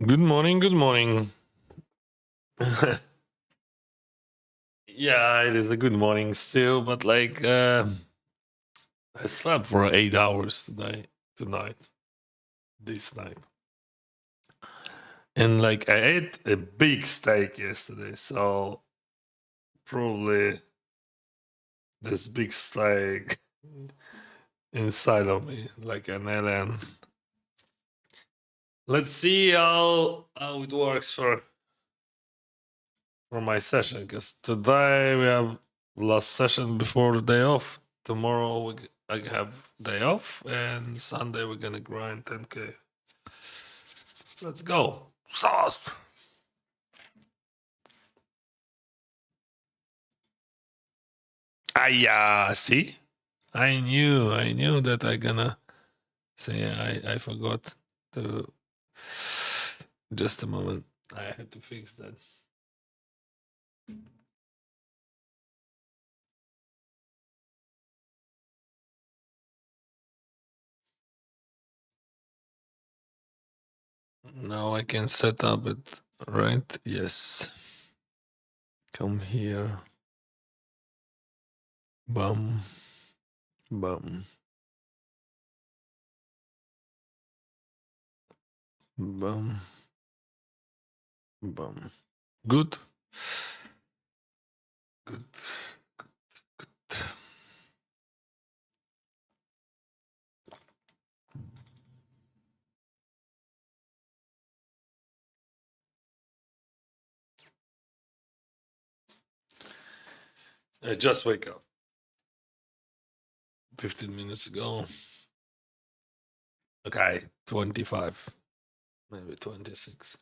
Good morning, good morning. Yeah, it is a good morning still, but I slept for 8 hours tonight, this night. And I ate a big steak yesterday, so probably this big steak inside of me, like an alien. Let's see how it works for my session, because today we have last session before the day off. Tomorrow I have day off, and Sunday we're gonna grind 10k. Let's go, sauce. See, I knew that I gonna say I forgot to. Just a moment, I had to fix that. Now I can set up it, right? Yes. Come here. Bum. Bum. Bum. Bum. Good. Good. Good. I just wake up 15 minutes ago. Okay, 25, maybe 26.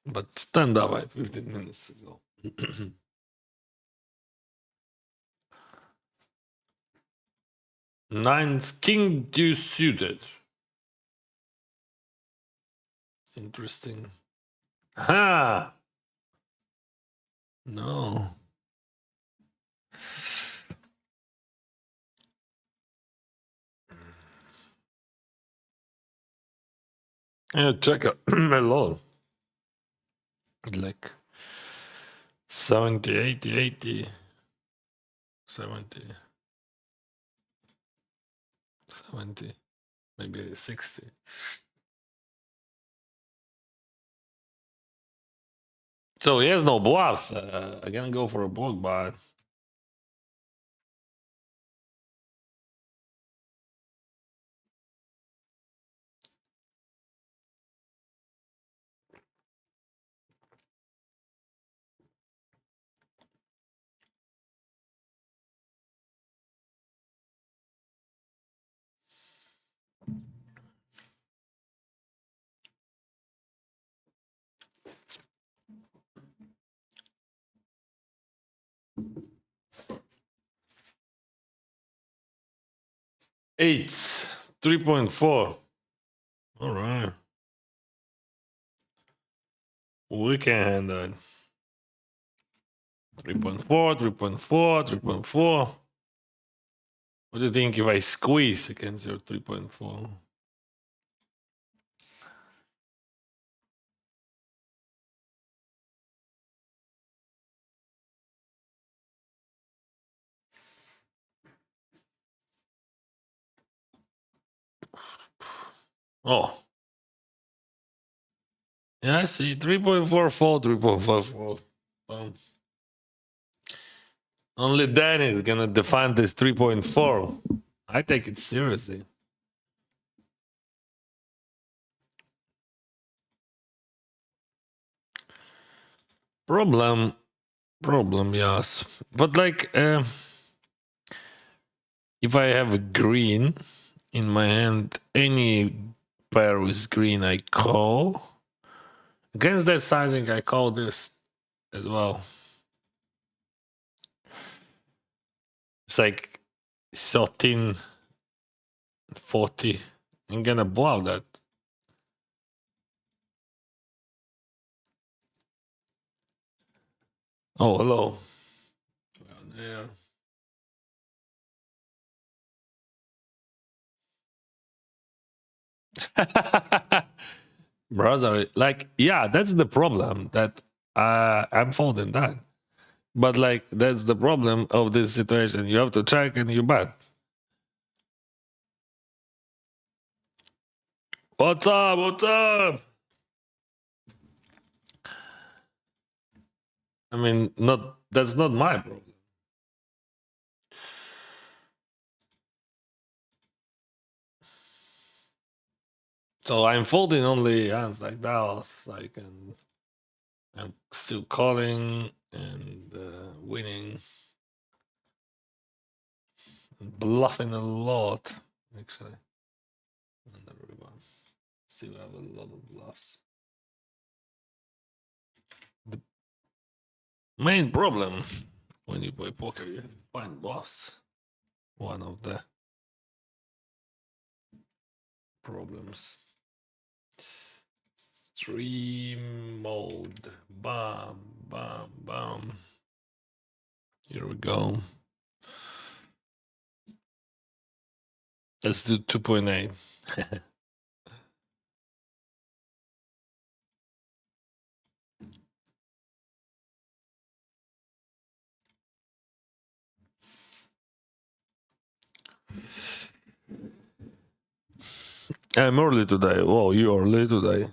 But stand up 15 minutes ago. Nines, king deuce suited. Interesting. Ha! No. Yeah, check out alone. Like 70, 80, 80, 70, 70, maybe 60. So he has no bluffs. I'm gonna go for a block, but eights, 3.4. All right. We can handle it. 3.4, 3.4, 3.4. What do you think if I squeeze against your 3.4? Oh, yeah, I see. 3.44, 3.54. Only then is gonna define this 3.4. I take it seriously. Problem, yes. But if I have a green in my hand, any pair with green I call. Against that sizing, I call this as well. It's like 13, 40. I'm gonna blow that. Oh, hello. There. Brother, like, yeah, that's the problem that I'm folding that. But like, that's the problem of this situation. You have to check and you bet. What's up? What's up? I mean, not that's not my problem. So I'm folding only hands like Dallas, like, and I'm still calling and winning, and bluffing a lot, actually. And everyone still have a lot of bluffs. The main problem when you play poker, you find bluffs. One of the problems. Stream mode. Bam, bam, bam. Here we go. Let's do 2.8. I'm early today. Whoa, you are late today.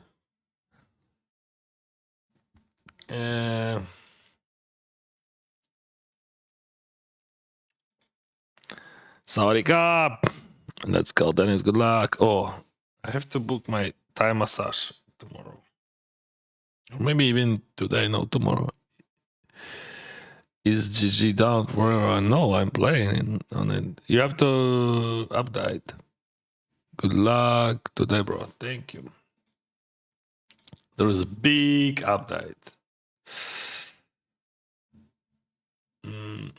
Sawadee Cup. Let's go, Dennis. Good luck. Oh, I have to book my Thai massage tomorrow. Or maybe even today, no, tomorrow. Is GG down forever? No, I'm playing on it. You have to update. Good luck today, bro. Thank you. There is a big update.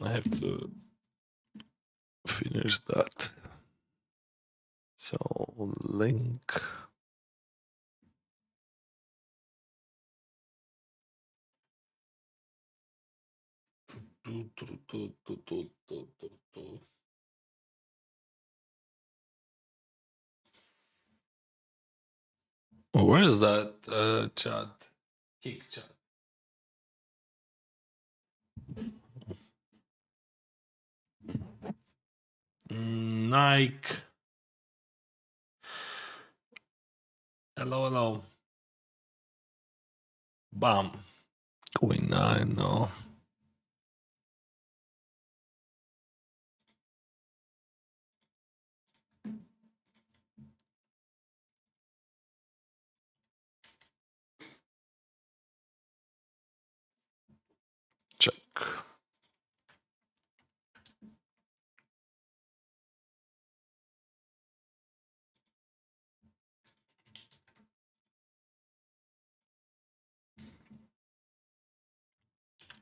I have to finish that. So, link. Where is that chat? Kick chat. Nike. Hello, hello. Bam. Queen 9, no. Check.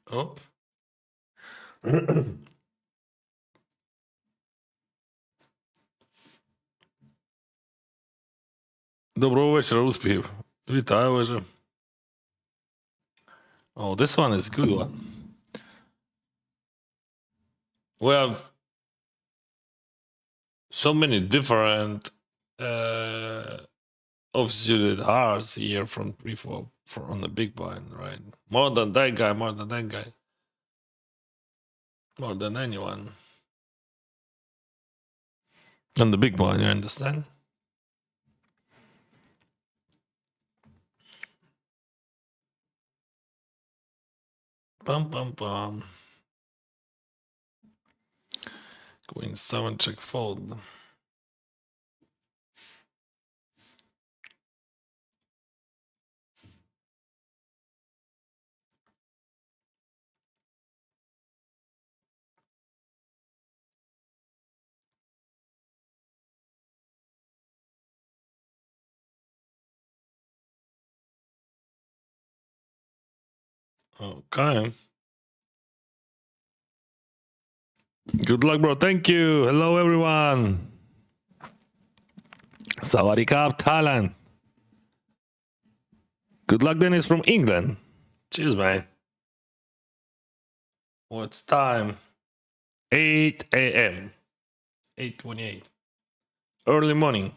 Up. Доброго вечора, успіхів. Вітаю вже. Oh, this one is good one. We have so many different offsuited hearts here from 3-4 on the big blind, right? More than that guy, more than that guy. More than anyone. On the big blind, you understand? Pum pum pum. Queen 7 check fold. Okay. Good luck, bro. Thank you. Hello, everyone. Sawadee Cup, Thailand. Good luck, Dennis from England. Cheers, man. What's time? 8 a.m. 8:28. Early morning.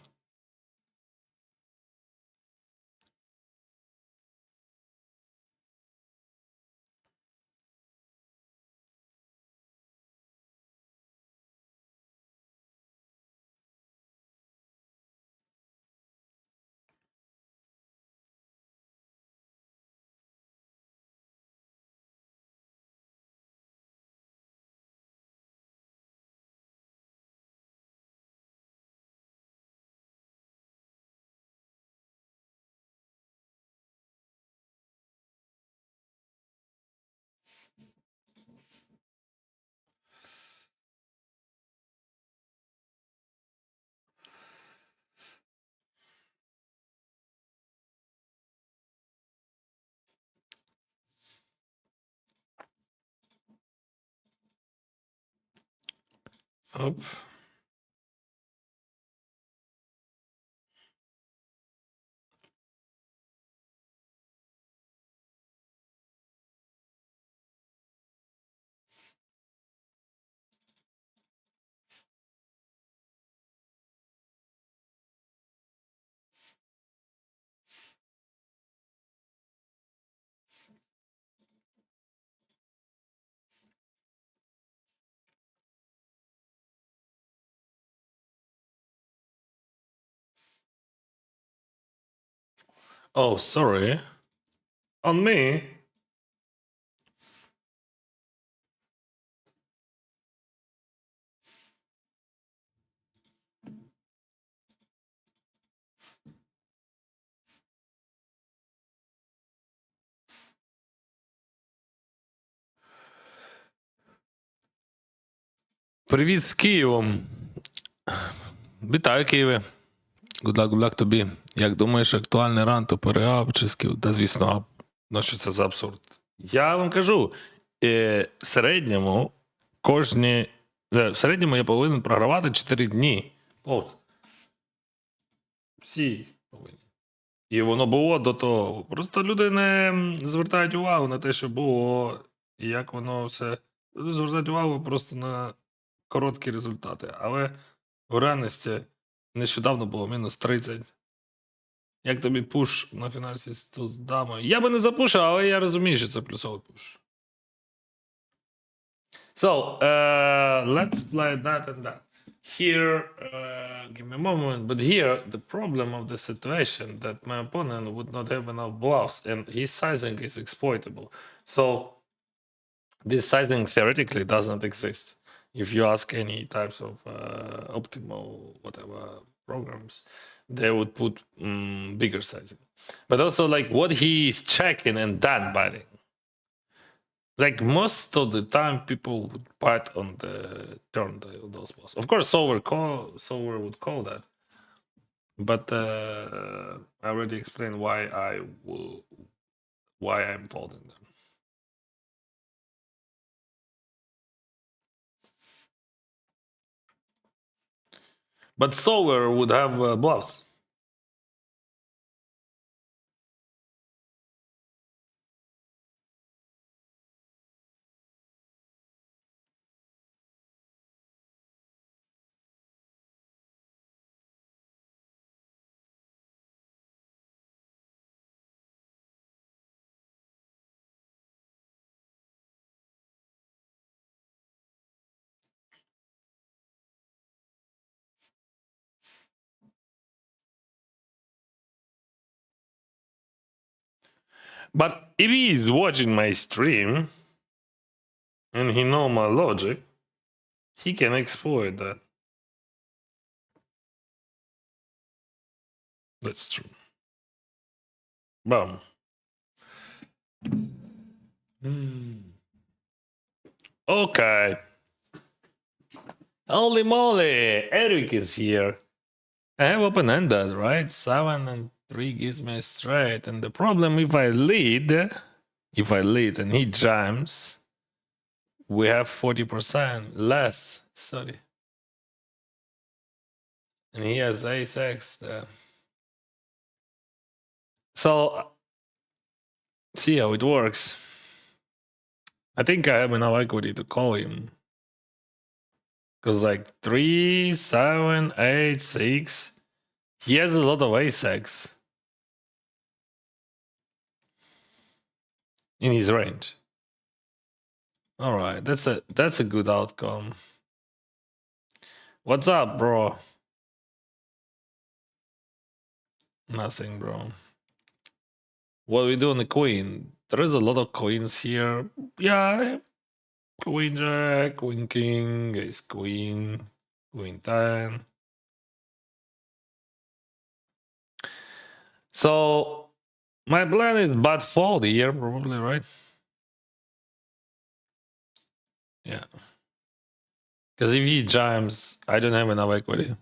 Оп. Oh, sorry. On me? Привіт з Києвом. Вітаю, Києве. Good luck тобі. Як думаєш, актуальний ран, то переап чи скіл? Та звісно, ап. Ну що це за абсурд? Я вам кажу, в середньому в середньому я повинен програвати 4 дні. Всі повинні. І воно було до того. Просто люди не звертають увагу на те, що було, і як воно все. Люди звертають увагу просто на короткі результати. Але в реальності нещодавно було мінус 30. Як тобі пуш на фінальці з дамою? Я би не запушив, але я розумію, що це плюсовий пуш. So, let's play that and that. Here, give me a moment, but here the problem of the situation that my opponent would not have enough bluffs and his sizing is exploitable. So, this sizing theoretically does not exist. If you ask any types of optimal whatever programs, they would put bigger sizing. But also, like what he's checking and then biting. Like most of the time, people would bite on the turn those balls. Of course, solver would call that, but I already explained why I'm folding them. But solver would have bluffs. But if he is watching my stream and he know my logic, he can exploit that. That's true. Boom. Okay. Holy moly, Eric is here. I have open-ended, right? 7 and 3 gives me a straight. And the problem if I lead and he jams, we have 40% less. Sorry. And he has ace-x there. So, see how it works. I think I have enough equity to call him. Because like 3, 7, 8, 6, he has a lot of ace-x in his range. All right, that's a good outcome. What's up, bro? Nothing, bro. What do we do on the queen? There is a lot of queens here. Yeah, queen jack, queen king, ace queen, queen 10. So my plan is bad fold here, probably, right? Yeah. Because if he jams, I don't have enough equity.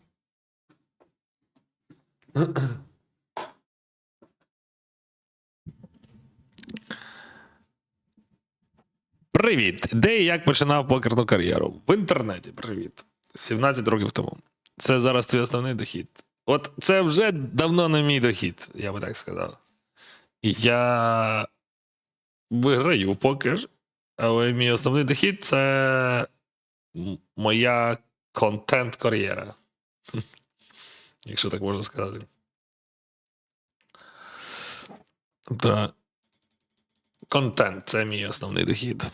Привіт! Де і як починав покерну кар'єру? В інтернеті. Привіт. 17 років тому. Це зараз твій основний дохід. От це вже давно не мій дохід, я би так сказав. І я виграю поки ж, але мій основний дохід це моя контент-кар'єра. Якщо так можна сказати. Тобто контент це мій основний дохід.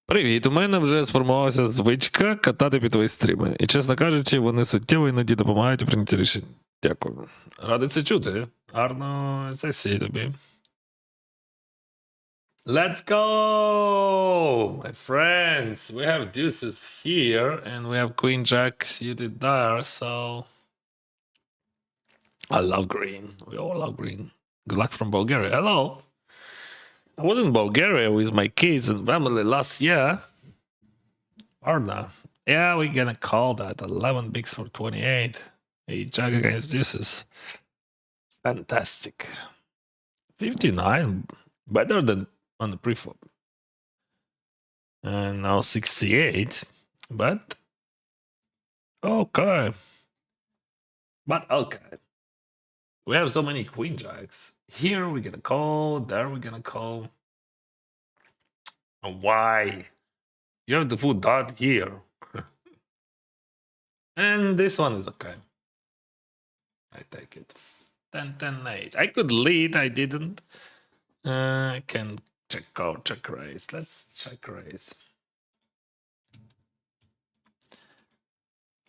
Привіт, у мене вже сформувалася звичка катати під твої стріми. І, чесно кажучи, вони суттєво іноді допомагають у прийнятті рішень. Дякую. Радий це чути. Гарної сесії тобі. Let's go, my friends. We have deuces here, and we have queen jack suited there, so I love green. We all love green. Good luck from Bulgaria. Hello. I was in Bulgaria with my kids and family last year. Arna. Yeah, we're gonna call that 11 bigs for 28. A jack against deuces. Fantastic. 59. Better than on the preflop. And now 68. But okay. But okay. We have so many queen jacks. Here we're gonna call, there we're gonna call. Why? You have the full dot here. And this one is okay. I take it. 10, 10, 8. I could lead, I didn't. I can check out, check raise. Let's check raise.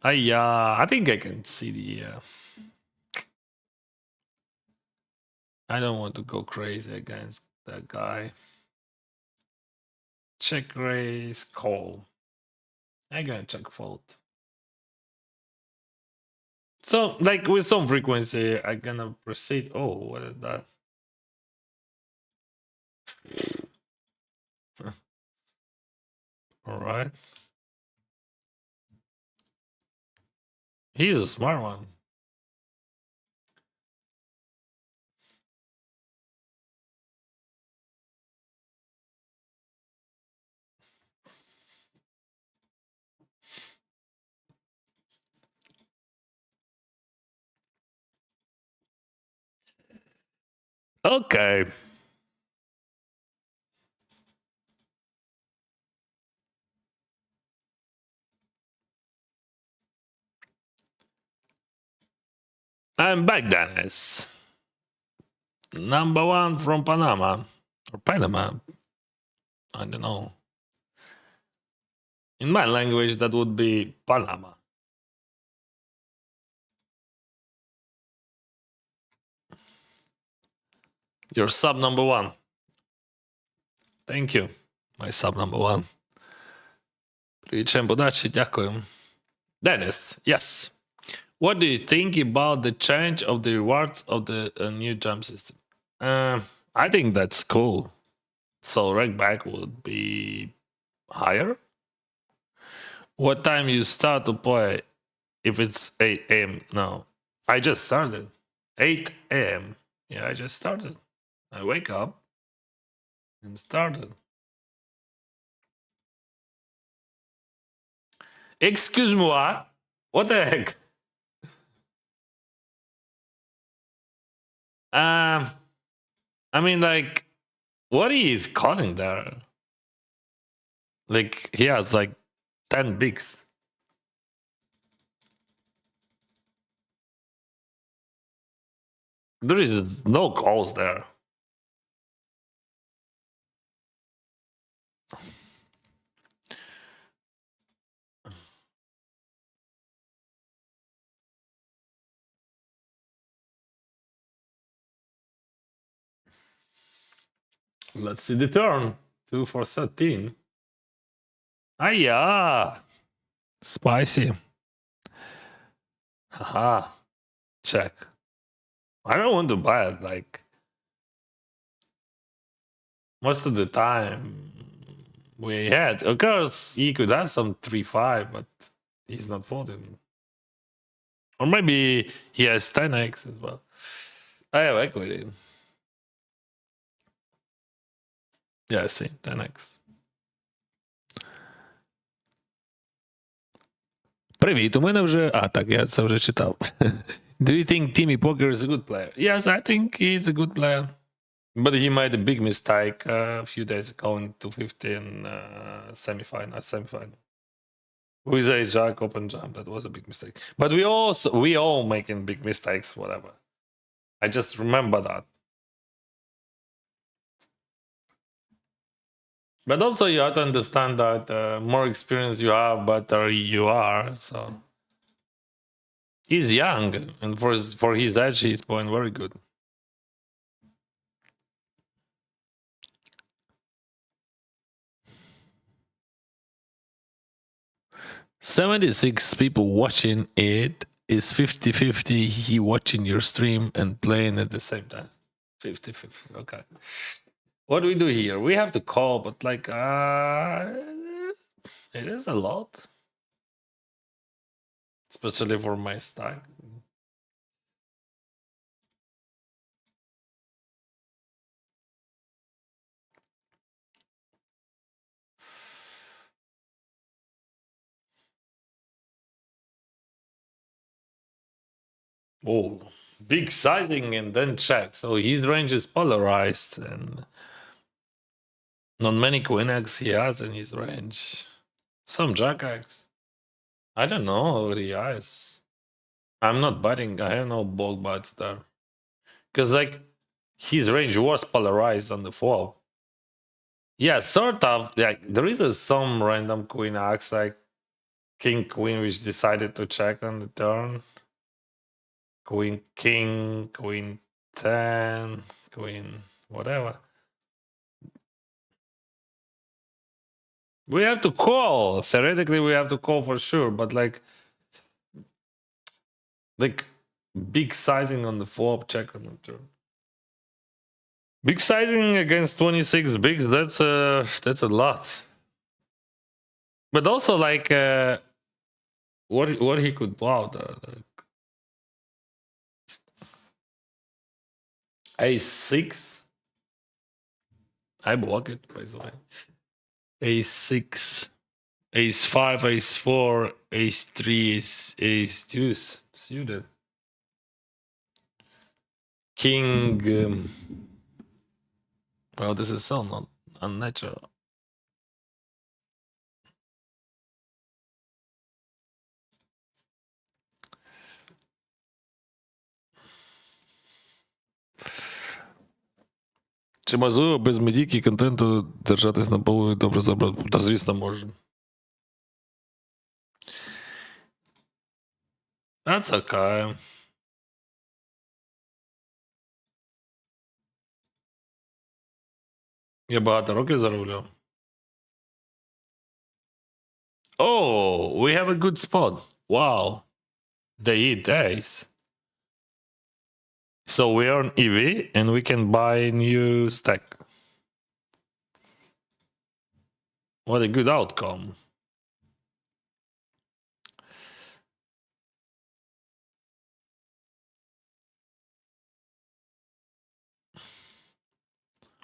I think I can see the. I don't want to go crazy against that guy. Check raise, call. I'm gonna check fold. So, like with some frequency, I'm gonna proceed. Oh, what is that? All right. He's a smart one. Okay. I'm back, Dennis. Number one from Panama. Or Panama. I don't know. In my language, that would be Panama. You're sub number one. Thank you, my sub number one. Привіт, всім подачі, дякую. Dennis, yes. What do you think about the change of the rewards of the new jump system? I think that's cool. So rank back would be higher. What time you start to play? If it's 8 a.m. No, I just started. 8 a.m. Yeah, I just started. I wake up and started. Excuse-moi. What the heck? I mean, like, what he is calling there? Like, he has like 10 bigs. There is no calls there. Let's see the turn. 2 for 13. Yeah. Spicy. Haha. Check. I don't want to buy it. Like, most of the time we had, of course, he could have some 3-5, but he's not folding. Or maybe he has 10x as well. I have equity. Yeah, I see. 10x. Привіт, у мене вже. А, так, я це вже читав. Do you think Timmy Poker is a good player? Yes, I think he's a good player. But he made a big mistake a few days ago in 250 in semifinal. With a jack open jump, that was a big mistake. But we all making big mistakes, whatever. I just remember that. But also you have to understand that more experience you have, better you are. So he's young, and for his age, he's playing very good. $76 people watching it is 50-50 he watching your stream and playing at the same time. 50-50. Okay. What do we do here? We have to call, but like it is a lot. Especially for my stack. Oh, big sizing and then check. So his range is polarized, and not many queen X he has in his range. Some jack X. I don't know what he has. I'm not betting. I have no bulk bets there. Because like his range was polarized on the flop. Yeah, sort of. Like there is some random queen X like king queen which decided to check on the turn. Queen king, queen 10, queen whatever. We have to call. Theoretically, we have to call for sure, but like big sizing on the flop, check on the turn. Big sizing against 26 bigs, that's a lot. But also like what he could blow there. Like, A6. I block it by the way. A6. Ace 5, Ace 4, Ace 3, Ace deuce. Suited. King. Well, this is so not unnatural. Чи можливо без медійки і контенту держатись на полу і добре забрати? Та звісно, може. That's okay. Я багато років заробляв. Oh, we have a good spot. Wow. They eat days. So we earn EV and we can buy new stack. What a good outcome.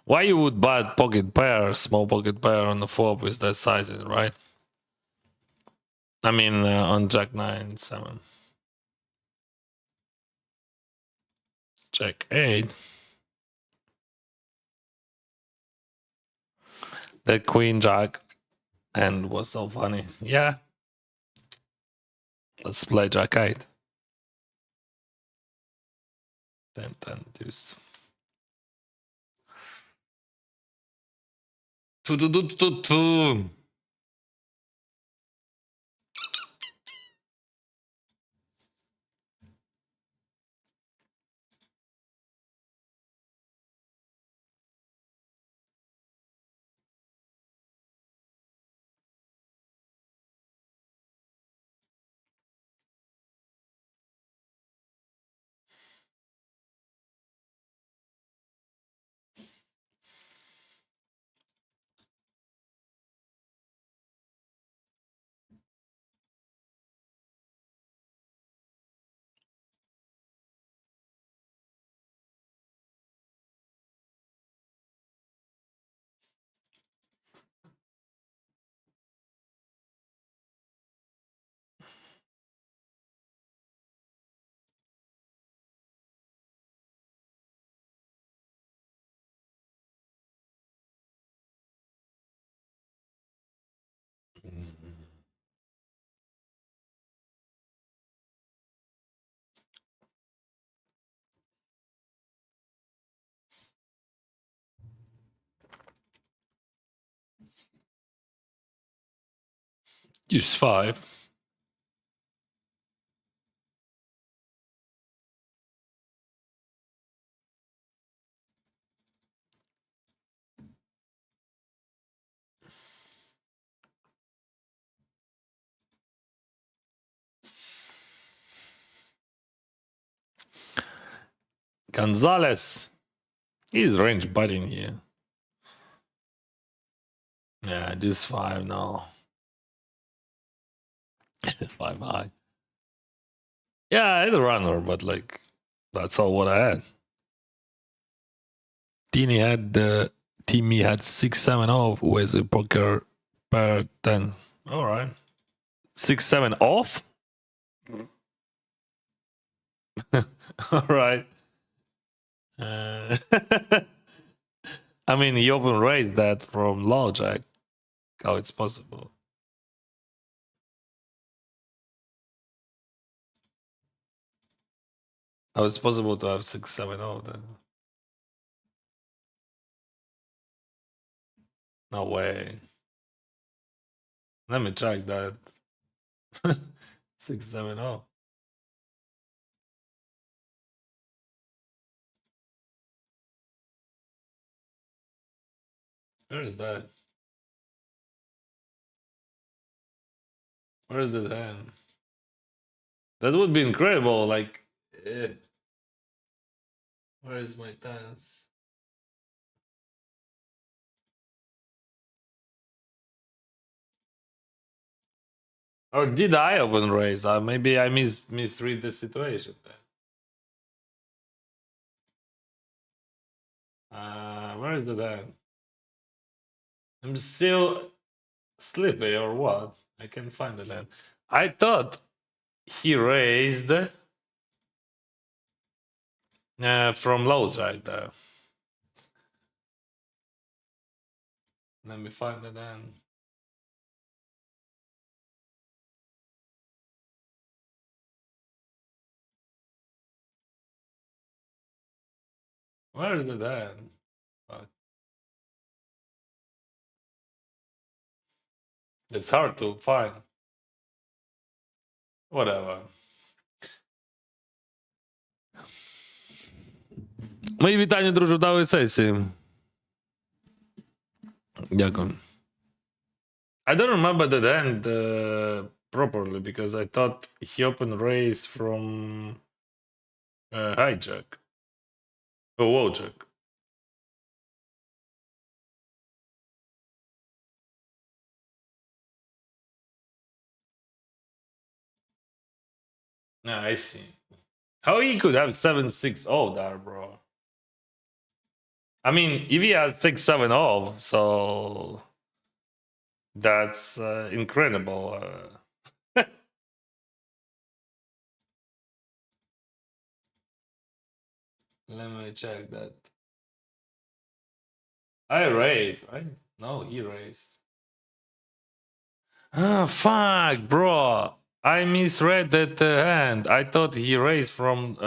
Why you would buy pocket pair, small pocket pair on the flop with that sizing, right? I mean, on Jack 9, 7. Jack 8. The Queen Jack and was so funny. Yeah. Let's play Jack 8. 10, 10, deuce. Two. Use 5. Gonzalez. He's range butting here. Yeah, just 5 now. 5 high. Yeah, I had a runner, but like that's all what I had. Teeny had the Timmy had 6-7 off with a poker per 10. All right. 6-7 off? All right. I mean, he open raised that from low jack. How it's possible? How it's possible to have 6-7 then? No way. Let me check that. 6-7. Where is that? Where is the hand? That would be incredible. Like, where is my tens? Or did I open raise? Maybe I misread the situation. Where is the hand? I'm still sleepy or what? I can find the hand. I thought he raised from low side there. Let me find it then. Where is the then? Fuck. It's hard to find. Whatever. Мої вітання, друже, вдалої сесії. Дякую. I don't remember the end properly because I thought he opened raise from hijack. Oh, Wojak. Yeah, I see. How he could have 7-6-0 there, bro? I mean, if he has 6-7-0, so that's incredible. Let me check that. I raise, right? No, he raised. Ah, fuck, bro. I misread that hand. I thought he raised from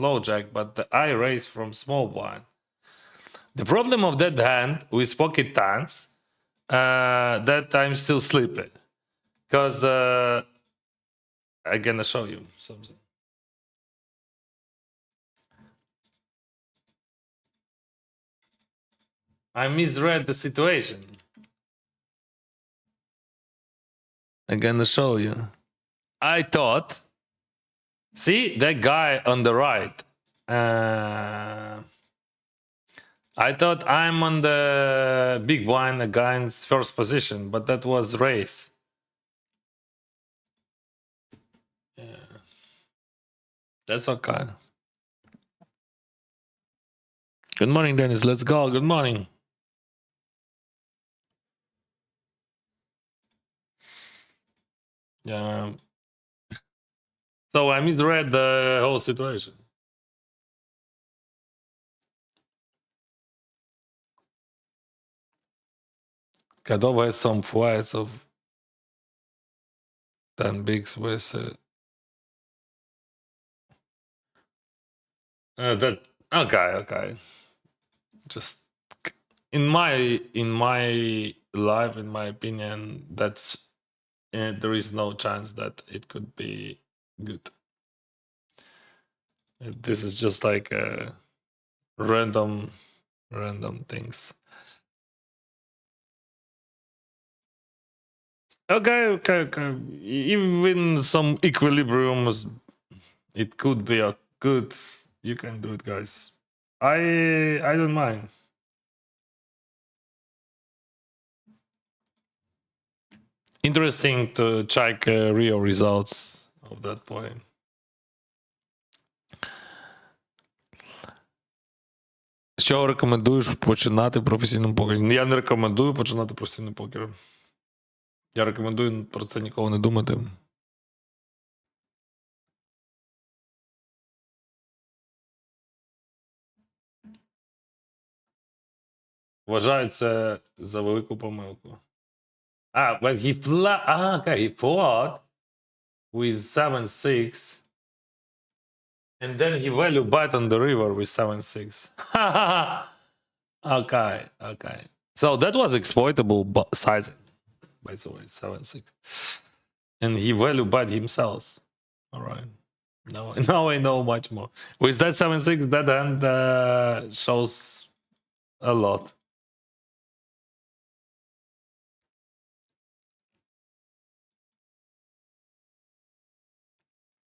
low jack, but I raised from small blind. The problem of that hand with pocket tens, that I'm still sleeping, because I'm gonna show you something. I misread the situation. I'm gonna show you. I thought, see that guy on the right. I thought I'm on the big blind against first position, but that was race. Yeah. That's okay. Good morning, Dennis. Let's go. Good morning. Yeah. So I misread the whole situation. Kadova has some flights of 10 bigs with that. Okay. Just in my life, in my opinion, that's and there is no chance that it could be good. This is just like random things. Okay. Even some equilibriums, it could be a good. You can do it, guys. I don't mind. Interesting to check real results of that point. Що рекомендуєш починати професійним покером? Я не рекомендую починати професійним покером. Я рекомендую про це ніколи не думати. Вважаю це за велику помилку. But he fought with 7-6. And then he value bet on the river with 7-6. Okay. So that was exploitable sizing, by the way, 7-6. And he value bet himself. All right. Now I know much more. With that 7-6, that hand shows a lot.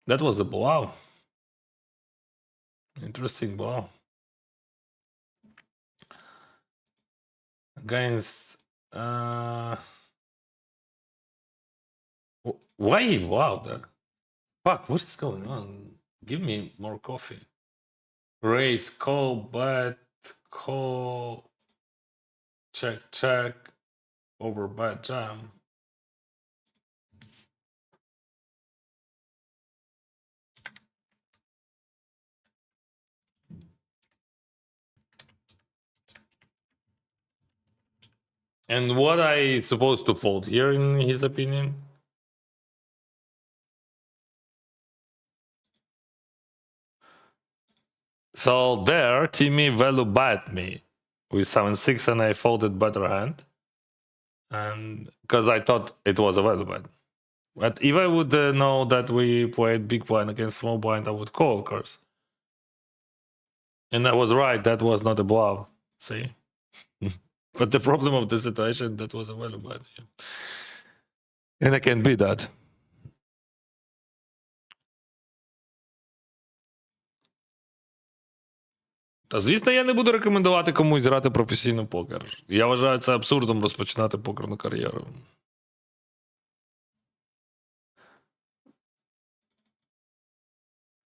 That was a blow. Interesting blow. Against why he wowed that? Fuck, what is going on? Give me more coffee. Raise, call, bet, call, check, over bet jam. And what I supposed to fold here, in his opinion? So there, Timmy value bet me with 7-6, and I folded better hand, and because I thought it was a value bet. But if I would know that we played big blind against small blind, I would call, of course. And I was right. That was not a bluff. See. But the problem of the situation, that was a value bet. And I can beat that. Та, звісно, я не буду рекомендувати комусь грати професійно покер. Я вважаю це абсурдом розпочинати покерну кар'єру.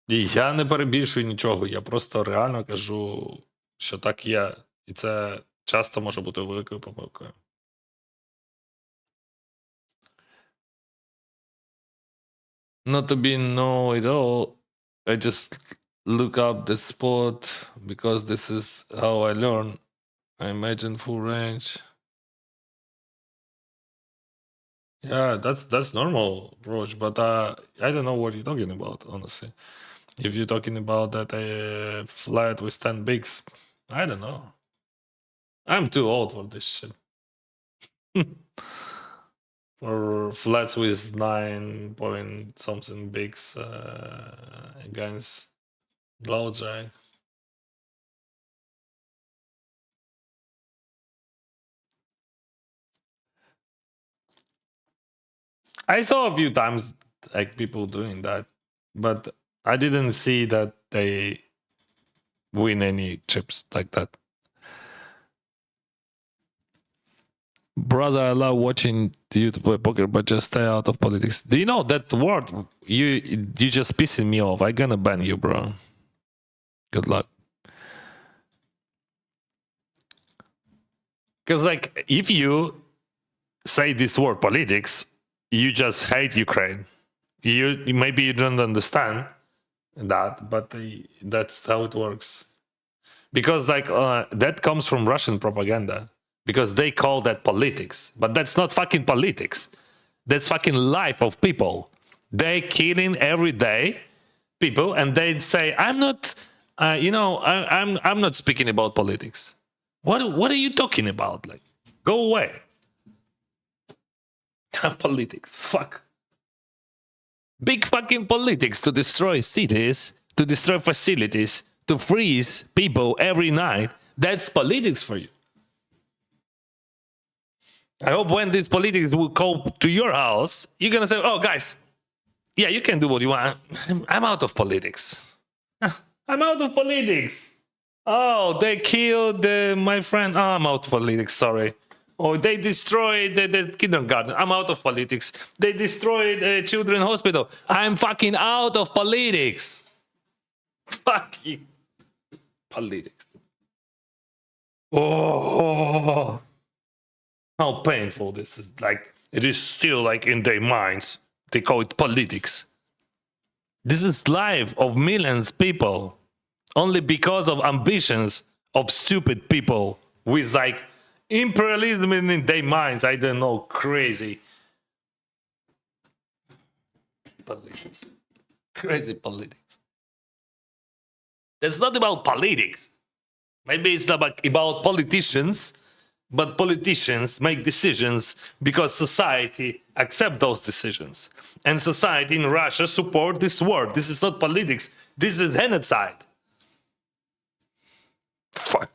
І я не перебільшую нічого, я просто реально кажу, що так є. І це часто може бути великою помилкою. Not to be know it all, I just look up the spot because this is how I learn. I imagine full range. Yeah, that's normal approach, but I don't know what you're talking about, honestly. If you're talking about that flat with 10 bigs, I don't know. I'm too old for this shit. Or flats with 9 point something bigs against low jack. I saw a few times like people doing that, but I didn't see that they win any chips like that. Brother, I love watching you to play poker, but just stay out of politics. Do you know that word? You just pissing me off. I'm gonna ban you, bro. Good luck. Because like, if you say this word politics, you just hate Ukraine. You maybe you don't understand that, but that's how it works. Because like that comes from Russian propaganda. Because they call that politics, but that's not fucking politics. That's fucking life of people. They killing every day people, and they say, "I'm not, I'm not speaking about politics." What are you talking about? Like, go away. Politics, fuck. Big fucking politics to destroy cities, to destroy facilities, to freeze people every night. That's politics for you. I hope when these politics will come to your house, you're gonna say, "Oh, guys, yeah, you can do what you want. I'm out of politics. I'm out of politics. Oh, they killed my friend. Oh, I'm out of politics. Sorry. Oh, they destroyed the kindergarten. I'm out of politics. They destroyed a children's hospital. I'm fucking out of politics. Fuck you. Politics. Oh, how painful this is. Like, it is still like in their minds. They call it politics. This is life of millions of people only because of ambitions of stupid people with like imperialism in their minds. I don't know, crazy politics. Crazy politics. It's not about politics. Maybe it's not about politicians, but politicians make decisions because society accept those decisions. And society in Russia support this war. This is not politics. This is genocide. Fuck.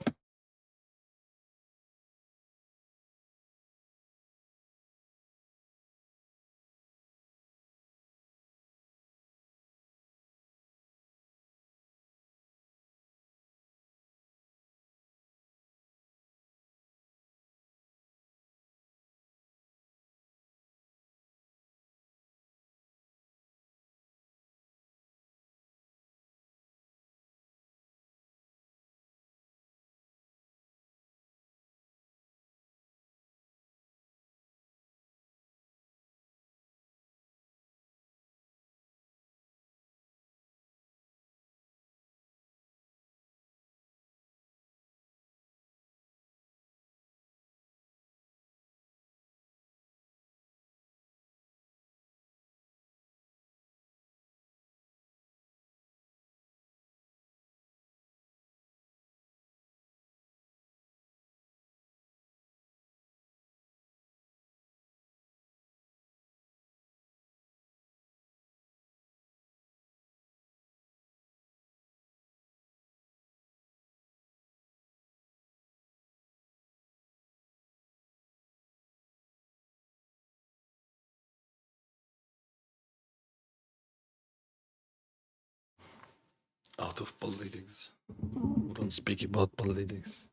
Out of politics. We don't speak about politics.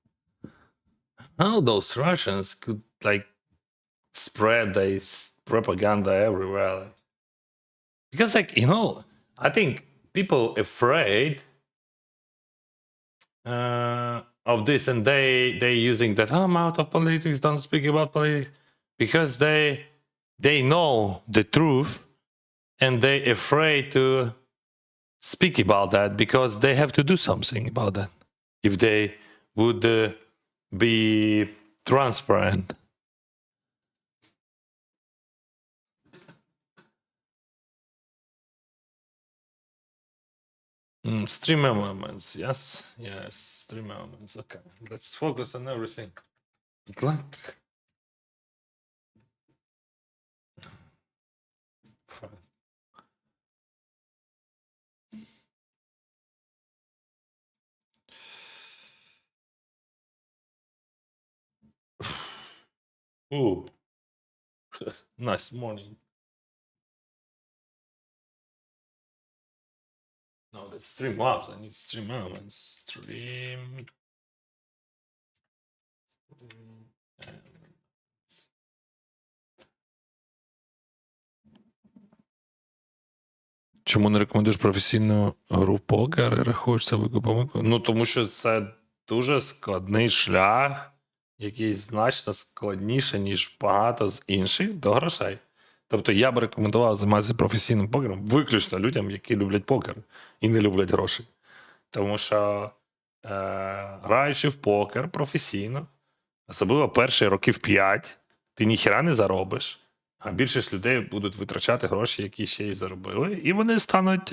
How those Russians could like spread this propaganda everywhere? Because like, you know, I think people afraid of this, and they using that, oh, I'm out of politics, don't speak about politics, because they know the truth and they afraid to speak about that because they have to do something about that if they would be transparent. Streamer moments, yes, streamer moments. Okay, let's focus on everything. Ooh, nice morning. No, that's stream maps. I need stream moments. Stream. Чому не рекомендуєш професійну гру покер і рахуєшся викупом? Ну, тому що це дуже складний шлях, який значно складніше, ніж багато з інших до грошей. Тобто я б рекомендував займатися професійним покером виключно людям, які люблять покер і не люблять грошей. Тому що граючи в покер професійно, особливо перші років 5, ти ніхіра не заробиш, а більшість людей будуть витрачати гроші, які ще й заробили, і вони стануть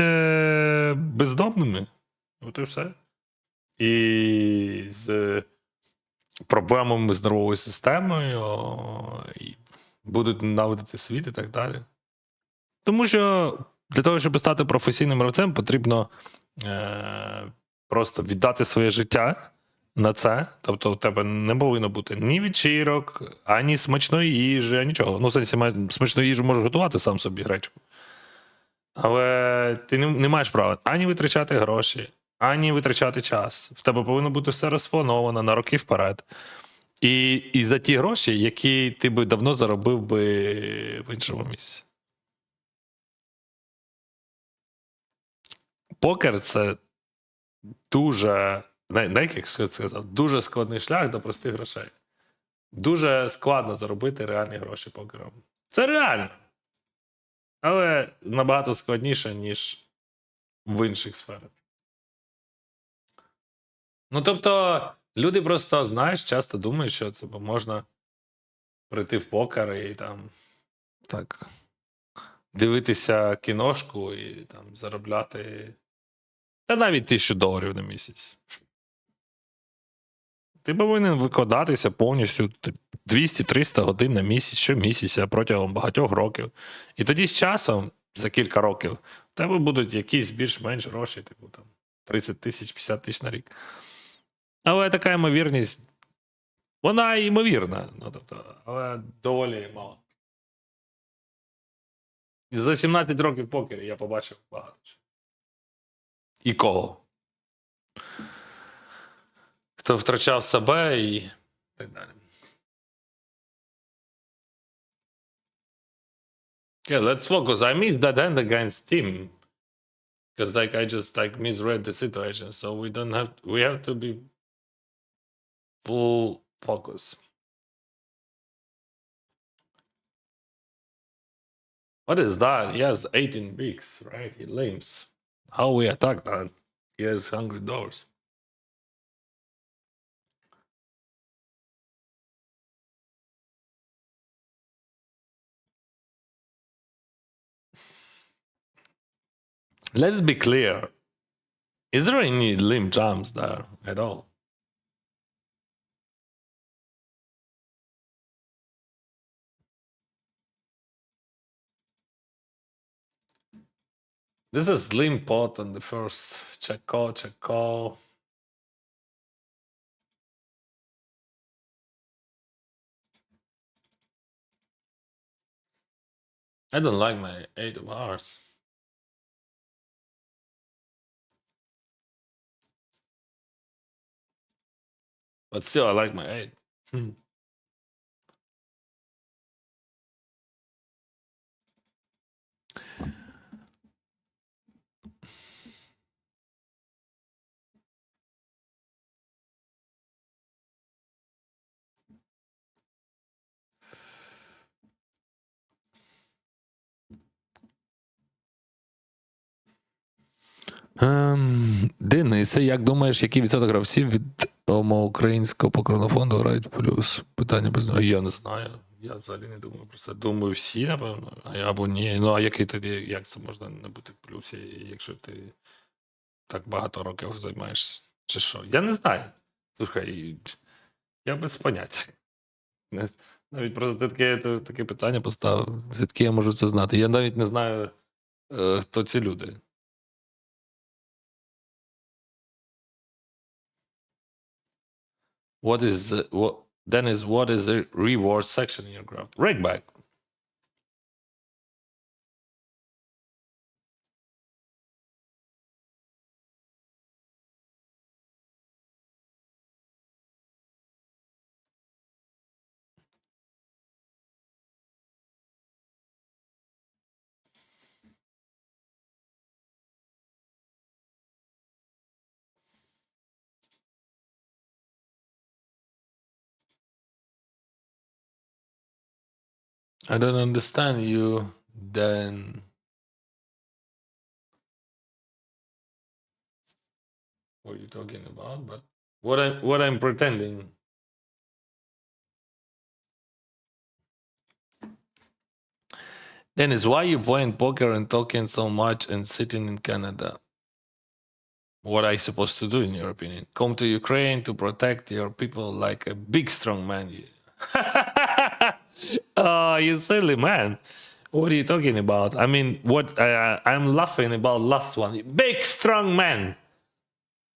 бездомними. От і все. І з проблемами з нервовою системою, і будуть ненавидити світ і так далі. Тому що для того, щоб стати професійним гравцем, потрібно просто віддати своє життя на це. Тобто, у тебе не повинно бути ні вечірок, ані смачної їжі, ані нічого. Ну, в сенсі, смачну їжу можеш готувати сам собі гречку. Але ти не маєш права ані витрачати гроші, ані витрачати час. В тебе повинно бути все розплановано на роки вперед. І за ті гроші, які ти би давно заробив би в іншому місці. Покер це дуже, як сказав, дуже складний шлях до простих грошей. Дуже складно заробити реальні гроші покером. Це реально. Але набагато складніше, ніж в інших сферах. Ну, тобто, люди просто, знаєш, часто думають, що це можна прийти в покер і там так дивитися кіношку і там заробляти та навіть $1000 на місяць. Ти повинен викладатися повністю 200-300 годин на місяць, щомісяця протягом багатьох років. І тоді з часом, за кілька років, в тебе будуть якісь більш-менш гроші, типу там 30 тисяч, 50 тисяч на рік. Але така ймовірність, вона ймовірна, ну, тобто, але доволі мало. І за 17 років покеру я побачив багато. І кого? Хто втрачав себе і так далі. Yeah, let's focus. I missed that hand against Tim. Because I just misread the situation. So we have to be full focus. What is that? He has 18 bigs, right? He limps. How we attack that? He has hungry doors. Let's be clear. Is there any limp jumps there at all? This is slim pot on the first check call, check call. I don't like my 8 of hearts. But still, I like my 8. Денисе, як думаєш, який відсоток гравців від українського покерного фонду грають в плюс? Питання без. Я не знаю. Я взагалі не думаю про це. Думаю, всі, напевно, або ні. Ну, а який тоді, як це можна не бути в плюсі, якщо ти так багато років займаєшся? Чи що? Я не знаю. Слухай, я без поняття. Навіть просто таке питання поставив. Звідки я можу це знати? Я навіть не знаю, хто ці люди. Dennis, what is the reward section in your graph? Rakeback. I don't understand you, then. What are you talking about? But what I'm pretending. Dennis, why you playing poker and talking so much and sitting in Canada? What are I supposed to do, in your opinion? Come to Ukraine to protect your people like a big strong man. Oh, you silly man. What are you talking about? I mean, what I'm laughing about last one. Big strong man.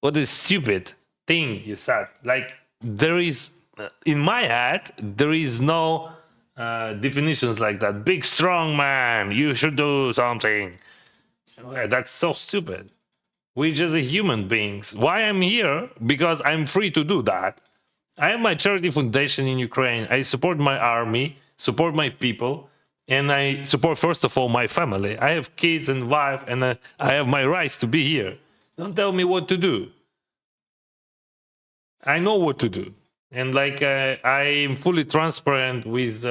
What is stupid thing you said? Like there is in my head there is no definitions like that. Big strong man. You should do something. Okay, that's so stupid. We're just a human beings. Why I'm here? Because I'm free to do that. I have my charity foundation in Ukraine. I support my army, support my people, and I support first of all my family. I have kids and wife, and I have my rights to be here. Don't tell me what to do. I know what to do, and like I am fully transparent with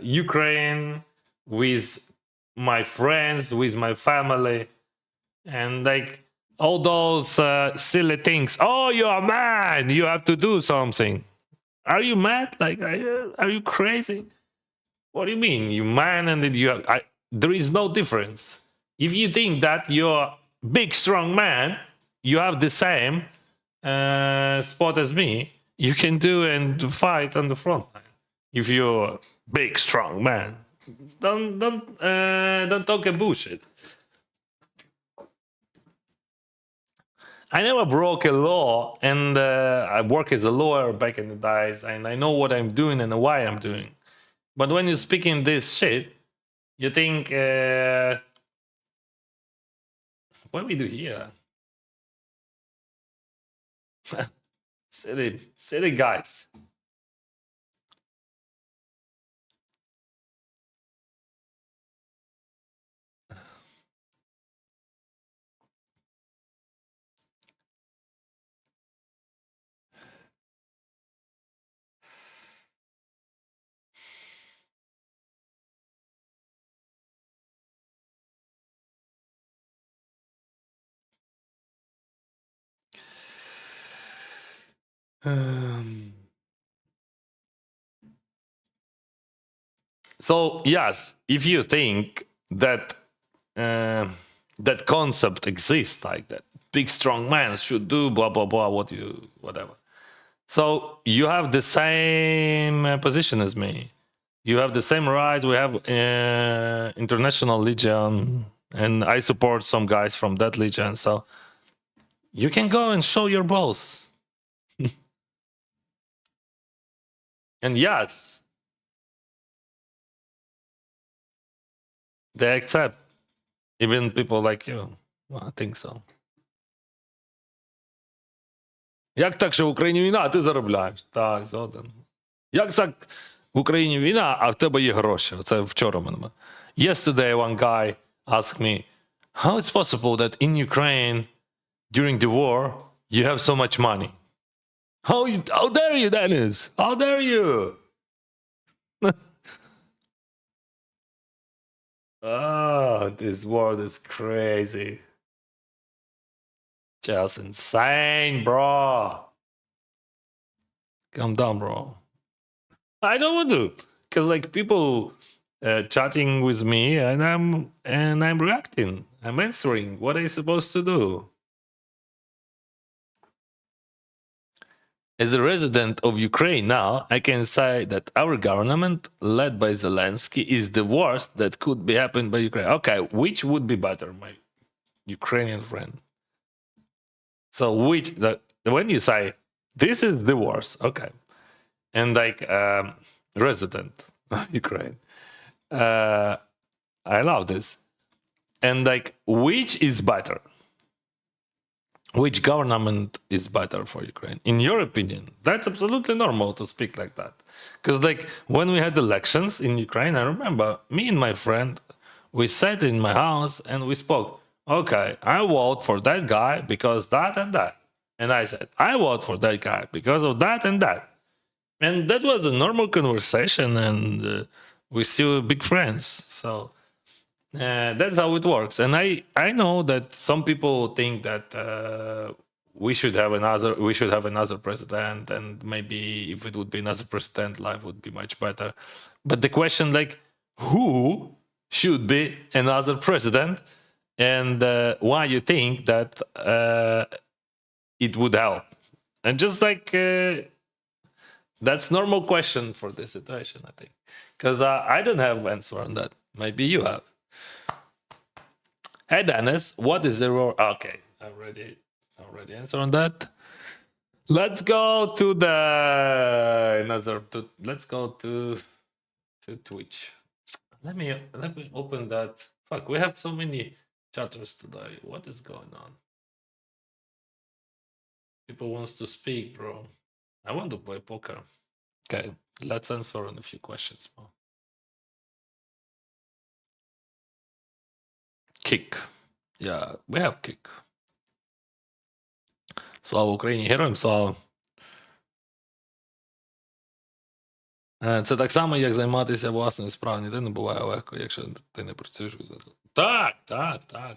Ukraine, with my friends, with my family, and like all those silly things. Oh, you're a man. You have to do something. Are you mad? Like, are you crazy? What do you mean, you man? And you have, there is no difference. If you think that you're big, strong man, you have the same spot as me. You can do and fight on the front line. If you're big, strong man, don't talk a bullshit. I never broke a law, and I work as a lawyer back in the days, and I know what I'm doing and why I'm doing. But when you're speaking this shit, you think, what do we do here? Silly guys. Um, so yes, if you think that that concept exists, like that big strong man should do blah blah blah, whatever. So you have the same position as me. You have the same rights. We have international legion, and I support some guys from that legion. So you can go and show your balls. And yes, they accept. Even people like you. Well, I think so. Як так, що в Україні війна, а ти заробляєш? Так, згоден. Як так в Україні війна, а в тебе є гроші? Це вчора мене. Yesterday one guy asked me, how it's possible that in Ukraine during the war you have so much money? How dare you, Dennis? How dare you? Oh, this world is crazy. Just insane, bro. Calm down, bro. I don't want to, because like people chatting with me, and I'm reacting. I'm answering. What are you supposed to do? As a resident of Ukraine now, I can say that our government, led by Zelensky, is the worst that could be happened by Ukraine. Okay, which would be better, my Ukrainian friend? So when you say this is the worst, okay, and like resident Ukraine, I love this, and like which is better? Which government is better for Ukraine, in your opinion? That's absolutely normal to speak like that, because like when we had elections in Ukraine, I remember me and my friend, we sat in my house and we spoke. Okay, I vote for that guy because that and that, and I said I vote for that guy because of that and that, and that was a normal conversation, and we're still big friends. So that's how it works. And I know that some people think that we should have another president, and maybe if it would be another president, life would be much better. But the question, like, who should be another president, and why you think that it would help? And just like That's normal question for this situation, I think, because I don't have answer on that. Maybe you have. Hey Dennis, what is the roar? Okay, I already answered on that. Let's go to the another. Let's go to Twitch. Let me open that. Fuck, we have so many chatters today. What is going on? People wants to speak, bro. I want to play poker. Okay, let's answer on a few questions, bro. Kick. Yeah, we have kick. Слава Україні, героям слава. Це так само, як займатися власною справою. Ніде не буває легко, якщо ти не працюєш. Так.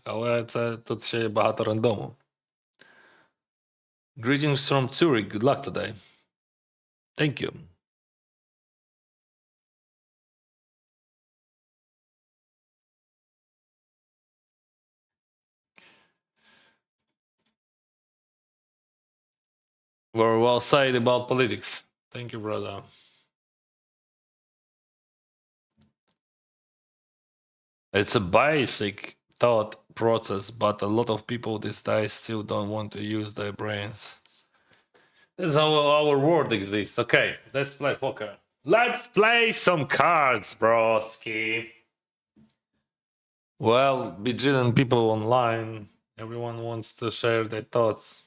Але це тут ще є багато рандому. Greetings from Zurich. Good luck today. Thank you. Very well said about politics. Thank you, brother. It's a basic thought process, but a lot of people these days still don't want to use their brains. That's how our world exists. Okay, let's play poker. Let's play some cards, broski. Well, bajillion people online. Everyone wants to share their thoughts.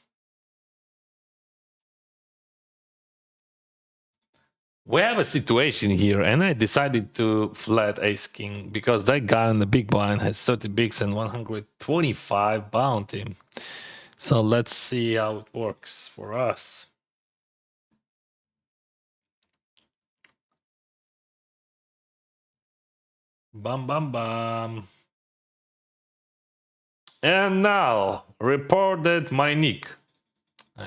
We have a situation here, and I decided to flat ace king because that guy on the big blind has 30 bigs and 125 bounty. So let's see how it works for us. Bam, bam, bam. And now, reported my nick.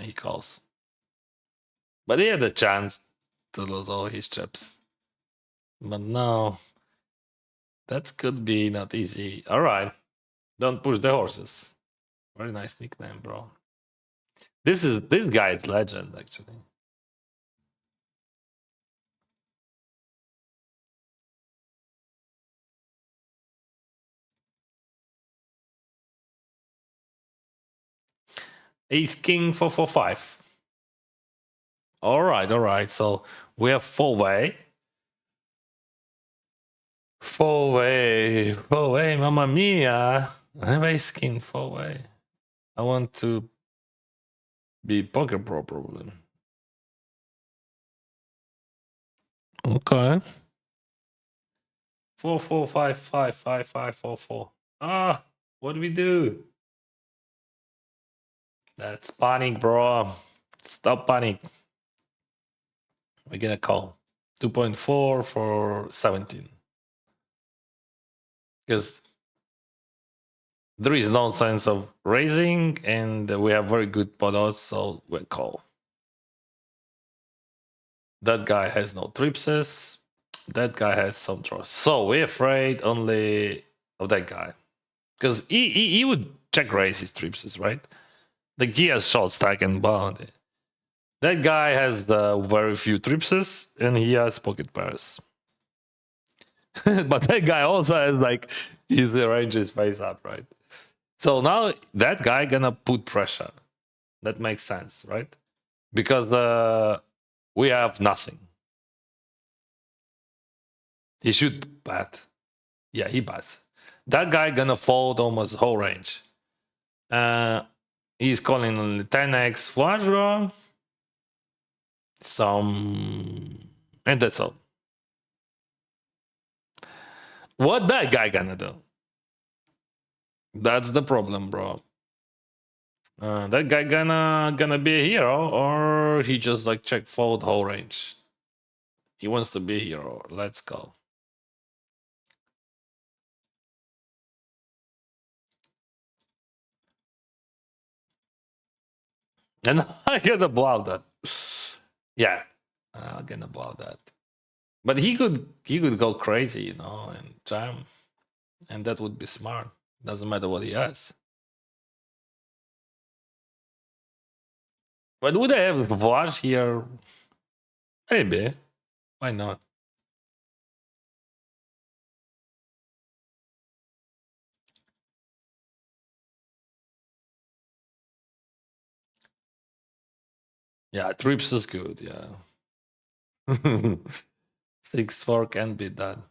He calls. But he had a chance to lose all his chips. But now, that could be not easy. All right. Don't push the horses. Very nice nickname, bro. This guy is legend, actually. Ace King 445. All right. So we have four-way. Four-way, mamma mia. I have Ace King four-way. I want to be poker pro, probably. Okay. 4-4-5-5-5-5-4-4. Ah, what do we do? That's panic, bro. Stop panic. We're gonna call 2.4 for 17. Because there is no sense of raising, and we have very good podos, so we'll call. That guy has no tripses. That guy has some draws. So we're afraid only of that guy. Because he would check raise his tripses, right? Like he has short stack and bounty. That guy has very few tripses, and he has pocket pairs. But that guy also has like his ranges face up, right? So now that guy gonna put pressure. That makes sense, right? Because we have nothing. He should bat. Yeah, he bats. That guy gonna fold almost whole range. He's calling only 10x flush draw. And that's all. What that guy gonna do? That's the problem, bro. That guy gonna be a hero, or he just like check fold whole range. He wants to be a hero. Let's go. And I'm gonna blow that. Yeah, I'm gonna blow that. But he could go crazy, you know, and jam, and that would be smart. Doesn't matter what he has. But would I have Vlad here? Maybe. Why not? Yeah, trips is good. Yeah. 6-4 can be done.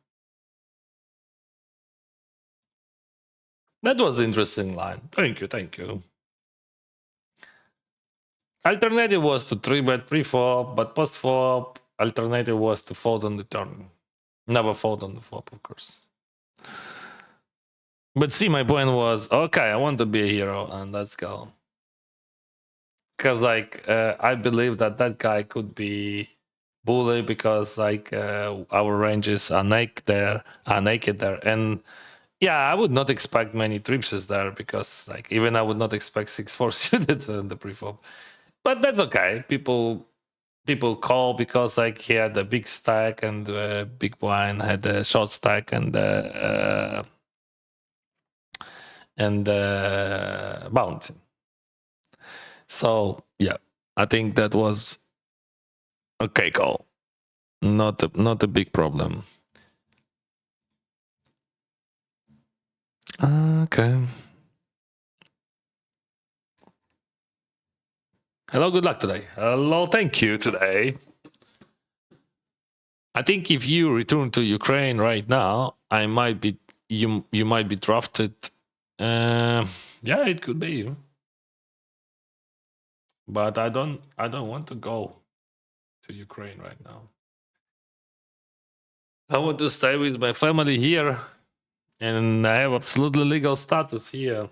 That was an interesting line. Thank you. Thank you. Alternative was to 3-bet pre-flop, but post-flop, alternative was to fold on the turn. Never fold on the flop, of course. But see, my point was, okay, I want to be a hero, and let's go. Because, like, I believe that that guy could be bully because, like, our ranges are naked there, and yeah, I would not expect many tripses there because, like, even I would not expect 6-4 suited in the pre-flop. But that's okay. People call because, like, he had a big stack and big blind had a short stack and bounty. So yeah, I think that was okay call. Not a big problem. Okay. Hello, good luck today. Hello, thank you today. I think if you return to Ukraine right now, I might be you might be drafted. Yeah, it could be. But I don't want to go to Ukraine right now. I want to stay with my family here, and I have absolutely legal status here.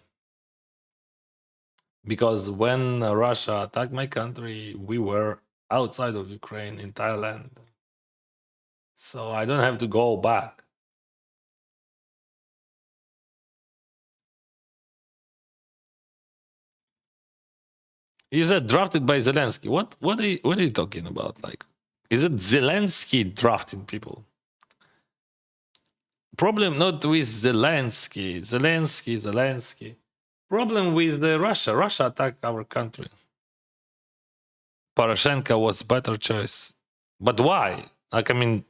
Because when Russia attacked my country, we were outside of Ukraine in Thailand. So I don't have to go back. He said drafted by Zelensky. What are you talking about? Like, is it Zelensky drafting people? Problem not with Zelensky. Problem with Russia. Russia attacked our country. Poroshenko was better choice. But why? Like, I mean,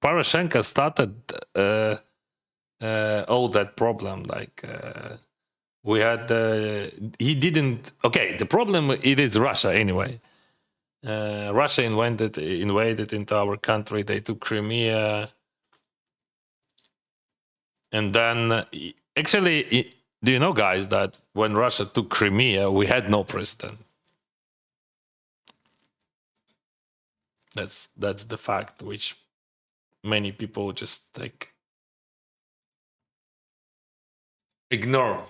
Poroshenko started all that problem. Like, we had, he didn't. Okay, the problem it is Russia anyway. Russia invaded into our country. They took Crimea, and then actually, do you know, guys, that when Russia took Crimea, we had no president. That's the fact, which many people just like ignore.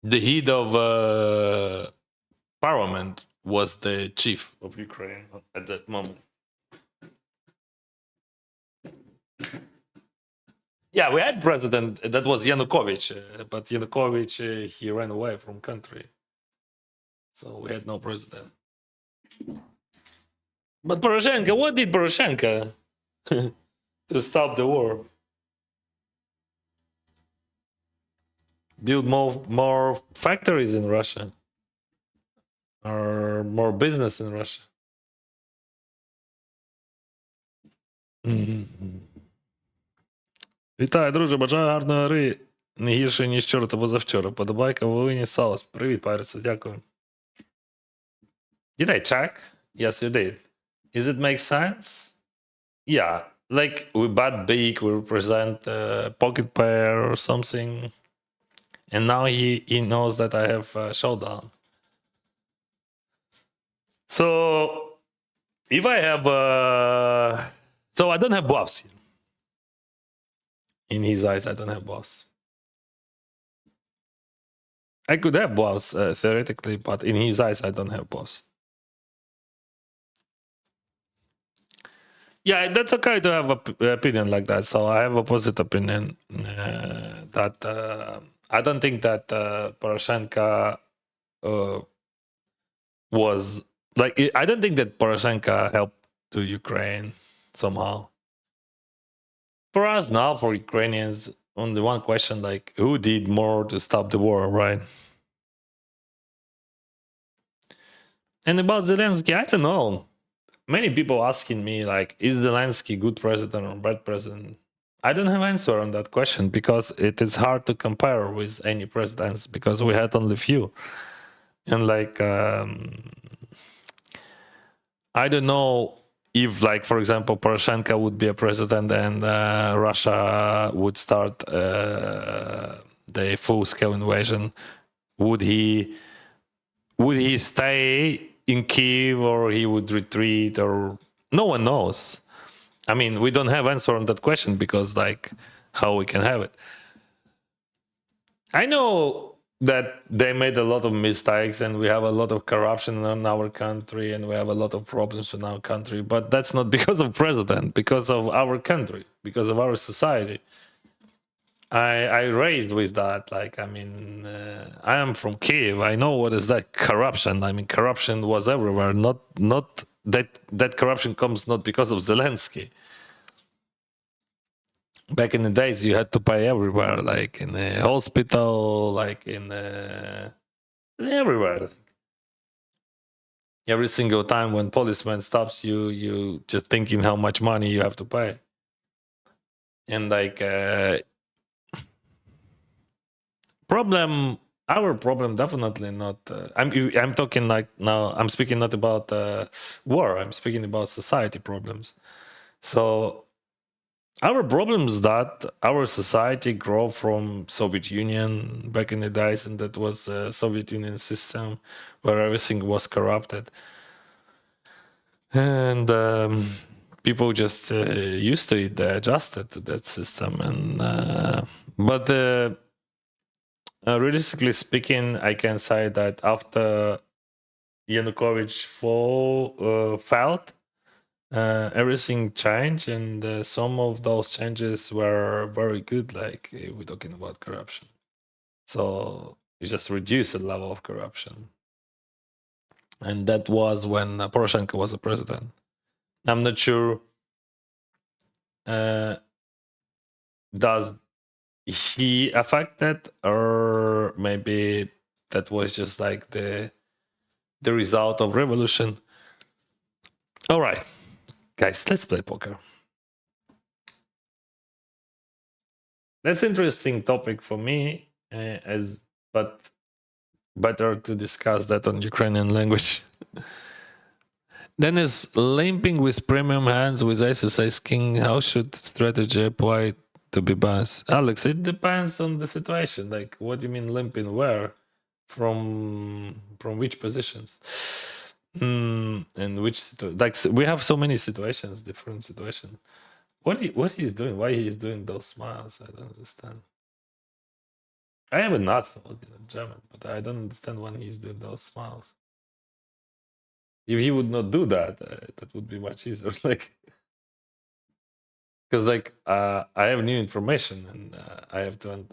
The head of parliament was the chief of Ukraine at that moment. Yeah, we had president that was Yanukovych, but Yanukovych he ran away from country, so we had no president. But Poroshenko, what did Poroshenko to stop the war? Build more factories in Russia, or more business in Russia. Вітаю, друже, бажаю гарної гри. Не гірше, ніж вчора та позавчора. Подобайка, Волині, Саус. Привіт, Пайриса, дякую. Did I check? Yes, you did. Does it make sense? Yeah, like we bet big, we represent a pocket pair or something. And now he knows that I have showdown. So if I have so I don't have bluffs here. In his eyes, I don't have bluffs. I could have bluffs theoretically, but in his eyes, I don't have bluffs. Yeah, that's okay to have an opinion like that. So I have opposite opinion that I don't think that Poroshenko was like, I don't think that Poroshenko helped to Ukraine somehow. For us now, for Ukrainians, only one question, like, who did more to stop the war, right? And about Zelensky, I don't know. Many people asking me like, is Zelensky good president or bad president? I don't have answer on that question because it is hard to compare with any presidents because we had only few. And like, I don't know if, like, for example, Poroshenko would be a president and Russia would start the full-scale invasion. Would he stay in Kiev or he would retreat? Or no one knows. I mean, we don't have answer on that question because, like, how we can have it? I know that they made a lot of mistakes and we have a lot of corruption in our country and we have a lot of problems in our country, but that's not because of president, because of our country, because of our society. I raised with that. Like, I mean, I am from Kiev. I know what is that corruption. I mean, corruption was everywhere. Not that corruption comes not because of Zelensky. Back in the days, you had to pay everywhere, like in the hospital, like in everywhere. Every single time when policeman stops you, you just thinking how much money you have to pay. And like our problem definitely not. I'm talking like now. I'm speaking not about war. I'm speaking about society problems. So our problem is that our society grew from Soviet Union back in the days, and that was a Soviet Union system where everything was corrupted, and people just used to it. They adjusted to that system, and but realistically speaking, I can say that after Yanukovych fell, everything changed, and some of those changes were very good. Like we're talking about corruption, so it just reduced the level of corruption, and that was when Poroshenko was a president. I'm not sure. Uh, does he affected, or maybe that was just like the result of revolution? All right, guys, let's play poker. That's interesting topic for me, as but better to discuss that on Ukrainian language. Then is limping with premium hands with SSS King. How should strategy apply to be balanced? Alex, it depends on the situation. Like, what do you mean limping? Where? From which positions? And which like we have so many situations, different situations. What he's doing? Why he's doing those smiles? I don't understand. I have a nuts looking at German, but I don't understand when he's doing those smiles. If he would not do that, that would be much easier. Like, because like I have new information and I have to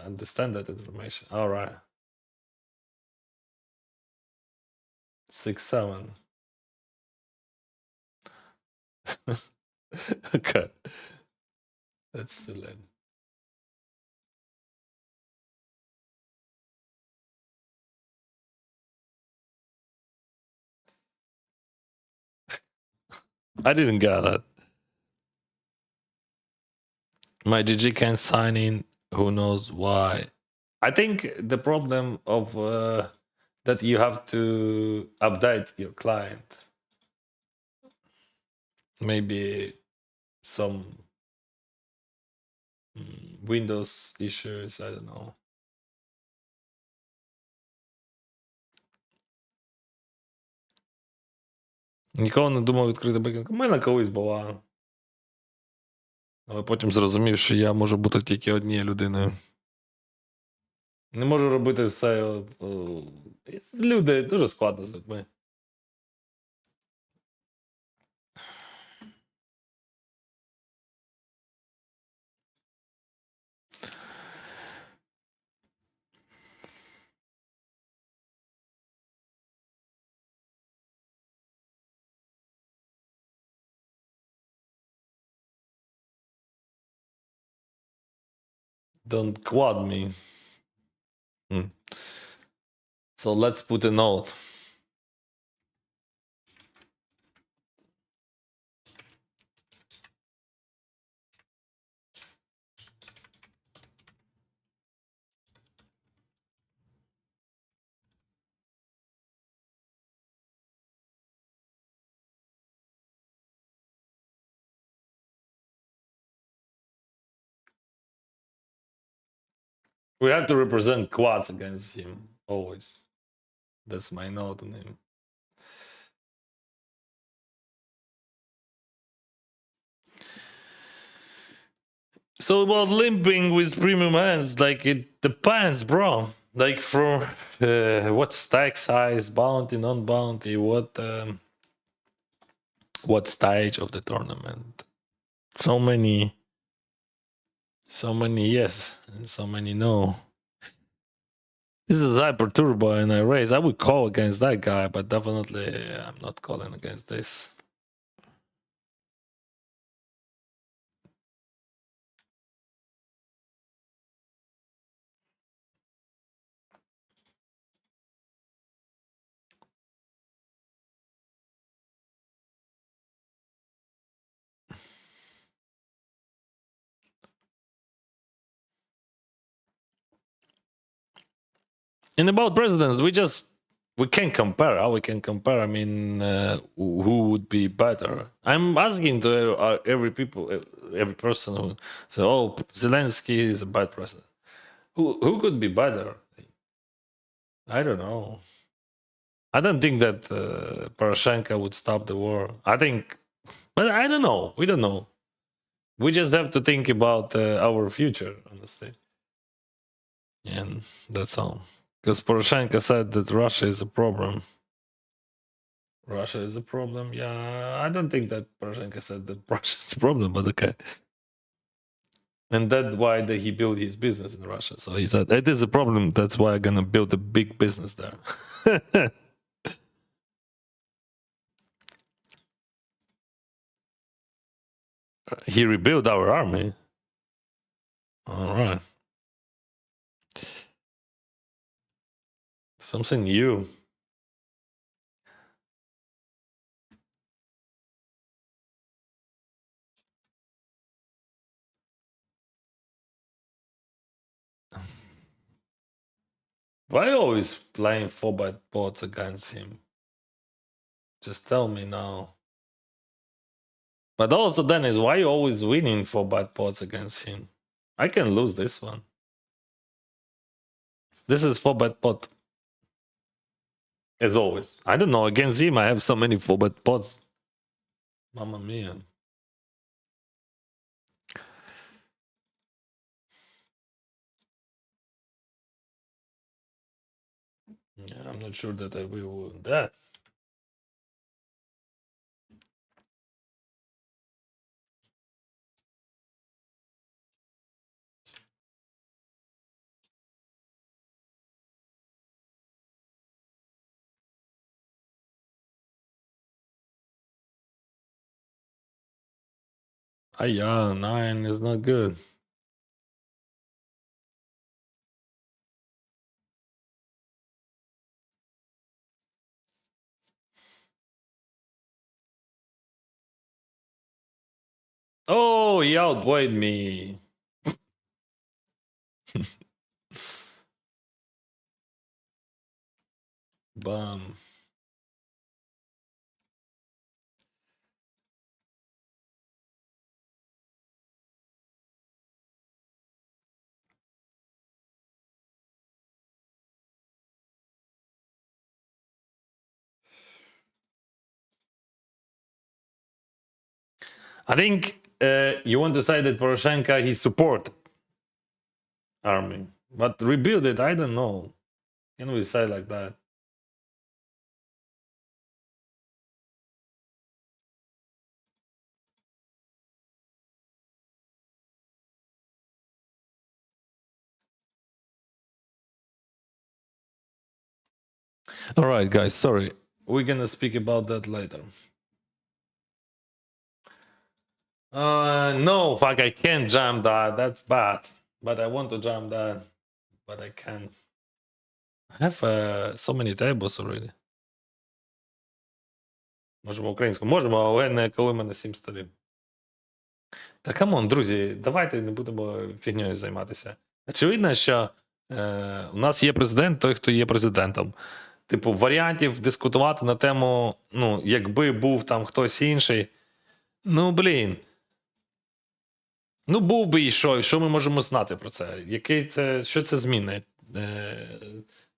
understand that information. All right, 6-7. Okay, that's silly. I didn't get that. My GG can't sign in. Who knows why? I think the problem of that you have to update your client. Maybe some Windows issues. I don't know. Ніколи не думав відкрити бекінг. У мене колись була. Але потім зрозумів, що я можу бути тільки однією людиною. Не можу робити все. Люди дуже складно з людьми. Don't quad me. So let's put a note. We have to represent quads against him, always. That's my note on him. So about limping with premium hands, like it depends, bro. Like for what stack size, bounty, non-bounty, what stage of the tournament. So many yes, and so many no. This is Hyper Turbo and I raise. I would call against that guy, but definitely I'm not calling against this. And about presidents, we can't compare. How we can compare? I mean, who would be better? I'm asking to every person who say, "Oh, Zelensky is a bad president." Who could be better? I don't know. I don't think that Poroshenko would stop the war. I think, but I don't know. We don't know. We just have to think about our future, honestly, and that's all. Because Poroshenko said that Russia is a problem. Russia is a problem. Yeah, I don't think that Poroshenko said that Russia is a problem, but okay. And that's why he built his business in Russia. So he said, it is a problem. That's why I'm going to build a big business there. He rebuilt our army. All right. Something new. Why always playing 4-byte bots against him? Just tell me now. But also, Dennis, why you always winning 4-byte bots against him? I can lose this one. This is 4-byte bot. As always. I don't know. Against him, I have so many 4-byte bots. Mamma mia. Yeah, I'm not sure that I will win that. Yeah, 9 is not good. Oh, he outplayed me. Bum. I think you want to say that Poroshenko he support army, but rebuild it. I don't know. Can we say like that? All right, guys. Sorry, we're gonna speak about that later. No, fuck, I can't jam that. That's bad. But I want to jam that, but I can't. I have so many tables already. Можемо українську. Можемо, але не коли в мене 7 столів. Та камон, друзі, давайте не будемо фігньою займатися. Очевидно, що у нас є президент, той, хто є президентом. Типу, варіантів дискутувати на тему, ну, якби був там хтось інший. Ну, блін. Ну, був би і що ми можемо знати про це? Що це зміни?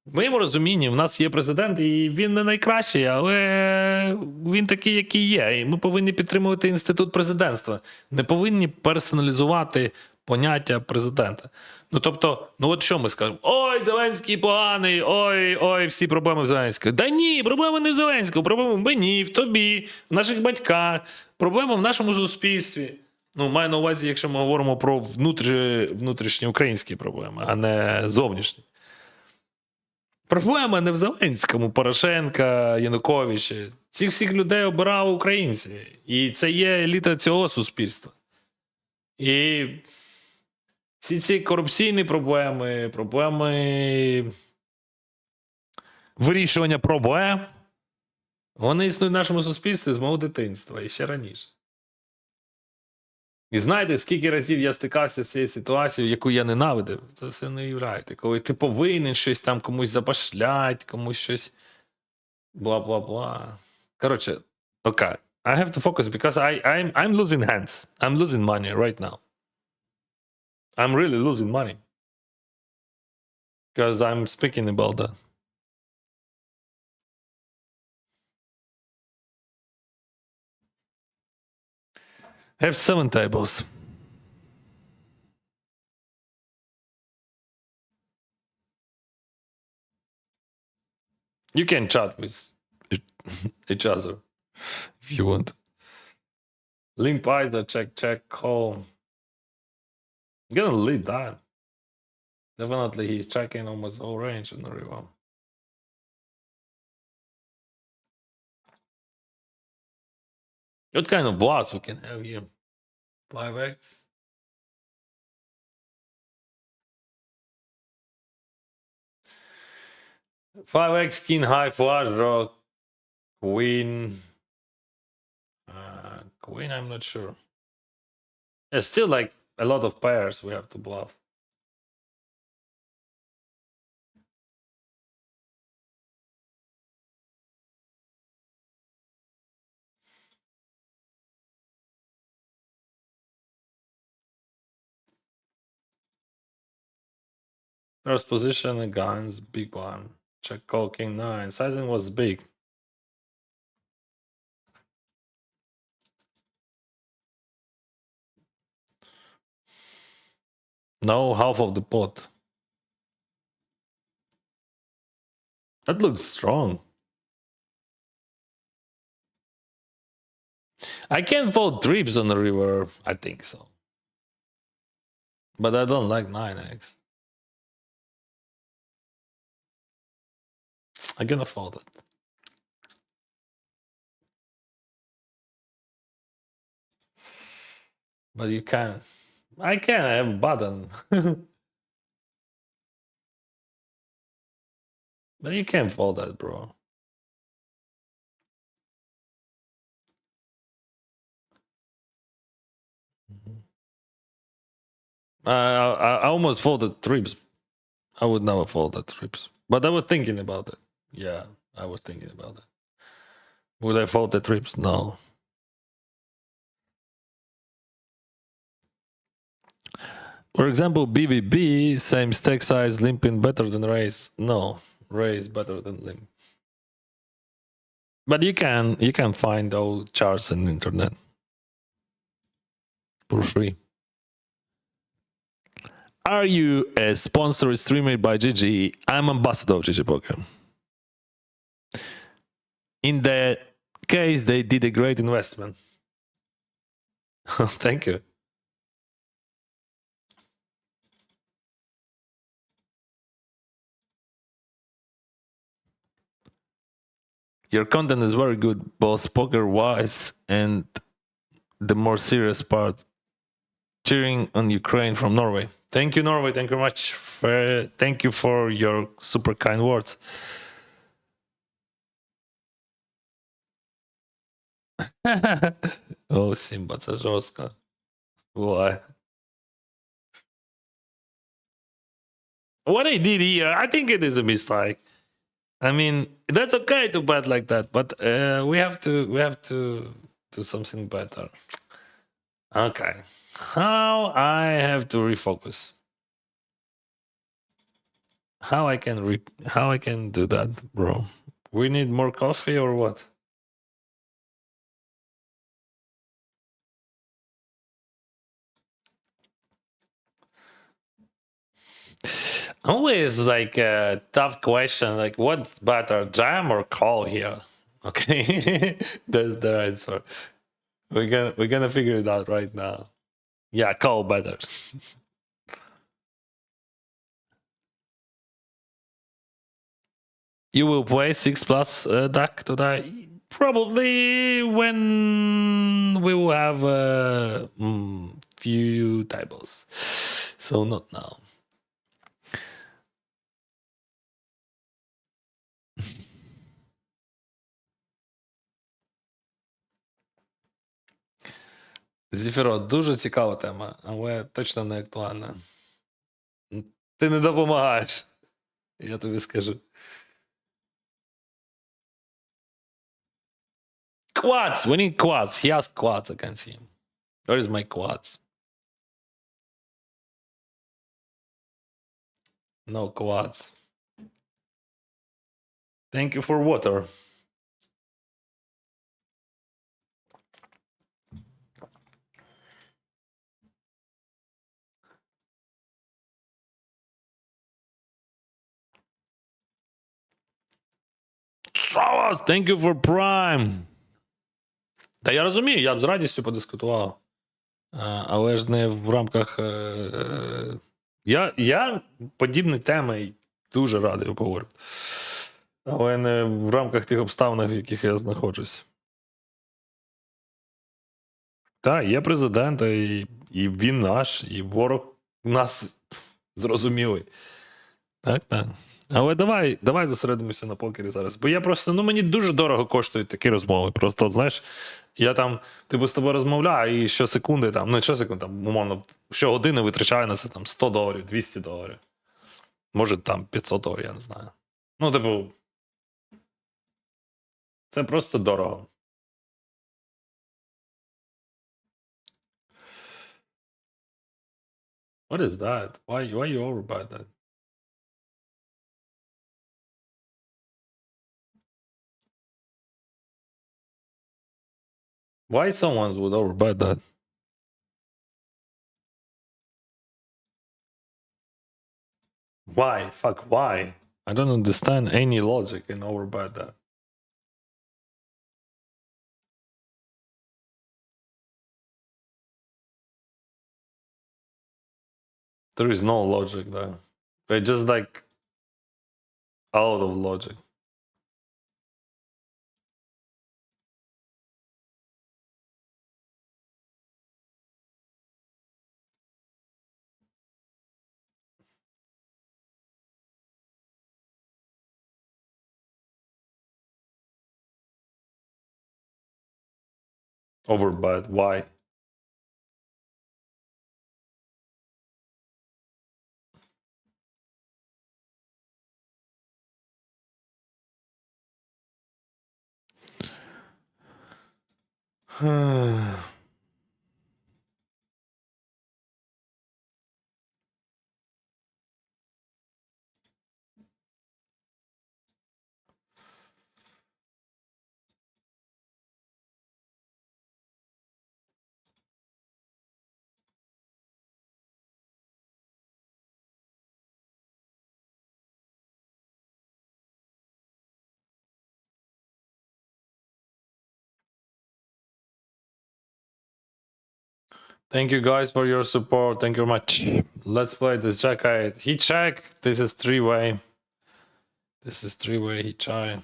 В моєму розумінні, в нас є президент, і він не найкращий, але він такий, який є. І ми повинні підтримувати інститут президентства. Не повинні персоналізувати поняття президента. Ну, тобто, ну от що ми скажемо? Ой, Зеленський поганий, ой, всі проблеми в Зеленського. Да ні, проблема не в Зеленського, проблема в мені, в тобі, в наших батьках, проблема в нашому суспільстві. Ну, маю на увазі, якщо ми говоримо про внутрішні українські проблеми, а не зовнішні. Проблема не в Зеленському, Порошенка, Януковича. Цих всіх людей обирали українці. І це є еліта цього суспільства. І всі ці корупційні проблеми вирішування проблем, вони існують в нашому суспільстві з мого дитинства і ще раніше. І знаєте, скільки разів я стикався з цією ситуацією, яку я ненавидив, це все не уявляєте. Коли ти повинен щось там комусь забашлять, комусь щось бла-бла-бла. Коротше, окей. I have to focus because I'm losing hands. I'm losing money right now. I'm really losing money. Because I'm speaking about that. I have 7 tables. You can chat with each other if you want. Limp either check, call. I'm gonna lead that. Definitely he's checking almost all range in the river. What kind of blocks we can have here? 5x? Five X, king high, flush draw, queen. Queen, I'm not sure. There's still like a lot of pairs we have to bluff. First position, guns, big one. Check call, king 9. Sizing was big. No, half of the pot. That looks strong. I can fold trips on the river. I think so. But I don't like 9x. I'm gonna fold it. But you can. I can, I have a button. But you can't fold that, bro. I almost folded trips. I would never fold that trips. But I was thinking about it. Yeah, I was thinking about it. Would I fold the trips? No. For example, BBB, same stack size, limping better than raise. No, raise better than limp. But you can find all charts on the internet for free. Are you a sponsored streamer by GG? I'm ambassador of GG Poker. In that case, they did a great investment. Thank you. Your content is very good, both poker-wise and the more serious part. Cheering on Ukraine from Norway. Thank you, Norway. Thank you very much. Thank you for your super kind words. Oh, Simba, це жорстко. Why? What I did here, I think it is a mistake. I mean, that's okay to bet like that, but we have to do something better. Okay. How I have to refocus? How I can do that, bro? We need more coffee or what? Always like a tough question. Like, what's better, jam or call here? Okay, that's the answer. We're gonna figure it out right now. Yeah, call better. You will play 6+ deck today? Probably when we will have a few tables. So not now. Зіфіро, дуже цікава тема, але точно не актуальна. Ти не допомагаєш, я тобі скажу. Quads! We need quads. He has quads, I can see him. Where is my quads? No quads. Thank you for water. Savas, thank you for Prime. Та я розумію, я б з радістю подискутував. Але ж не в рамках. Я подібні теми дуже радий обговорювати. Але не в рамках тих обставин, в яких я знаходжусь. Так, є президент, і він наш, і ворог у нас зрозумілий. Так. Але давай зосередимося на покері зараз. Бо я просто, мені дуже дорого коштують такі розмови. Просто, знаєш, я там, з тобою розмовляю, і щосекунди, умовно, щогодини витрачаю на це $100, $200. Може, $500, я не знаю. Це просто дорого. What is that? Why you over about that? Why someone would overbet that? Why? Fuck, why? I don't understand any logic in overbet that. There is no logic there. It's just like out of logic. Overbet. Why? Thank you guys for your support. Thank you very much. Let's play this Jack 8. He check. This is three-way. He try.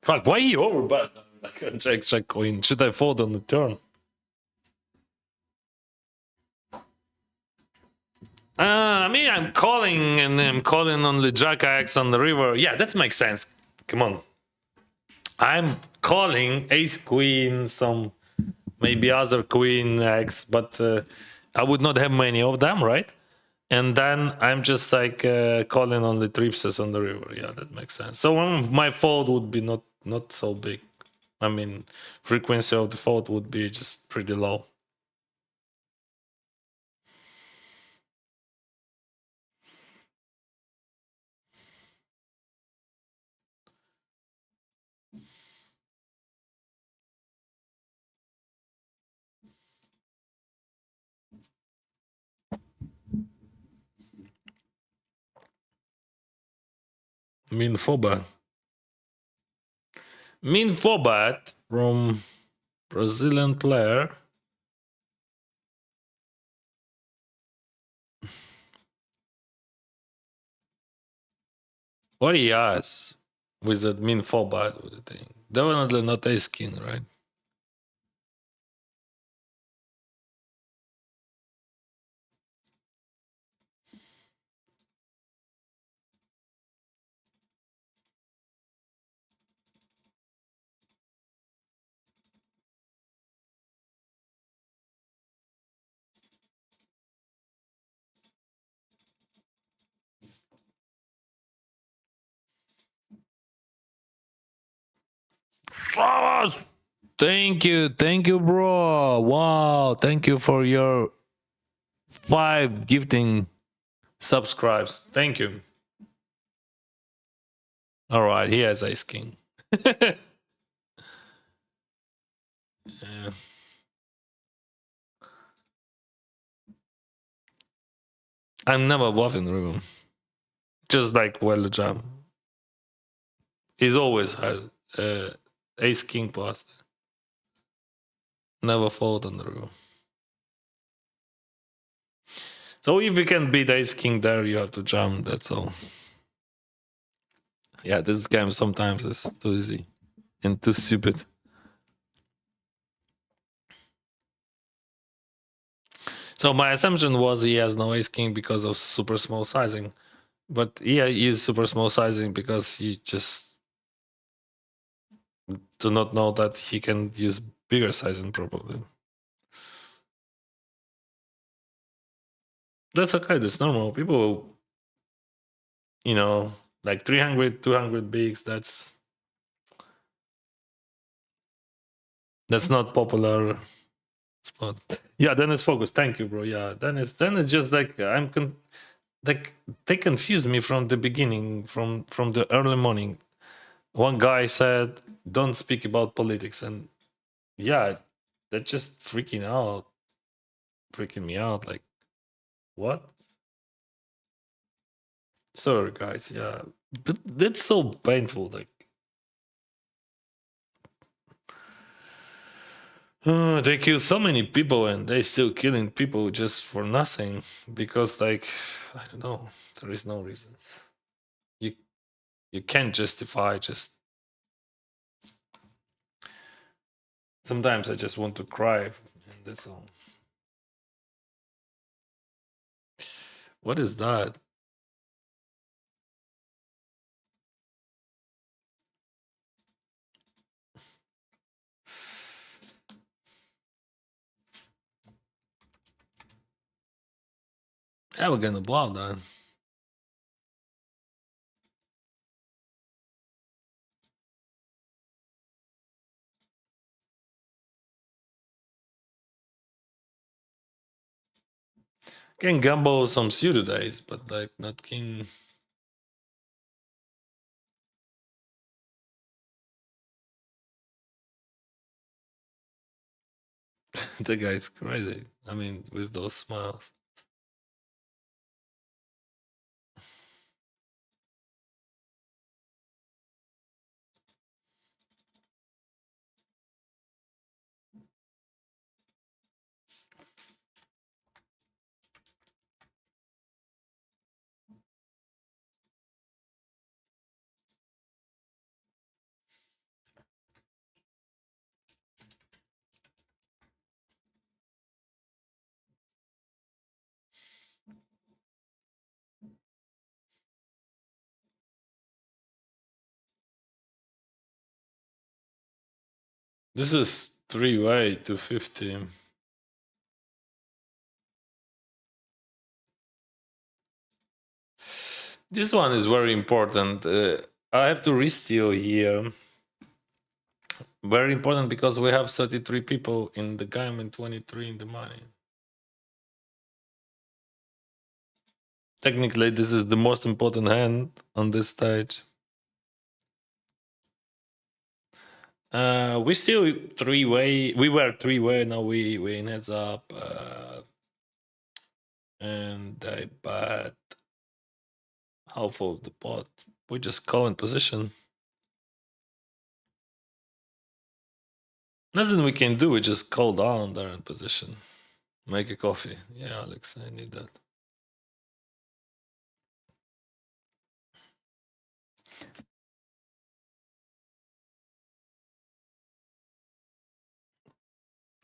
Fuck, why he overbet? I can check queen. Should I fold on the turn? I'm calling, and I'm calling on the Jack X on the river. Yeah, that makes sense. Come on. I'm calling ace queen, some maybe other queen X, but I would not have many of them, right? And then I'm just like calling on the tripses on the river. Yeah, that makes sense. So my fold would be not so big. I mean, frequency of the fold would be just pretty low. Min Fobat. Min Fobat from Brazilian player. What he has with that Min Fobat with the thing. Definitely not Ace King, right? Savas! Thank you, bro. Wow, thank you for your 5 gifting subscribes. Thank you. All right, he has Ice King. Yeah. I'm never bluffing the room. Just like well jam. He's always had Ace King plus. Never fold on the room. So if you can beat Ace King there, you have to jam. That's all. Yeah, this game sometimes is too easy and too stupid. So my assumption was he has no Ace King because of super small sizing. But he used super small sizing because he just do not know that he can use bigger sizing probably. That's okay, that's normal. People, like 300, 200 bigs, that's not popular spot. Yeah, Dennis Focus. Thank you, bro. Yeah, Dennis just like like they confused me from the beginning, from the early morning. One guy said, "Don't speak about politics," and yeah, that just freaking me out. Like, what? Sorry, guys. Yeah, but that's so painful. Like, they kill so many people, and they still killing people just for nothing because, like, I don't know. There is no reasons. You can't justify just. Sometimes I just want to cry, and that's all. What is that? Yeah, we're gonna blow that. Can gamble some pseudo days, but like not king. The guy's crazy. I mean, with those smiles. This is 3-way to 50. This one is very important. I have to restio here. Very important because we have 33 people in the game and 23 in the money. Technically, this is the most important hand on this stage. We still three-way. We were three-way. Now we in heads up. And I bet half of the pot. We just call in position. Nothing we can do. We just call down there in position. Make a coffee. Yeah, Alex, I need that.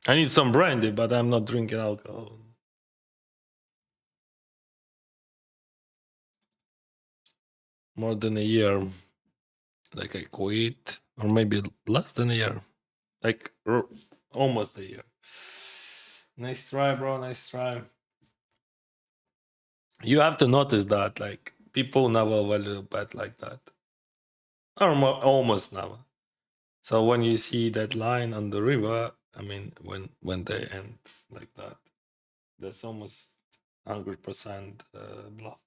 I need some brandy, but I'm not drinking alcohol. More than a year. Like I quit, or maybe less than a year. Like almost a year. Nice try, bro. Nice try. You have to notice that, like, people never value a bet like that, or almost never. So when you see that line on the river, I mean, when they end like that, that's almost 100% bluff.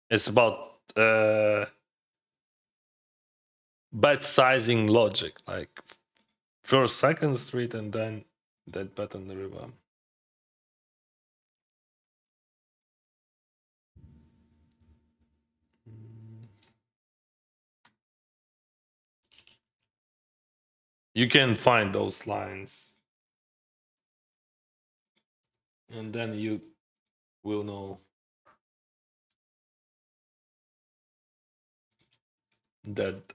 It's about bet sizing logic, like first, second street, and then that bet on the river. You can find those lines, and then you will know that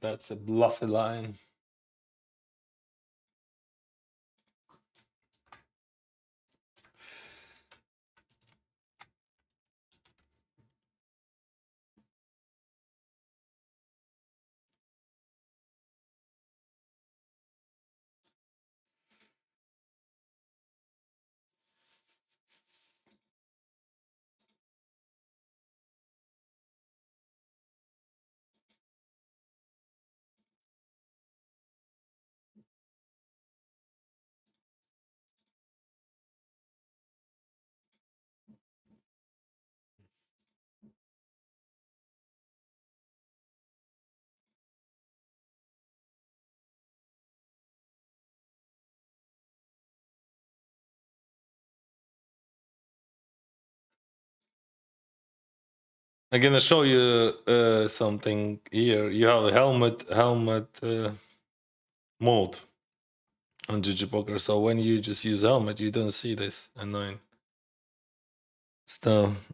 that's a bluffy line. I'm gonna show you something here. You have a helmet mode on GG Poker. So when you just use helmet, you don't see this annoying stuff.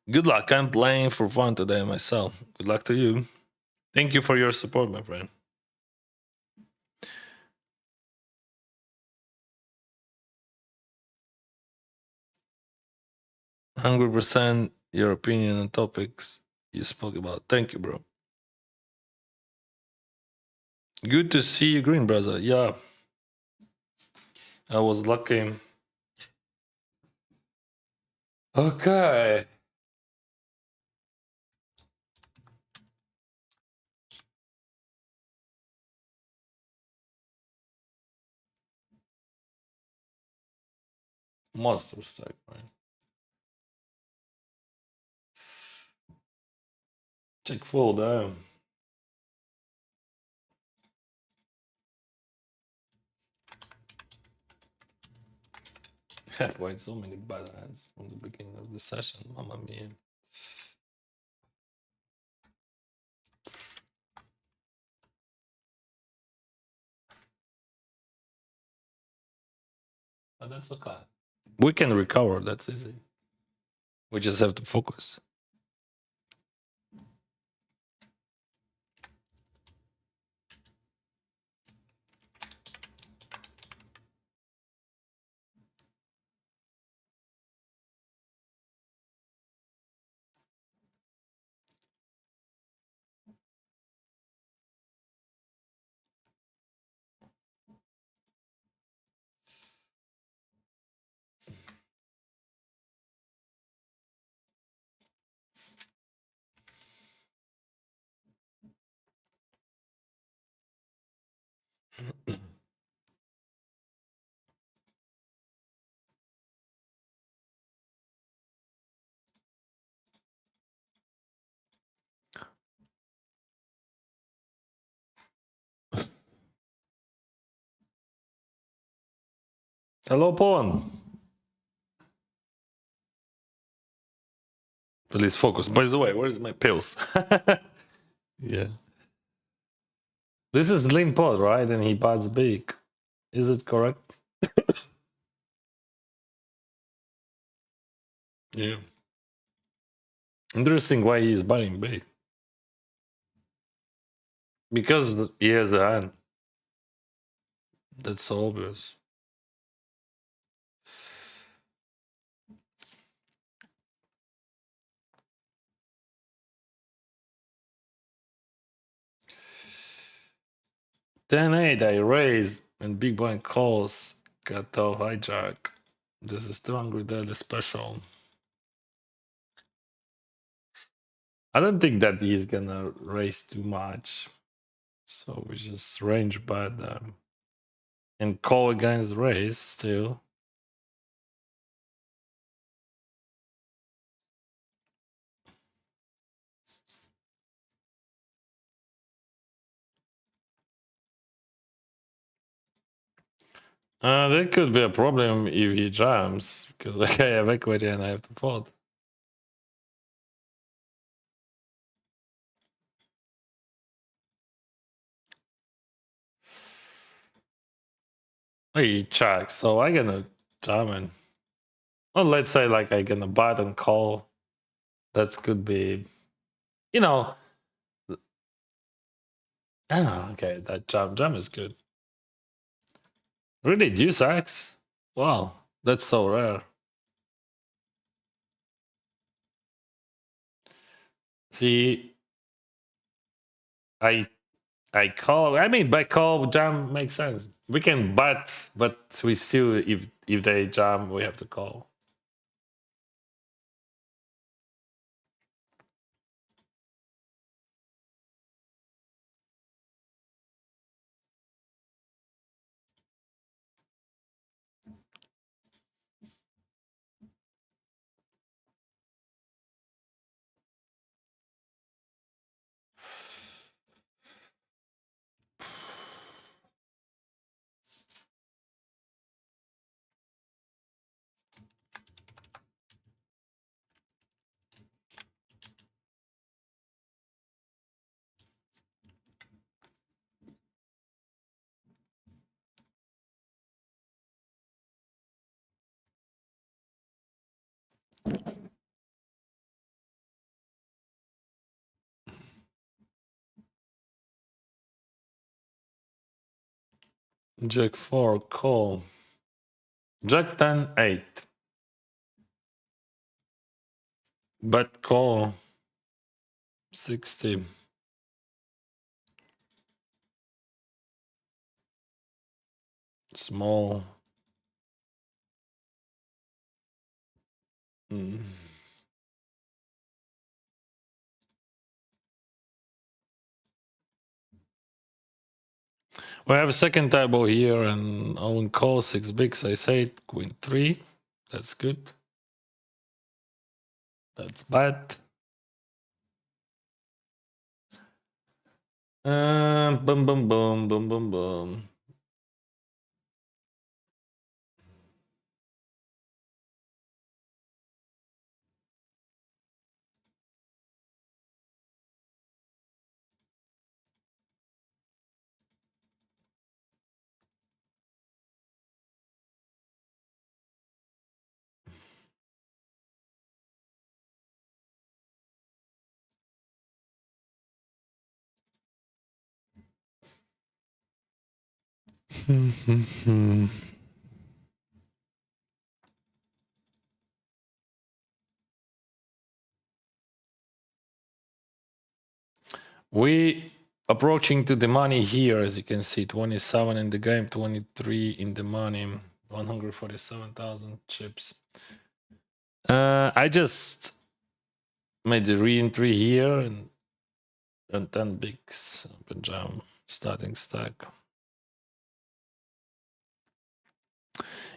Good luck. I'm playing for fun today myself. Good luck to you. Thank you for your support, my friend. %, your opinion on topics you spoke about. Thank you, bro. Good to see you, Green brother. Yeah, I was lucky. Okay. Monster stack, right? Check full down. Have played so many bad hands from the beginning of the session. Mamma mia. But that's okay. We can recover. That's easy. We just have to focus. Hello, Pawn. Please focus. By the way, where's my pills? Yeah. This is Slim Pod, right? And he bats big. Is it correct? Yeah. Interesting why he is batting big. Because he has a hand. That's so obvious. Then 8, I raise, and big blind calls. Gato hijack. This is too hungry daily special. I don't think that he's gonna raise too much. So we just range bet and call against raise still. That could be a problem if he jams, because like I have equity and I have to fold. He checks, so I gonna jam in. Well, let's say like I gonna bet and call. That could be, you know. Oh, okay, that jam is good. Really, deuce X? Wow, that's so rare. See, I call. I mean, by call jam makes sense. We can bet, but we still, if they jam, we have to call. Jack 4, call. Jack 10, 8. Bet call. 60. Small. Mm. We have a second table here and own call 6 bigs. I say queen 3. That's good. That's bad. Boom, boom, boom, boom, boom, boom. We approaching to the money here, as you can see, 27 in the game, 23 in the money, 147,000 chips. I just made the re-entry here and 10 bigs, open jam, starting stack.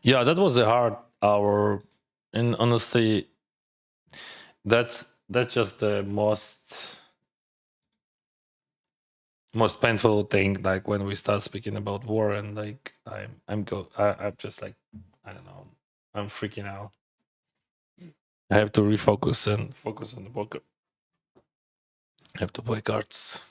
Yeah, that was a hard hour, and honestly, that's just the most painful thing. Like when we start speaking about war, and like I'm just like, I don't know, I'm freaking out. I have to refocus and focus on the poker. I have to play cards.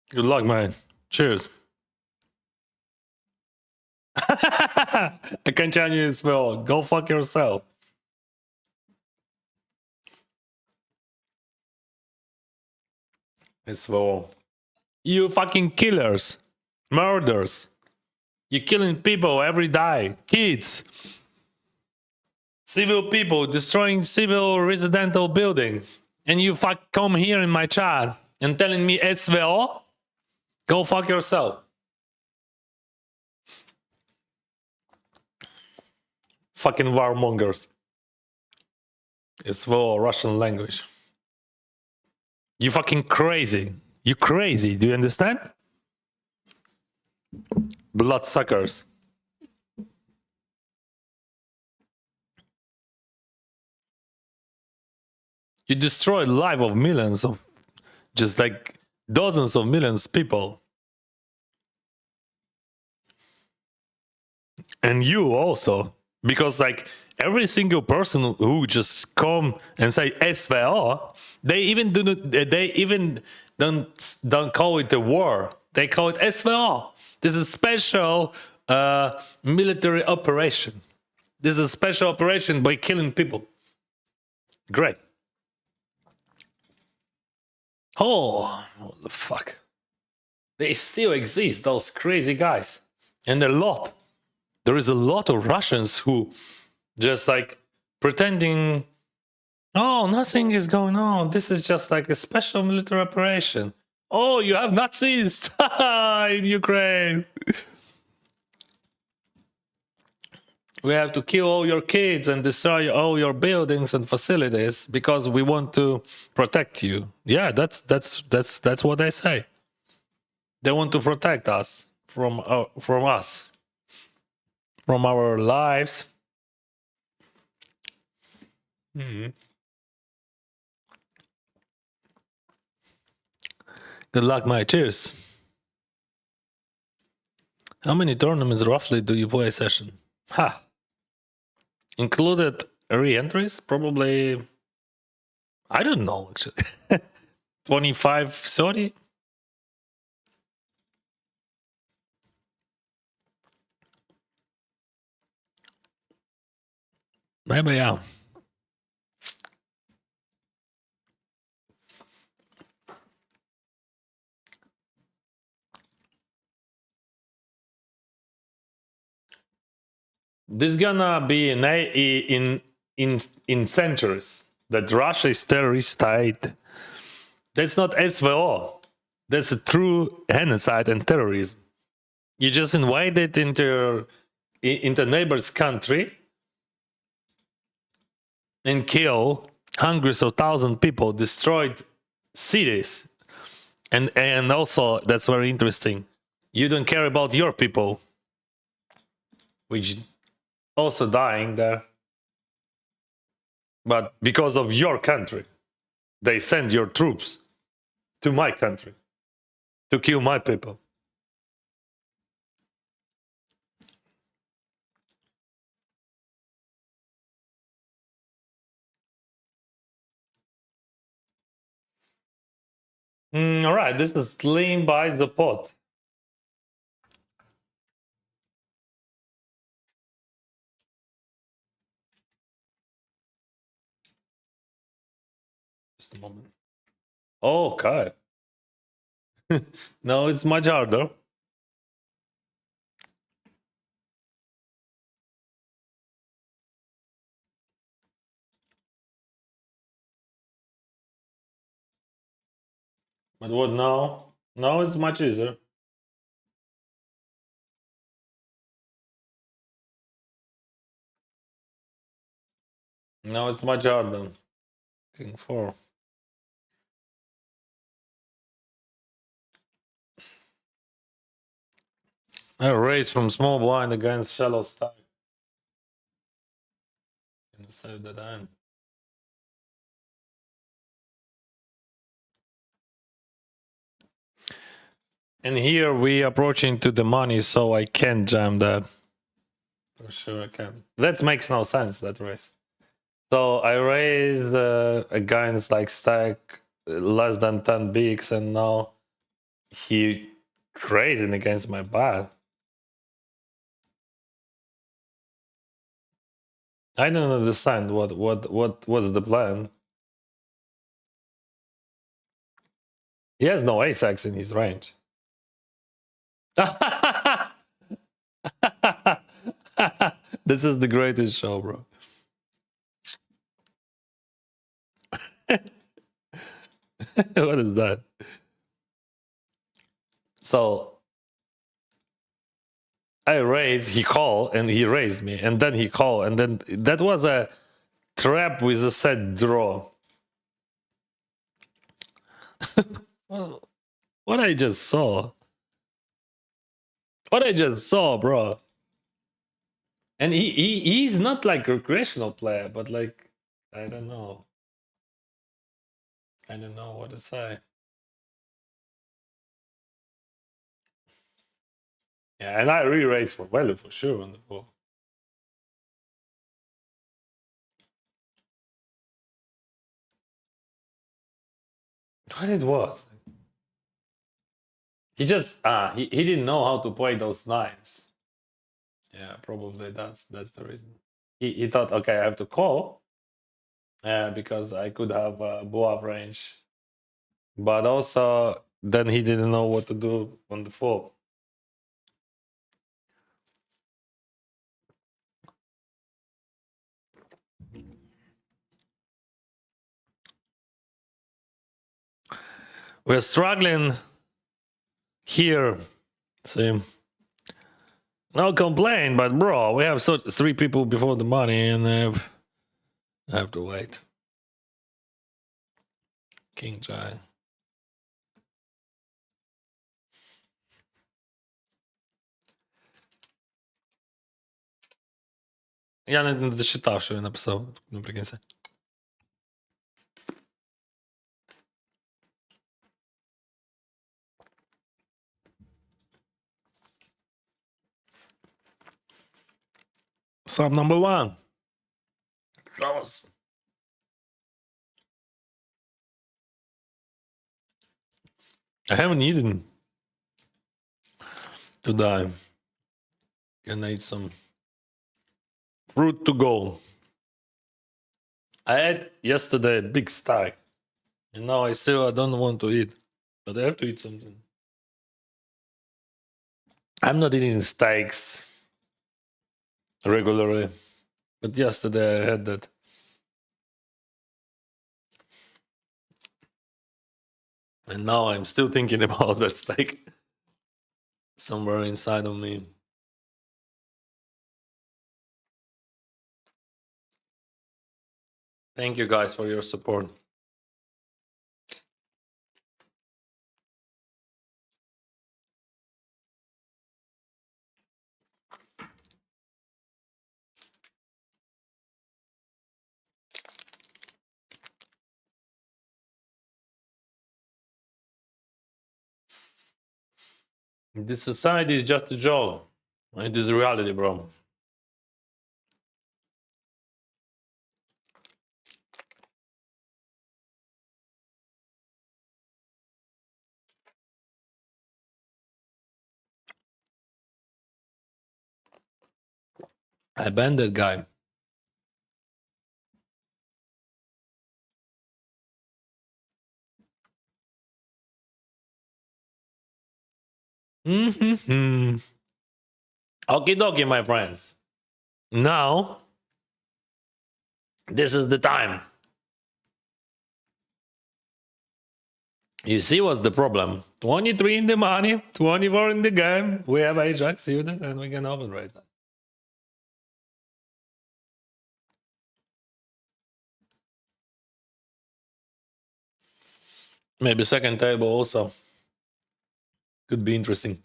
Good luck, man. Cheers. I can tell you as well. Go fuck yourself. As well. You fucking killers. Murders. You're killing people every day. Kids. Civil people destroying civil residential buildings. And you fuck come here in my chat and telling me SVO? Go fuck yourself. Fucking warmongers. SVO, Russian language. You fucking crazy. You crazy. Do you understand? Bloodsuckers. You destroyed life of millions of, just like dozens of millions of people. And you also, because like every single person who just come and say SVO, they even don't call it a war. They call it SVO. This is a special military operation. This is a special operation by killing people. Great. Oh, what the fuck? They still exist, those crazy guys. And a lot. There is a lot of Russians who just like pretending, oh, nothing is going on. This is just like a special military operation. Oh, you have Nazis in Ukraine. We have to kill all your kids and destroy all your buildings and facilities because we want to protect you. Yeah, that's what they say. They want to protect us from us, from our lives. Mm-hmm. Good luck, mate. Cheers. How many tournaments roughly do you play a session? Ha! Included re-entries? Probably, I don't know, actually. 25, 30? Maybe, yeah. This gonna be in centuries that Russia is terrorist state. That's not SVO. That's a true genocide and terrorism. You just invaded into neighbor's country and kill hundreds of thousands of people, destroyed cities, and also that's very interesting. You don't care about your people, which also dying there, but because of your country, they send your troops to my country to kill my people. All right, this is Slim buys the pot. Just a moment. Okay. No, it's much harder. But what now? Now it's much easier. Now it's much harder. King 4. A raise from small blind against shallow stack. Can save the time. And here we approaching to the money, so I can't jam that. For sure I can. That makes no sense, that race. So I raised against like stack less than 10 bigs, and now he raising against my bad. I don't understand what was the plan. He has no ace-x in his range. This is the greatest show, bro. What is that? So I raise, he call, and he raised me, and then he call, and then that was a trap with a set draw. Well, what I just saw. What I just saw, bro. And he's not like a recreational player, but like I don't know. I don't know what to say. Yeah, and I re-race for value for sure on the ball. What it was? He just he didn't know how to play those nines. Yeah, probably that's the reason. He thought, okay, I have to call, because I could have Boav range, but also then he didn't know what to do on the flop. We're struggling here. See, no complain, but bro, we have 3 people before the money, and I have to wait. King Giant. Я не дочитав, що він написав наприкінці. Sub number 1. That was... I haven't eaten to die. Gonna eat some fruit to go. I had yesterday a big stack, and now I don't want to eat, but I have to eat something. I'm not eating steaks regularly, but yesterday I had that. And now I'm still thinking about that steak somewhere inside of me. Thank you guys for your support. This society is just a joke. It is reality, bro. I banned that guy. Mm-hmm. Okie dokie, my friends. Now, this is the time. You see what's the problem? 23 in the money, 24 in the game. We have Ajax unit, and we can open right now. Maybe second table also. Could be interesting.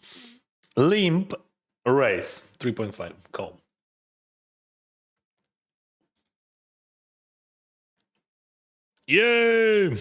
Limp race 3.5. Call. Yay!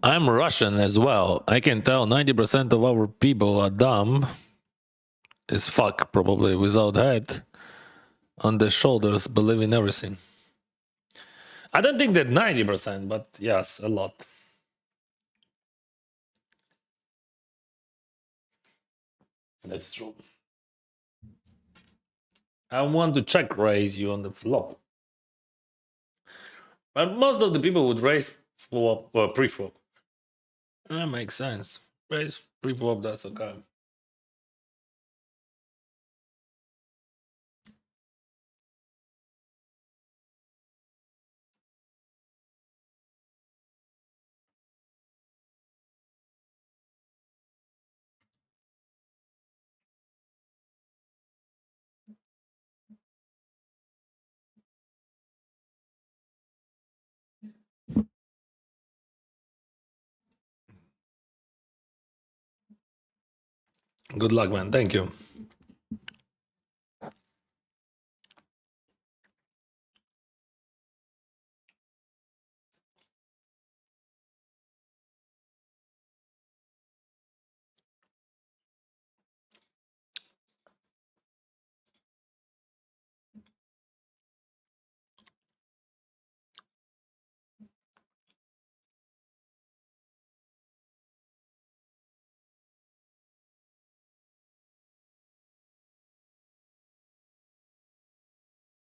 I'm Russian as well. I can tell 90% of our people are dumb as fuck, probably without head on their shoulders, believe in everything. I don't think that 90%, but yes, a lot. That's true. I want to check raise you on the flop. But most of the people would raise flop or pre-flop. That makes sense. Raise pre-flop, that's okay. Good luck, man. Thank you.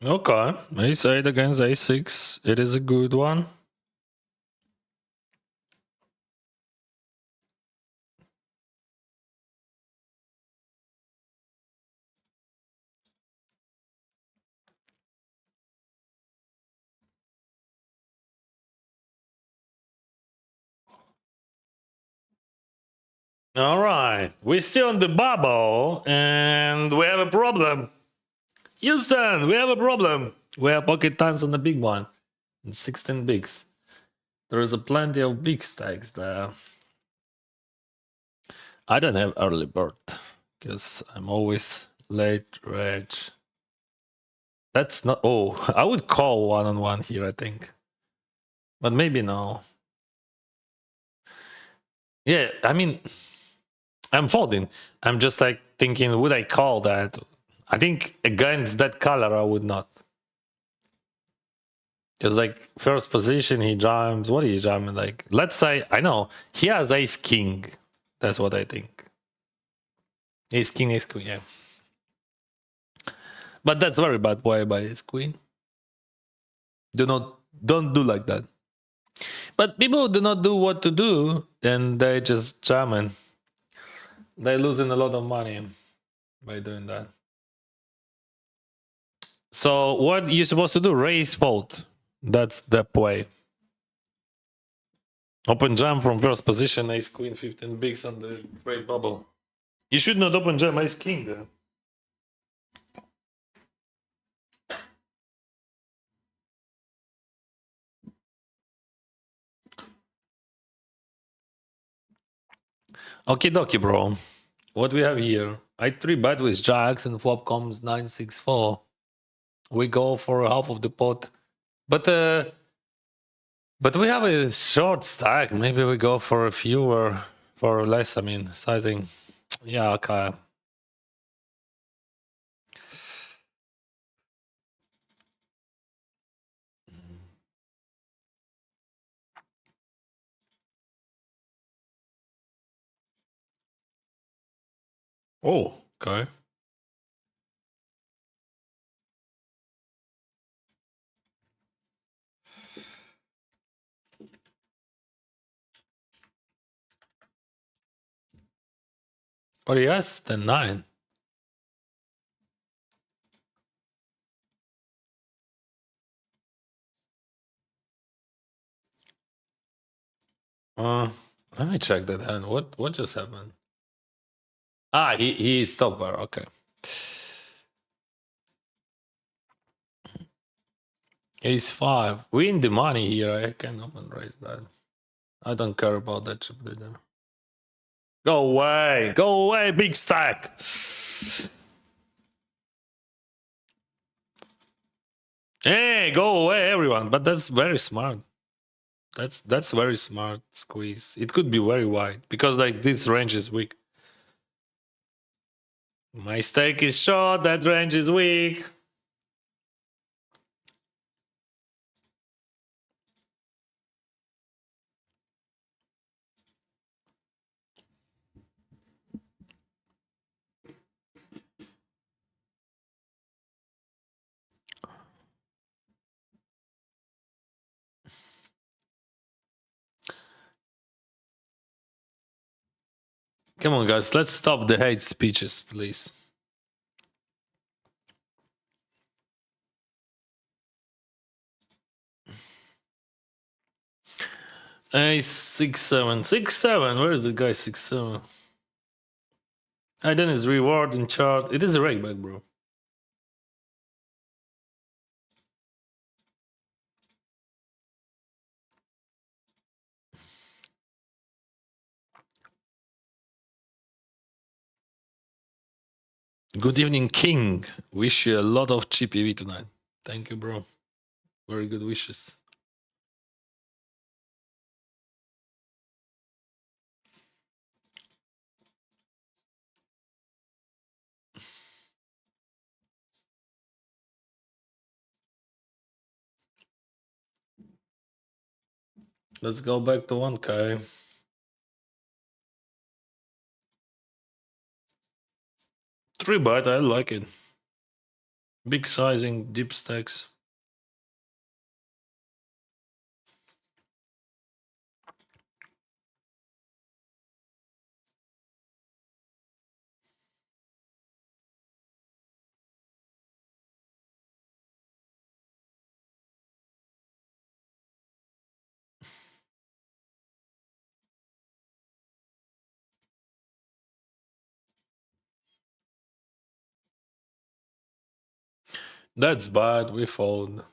Okay. Ace 8 against Ace 6. It is a good one. All right. We're still on the bubble and we have a problem. Houston, we have a problem. We have pocket tons on the big one. And 16 bigs. There is a plenty of big stacks there. I don't have early bird because I'm always late reg. That's not. Oh, I would call 1-on-1 here, I think. But maybe no. Yeah, I mean, I'm folding. I'm just like thinking, would I call that? I think against that color, I would not. Because like first position, he jams. What he jamming? Like, let's say I know he has ace king. That's what I think. Ace king, ace queen. Yeah, but that's very bad play by ace queen. Don't do like that. But people do not do what to do, and they just jamming. They're losing a lot of money by doing that. So what you're supposed to do? Raise fold. That's the play. Open jam from first position, ace queen, 15 bigs on the great bubble. You should not open jam ace king there. Okie dokie, bro. What we have here? I 3-bet with jacks and flop comes 9-6-4. We go for half of the pot. But we have a short stack. Maybe we go for a fewer, for less, I mean, sizing. Yeah, okay. Oh, okay. Oh, yes, then 9. Let me check that hand. What just happened? Ah, he stopped there. Okay. Ace 5. We in the money here. I can open raise that. I don't care about that chip leader. Go away. Go away, big stack. Hey, go away, everyone. But that's very smart. That's very smart squeeze. It could be very wide because like this range is weak. My stake is short. That range is weak. Come on, guys. Let's stop the hate speeches, please. A 6-7. 6-7. Where is the guy 6-7? I done his reward in chart. It is a rake back, bro. Good evening, King. Wish you a lot of cheap EV tonight. Thank you, bro. Very good wishes. Let's go back to 1K. 3 byte, I like it. Big sizing, deep stacks. That's bad. We fold.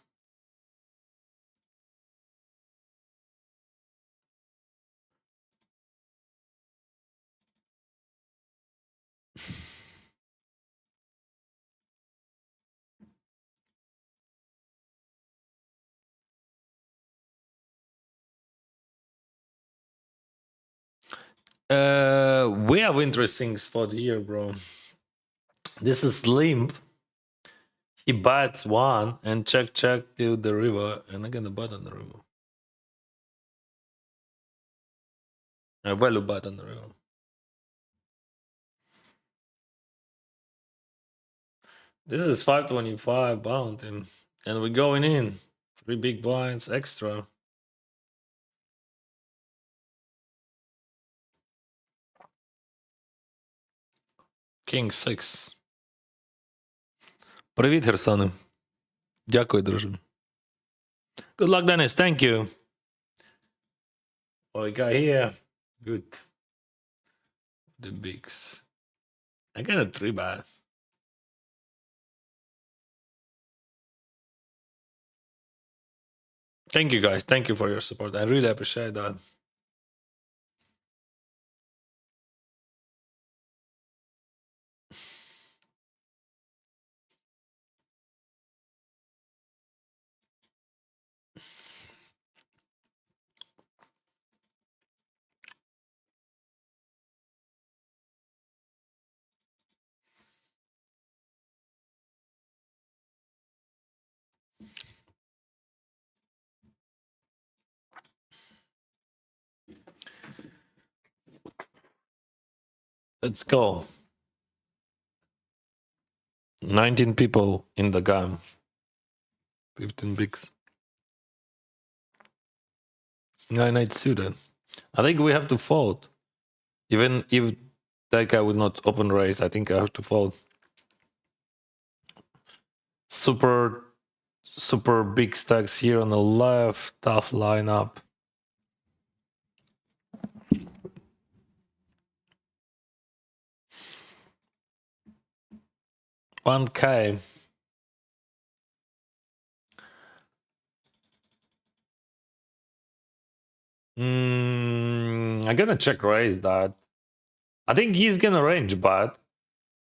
We have interesting spot here, bro. This is limp. He bats one and check to the river, and I'm gonna bat on the river. I value bat on the river. This is 525 bounty, and we're going in 3 big blinds extra. King 6. Привіт, Херсоне. Дякую, друже. Good luck, Dennis. Thank you. What we got here? Good. The bigs. I got a 3-bet. Thank you, guys. Thank you for your support. I really appreciate that. Let's go. 19 people in the game. 15 bigs. 9-8 suited. I think we have to fold. Even if that guy would not open raise, I think I have to fold. Super big stacks here on the left. Tough lineup. $1K. I'm gonna check raise that. I think he's gonna range bet,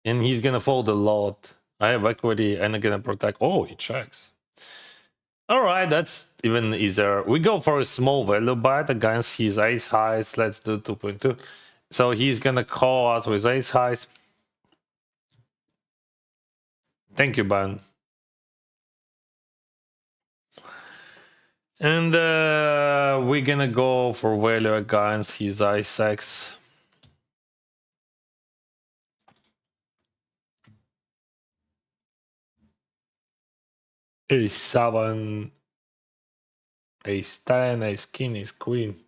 and he's gonna fold a lot. I have equity, and I'm gonna protect. Oh, he checks. All right, that's even easier. We go for a small value bet against his ace highs. Let's do 2.2. So he's gonna call us with ace highs. Thank you, Ben. And we're gonna go for value against his ace x. Ace 7, ace 10, ace king, ace queen.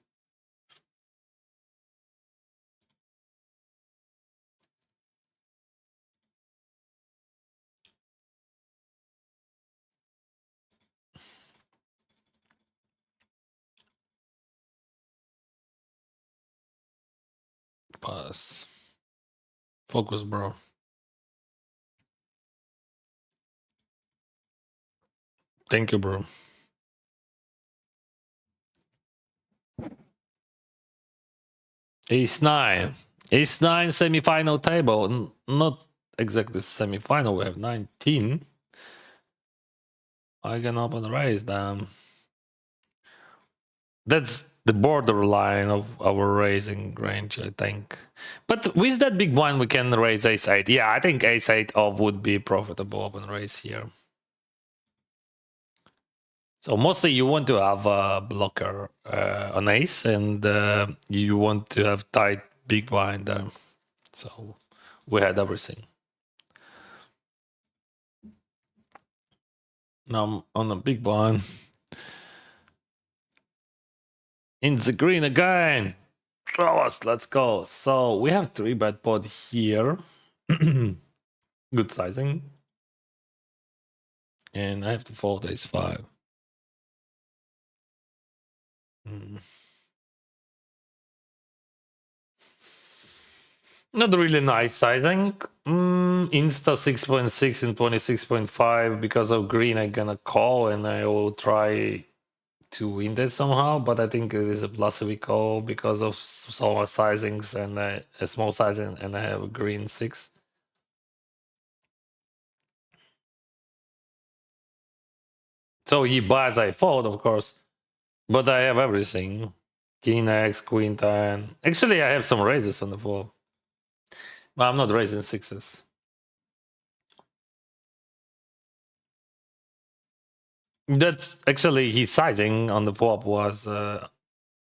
Pass. Focus, bro. Thank you, bro. Ace 9. Ace 9 semi-final table. Not exactly semi-final. We have 19. I can open raise them. That's the borderline of our raising range, I think. But with that big one, we can raise ace 8. Yeah, I think ace 8 off would be profitable open raise here. So mostly you want to have a blocker on ace, and you want to have tight big blind there. So we had everything. Now I'm on a big blind. In the green again. Throw us, let's go. So we have 3-bet pot here. Good sizing. And I have to fold ace 5. Not really nice sizing. Insta 6.6 and 26.5. Because of green, I'm gonna call and I will try to win that somehow. But I think it is a bluffy call because of smaller sizings and a small sizing, and I have a green 6. So he buys, I fold, of course. But I have everything. King X, Queen 10. Actually, I have some raises on the flop. But I'm not raising 6s. That's actually his sizing on the flop was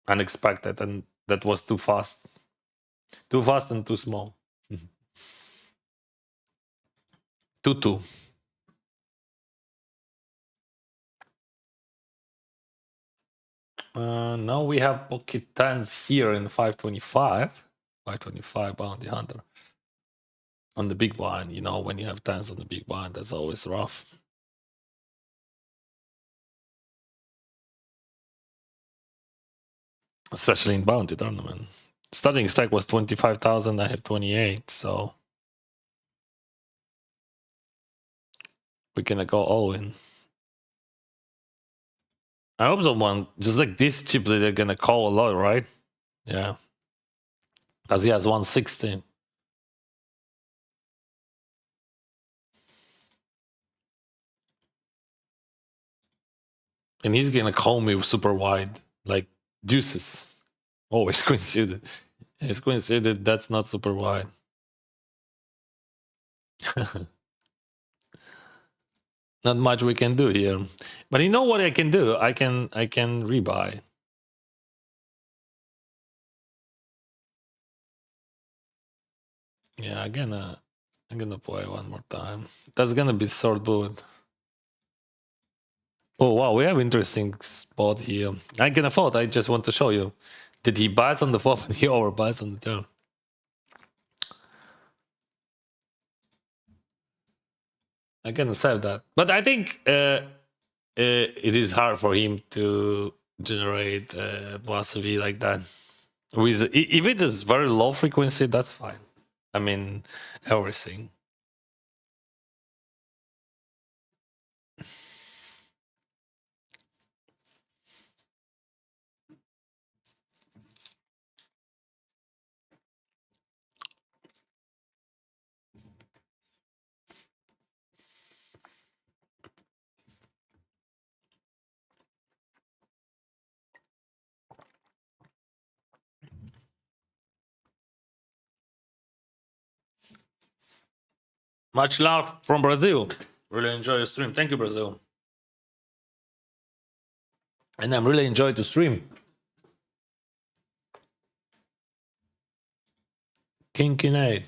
unexpected, and that was too fast. Too fast and too small. 2-2. Now we have pocket tens here in 525. 525 bounty hunter. On the big blind, you know, when you have tens on the big blind, that's always rough. Especially in bounty tournament. Starting stack was 25,000, I have 28, so we're gonna go all in. I hope someone, just like this cheaply, they're gonna call a lot, right? Yeah. Because he has 160. And he's gonna call me super wide, like deuces. Oh, it's queen suited. It's queen suited, that's not super wide. Not much we can do here. But you know what I can do? I can rebuy. Yeah, I'm gonna play one more time. That's gonna be sword boot. Oh wow, we have interesting spot here. I can afford. I just want to show you. Did he buys on the flop and he overbuys on the turn? I can save that, but I think it is hard for him to generate plus V like that. With if it is very low frequency, that's fine. I mean, everything. Much love from Brazil. Really enjoy your stream. Thank you, Brazil. And I'm really enjoying to stream. King Kinade.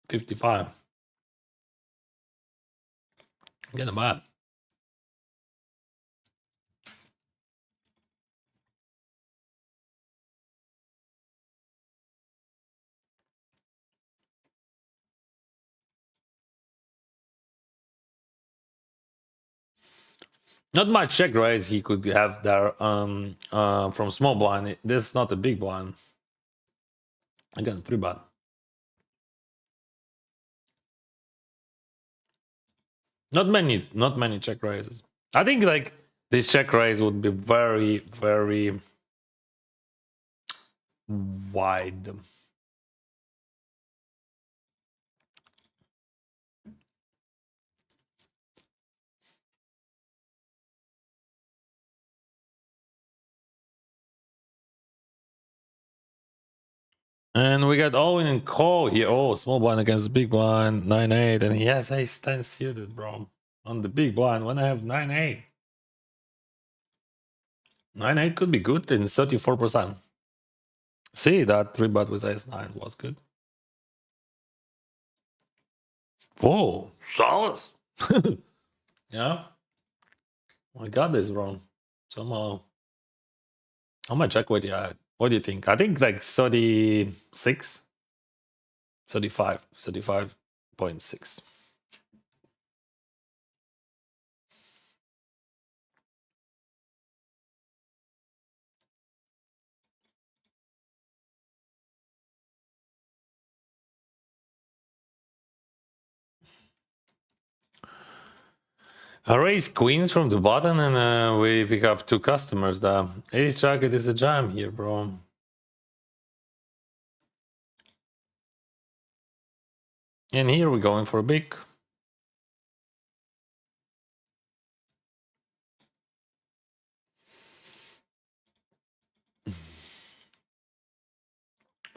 $55. Get a bad. Not much check raise he could have there from small blind. This is not a big blind. Again, 3-bet. Not many check raises. I think like this check raise would be very, very wide. And we got Owen and Cole here. Oh, small blind against big blind, 9-8, and he has ace-10 suited, bro. On the big blind, when I have 9-8. 9-8 could be good in 34%. See, that 3-bet with ace-9 was good. Whoa, Solace. Yeah. I got this wrong. Somehow. How much equity I had? What do you think? I think like 36, 35, 35.6. I raise queens from the bottom and we pick up 2 customers. The ace jacket is a jam here, bro. And here we're going for a big.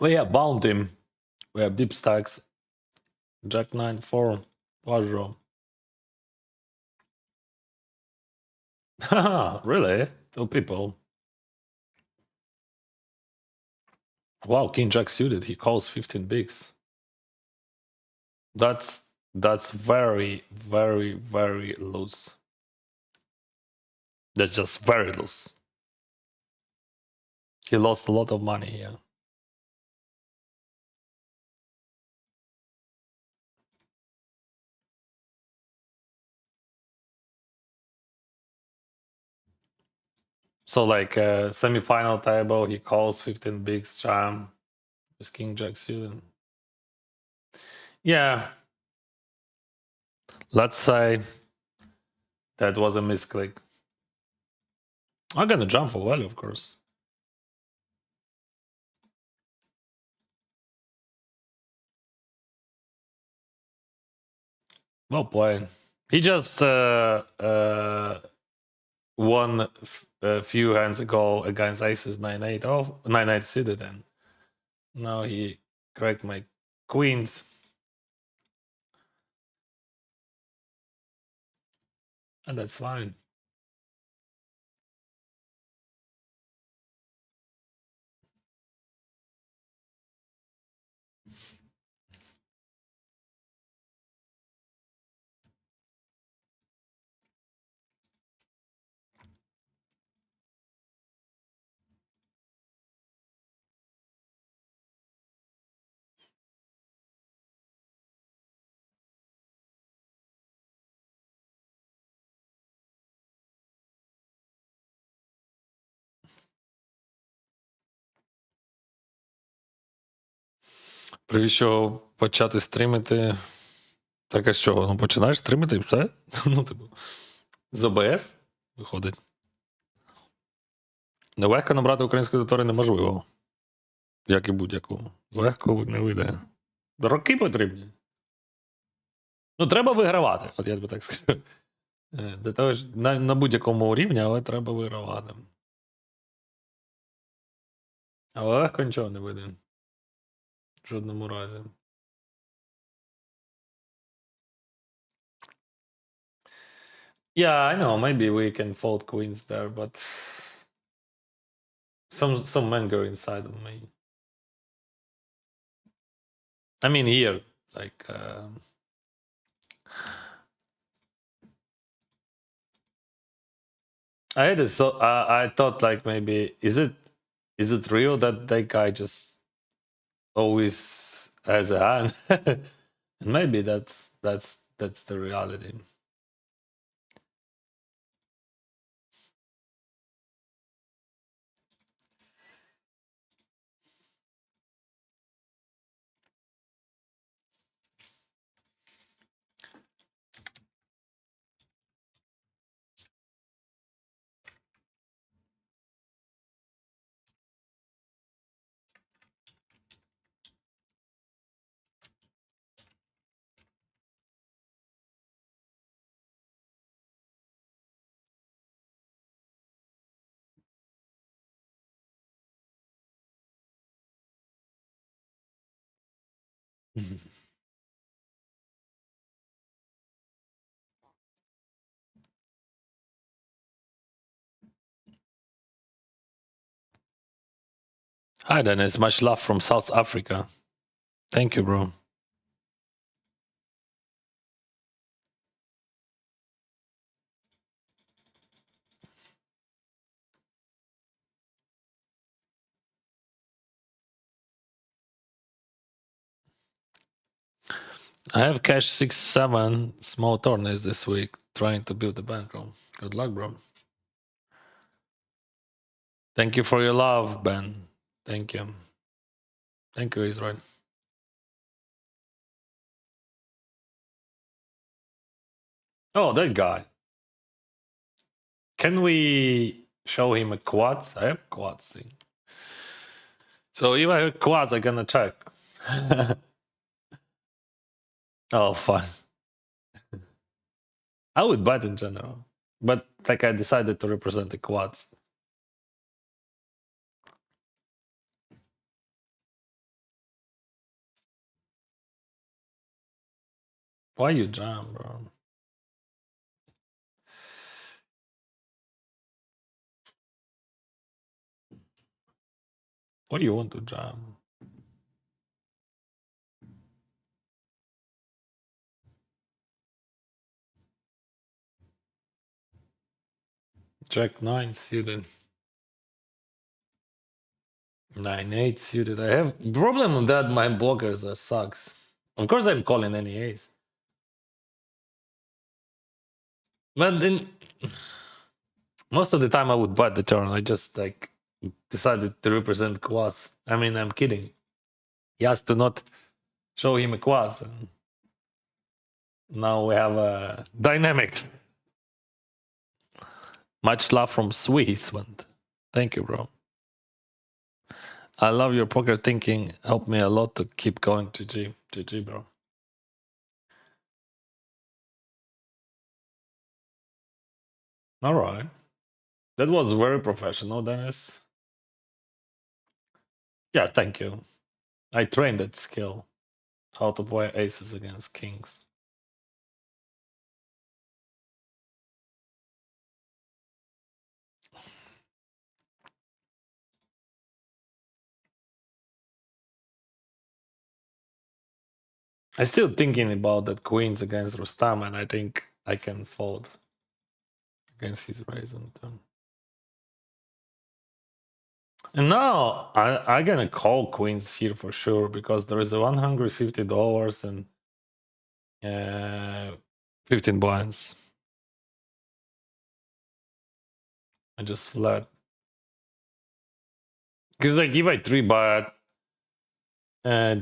We have bound him. We have deep stacks. Jack 9, 4, flush draw. Haha, really? 2 people. Wow, King Jack suited. He calls 15 bigs. That's very, very, very loose. That's just very loose. He lost a lot of money here. So like semi-final table, he calls 15 bigs jam with King Jack suited. Yeah. Let's say that was a misclick. I'm gonna jump for value, of course. Well played. He just won a few hands ago against aces 9-8. Oh, 9-8 suited, and now he cracked my queens. And that's fine. Привіщо почати стрімити. Так, а що? Ну, починаєш стрімити і все? Ну, типу, з ОБС виходить. Легко набрати української аудиторії неможливо. Як і будь-якого. Легко не вийде. Роки потрібні. Ну, треба вигравати, от я тобі так скажу. Для того ж на будь-якому рівні, але треба вигравати. Але легко нічого не видно. В жодному разі. Yeah, I know. Maybe we can fold queens there, but some anger inside of me. I mean, here, like, I had this. So I thought, like, maybe is it real that guy just always has a hand? And maybe that's the reality. Hi, Dennis. Much love from South Africa. Thank you, bro. I have cash 6-7 small tourneys this week, trying to build the bankroll. Good luck, bro. Thank you for your love, Ben. Thank you. Thank you, Israel. Oh, that guy. Can we show him a quads? I have quads thing. So if I have quads, I'm gonna check. Oh, fine. I would bet in general, but like I decided to represent the quads. Why you jam, bro? What do you want to jam? Jack 9 suited. 9-8 suited. I have problem with that. My blockers are sucks. Of course, I'm calling any ace, but then most of the time I would bet the turn. I just like decided to represent quads. I mean, I'm kidding. He has to not show him a quads. And now we have a dynamics. Much love from Switzerland. Thank you, bro. I love your poker thinking. Helped me a lot to keep going. GG. GG, bro. All right. That was very professional, Dennis. Yeah, thank you. I trained that skill. How to play aces against kings. I'm still thinking about that queens against Rustam, and I think I can fold against his raise on turn. And now I'm gonna call queens here for sure because there is a $150 and 15 blinds. I just flat. Because like if I 3-bet,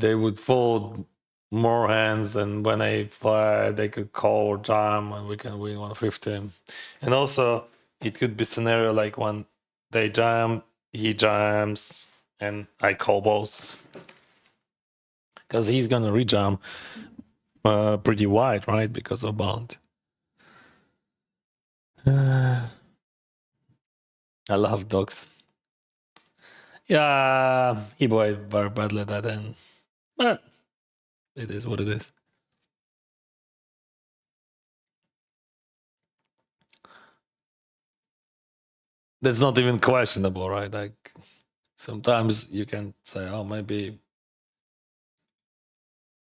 they would fold more hands, and when I flat, they could call or jam, and we can win 150. And also, it could be scenario like when they jam, he jams, and I call both. Because he's gonna rejam pretty wide, right? Because of bound. I love dogs. Yeah, he played very badly that end, but it is what it is. That's not even questionable, right? Like sometimes you can say, oh, maybe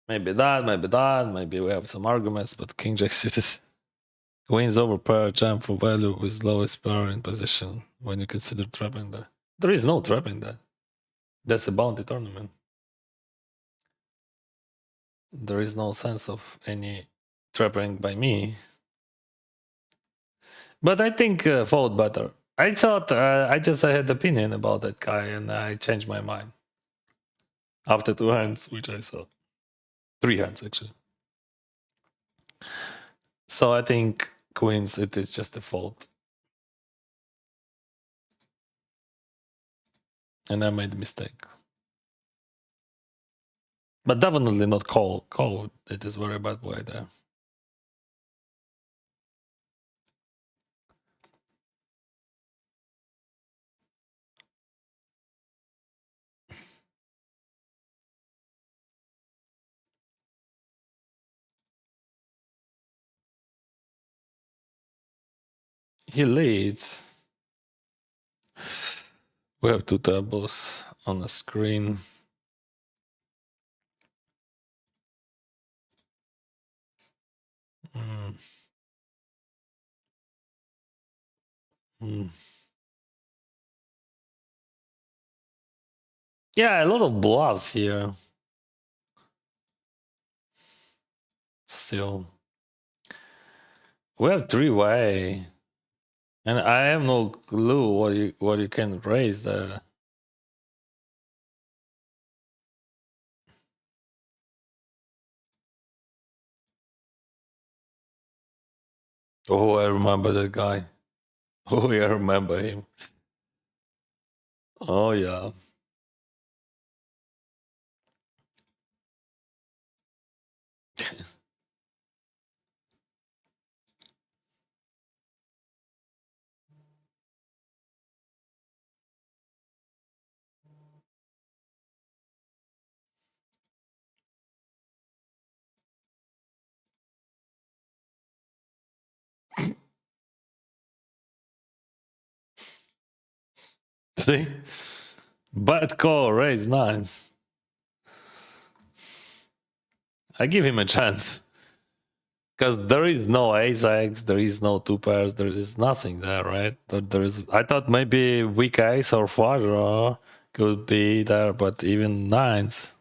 maybe we have some arguments, but King Jack suited wins over pair jam for value with lowest pair in position when you consider trapping there. There is no trapping there. That's a bounty tournament. There is no sense of any trapping by me. But I think fold better. I thought I had opinion about that guy and I changed my mind after 2 hands, which I saw. 3 hands actually. So I think queens, it is just a fault. And I made a mistake. But definitely not call. Call, it is very bad way there. He leads. We have 2 tables on the screen. Mm. Mm. Yeah, a lot of bluffs here. Still. We have 3-way. And I have no clue what you can raise there. Oh, I remember that guy. Oh, yeah, I remember him. Oh, yeah. See? Bad call, raise 9s. I give him a chance. Because there is no ace X, there is no 2 pairs, there is nothing there, right? There is. I thought maybe weak ace or flush draw could be there, but even 9s.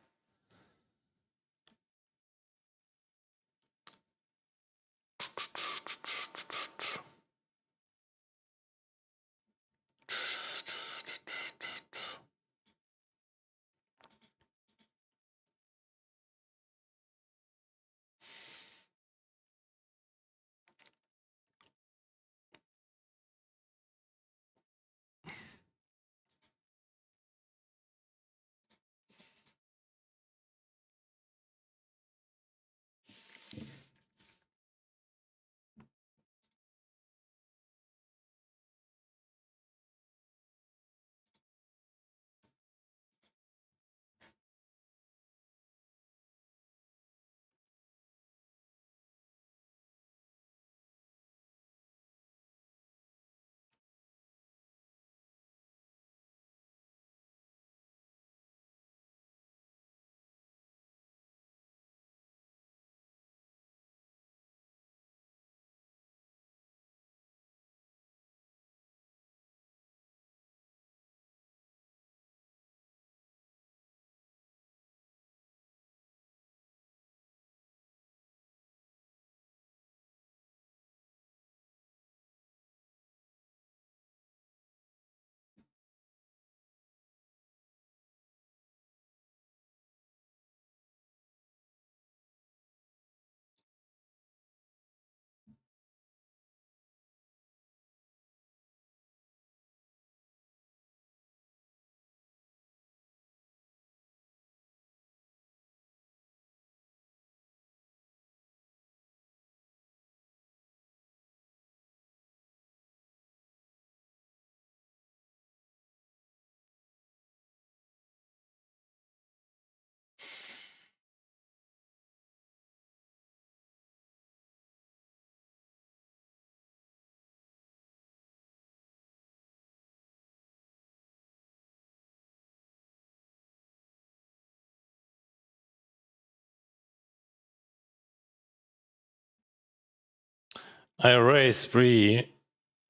I raise 3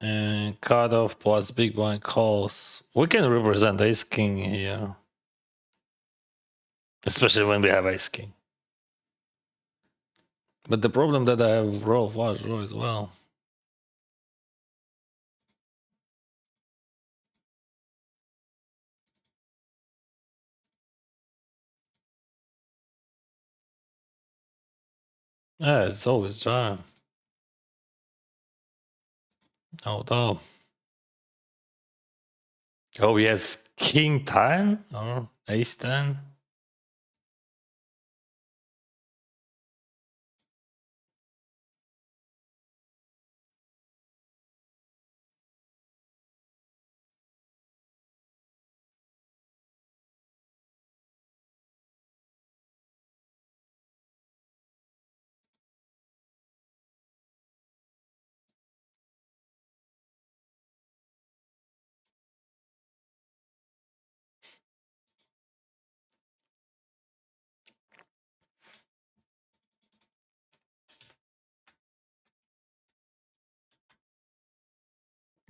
and cut off plus big blind calls. We can represent ace king here. Especially when we have ace king. But the problem that I have row flush draw as well. Yeah, it's always jam. Oh no. Oh yes, king 10 or ace 10.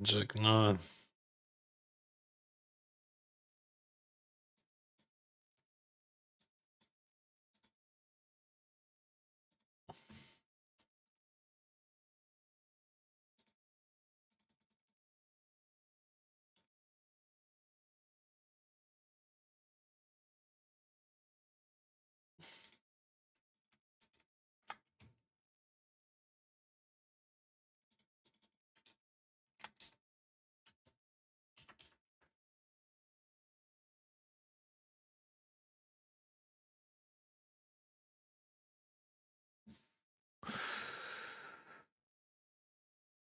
Jack 9.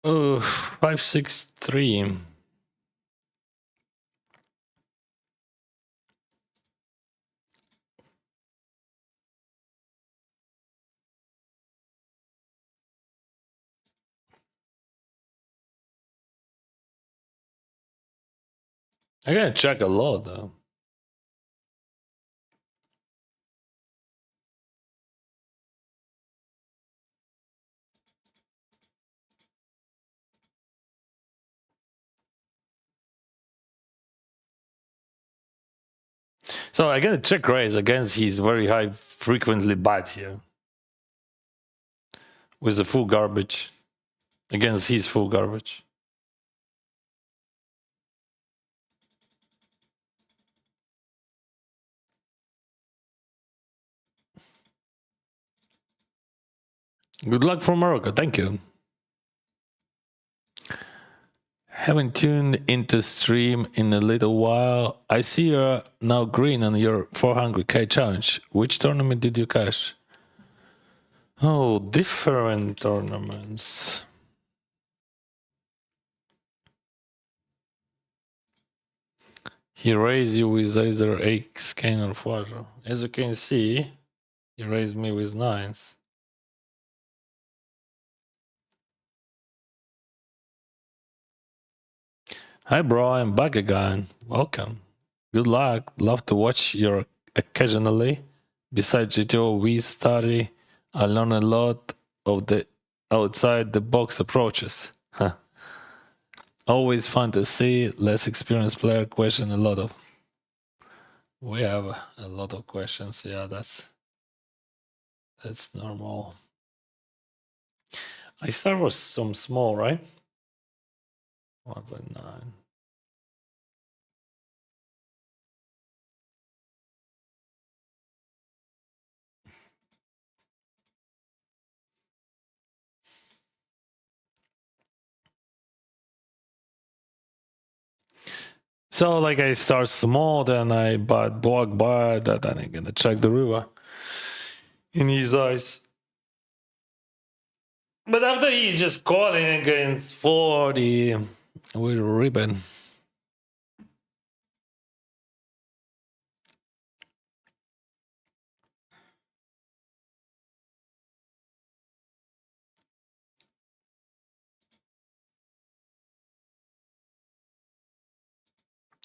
Oh, 5-6-3. I gotta check a lot though. So I gotta check raise against his very high frequently bad here. With the full garbage. Against his full garbage. Good luck from Morocco, thank you. Haven't tuned into stream in a little while. I see you're now green on your 400k challenge. Which tournament did you cash? Oh, different tournaments. He raised you with either ace, king, or flush. As you can see, he raised me with 9s. Hi, bro. I'm back again. Welcome. Good luck. Love to watch you occasionally. Besides GTO, we study. I learn a lot of the outside the box approaches. Always fun to see. Less experienced player question a lot of. We have a lot of questions. Yeah, that's normal. I start with some small, right? 1.9. So like I start small, then I block by that, then I'm gonna check the river in his eyes. But after he's just calling against 40 with ribbon.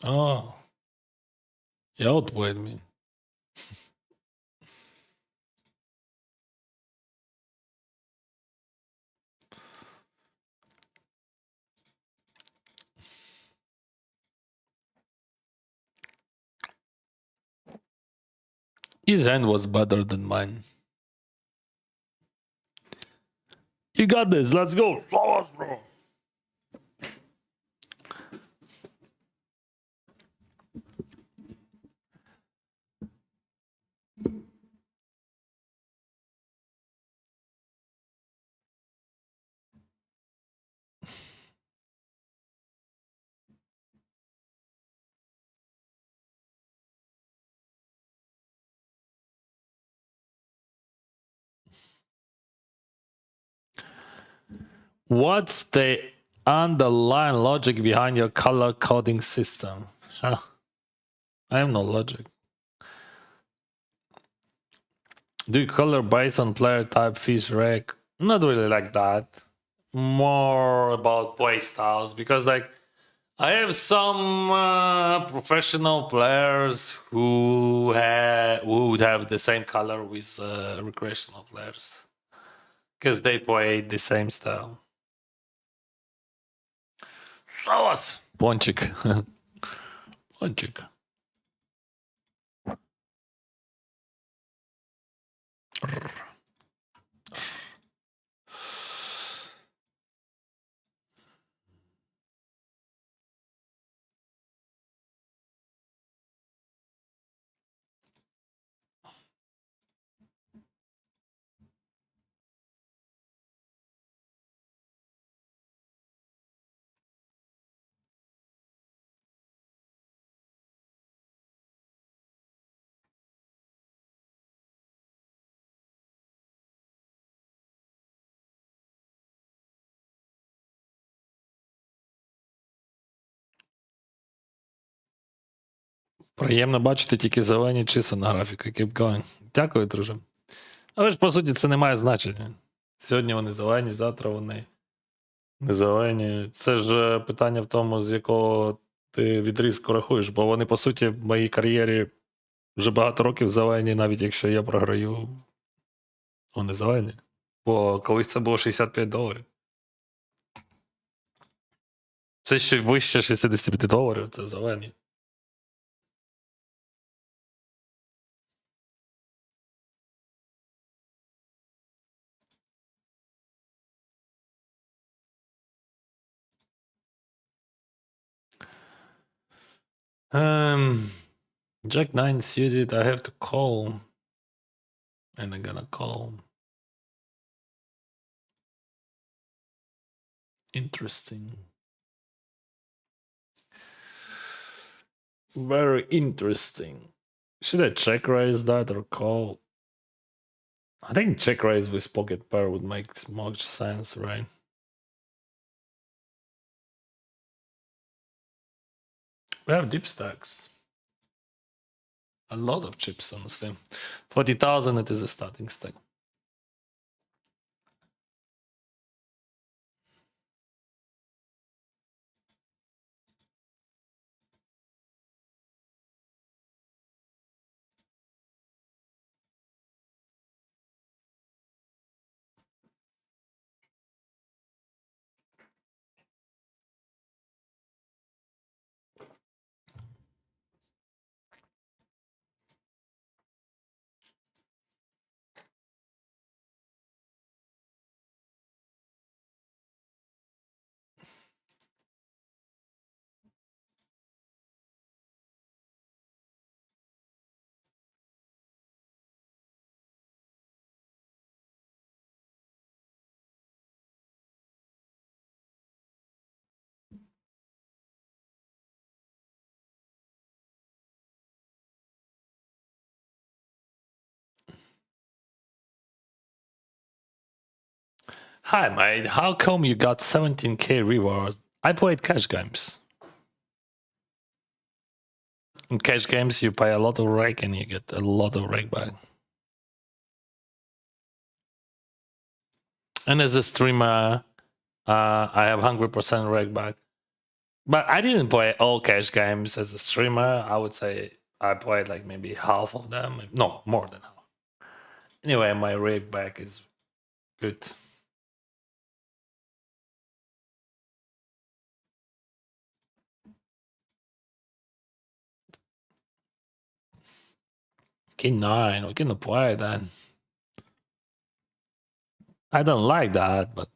Oh, he outplayed me. His hand was better than mine. You got this. Let's go. Flowers, bro. What's the underlying logic behind your color coding system? Huh. I have no logic. Do you color based on player type, fish, rec? Not really like that. More about play styles because, like, I have some professional players who would have the same color with recreational players because they play the same style. Savas! Ponchik. Ponchik. Приємно бачити тільки зелені числа на графіку. Keep going. Дякую, друже. Але ж по суті це не має значення. Сьогодні вони зелені, завтра вони не зелені. Це ж питання в тому, з якого ти відрізку рахуєш, бо вони, по суті, в моїй кар'єрі вже багато років зелені, навіть якщо я програю, вони зелені. Бо колись це було $65. Це ще вище $65, це зелені. Jack 9 suited, I have to call. And I'm gonna call. Interesting. Very interesting. Should I check raise that or call? I think check raise with pocket pair would make much sense, right? We have deep stacks. A lot of chips, honestly. 40,000, it is a starting stack. Hi, mate. How come you got 17k reward? I played cash games. In cash games, you pay a lot of rake and you get a lot of rake back. And as a streamer, I have 100% rake back. But I didn't play all cash games as a streamer. I would say I played like maybe half of them. No, more than half. Anyway, my rake back is good. King 9. We can play that. I don't like that, but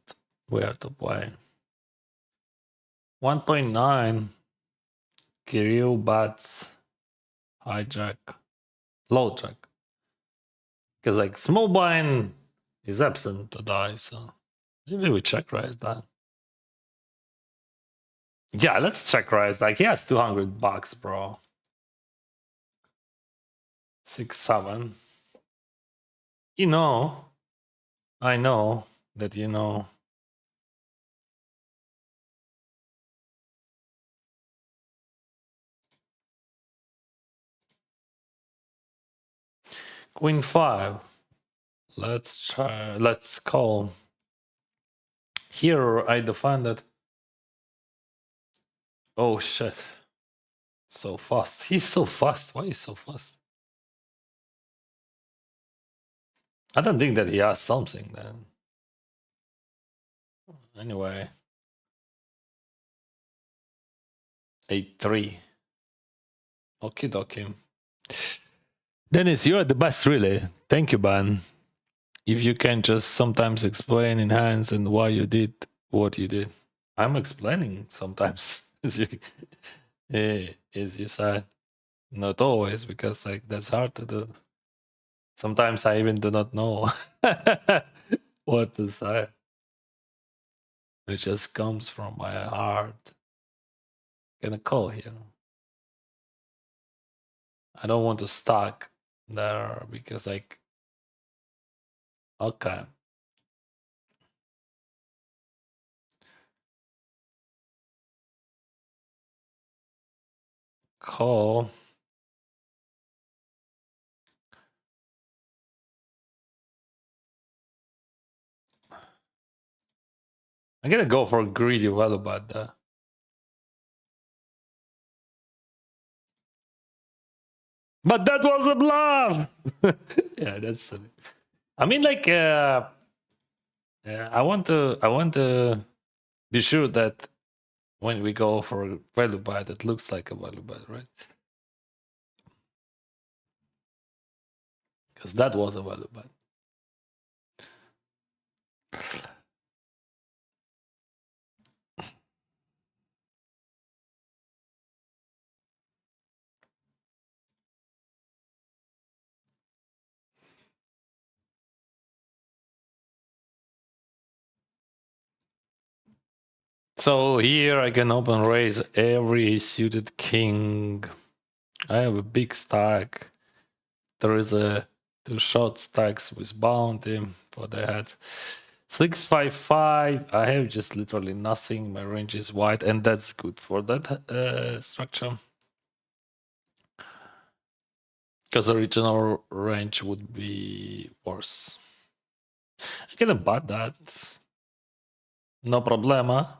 we have to play. 1.9. Kirill bats. Hijack. Low jack. Because like small blind is absent to die, so maybe we check raise that. Yeah, let's check raise. Like he has $200, bro. 6-7. You know, I know that you know. Queen 5. Let's try. Let's call. Here I defended. Oh shit. So fast. He's so fast. Why is he so fast? I don't think that he has something then. Anyway. 8-3. Okie dokie. Dennis, you're the best, really. Thank you, Ban. If you can just sometimes explain in hands and why you did what you did. I'm explaining sometimes, as you said. Not always, because like that's hard to do. Sometimes I even do not know what to say. It just comes from my heart. Gonna call here. I don't want to stuck there because like okay. Call. I'm gonna go for a greedy value bet there. But that was a bluff. Yeah, that's silly. I mean, like, I want to be sure that when we go for a value buy, that looks like a value buy, right? Because that was a value buy. So here I can open raise every suited king. I have a big stack. There is a 2 short stacks with bounty for the head. 6-5-5. I have just literally nothing. My range is wide, and that's good for that structure. Because original range would be worse. I can embed that. No problema.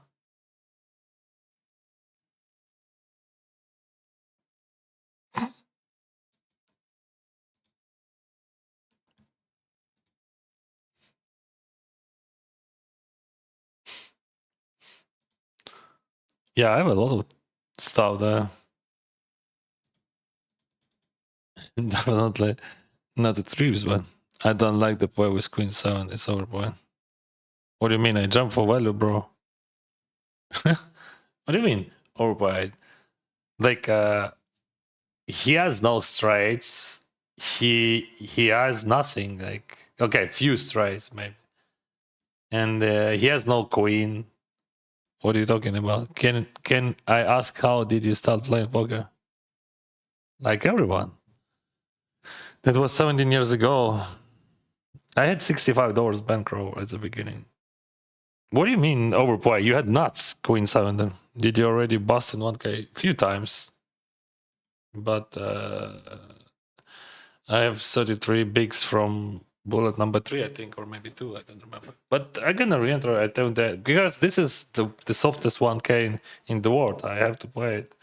Yeah, I have a lot of stuff there. Definitely not the trips, but I don't like the play with Queen 7. It's overpoint. What do you mean? I jump for value, bro. What do you mean? Overpoint? Like, he has no straights. He has nothing. Like, okay, few straights maybe, and he has no queen. What are you talking about? Can I ask how did you start playing poker? Like everyone. That was 17 years ago. I had $65 bankroll at the beginning. What do you mean overplay? You had nuts, Queen 7 then. Did you already bust in 1K? A few times. But I have 33 bigs from bullet number 3, I think, or maybe 2, I don't remember. But I'm gonna re-enter, I think that, because this is the softest 1K in the world. I have to play it.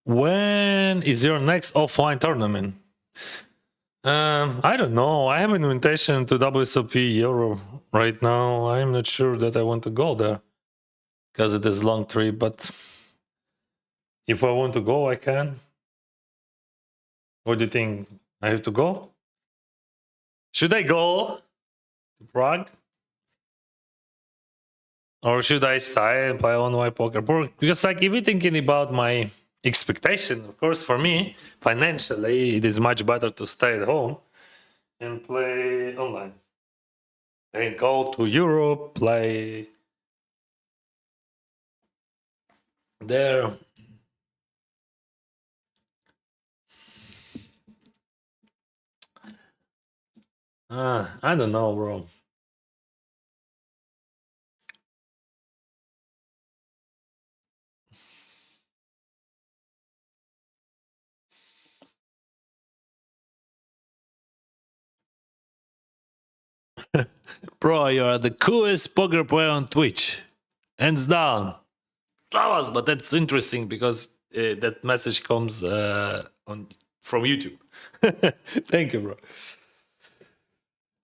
When is your next offline tournament? I don't know. I have an invitation to WSOP Euro right now. I'm not sure that I want to go there because it is long trip, but if I want to go, I can. What do you think? I have to go? Should I go to Prague? Or should I stay and play on my poker board? Because like if you're thinking about my expectation, of course, for me, financially, it is much better to stay at home and play online. And go to Europe, play there. I don't know, bro. Bro, you are the coolest poker player on Twitch. Hands down. Flowers, but that's interesting because that message comes on from YouTube. Thank you, bro.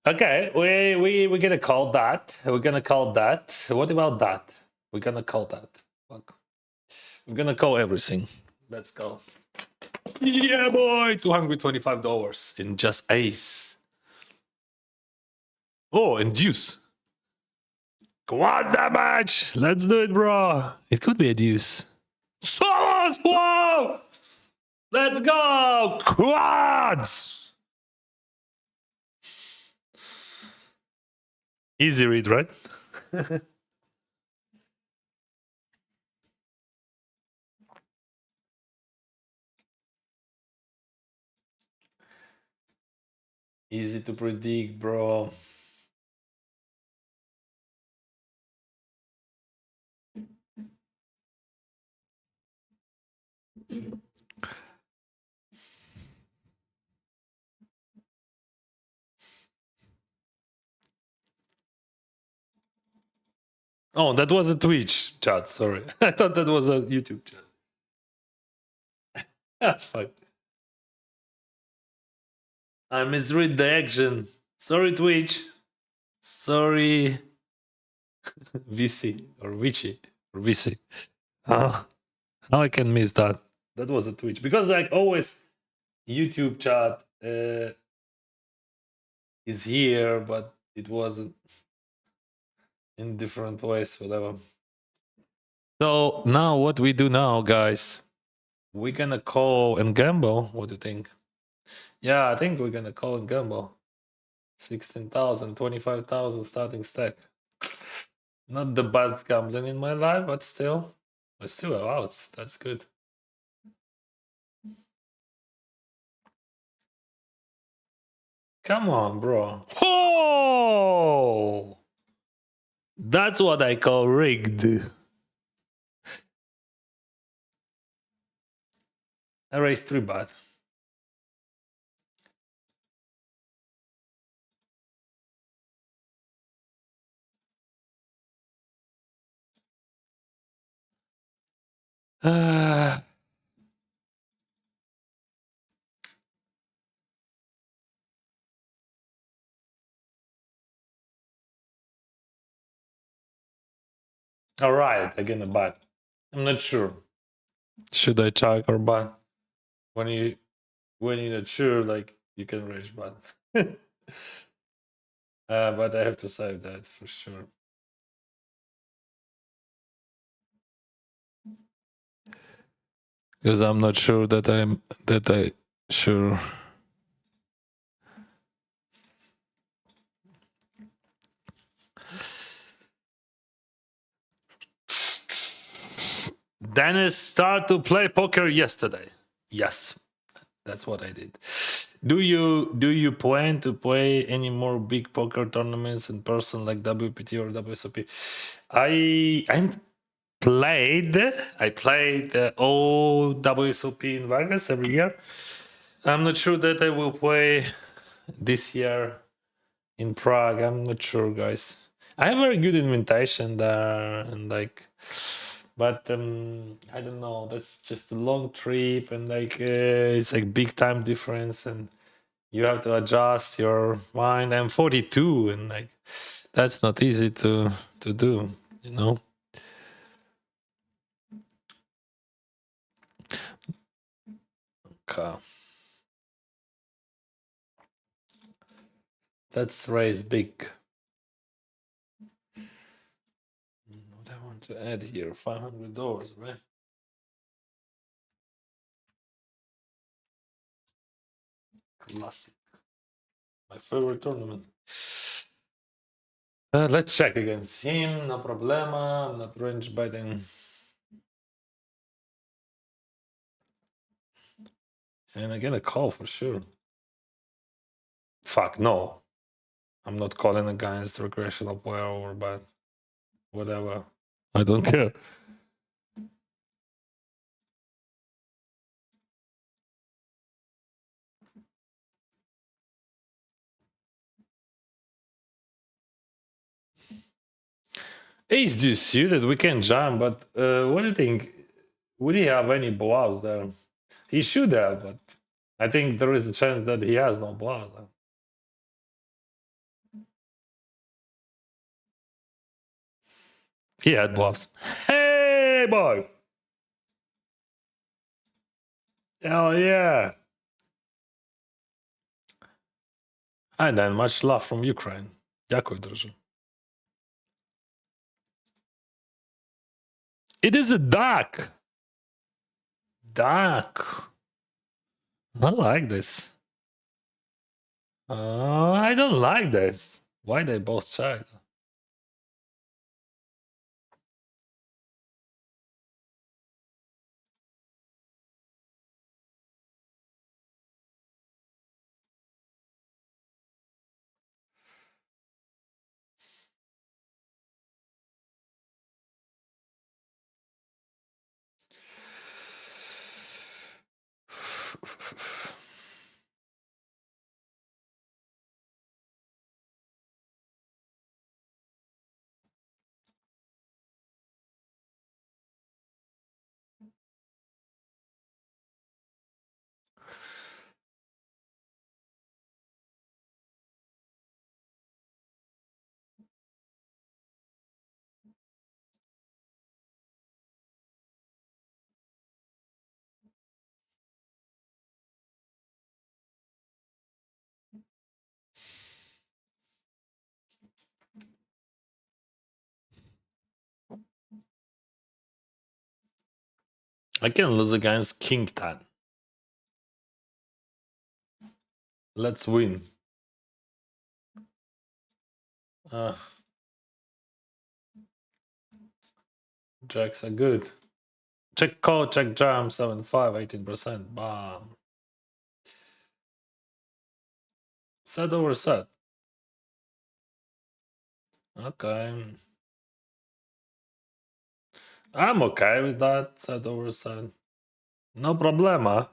Okay, we're gonna call that. We're gonna call that. What about that? We're gonna call that. Fuck. We're gonna call everything. Let's go. Yeah, boy, $225 in just ace. Oh, and deuce. Quad damage. Let's do it, bro. It could be a deuce. Solos! Whoa! Let's go! Quads! Easy read, right? Easy to predict, bro. Oh, that was a Twitch chat. Sorry. I thought that was a YouTube chat. Ah, fuck. I misread the action. Sorry, Twitch. Sorry, VC or Vici or VC. How I can miss that? That was a Twitch because, like always, YouTube chat is here, but it wasn't in different ways, whatever. So now, what we do now, guys? We're gonna call and gamble. What do you think? Yeah, I think we're gonna call and gamble. 16,000, 25,000 starting stack. Not the best gambling in my life, but still outs. That's good. Come on, bro. Oh! That's what I call rigged. I raised 3 baht. All right, again a buy. I'm not sure. Should I check or buy? When you're not sure, like you can raise buy. But I have to save that for sure. Because I'm not sure that I sure. Dennis started to play poker yesterday. Yes, that's what I did. Do you plan to play any more big poker tournaments in person like WPT or WSOP? I played all WSOP in Vegas every year. I'm not sure that I will play this year in Prague. I'm not sure, guys. I have a very good invitation there, and like But I don't know. That's just a long trip, and like it's like big time difference, and you have to adjust your mind. I'm 42, and like that's not easy to do. You know. Okay. That's raise big. What I want to add here, $500, right? Classic. My favorite tournament. Let's check against him. No problema. I'm not range betting. And I get a call for sure. Fuck no. I'm not calling against recreational player over, but whatever. I don't care. Ace deuce suited, we can jam, but what do you think? Would he have any blows there? He should have, but I think there is a chance that he has no blood. He had bluffs. Hey, boy! Hell yeah! And then much love from Ukraine. Дякую, друже. It is a duck! Duck. I like this. I don't like this. Why they both check? I can lose against King 10. Let's win. Jacks are good. Check call, check jam, 7-5, 18%. Bam. Set over set. Okay. I'm okay with that. Set over set. No problema.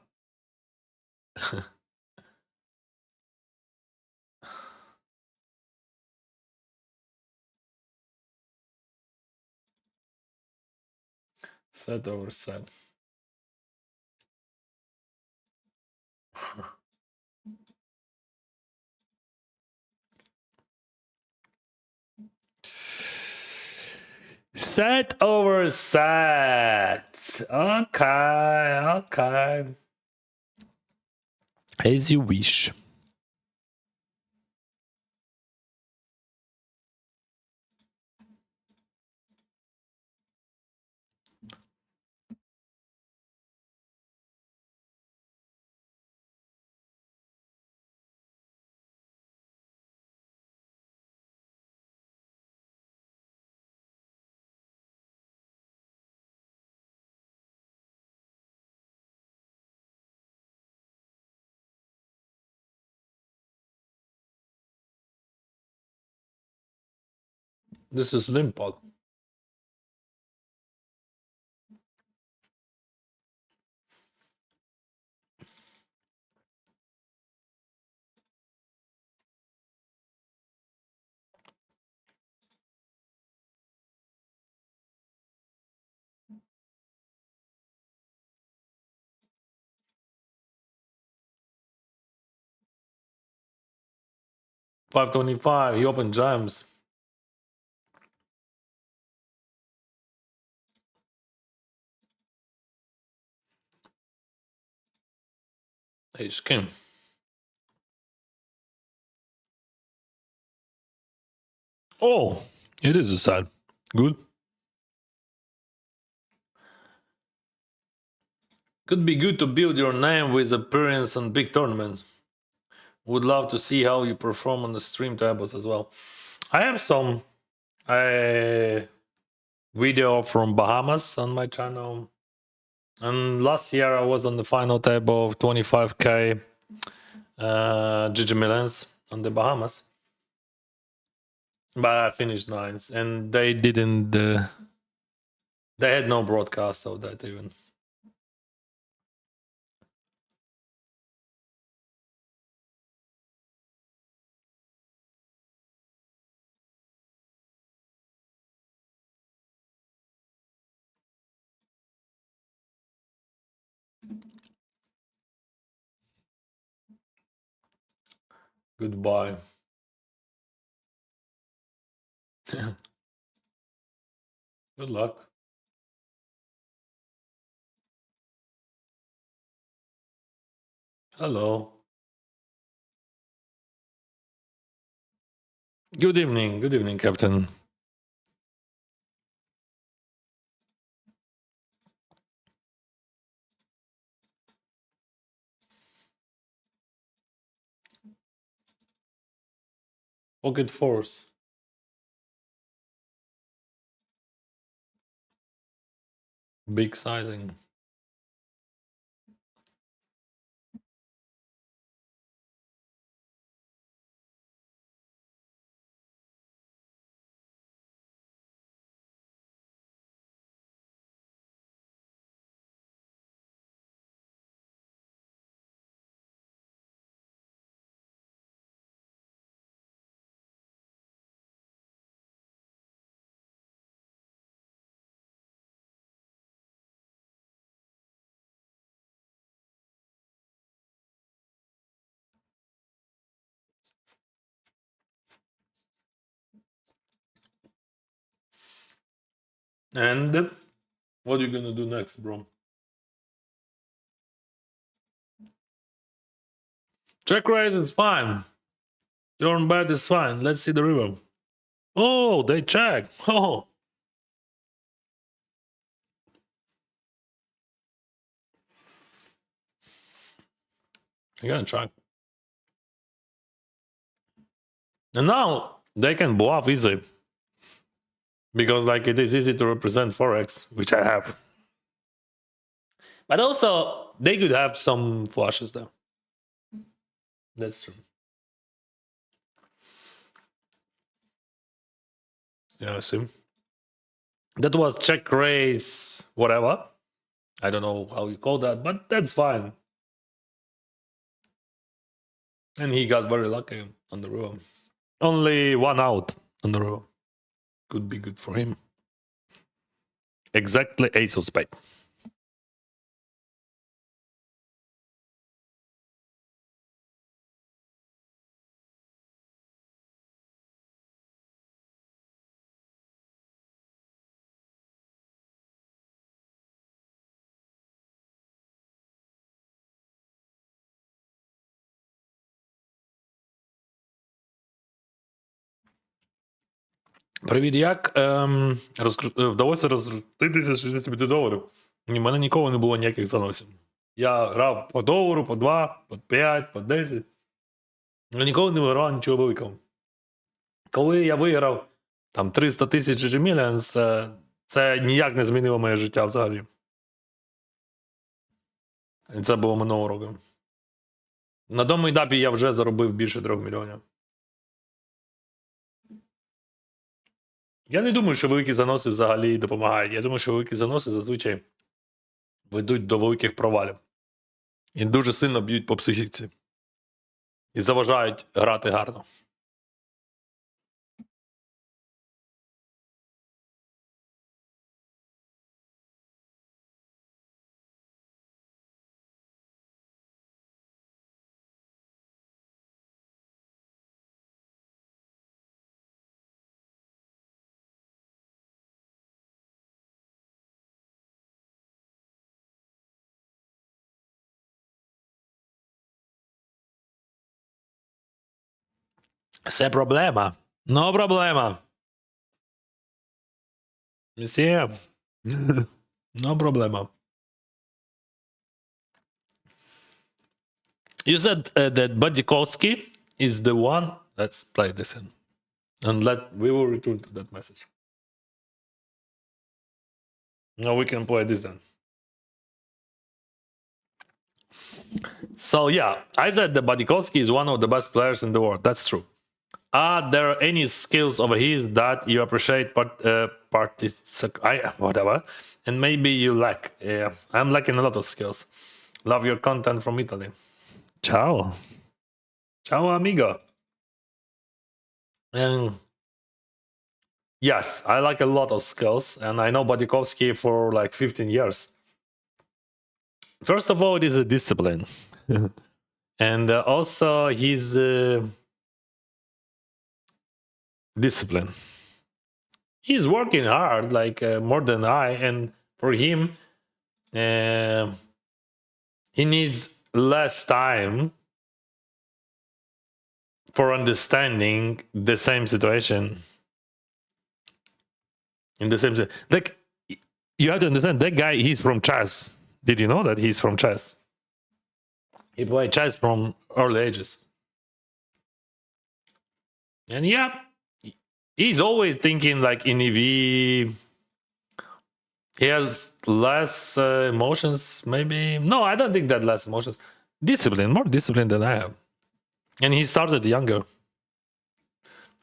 Set over set. Set over set. Okay, okay. As you wish. This is Limpot. 525. He opened jams. Ace king. Oh, it is a side. Good. Could be good to build your name with appearance on big tournaments. Would love to see how you perform on the stream tables as well. I have some video from Bahamas on my channel. And last year I was on the final table of 25k GG Millions on the Bahamas. But I finished ninth, and they didn't. They had no broadcast of that even. Goodbye. Good luck. Hello. Good evening. Good evening, Captain. Pocket Force. Big sizing. And what are you gonna do next, bro? Check raise is fine. Your bet is fine. Let's see the river. Oh, they check. Oh. You gotta check. And now they can bluff easy. Because like it is easy to represent Forex, which I have. But also they could have some flushes there. That's true. Yeah, I see. That was check raise, whatever. I don't know how you call that, but that's fine. And he got very lucky on the river. Only one out on the river. Could be good for him. Exactly ace of spade. Привіт, як вдалося розкрутитися 65 доларів? У мене ніколи не було ніяких заносів. Я грав по долару, по 2, по 5, по 10. Я ніколи не вигравав нічого великого. Коли я виграв там 300 тисяч GG це ніяк не змінило моє життя взагалі. І це було минулого року. На тому етапі я вже заробив більше 3 мільйонів. Я не думаю, що великі заноси взагалі допомагають. Я думаю, що великі заноси зазвичай ведуть до великих провалів. І дуже сильно б'ють по психіці. І заважають грати гарно. Se problema. No problema. Monsieur. No problema. You said that Badikowski is the one. Let's play this in. And we will return to that message. No, we can play this then. So yeah, I said that Badikowski is one of the best players in the world. That's true. Are there any skills of his that you appreciate, whatever, and maybe you lack? Yeah, I'm lacking a lot of skills. Love your content from Italy. Ciao. Ciao, amigo. And yes, I like a lot of skills, and I know Badikowski for like 15 years. First of all, it is a discipline. And also, he's discipline. He's working hard, like more than I, and for him, uh, he needs less time for understanding the same situation. In the same, like you have to understand that guy. He's from chess. Did you know that he's from chess? He played chess from early ages, and yeah, he's always thinking like in EV. He has less emotions, maybe. No, I don't think that less emotions. Discipline, more discipline than I have. And he started younger.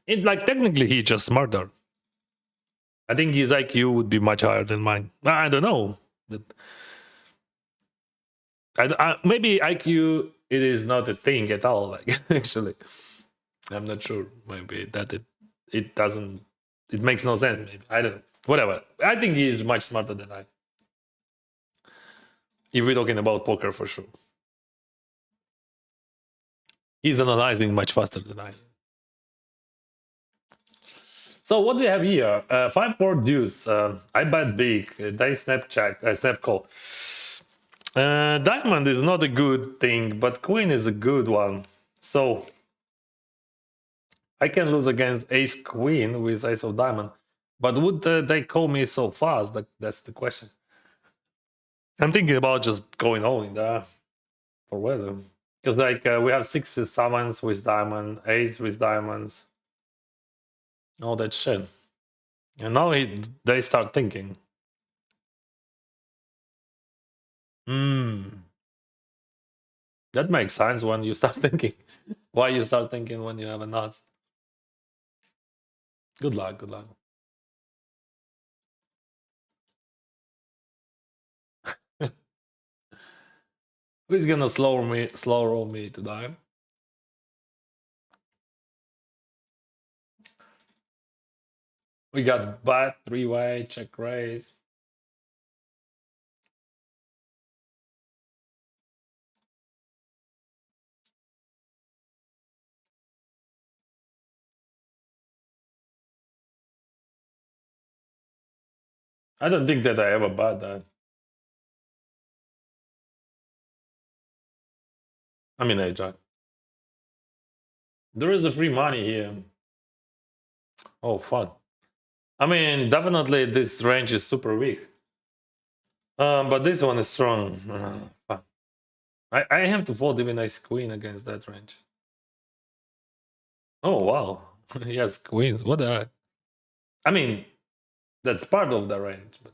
It like technically he's just smarter. I think his IQ would be much higher than mine. I don't know. Maybe IQ it is not a thing at all. Like actually, I'm not sure. Maybe that it doesn't. It makes no sense. Maybe I don't know. Whatever. I think he's much smarter than I. If we're talking about poker, for sure, he's analyzing much faster than I. So what do we have here? 5-4 deuce. I bet big. They snap check. Snap call. Diamond is not a good thing, but queen is a good one. So I can lose against ace queen with ace of diamond. But would they call me so fast? That's the question. I'm thinking about just going all in there for weather. Because like we have 6 7s with diamond, 8 with diamonds. All that shit. And now they start thinking. That makes sense when you start thinking. Why you start thinking when you have a nuts? Good luck, good luck. Who's gonna slow roll me to die? We got bat, 3-way, check raise. I don't think that I ever bought that. I mean, I jack. There is a free money here. Oh, fun. I mean, definitely this range is super weak. But this one is strong. I have to fold even ace queen against that range. Oh, wow. Yes, queens. What the heck? I mean, that's part of the range. But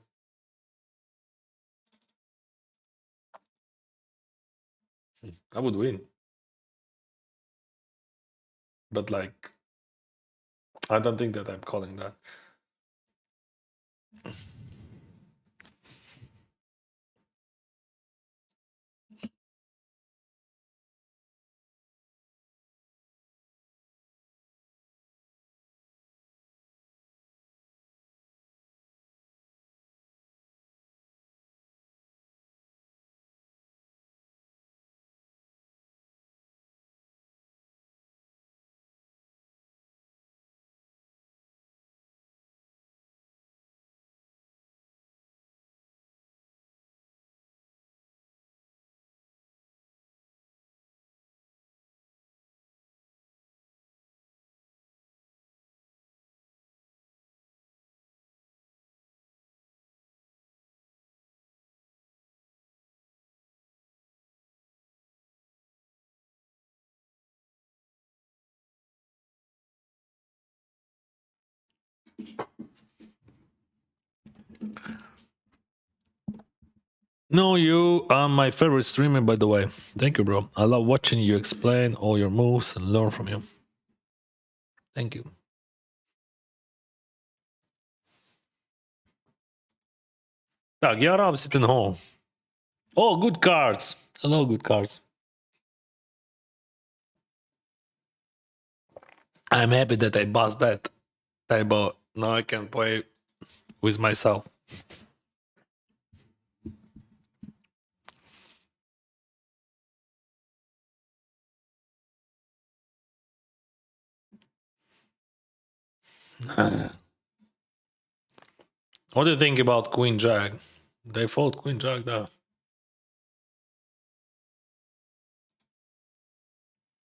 I would win. But like, I don't think that I'm calling that. No, you are my favorite streamer, by the way. Thank you, bro. I love watching you explain all your moves and learn from you. Thank you. Так, я раб sitting home. Oh, good cards. Hello, good cards. I'm happy that I bought that table. Now I can play with myself. What do you think about Queen Jack? They fought Queen Jack there.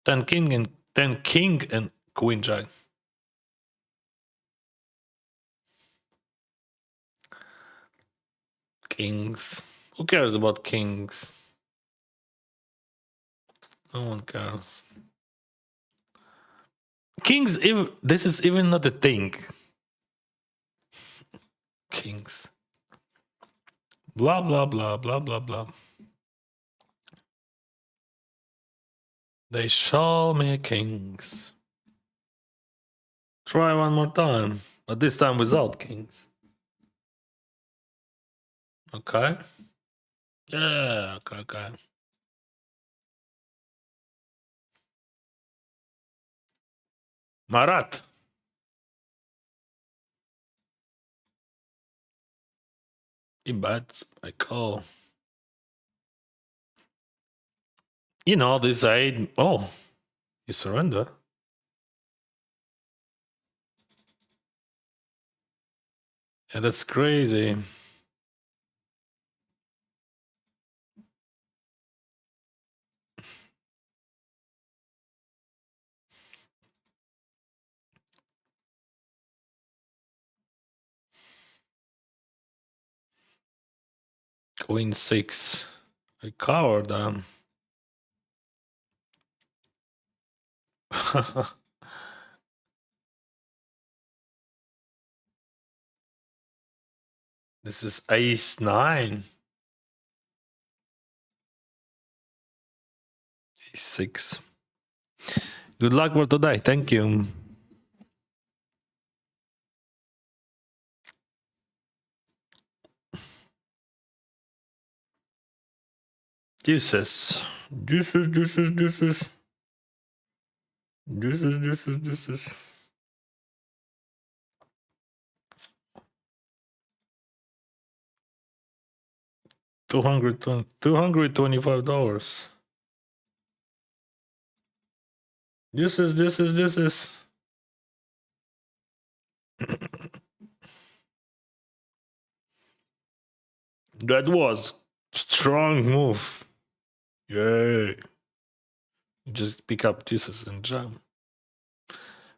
10 king and Queen Jack. Kings. Who cares about kings? No one cares. Kings, even this is even not a thing. Kings. Blah blah blah blah blah blah. They show me kings. Try one more time, but this time without kings. Okay. Yeah, okay. Marat. He bets. I call. You know, this aid. Oh, you surrender. Yeah, that's crazy. Queen 6. I covered them. This is ace 9. Ace 6. Good luck for today. Thank you. Deuces. Deuces, deuces, deuces. Deuces, deuces, deuces. 225 $225. Deuces. That was strong move. Yay. Just pick up deuces and jam.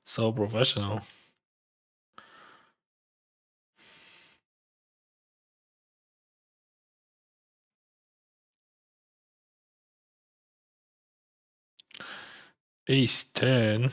So professional. Ace 10.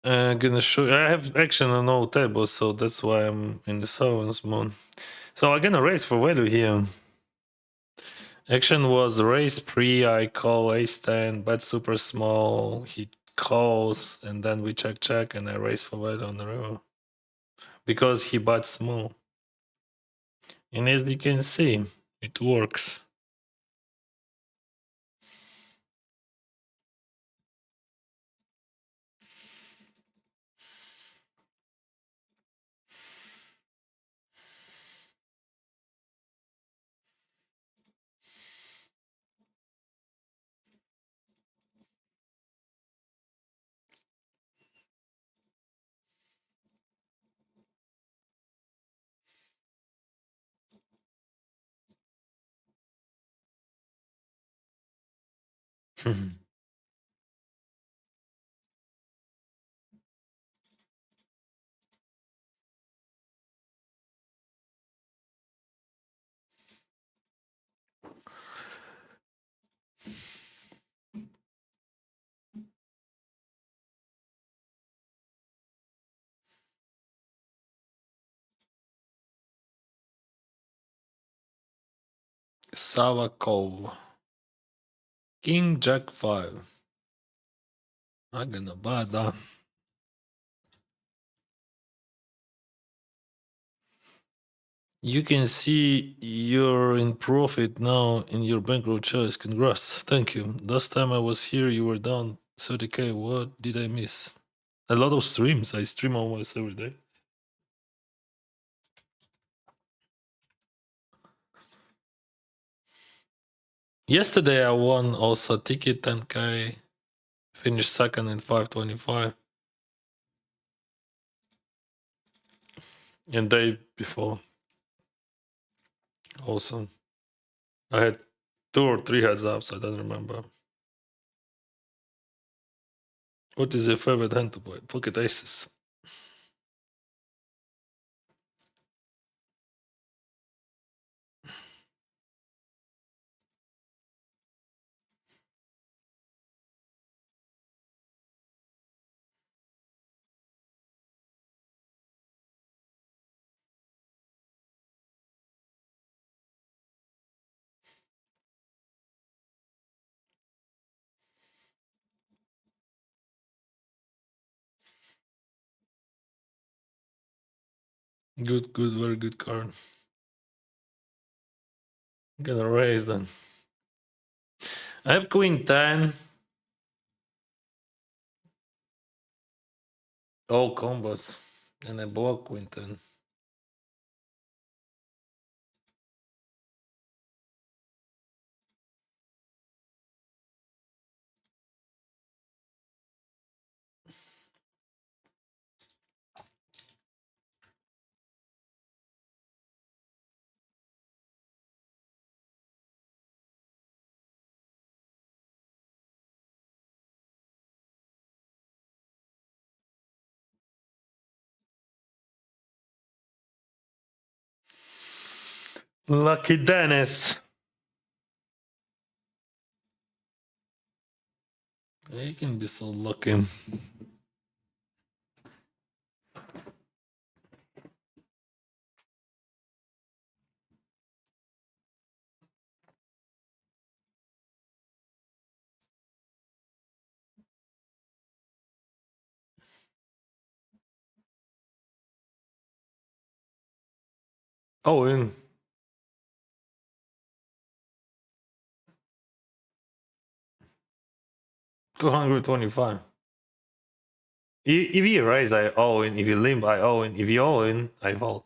Gonna show you. I have action on all tables, so that's why I'm in the Sovereign's moon. So I'm gonna raise for value here. Action was raise pre, I call ace 10, bet super small, he calls, and then we check, and I raise forward on the river. Because he bets small. And as you can see, it works. Savakov. King Jack 5. I'm gonna buy that. You can see you're in profit now in your bankroll choice. Congrats. Thank you. Last time I was here, you were down 30k. What did I miss? A lot of streams. I stream almost every day. Yesterday I won also ticket 10k. Finished second in 525. And day before. Also. I had 2 or 3 heads ups, I don't remember. What is your favorite hand to play? Pocket aces. Good, very good card. I'm gonna raise then. I have queen 10. All combos. And I block queen 10. Lucky Dennis. You can be so lucky. Oh, in 225. If you raise, I all in. If you limp, I all in. If you all in, I fold.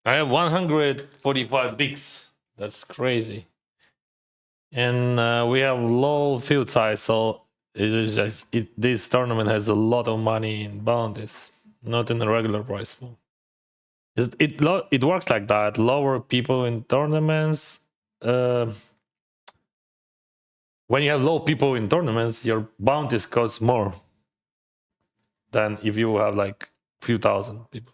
I have 145 bigs. That's crazy. And we have low field size, so it is just this tournament has a lot of money in bounties, not in the regular price pool. It works like that. Lower people in tournaments. When you have low people in tournaments, your bounties cost more than if you have like few thousand people.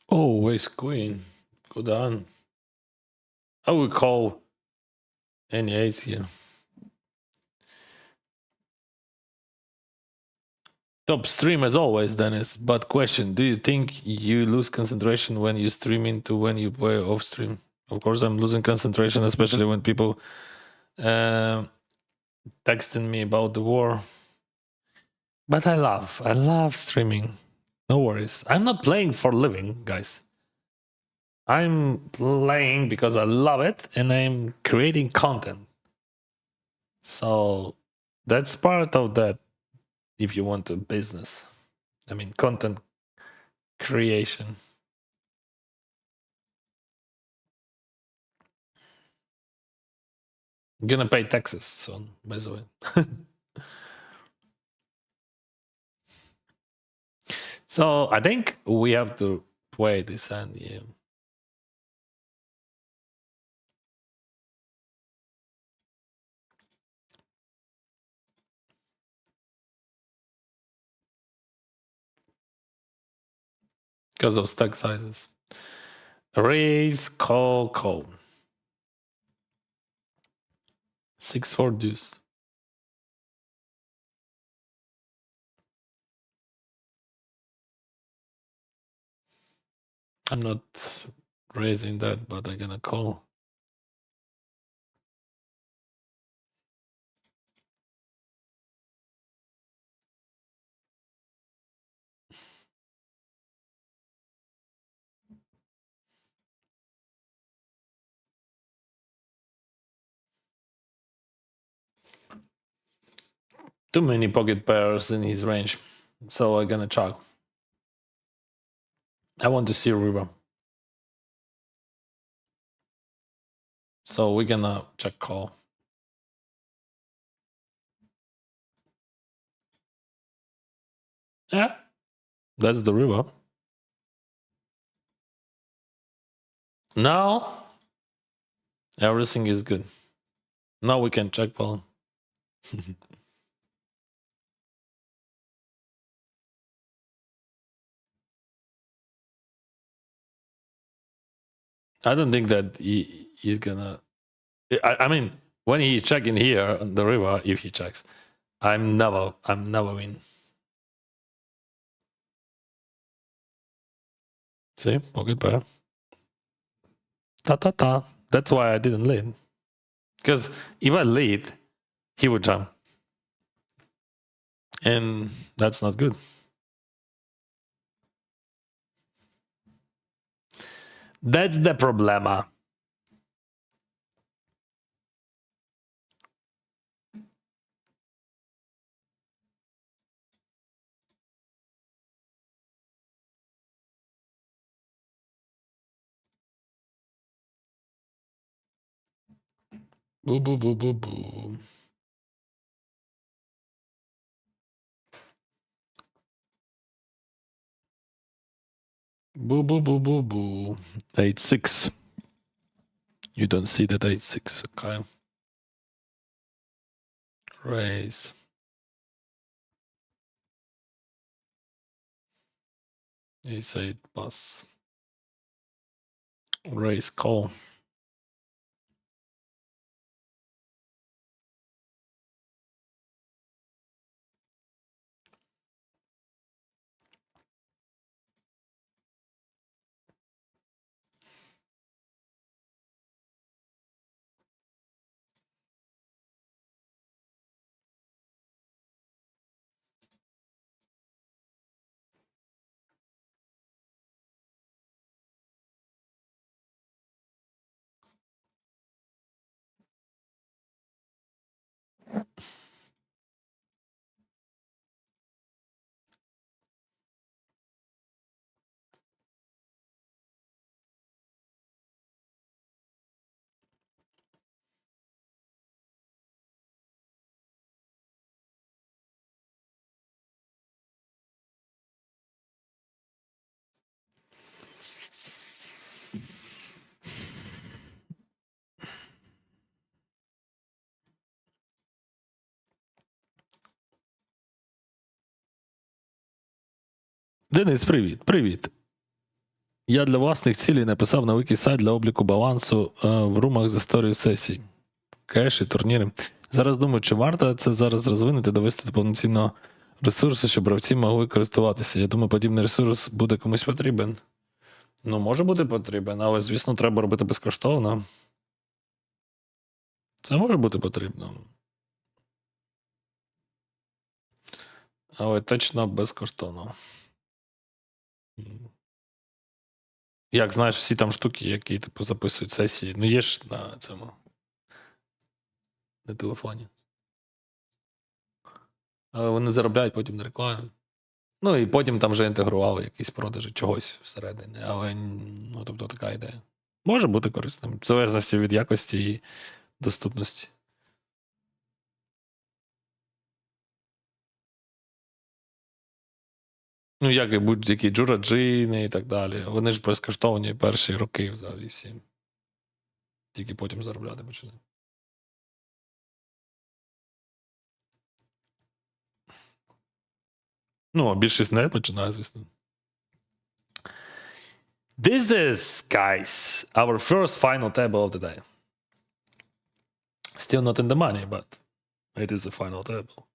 Oh, ace queen. Good on. I would call any ace here. Top stream as always, Dennis. But question: do you think you lose concentration when you stream into when you play off stream? Of course, I'm losing concentration, especially when people texting me about the war. But I love streaming. No worries. I'm not playing for living, guys. I'm playing because I love it and I'm creating content. So that's part of that if you want a business. I mean, content creation. I'm gonna pay taxes soon, by the way. So I think we have to play this hand, yeah. Because of stack sizes. Raise, call, call. 6-4 deuce. I'm not raising that, but I'm gonna call. Too many pocket pairs in his range, so I'm gonna chalk. I want to see river, so we're gonna check call. Yeah, that's the river. Now everything is good. Now we can check call. I don't think that he's gonna. I mean, when he check in here on the river, if he checks, I'm never win. See, pocket pair. Ta ta ta. That's why I didn't lead. Because if I lead, he would jump, and that's not good. That's the problema. Boo boo boo boo boo. Boo boo boo boo boo. 8-6. You don't see that 8-6, okay? Raise. Ace-8 pass. Raise call. Денис, привіт, привіт. Я для власних цілей написав новий сайт для обліку балансу в румах з історією сесій. Кеші, турніри. Зараз думаю, чи варто це зараз розвинути, довести до повноцінного ресурсу, щоб гравці могли користуватися. Я думаю, подібний ресурс буде комусь потрібен. Ну, може бути потрібен, але, звісно, треба робити безкоштовно. Це може бути потрібно. Але точно безкоштовно. Як знаєш, всі там штуки, які типу записують сесії. Ну, є ж на цьому. На телефоні. Але вони заробляють потім на рекламі. Ну і потім там вже інтегрували якісь продажі чогось всередині. Але ну, тобто така ідея. Може бути корисним. В залежності від якості і доступності. Ну, як і будь-які джураджини і так далі. Вони ж безкоштовні перші роки взагалі всі. Тільки потім заробляти починають. Ну, а більшість не починає, звісно. This is, guys, our first final table of the day. Still not in the money, but it is the final table.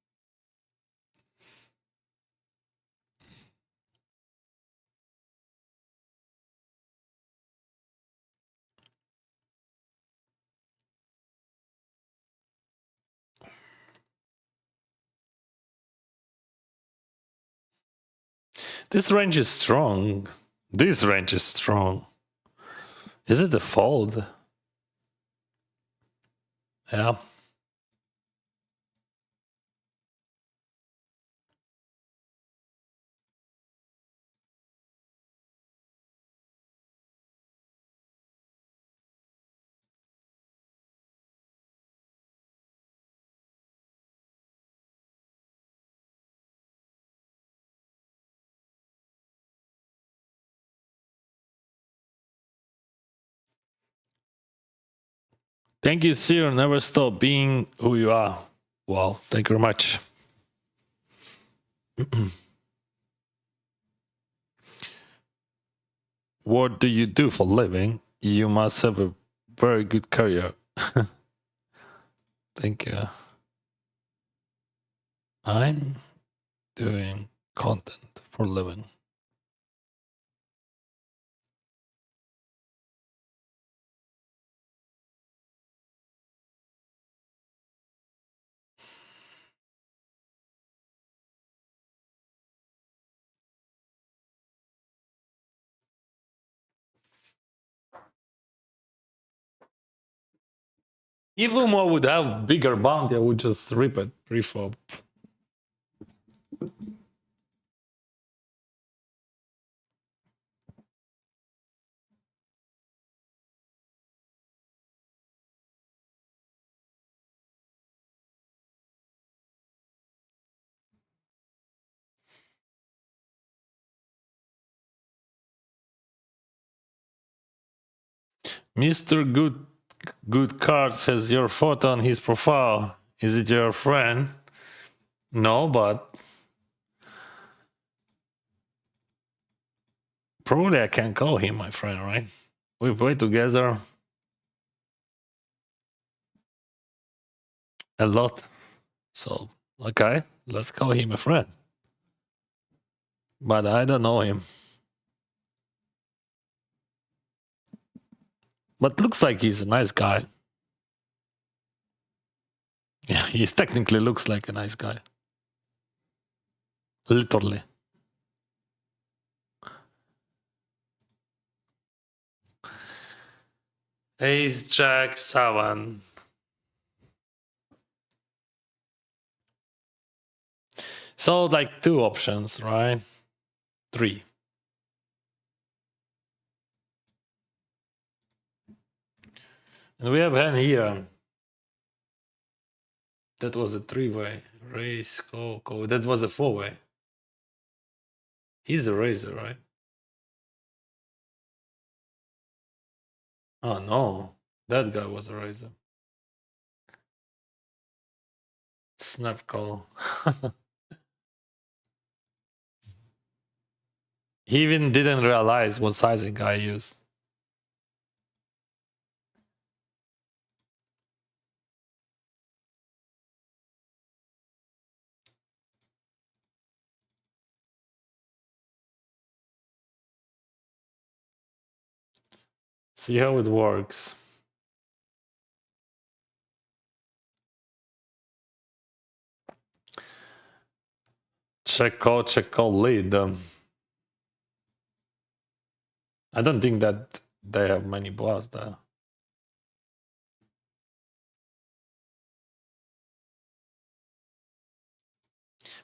This range is strong. This range is strong. Is it a fold? Yeah. Thank you, Sir. Never stop being who you are. Wow. Thank you very much. What do you do for a living? You must have a very good career. Thank you. I'm doing content for a living. If Umo would have bigger bounty, I would just rip it pre-flop. Mr. Good Cards has your photo on his profile. Is it your friend? No, but probably I can call him my friend, right? We play together a lot. So, okay, let's call him a friend. But I don't know him. But looks like he's a nice guy. Yeah, he technically looks like a nice guy. Literally. Ace, Jack, 7. So, like 2 options, right? 3. And we have hand here. That was a 3-way. Raise, call. That was a 4-way. He's a raiser, right? Oh no, that guy was a raiser. Snap call. He even didn't realize what sizing I used. See how it works. Check call lead. I don't think that they have many bluffs there.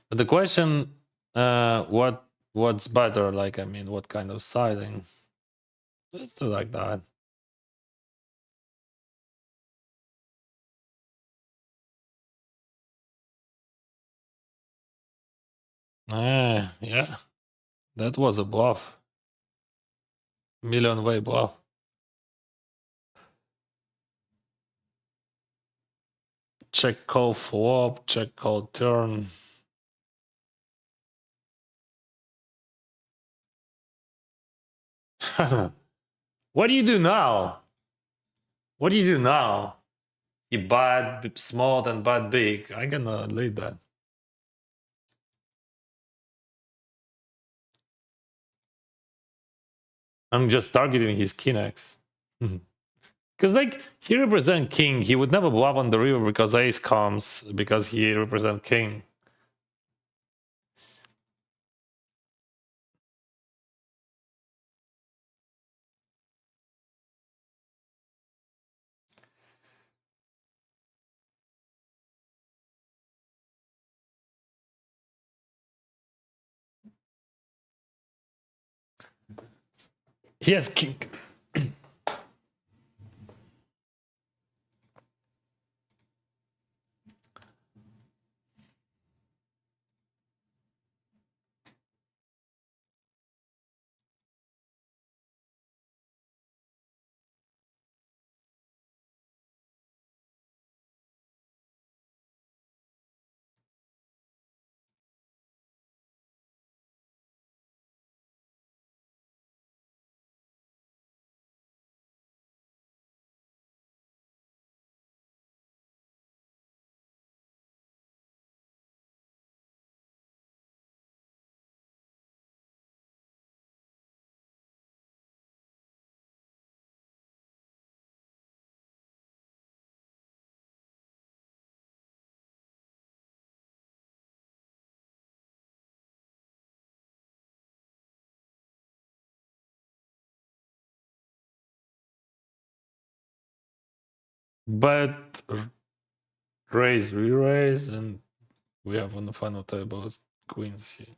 But the question, what's better? Like, I mean, what kind of sizing? Let's do like that. Yeah, that was a bluff. Million way bluff. Check call flop, check call turn. What do you do now? What do you do now? You bad small and bad big. I'm gonna lead that. I'm just targeting his king X. Because like he represent king, he would never bluff on the river because ace comes because he represent king. He has king. But raise, re-raise, and we have on the final table queens here.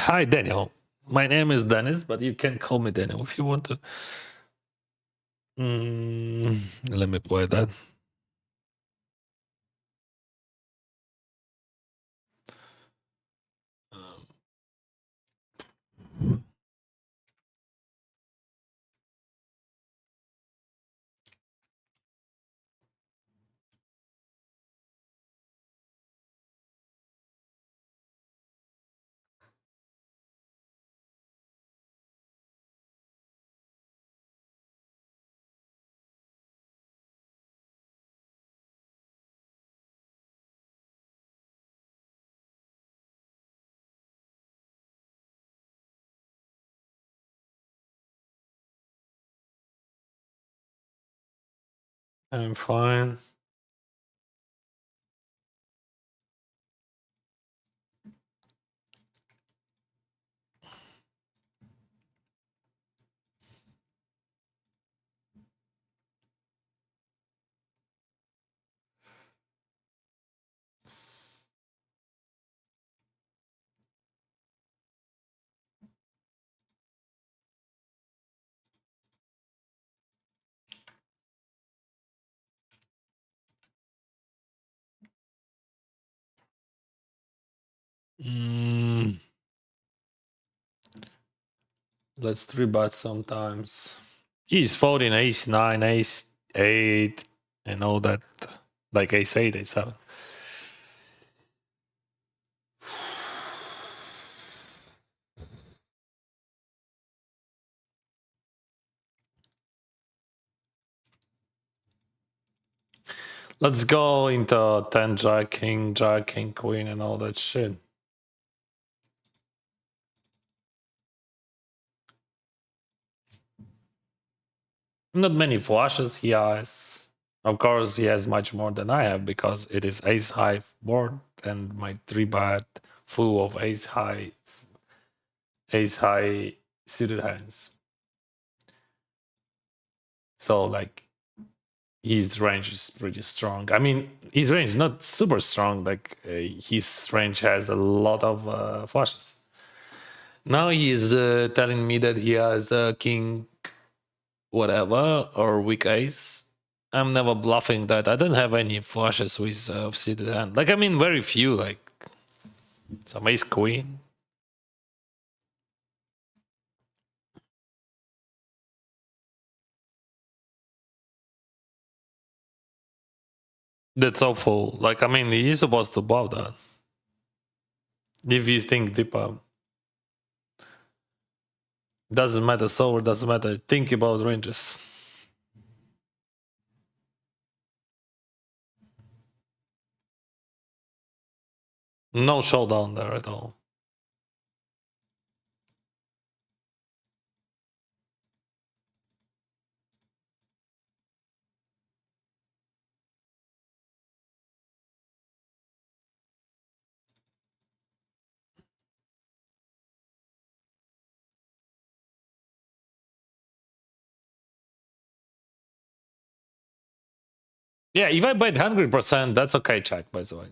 Hi, Daniel. My name is Dennis, but you can call me Daniel if you want to. Let me play that. I'm fine. Mm, let's three bet sometimes. He's folding ace nine, ace eight, and all that, like ace eight, ace seven. Let's go into 10 jack, king, queen, and all that shit. Not many flushes he has. Of course, he has much more than I have because it is ace high board and my three bet full of ace high suited hands. So like his range is pretty strong. I mean, his range is not super strong. Like his range has a lot of flushes. Now he is telling me that he has a king, whatever, or weak ace. I'm never bluffing that. I don't have any flushes with suited hand. Like I mean, very few. Like some ace queen. That's awful. Like I mean, he's supposed to bluff that. If you think deeper, doesn't matter solver, doesn't matter. Think about ranges. No showdown there at all. Yeah, if I bet 100%, that's okay check, by the way.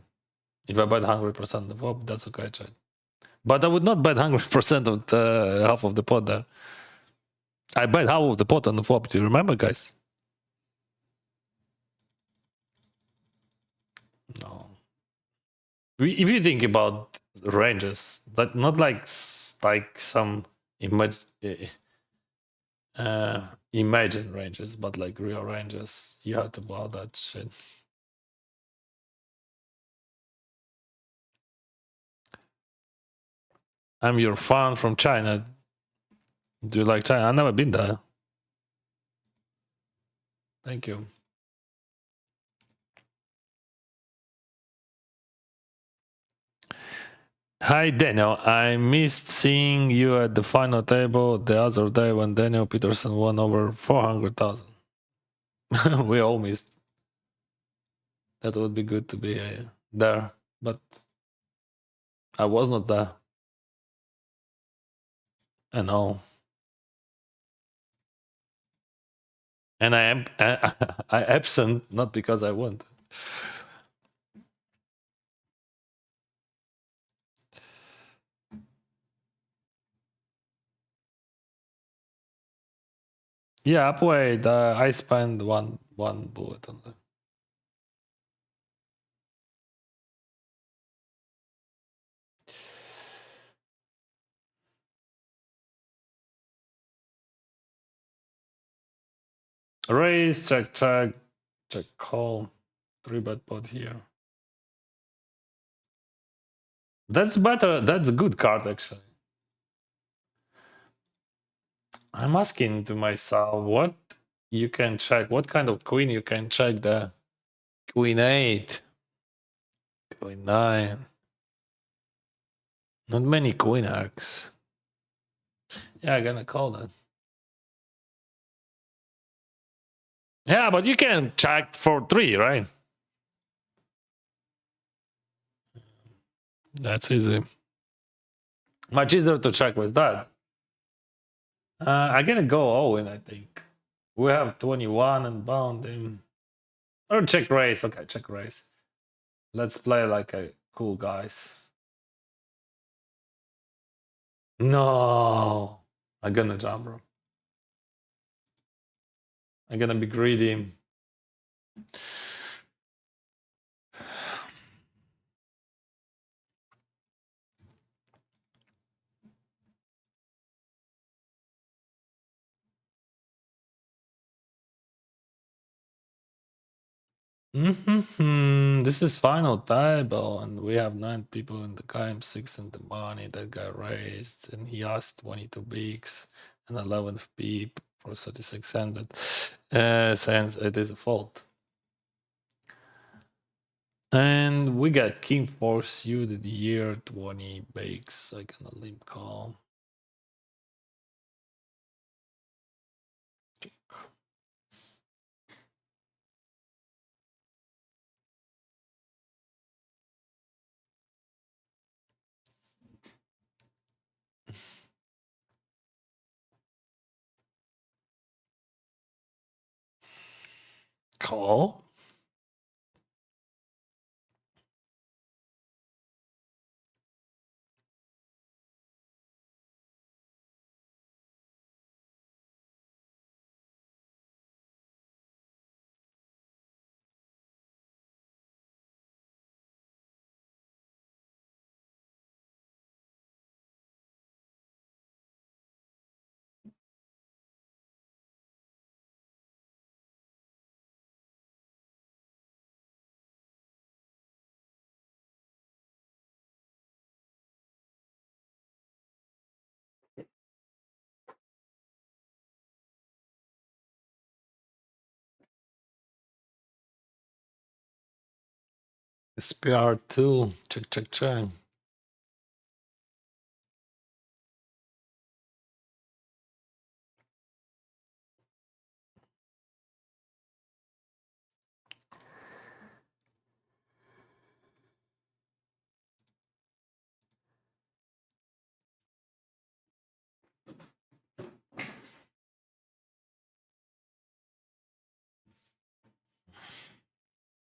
If I bet 100% the flop, that's okay check. But I would not bet 100% of the half of the pot there. I bet half of the pot on the flop. Do you remember, guys? No. If you think about ranges, but not like some imagine ranges, but like real ranges, you have to blow that shit. I'm your fan from China. Do you like China? I've never been there. Thank you. Hi, Daniel. I missed seeing you at the final table the other day when Daniel Peterson won over 400,000. We all missed. That would be good to be there, but I was not there. I know. And I am I absent not because I want. Yeah, I played. I spent one bullet on them. Raise, check, call. 3-bet pot here. That's better. That's a good card, actually. I'm asking to myself what you can check. What kind of queen you can check there? Queen 8. Queen 9. Not many queen X. Yeah, I'm gonna call that. Yeah, but you can check for 3, right? That's easy. Much easier to check with that. I'm gonna go all in, I think. We have 21 and bound him. Or check race. Okay, check race. Let's play like a cool guys. No. I'm gonna jump, bro. I'm gonna be greedy. This is final table, and we have 9 people in the game, 6 in the money that got raised, and he asked 22 bigs and 11 peep for 3600. Since it is a fault. And we got King 4 suited here, 20 bigs. I gonna limp call. Call? SPR2. Check, check, check.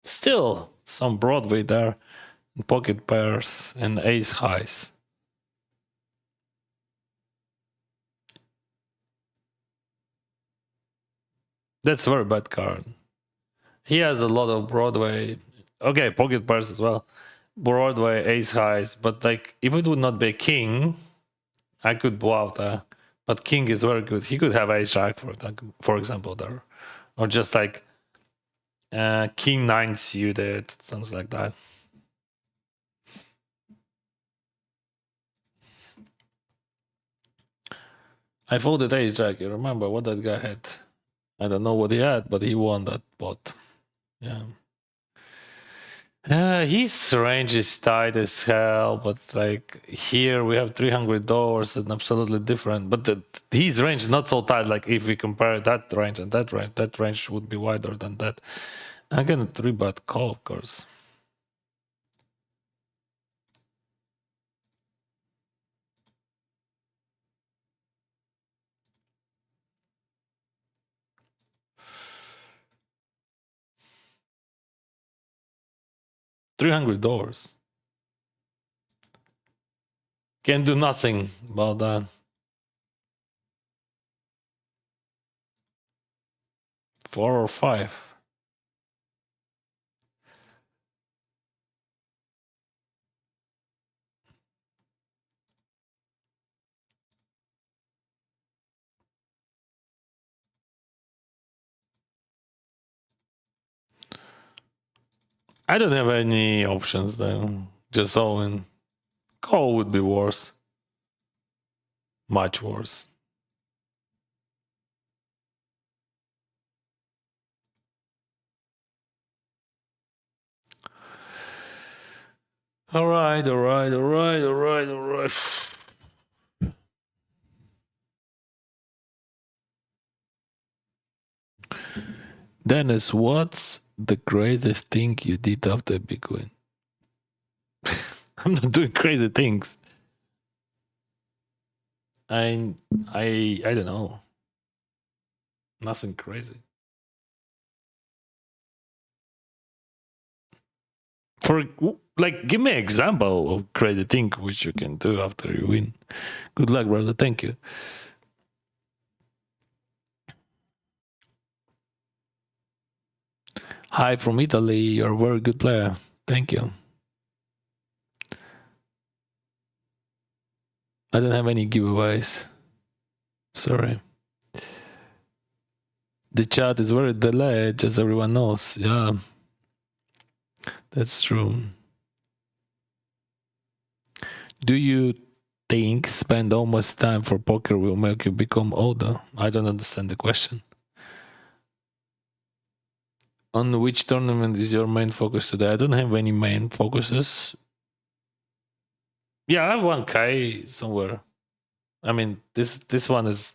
Still some Broadway there, pocket pairs, and ace highs. That's a very bad card. He has a lot of Broadway. Okay, pocket pairs as well. Broadway, ace highs, but like if it would not be king, I could blow out there. But king is very good. He could have ace jack for example there, or just like king 9 suited, something like that. I folded ace jack. You remember what that guy had? I don't know what he had, but he won that pot. Yeah. His range is tight as hell, but like here we have $300 and absolutely different. But his range is not so tight. Like if we compare that range and that range would be wider than that. I'm gonna 3-bet call, of course. $300. Can do nothing about that. 4 or 5. I don't have any options then. Just all in. Call would be worse. Much worse. All right. Dennis, what's the craziest thing you did after a big win? I'm not doing crazy things. I don't know. Nothing crazy. For like, give me an example of crazy thing which you can do after you win. Good luck, brother. Thank you. Hi from Italy. You're a very good player. Thank you. I don't have any giveaways. Sorry. The chat is very delayed, as everyone knows. Yeah, that's true. Do you think spend almost time for poker will make you become older? I don't understand the question. On which tournament is your main focus today? I don't have any main focuses. Yeah, I have 1K somewhere. I mean, this one is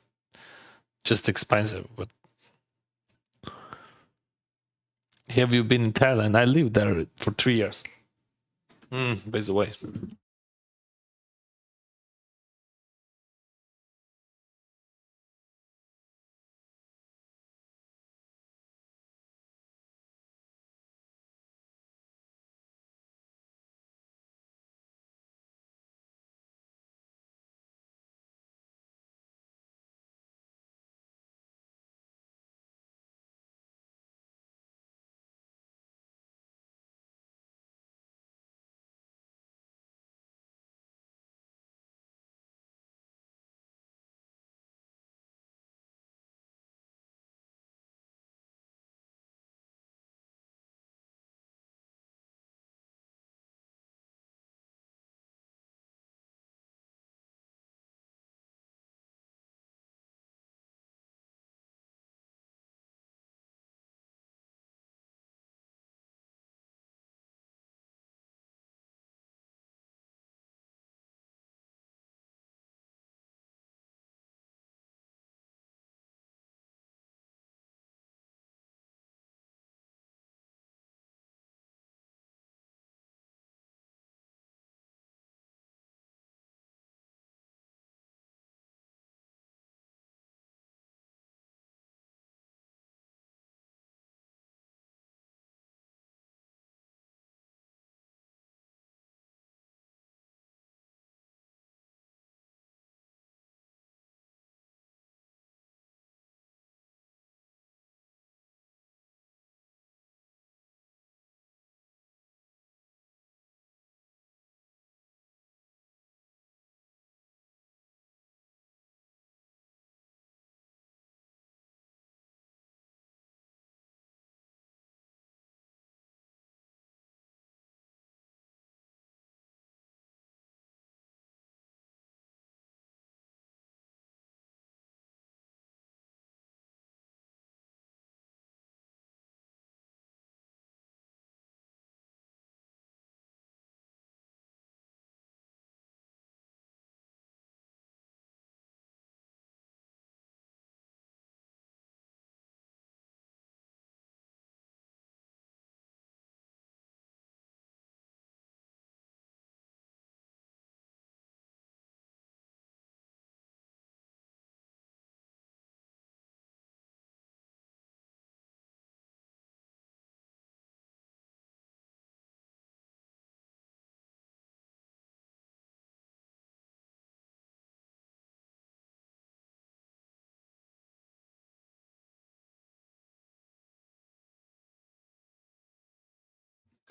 just expensive, but have you been in Thailand? I lived there for 3 years. By the way.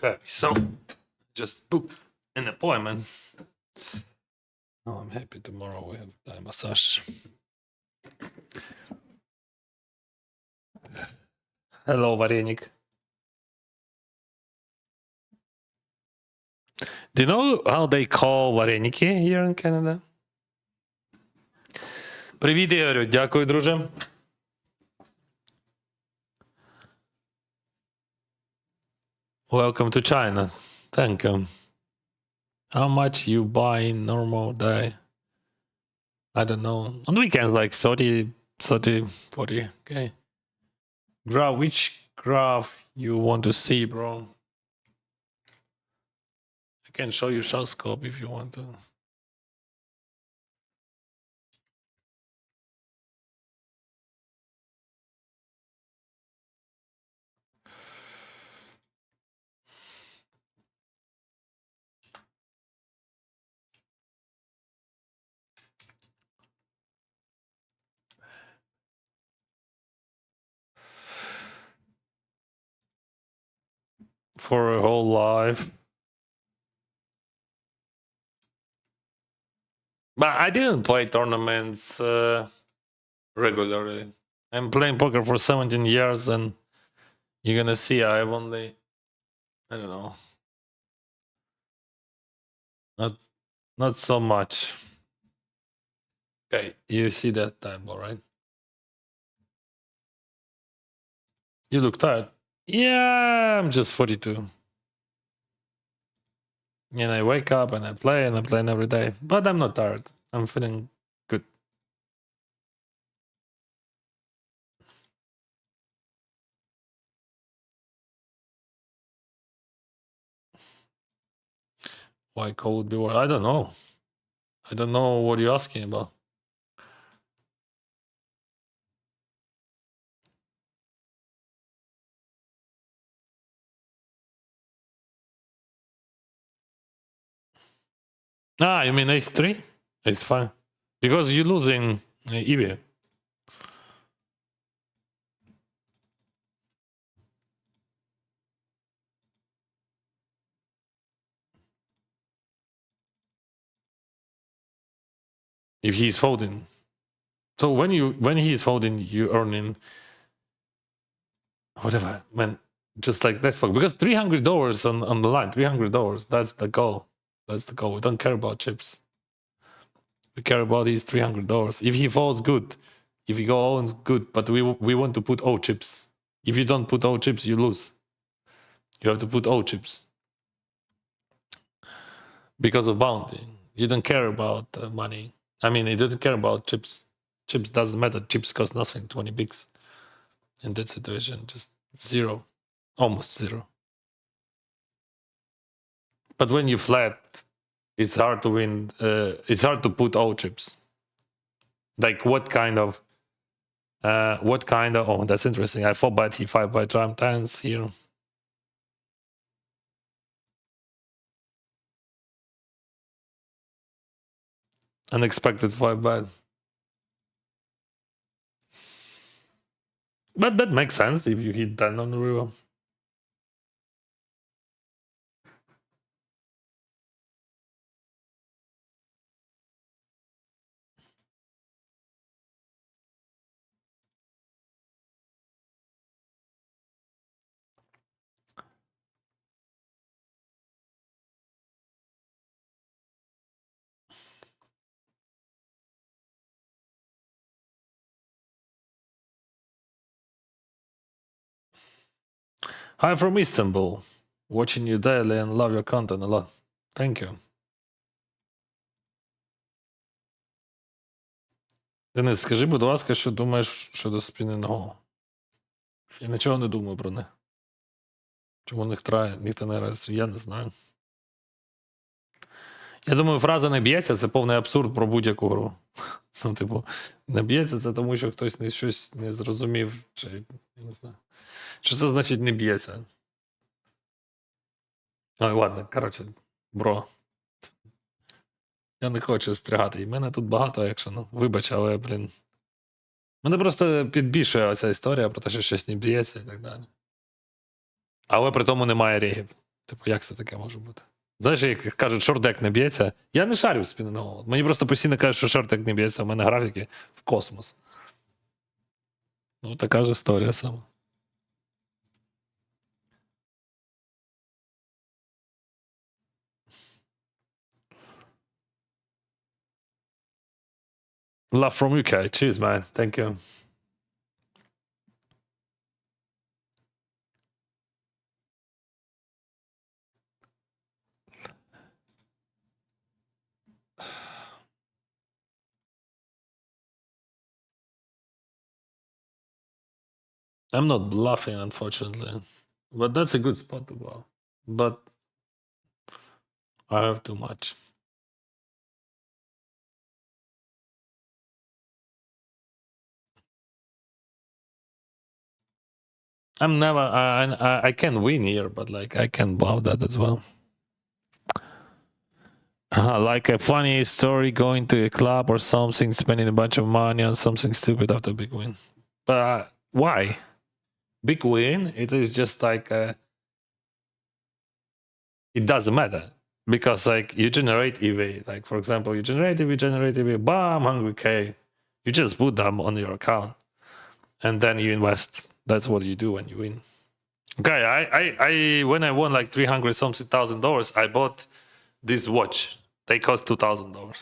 Okay, so just book an appointment. Oh, I'm happy tomorrow we have Thai massage. Hello, Varenik. Do you know how they call вареники here in Canada? Привіт, Ігорю. Дякую, друже. Welcome to China. Thank you. How much you buy in normal day? I don't know. On the weekends, like 30, 40. Okay. Gra, which graph you want to see, bro? I can show you shot scope if you want to. For a whole life. But I didn't play tournaments regularly. I'm playing poker for 17 years, and you're gonna see I've only, I don't know, not so much. Okay, you see that table, right? You look tired. Yeah, I'm just 42. And I wake up and I play and I'm playing every day. But I'm not tired. I'm feeling good. Why cold be? I don't know. I don't know what you're asking about. Ah, you mean ace 3? It's fine. Because you're losing EV. If he's folding. So when he's folding, you earning whatever, man. Just like that's fuck. Because $300 on the line, $300. That's the goal. That's the goal. We don't care about chips. We care about these $300. If he falls, good. If he go on, good. But we want to put all chips. If you don't put all chips, you lose. You have to put all chips because of bounty. You don't care about money. I mean, you don't care about chips. Chips doesn't matter. Chips cost nothing. 20 bigs in that situation, just zero, almost zero. But when you flat, it's hard to win. It's hard to put all chips. Like what kind of? Oh, that's interesting. I 4-bet, he 5-bet, jam tens here. Unexpected 5-bet. But that makes sense if you hit 10 on the river. Hi from Istanbul. Watching you daily and love your content a lot. Thank you. Денис, скажи, будь ласка, що думаєш щодо спінінгового? Я нічого не думаю про них. Чому ніхто не грає? Я не знаю. Я думаю, фраза не б'ється це повний абсурд про будь-яку гру. Ну, типу, не б'ється це тому, що хтось щось не зрозумів, чи я не знаю. Що це значить не б'ється? Ой, ладно, коротше, бро. Я не хочу стригати. І мене тут багато, якщо ну, вибач, але, блін. Мене просто підбільшує оця історія про те, що щось не б'ється і так далі. Але при тому немає регів. Типу, як це таке може бути? Знаєш, як кажуть, шордек не б'ється. Я не шарю в спінного. Мені просто постійно кажуть, що шордек не б'ється, у мене графіки в космос. Ну, така ж історія сама. Love from UK. Cheers, man. Thank you. I'm not bluffing, unfortunately. But that's a good spot to bluff. But I have too much. I'm never. I can win here, but like I can bluff that as well. Like a funny story, going to a club or something, spending a bunch of money on something stupid after a big win. But why? Big win? It is just like it doesn't matter because like you generate EV. Like for example, you generate EV, bam, hungry K. You just put them on your account, and then you invest. That's what you do when you win. Okay, I when I won like 300 something $1,000, I bought this watch. They cost $2,000.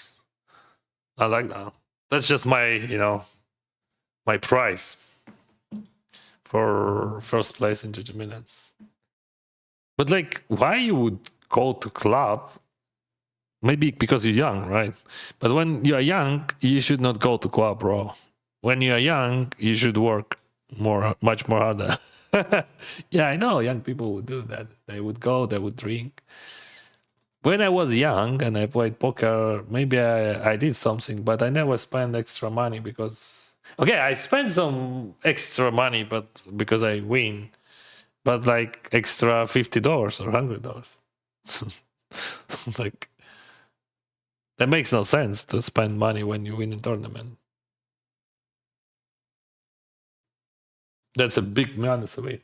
I like that. That's just my, my price for first place in GG Millions. But like, why you would go to club? Maybe because you're young, right? But when you are young, you should not go to club, bro. When you are young, you should work much more harder. Yeah, I know young people would do that. They would go, they would drink. When I was young and I played poker, maybe I did something, but I never spent extra money because okay, I spent some extra money, but because I win, but like extra $50 or $100. Like that makes no sense to spend money when you win a tournament. That's a big minus of it.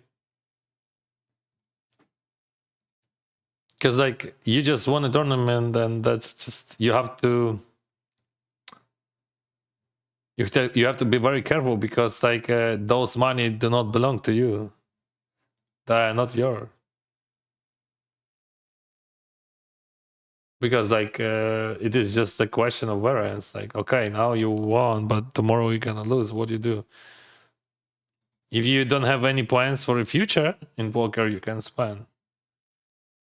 Because like you just won a tournament and that's just you have to you have to be very careful because like those money do not belong to you. They are not yours. Because like it is just a question of variance. Like okay, now you won, but tomorrow you're gonna lose. What do you do? If you don't have any plans for the future in poker, you can spend.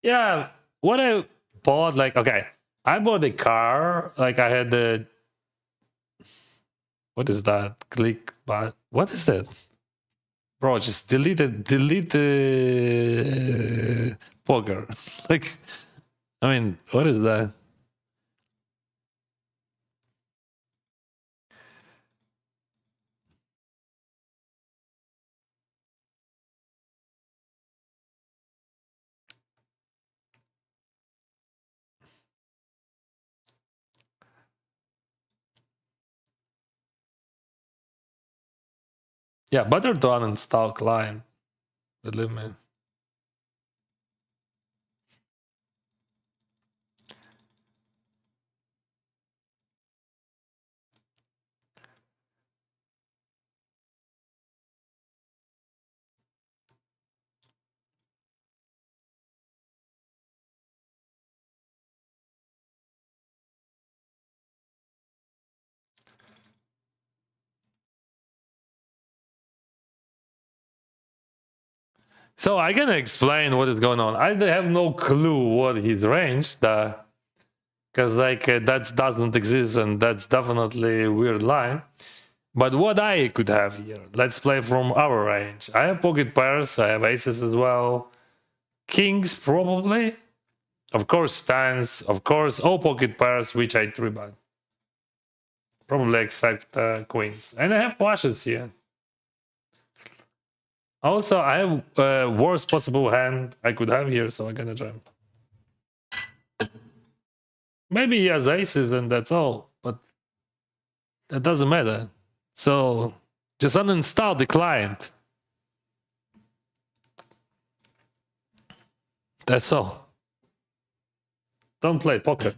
Yeah, what I bought, like okay, I bought a car. Like I had the what is that? Click, but what is that? Bro, just delete the poker. Like, I mean, what is that? Yeah, better to uninstall client. Believe me. So I can explain what is going on. I have no clue what his range, because like that doesn't exist, and that's definitely a weird line. But what I could have here, let's play from our range. I have pocket pairs, I have aces as well, kings probably, of course stands, of course all pocket pairs which I three bet, probably except queens, and I have flushes here. Also, I have worst possible hand I could have here, so I'm gonna jump. Maybe he has aces and that's all, but that doesn't matter. So just uninstall the client. That's all. Don't play poker.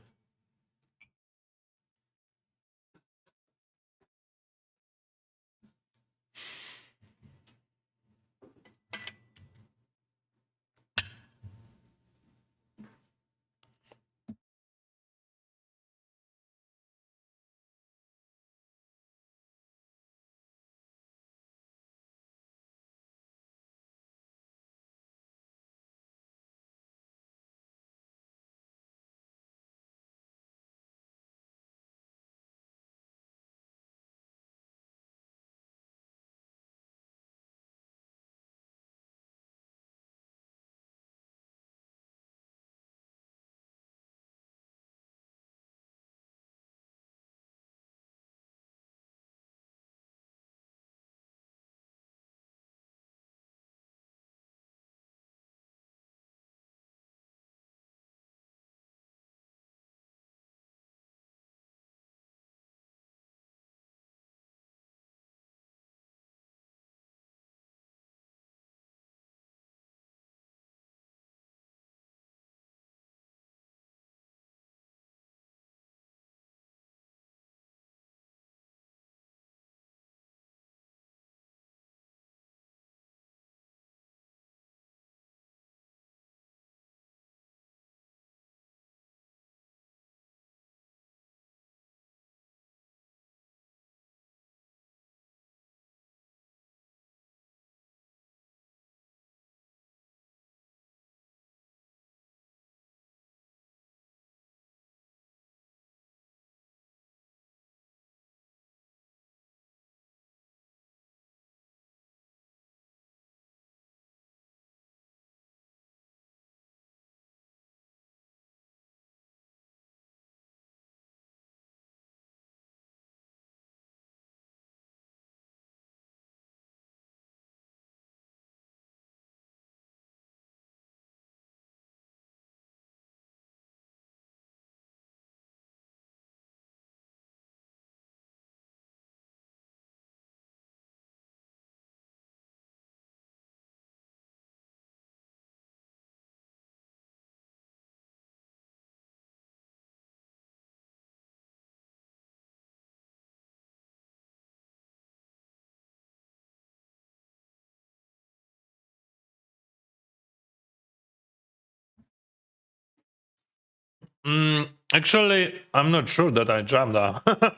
Actually, I'm not sure that I jammed that.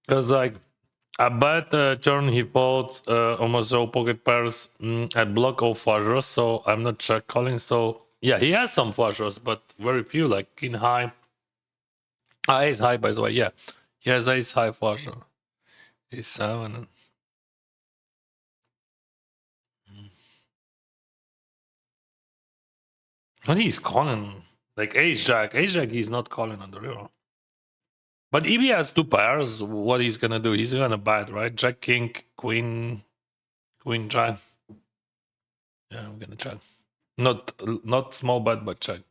Because, like, I bet turn he fought almost all pocket pairs at block all flush draws, so I'm not check calling. So, yeah, he has some flush draws, but very few, like king high. Ace high, by the way, yeah. He has ace high flush draw. Ace 7. What he's calling? Like ace jack. Ace jack, he's not calling on the river. But if he has two pairs, what he's gonna do? He's gonna bet, right? Jack, king, queen, queen, jack. Yeah, I'm gonna check. Not small bet, but check.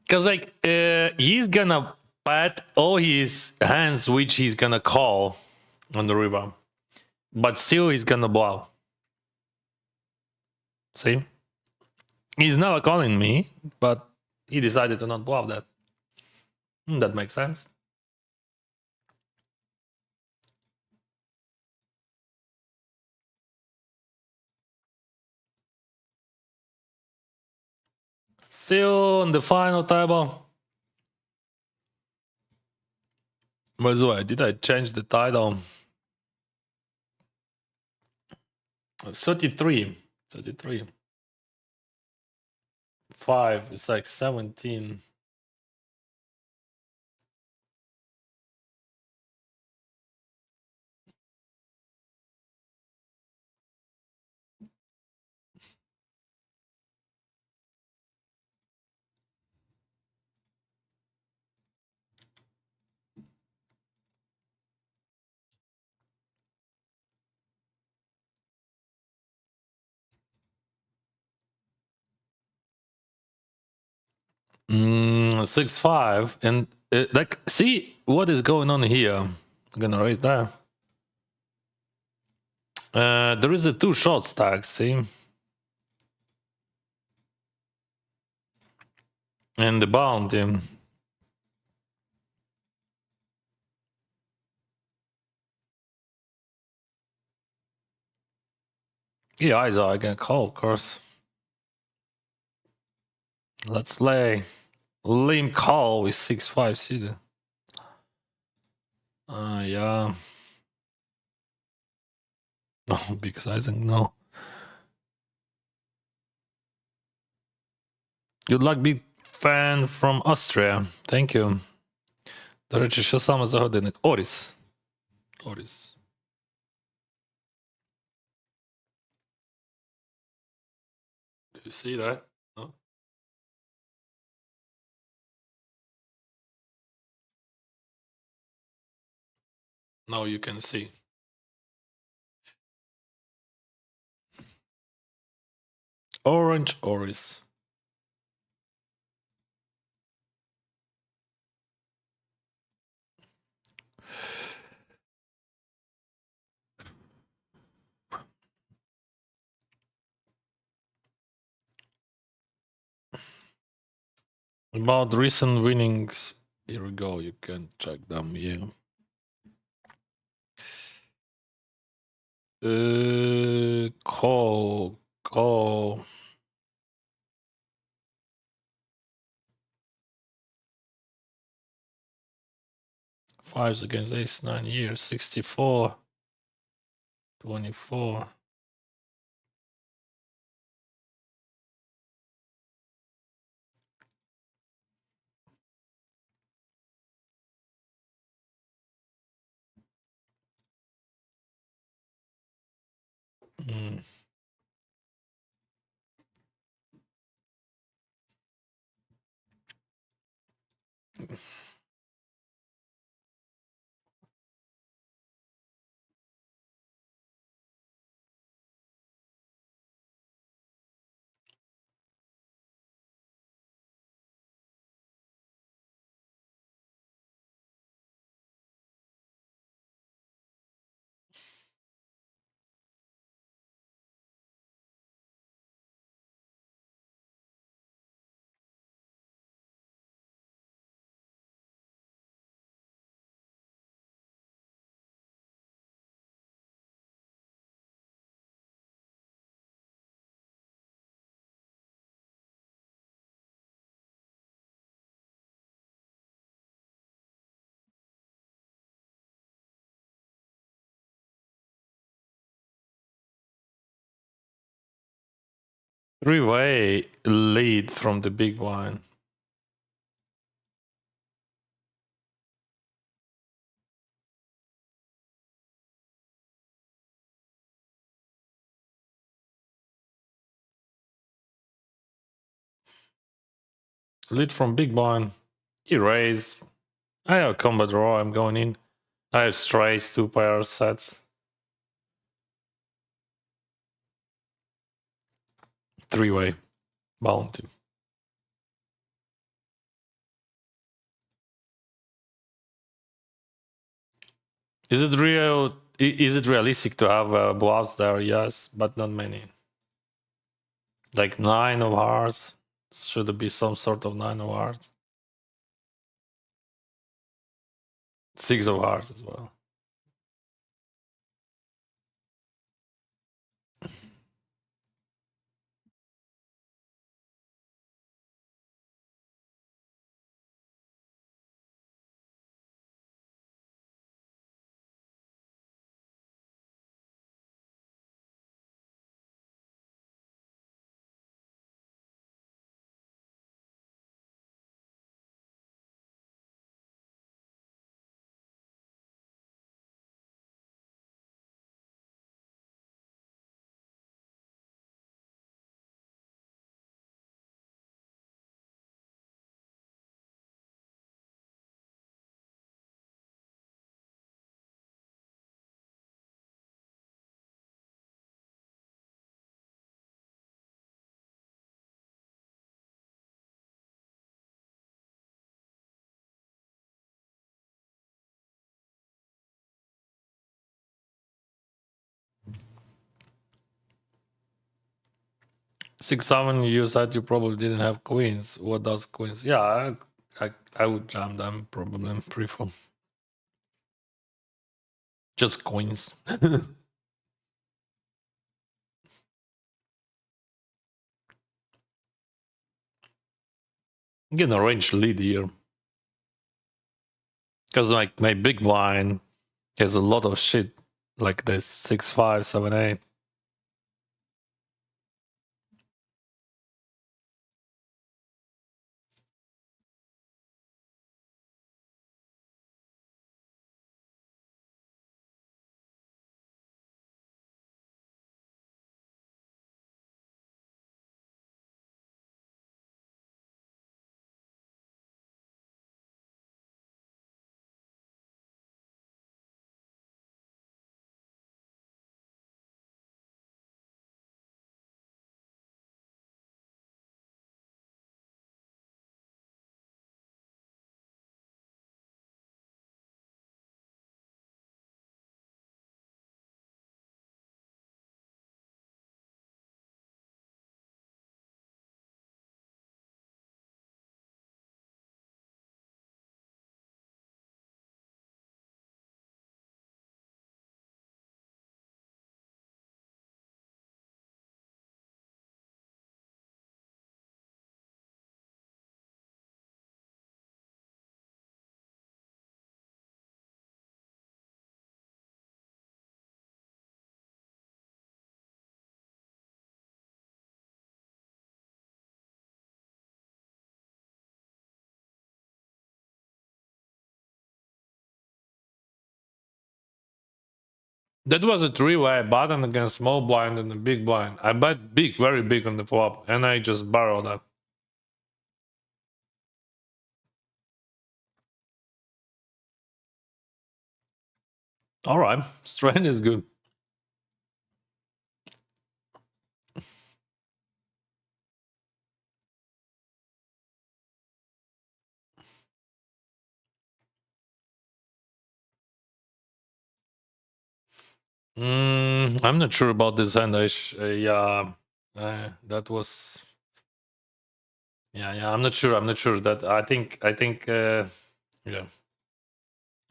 Because like he's gonna bet all his hands, which he's gonna call on the river, but still he's gonna bluff. See, he's never calling me, but he decided to not bluff that. That makes sense. Still on the final table. By the way, did I change the title? 33. 33. 5. It's like 17. Mm, 6-5. And like, see what is going on here. I'm gonna write that. There is a 2 short stack, see? And the bounty. Yeah, I can call, of course. Let's play. Limb call with 6-5 seated. Yeah. No, big sizing, no. Good luck, big fan from Austria. Thank you. До речі, що саме за годинник? Оріс. Оріс. Do you see that? No? Now you can see. Orange Oris. About recent winnings, here we go. You can check them here. Call. Fives against ace 9 years, 64, 24. Mm. Three-way lead from the big blind. Lead from big blind. He raise. I have combat draw. I'm going in. I have strays, 2 pairs sets. Three-way bounty. Is it real? Is it realistic to have bluffs there? Yes, but not many. Like 9 of hearts. Should it be some sort of 9 of hearts? 6 of hearts as well. Six seven. You said you probably didn't have queens. What does queens? Yeah, I would jam them probably in pre-flop. Just queens. Get a range lead here. Because like my big blind has a lot of shit like this 6-5, 7-8. That was a three-way button against small blind and a big blind. I bet big, very big on the flop, and I just barreled that. All right, strain is good. I'm not sure about this hand. Yeah, that was. Yeah. I'm not sure. I'm not sure that. I think. Yeah,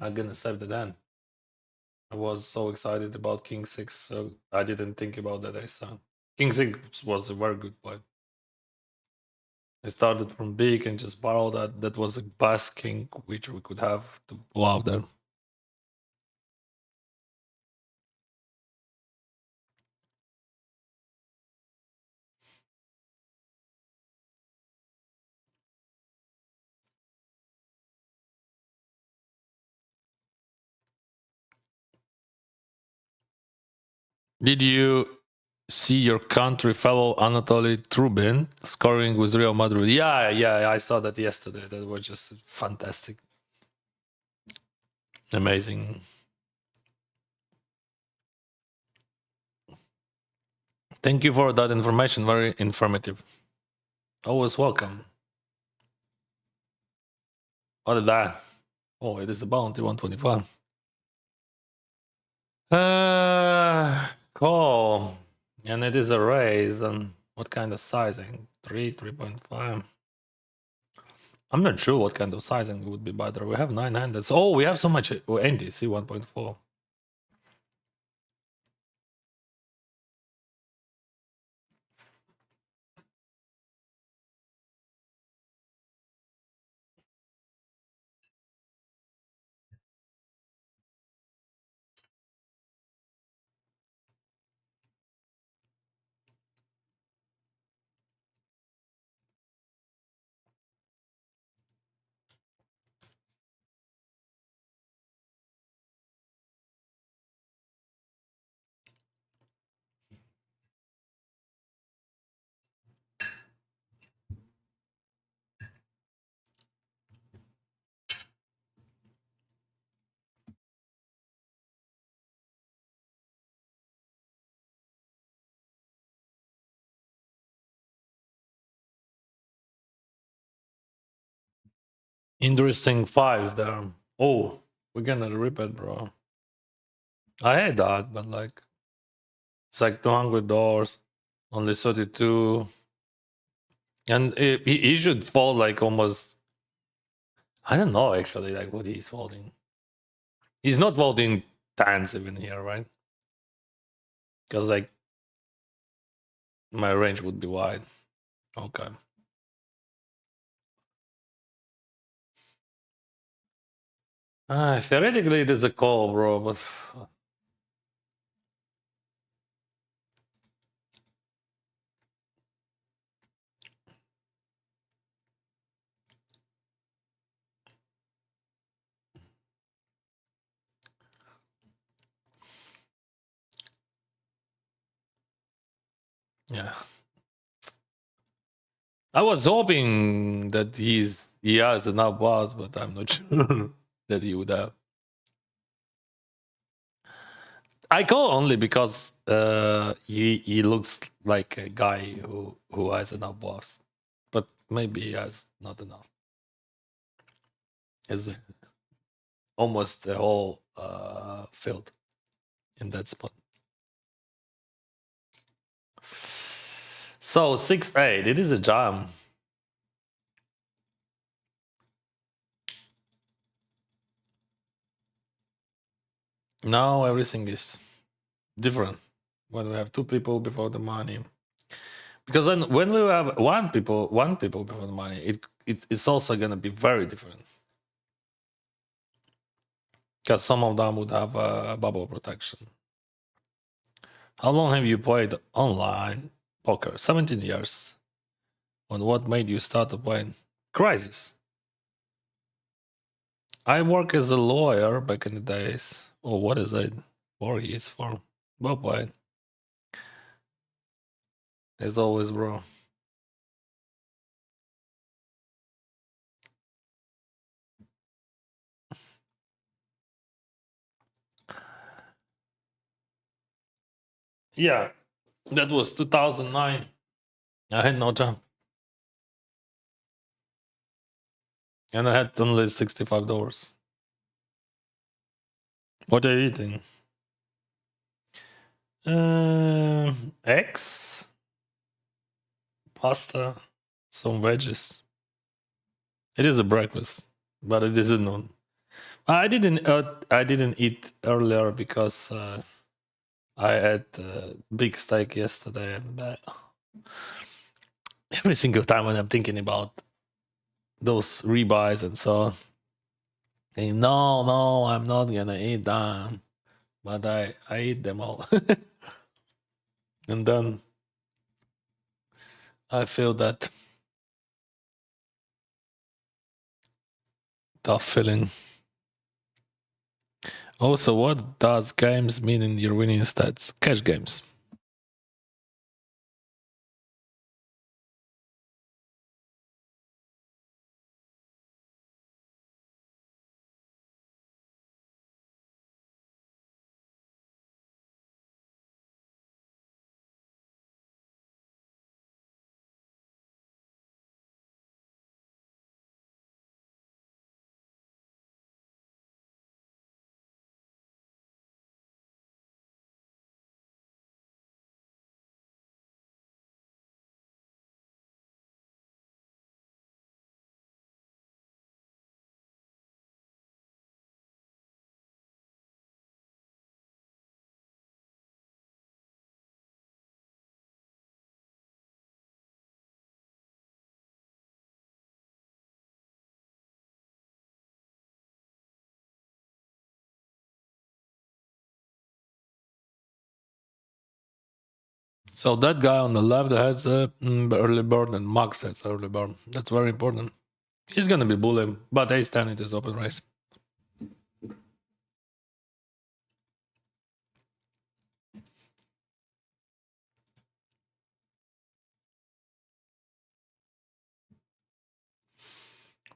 I'm gonna save the hand. I was so excited about King Six, so I didn't think about that ace hand. King Six was a very good play. I started from big and just barreled that. That was a best king which we could have to blow out there. Did you see your country fellow Anatoly Trubin scoring with Real Madrid? Yeah, I saw that yesterday. That was just fantastic. Amazing. Thank you for that information. Very informative. Always welcome. What is that? Oh, it is a bounty 125. Cool. And it is a raise. And what kind of sizing? 3.5. I'm not sure what kind of sizing it would be better. We have 900s. Oh, we have so much NDC 1.4. Interesting fives there. Oh, we're gonna rip it, bro. I hate that, but like, it's like $200, only 32. And he should fall like almost, I don't know actually, like what he's folding. He's not folding tens even here, right? Because like my range would be wide. Okay. Theoretically, it is a call, bro, but yeah. I was hoping that he has enough bars, but I'm not sure that he would have. I call only because he looks like a guy who has enough bars, but maybe he has not enough. It's almost the whole field in that spot. So 6-8, it is a jam. Now everything is different when we have two people before the money. Because then when we have one people before the money, it's also gonna be very different. Because some of them would have bubble protection. How long have you played online poker? 17 years. And what made you start to play Crisis? I work as a lawyer back in the days. Oh, what is it? 4 years for? Well played. As always, bro. Yeah, that was 2009. I had no job. And I had only $65. What are you eating? Eggs, pasta, some veggies. It is a breakfast, but it is a noon. I didn't eat earlier because I had big steak yesterday, and every single time when I'm thinking about those ribeyes and so on, no, I'm not gonna eat them, but I eat them all, and then I feel that tough feeling Also, what does games mean in your winning stats? Cash games. So that guy on the left has early bird and Max has early bird. That's very important. He's gonna be bullying, but ace 10 it is open race.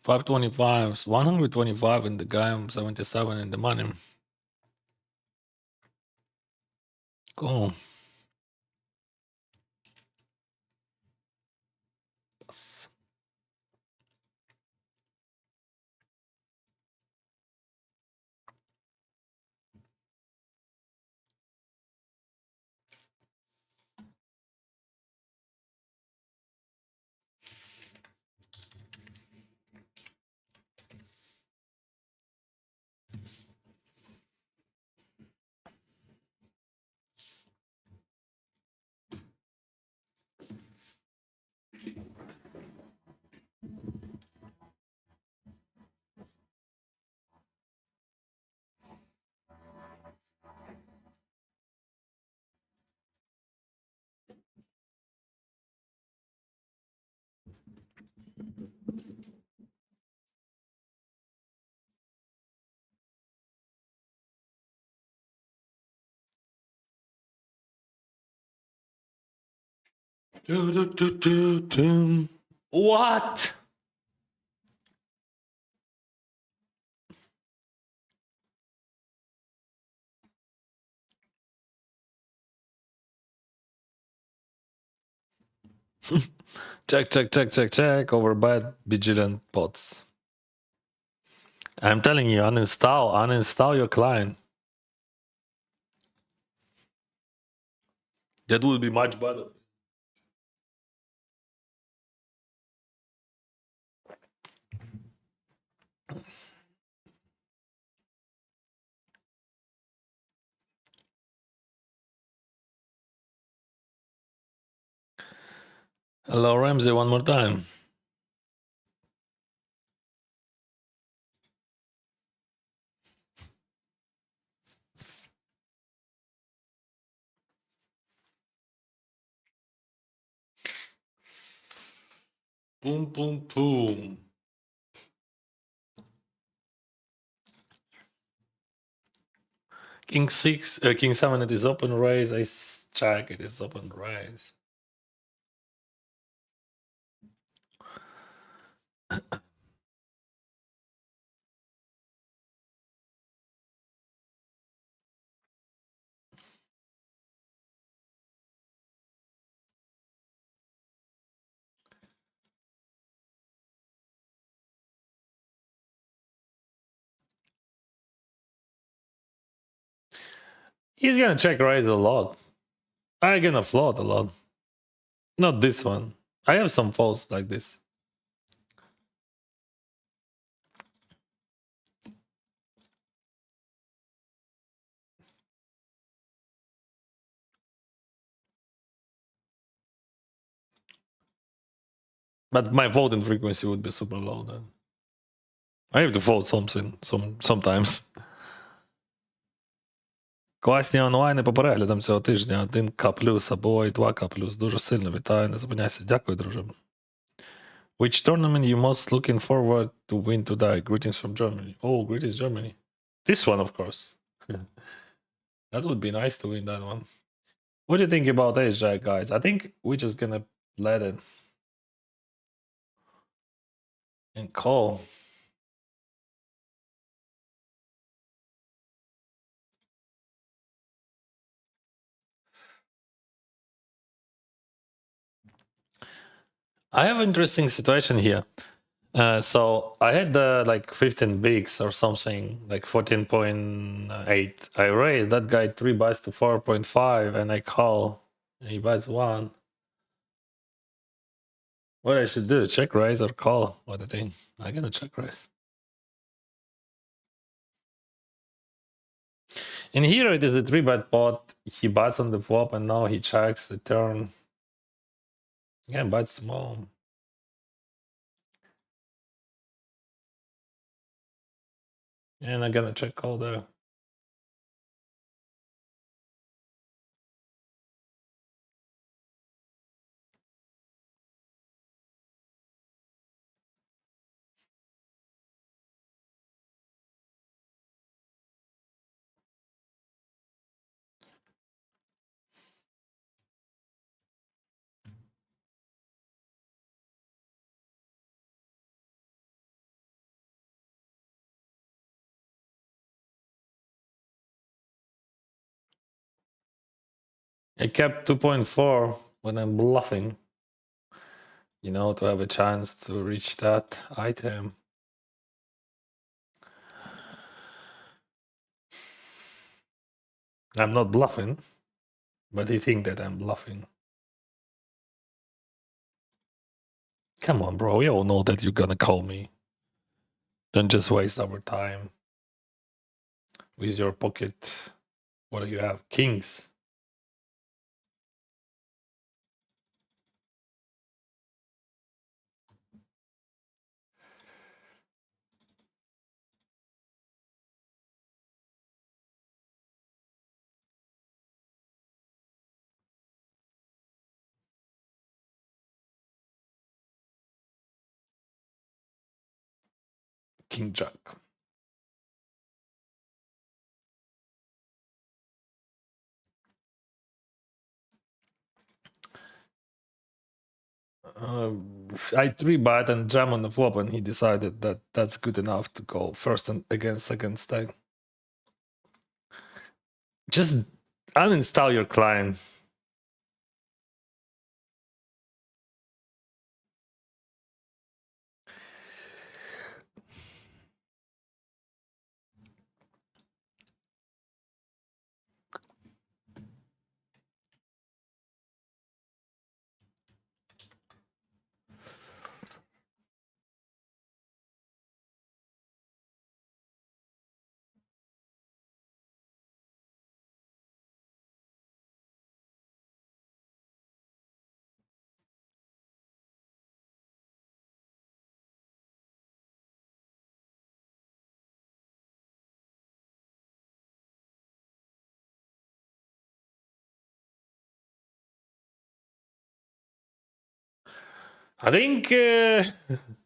$525, 125 in the guy on 77 in the money. Cool. Yes. What? Check. Over bad vigilant bots. I'm telling you, uninstall your client. That would be much better. Hello, Ramsey, one more time. Boom. King 6, King 7, it is open raise. Ace Jack, it is open raise. He's gonna check raise a lot. I'm gonna float a lot. Not this one. I have some folds like this. But my folding frequency would be super low then. I have to fold sometimes. Класні онлайни по переглядам цього тижня. 1К+, або і 2К+. Дуже сильно вітаю, не зупиняйся. Дякую, друже. Which tournament you most looking forward to win today? Greetings from Germany. Oh, greetings Germany. This one, of course. That would be nice to win that one. What do you think about ace jack, guys? I think we're just gonna let it and call. I have an interesting situation here. So I had like 15 bigs or something, like 14.8. I raised that guy 3 buys to 4.5 and I call. And he buys 1. What I should do? Check raise or call? What do you think? I'm gonna check raise. And here it is a 3-bet pot. He bets on the flop and now he checks the turn. Again, bets small. And I'm gonna check call there. I kept 2.4 when I'm bluffing, you know, to have a chance to reach that item. I'm not bluffing, but he think that I'm bluffing. Come on, bro. We all know that you're gonna call me. Don't just waste our time with your pocket. What do you have? Kings. King Jack. I 3-bet and jam on the flop, and he decided that that's good enough to go first and against second stack. Just uninstall your client. I think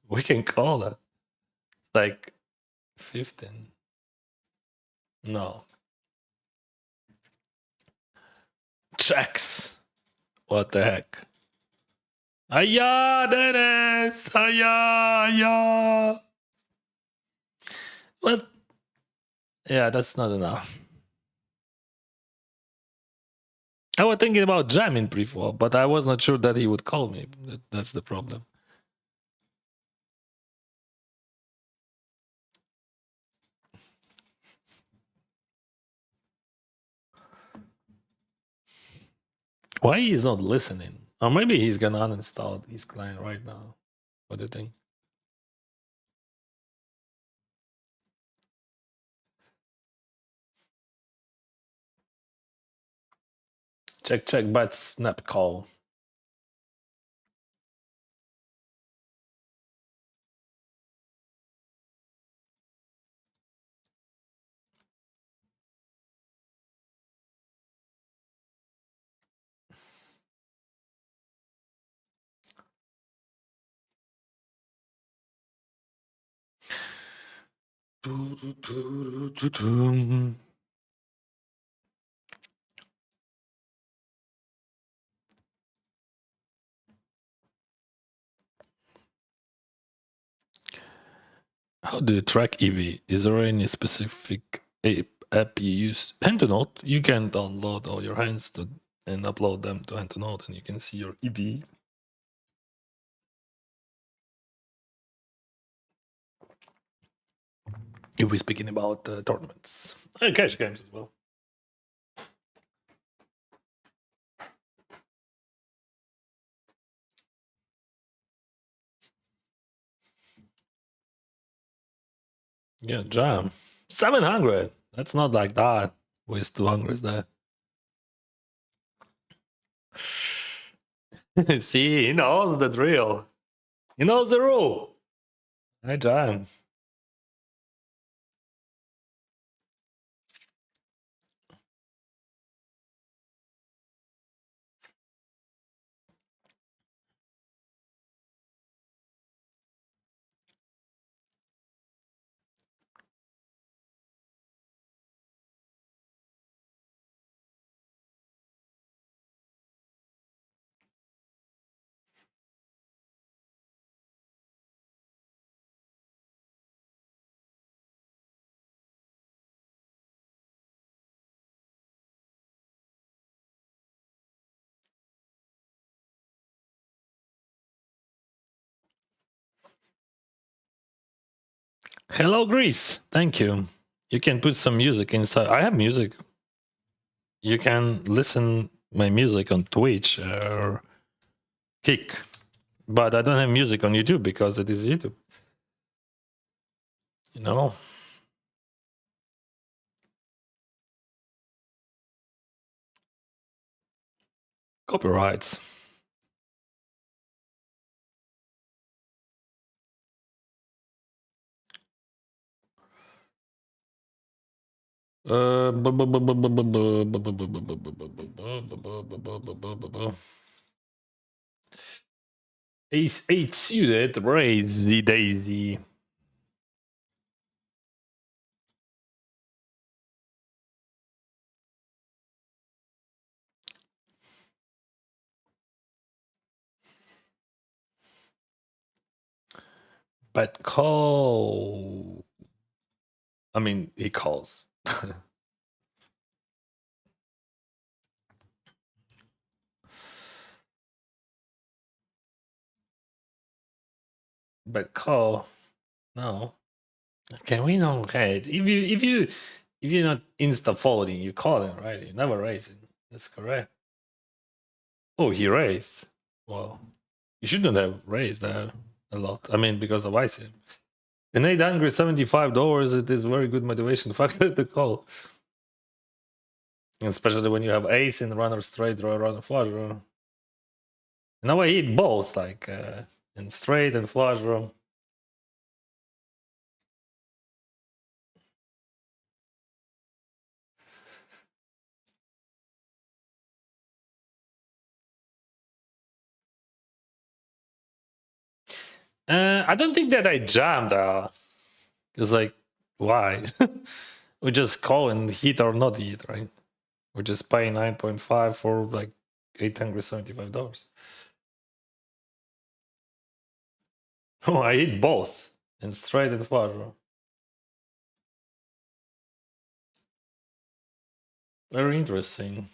we can call that like 15. No. Checks. What the heck? Aya, Dennis! Aya, aya. What? Yeah, that's not enough. I was thinking about jamming pre-flop, but I was not sure that he would call me. That's the problem. Why he's not listening? Or maybe he's gonna uninstall his client right now. What do you think? Check, check, but snap call. How do you track EV? Is there any specific app you use? HandToNote. You can download all your hands and upload them to HandToNote, and you can see your EV. If we're speaking about tournaments and cash games as well. Yeah, jam. 700. That's not like that. With 200 there. See, he knows the drill. He knows the rule. I jam. Hello, Greece. Thank you. You can put some music inside. I have music. You can listen my music on Twitch or Kick, but I don't have music on YouTube because it is YouTube. You know. Copyrights. Ace 8 suited, raise the daisy. But call. I mean, he calls. But call. No. Okay, we know. Okay, if you're not insta folding, you call him, right? You never raise it. That's correct. Oh, he raised. Well, you shouldn't have raised that a lot. I mean, because of ICM. And $875, it is very good motivation factor to call. Especially when you have ace in runner straight draw, runner flush draw. Now I hit both, like in straight and flush draw. I don't think that I jammed. It's like, why? We just call and hit or not hit, right? We're just paying 9.5 for like $875. Oh, I hit both and straight and flush draw. Very interesting.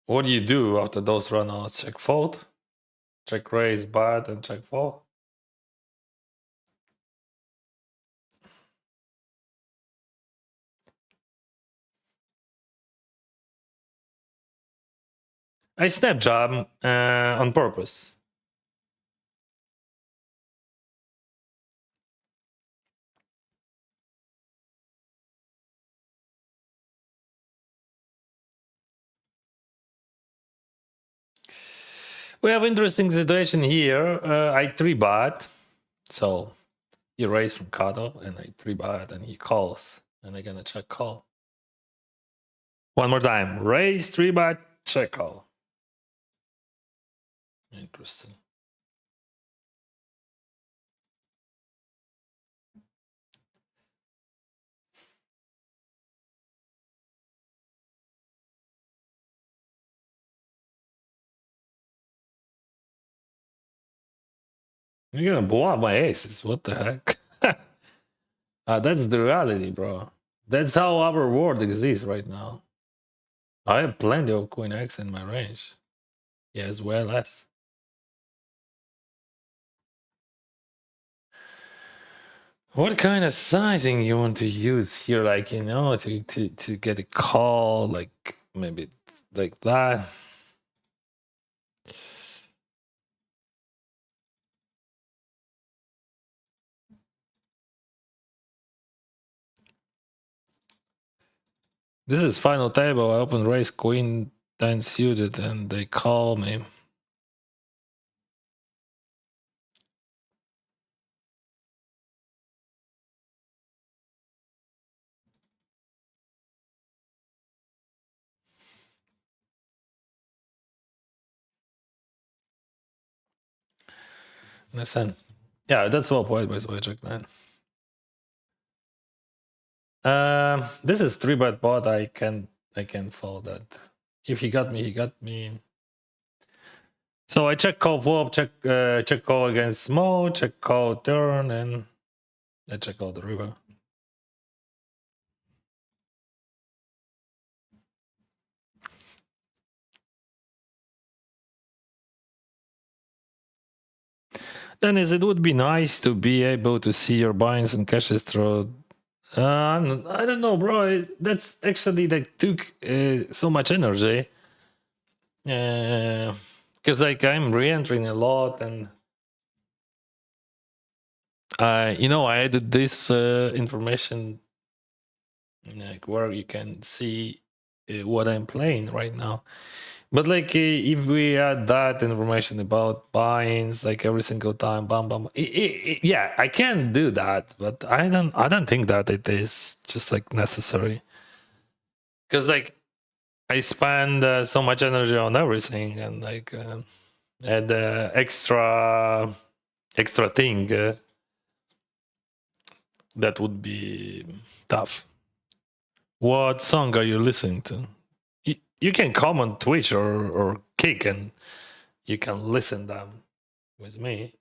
What do you do after those runouts? Check fold, check raise bad, and check fold. I snap jab on purpose. We have interesting situation here. I 3-bet, so he raised from cutoff, and I 3-bet, and he calls, and I'm gonna check call. One more time, raise 3-bet, check call. Interesting. You're gonna blow up my aces. What the heck? That's the reality, bro. That's how our world exists right now. I have plenty of queen X in my range. Yeah, as well as. What kind of sizing you want to use here? Like, you know, to get a call, like maybe like that. This is final table. I open raise queen 10 suited and they call me. Listen. Yeah, that's well played by the way, Jack 9. This is 3-bet bot. I can fold that. If he got me, he got me. So I check call flop, check call against small, check call turn, and I check all the river. Dennis, it would be nice to be able to see your binds and cashes through. I don't know, bro. That's actually like took so much energy. Because like I'm re-entering a lot, and you know, I added this information like where you can see what I'm playing right now. But like if we add that information about buy-ins like every single time, bam bam, yeah, I can do that, but I don't think that it is just like necessary. Because like I spend so much energy on everything, and like add extra thing that would be tough. What song are you listening to? You can come on Twitch or Kick, and you can listen them with me.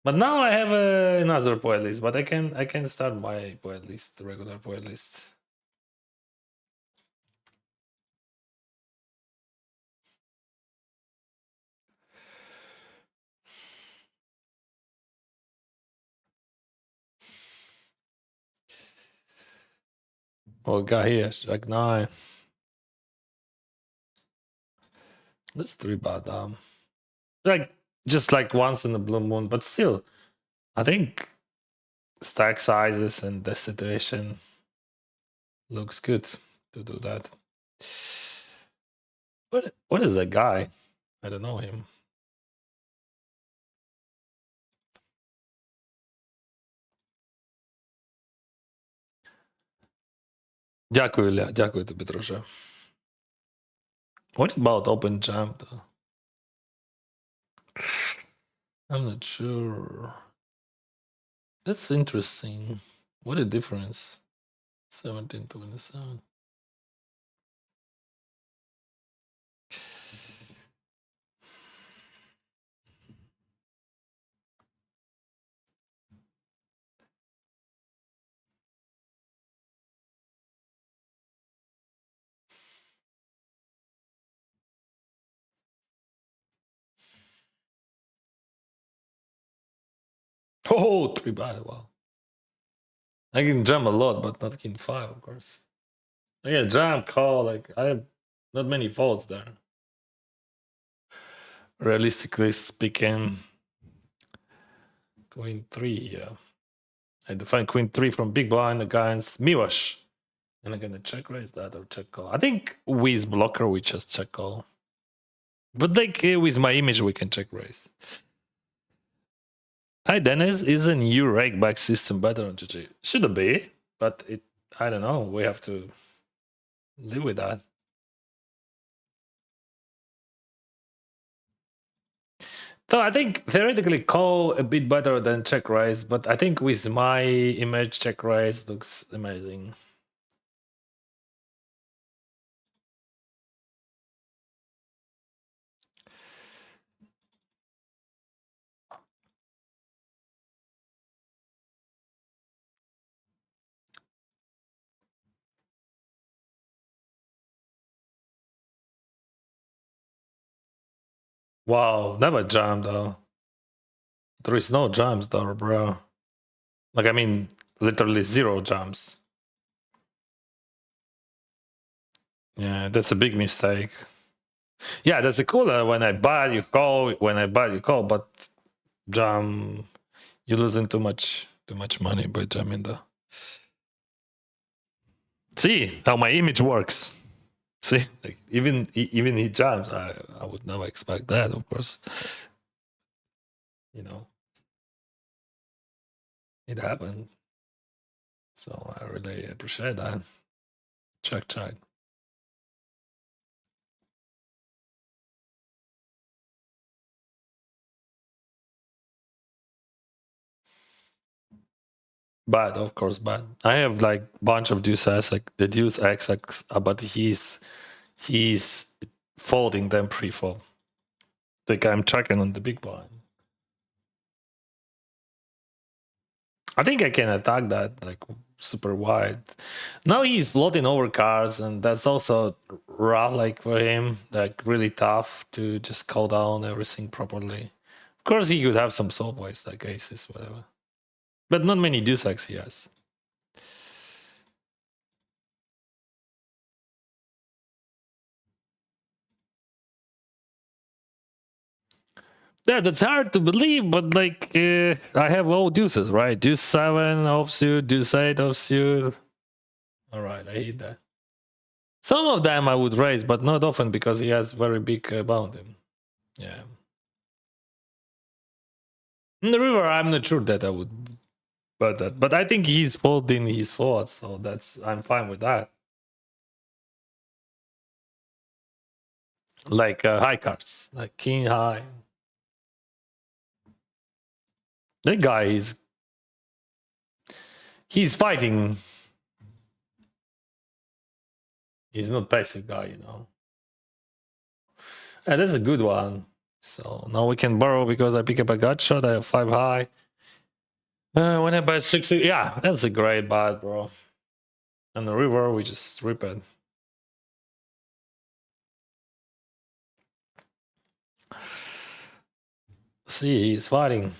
But now I have another playlist, but I can start my playlist, the regular playlist. Oh, got here, Jack 9. That's 3 bad. Like just like once in a blue moon, but still, I think stack sizes and the situation looks good to do that. What is that guy? I don't know him. Дякую, Ілля. Дякую тобі, друже. What about open jam though? I'm not sure. That's interesting. What a difference. 1727. Oh, 3 bad. Wow. I can jam a lot, but not king 5, of course. I can jam, call. Like, I have not many faults there. Realistically speaking, queen 3, yeah. I define queen 3 from big blind against Miwash. And I'm gonna check raise that or check call. I think with blocker, we just check call. But like with my image, we can check raise. Hi, Dennis. Is a new rakeback system better on GG? Should be, but it. I don't know. We have to live with that. So I think theoretically call a bit better than check raise, but I think with my image, check raise looks amazing. Wow, never jam though. There is no jams though, bro. Like, I mean, literally zero jams. Yeah, that's a big mistake. Yeah, that's a cooler when I buy you call, but jam, you're losing too much money by jamming though. See how my image works. See, like, even he jams. I would never expect that, of course. You know, it happened. So I really appreciate that. Check. Bad, of course, bad. I have like bunch of Deus Ex, like the Deus Ex, but he's folding them pre-fold. Like I'm checking on the big blind. I think I can attack that like super wide. Now he's floating over cards, and that's also rough, like for him, like really tough to just call down everything properly. Of course, he could have some soul boys like aces, whatever, but not many Deus Ex he has. Yeah, that's hard to believe, but like I have all deuces, right? Deuce 7 offsuit, Deuce 8 offsuit. All right, I hate that. Some of them I would raise, but not often because he has very big bounding. Yeah. In the river, I'm not sure that I would, but I think he's folding his thoughts, so I'm fine with that. Like high cards, like king high. That guy he's fighting. He's not passive guy, you know. And that's a good one. So now we can borrow because I pick up a gut shot. I have 5 high. When I buy 60, yeah, that's a great buy, bro. And the river, we just rip it. See, he's fighting.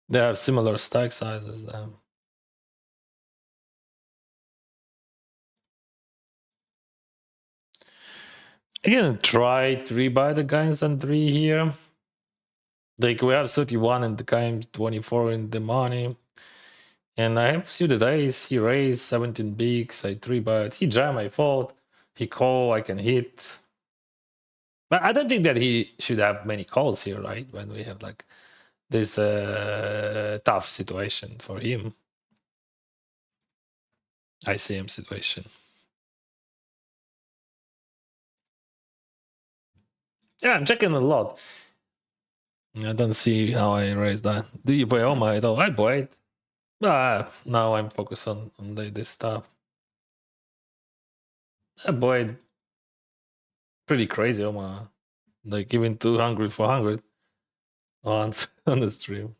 They have similar stack sizes. Again, try 3 buy the guys and 3 here. Like we have 31 and the guy 24 in the money. And I have suited ace. He raised 17 bigs. I 3 bet. He jam, I fold. He call, I can hit. But I don't think that he should have many calls here, right? When we have like this tough situation for him. ICM situation. Yeah, I'm checking a lot. I don't see how I raise that. Do you buy Oma at all? I buy it. Now I'm focused on this stuff. I buy it pretty crazy Oma. Like even 200 400 once on the stream.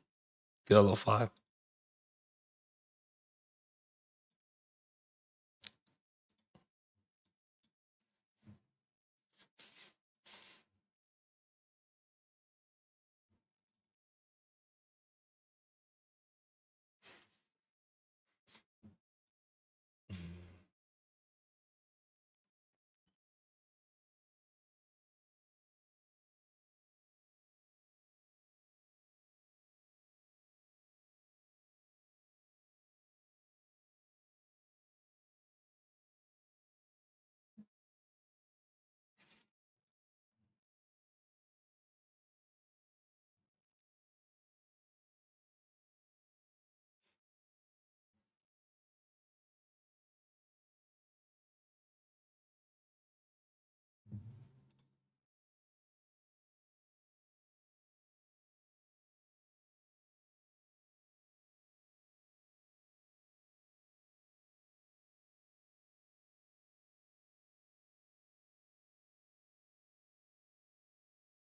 Yellow 5.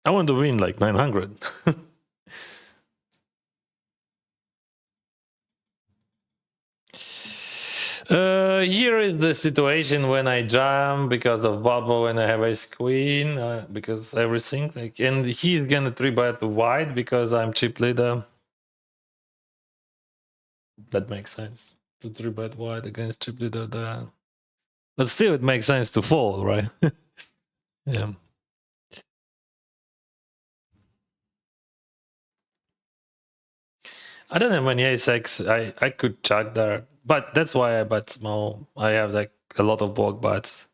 I want to win like 900. Here is the situation when I jam because of Bubble and I have ace queen, because everything like, and he's gonna 3-bet wide because I'm chip leader. That makes sense to 3-bet wide against chip leader there, but still it makes sense to fold, right? Yeah. I don't have any ace X. I could check there, but that's why I bet small. I have like a lot of block bets.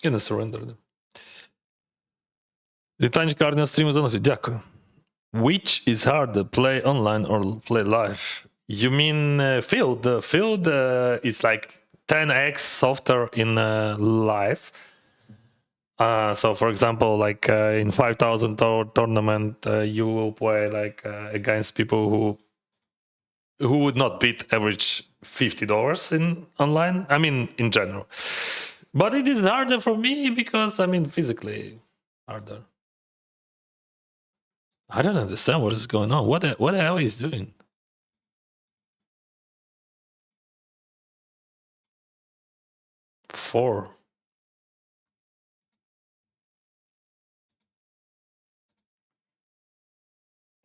Gonna surrender them. Вітанечка, гарного стріму заносить. Дякую. Which is harder, play online or play live? You mean field? The field is like 10x softer in live. So, for example, like in 5,000 tournament, you will play like against people who would not beat average $50 in online. I mean, in general. But it is harder for me because I mean, physically harder. I don't understand what is going on. What the hell is doing? Four.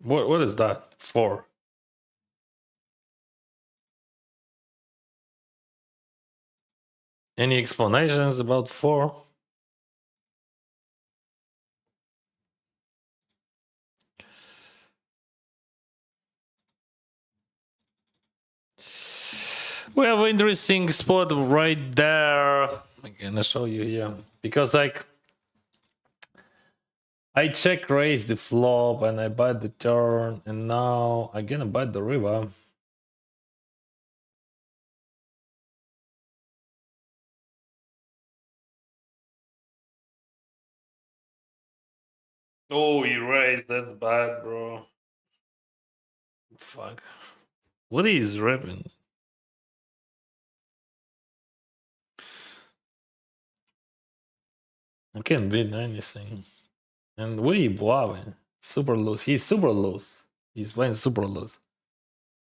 What is that? Four. Any explanations about four? We have an interesting spot right there. I'm gonna show you here because like I check raise the flop and I buy the turn, and now I'm gonna buy the river. Oh, he raised. That's bad, bro. Fuck. What is ripping? I can't win anything. And what are you blowing? Super loose. He's super loose. He's playing super loose.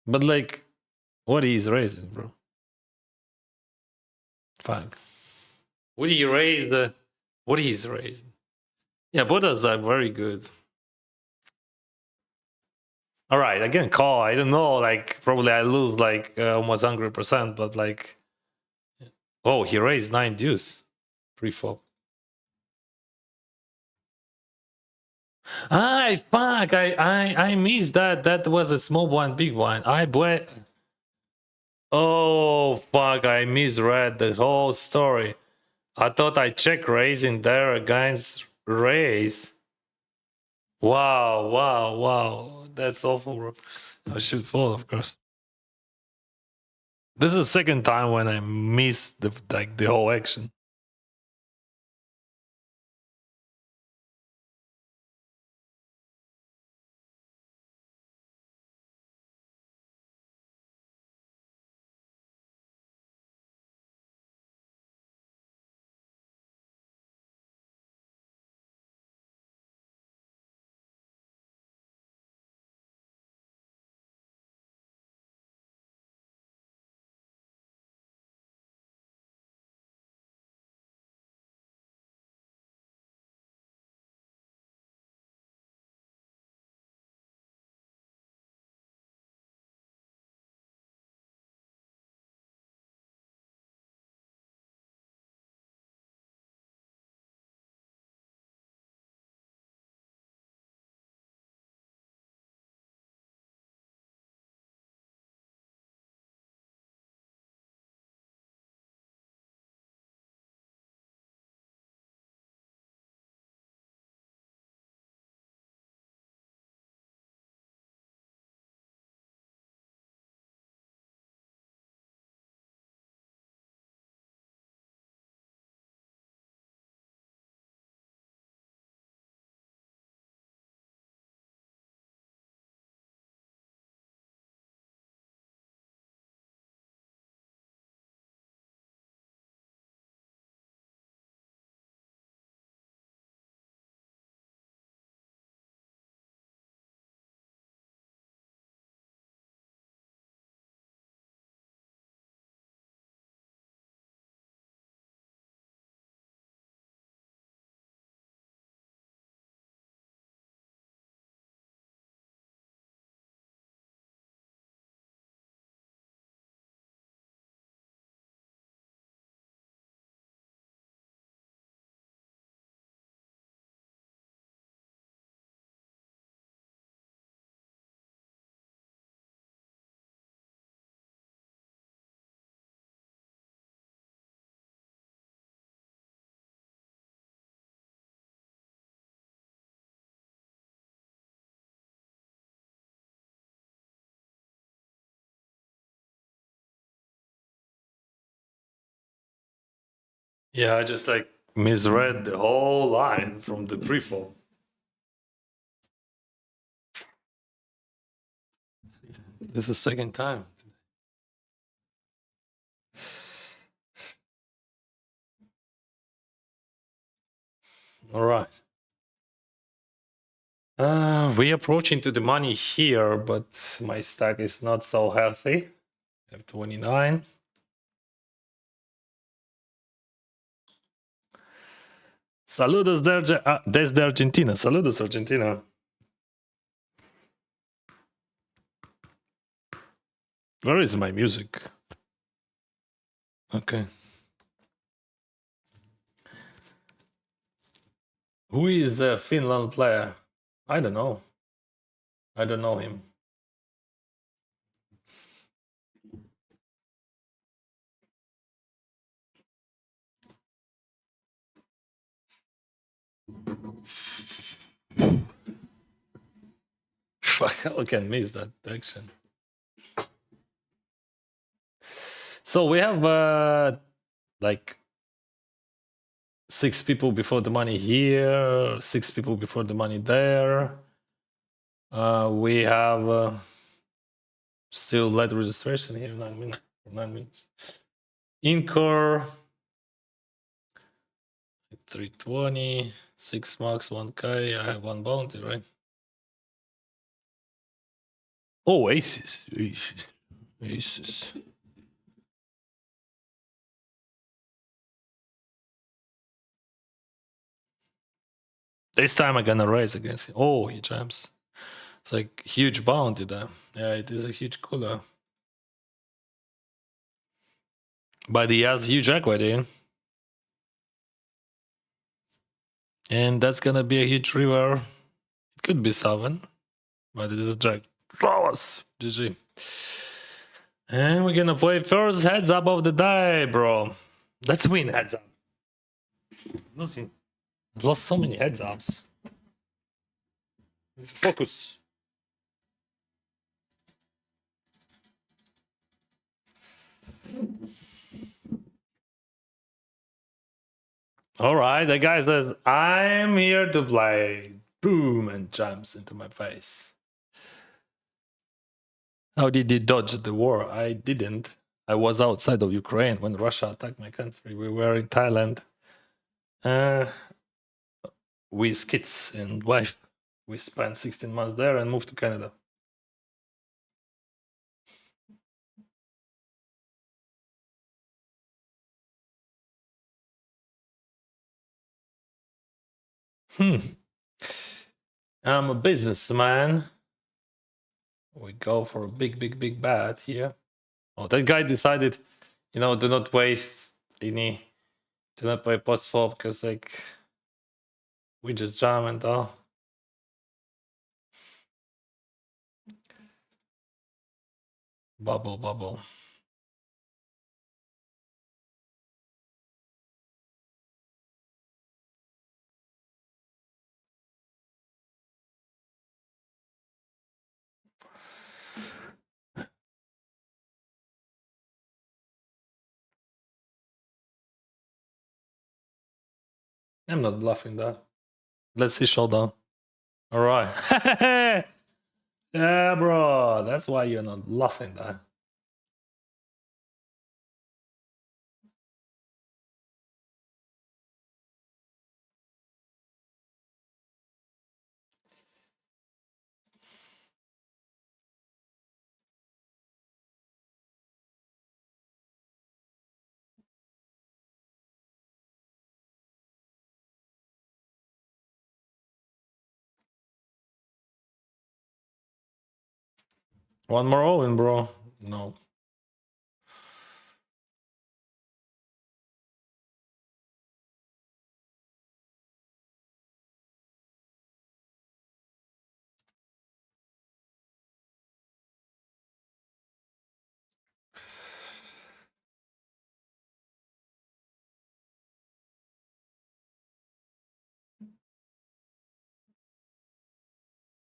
But like, what is raising, bro? Fuck. What he raised? What he's raising? Yeah, both of us are very good. All right, I can call. I don't know. Like, probably I lose like almost 100%, but like, oh, he raised 9 deuce pre-flop. Ah, fuck! I missed that. That was a small blind, big blind. I bet. Oh fuck! I misread the whole story. I thought I check raising there against raise. Wow, wow, wow. That's awful, bro. I should fall, of course. This is the second time when I missed the whole action. Yeah, I just like misread the whole line from the pre-flop. This is the second time. All right. We approaching to the money here, but my stack is not so healthy. I have 29. Saludos desde Argentina. Saludos, Argentina. Where is my music? Okay. Who is a Finland player? I don't know. I don't know him. Fuck, how can miss that action? So we have like 6 people before the money here, 6 people before the money there. We have still late registration here, 9 minutes. 9 minutes. Incur 320, 6 marks, 1k. I have 1 bounty, right? Oh, aces. Aces. This time I'm gonna raise against him. Oh, he jumps. It's like huge bounty there. Yeah, it is a huge cooler. But he has huge equity. And that's gonna be a huge river. It could be 7, but it is a jack. Flowers! GG. And we're gonna play first heads up of the day, bro. Let's win heads up. Listen, I've lost so many heads ups. Focus. All right, the guy says, I'm here to play. Boom, and jumps into my face. How did you dodge the war? I didn't. I was outside of Ukraine when Russia attacked my country. We were in Thailand with kids and wife. We spent 16 months there and moved to Canada. I'm a businessman. We go for a big bet here. Oh, that guy decided, do not waste any, do not play post flop because like we just jam and all. Bubble. I'm not bluffing that. Let's see showdown. All right. Yeah, bro. That's why you're not bluffing that. One more all-in, bro. No.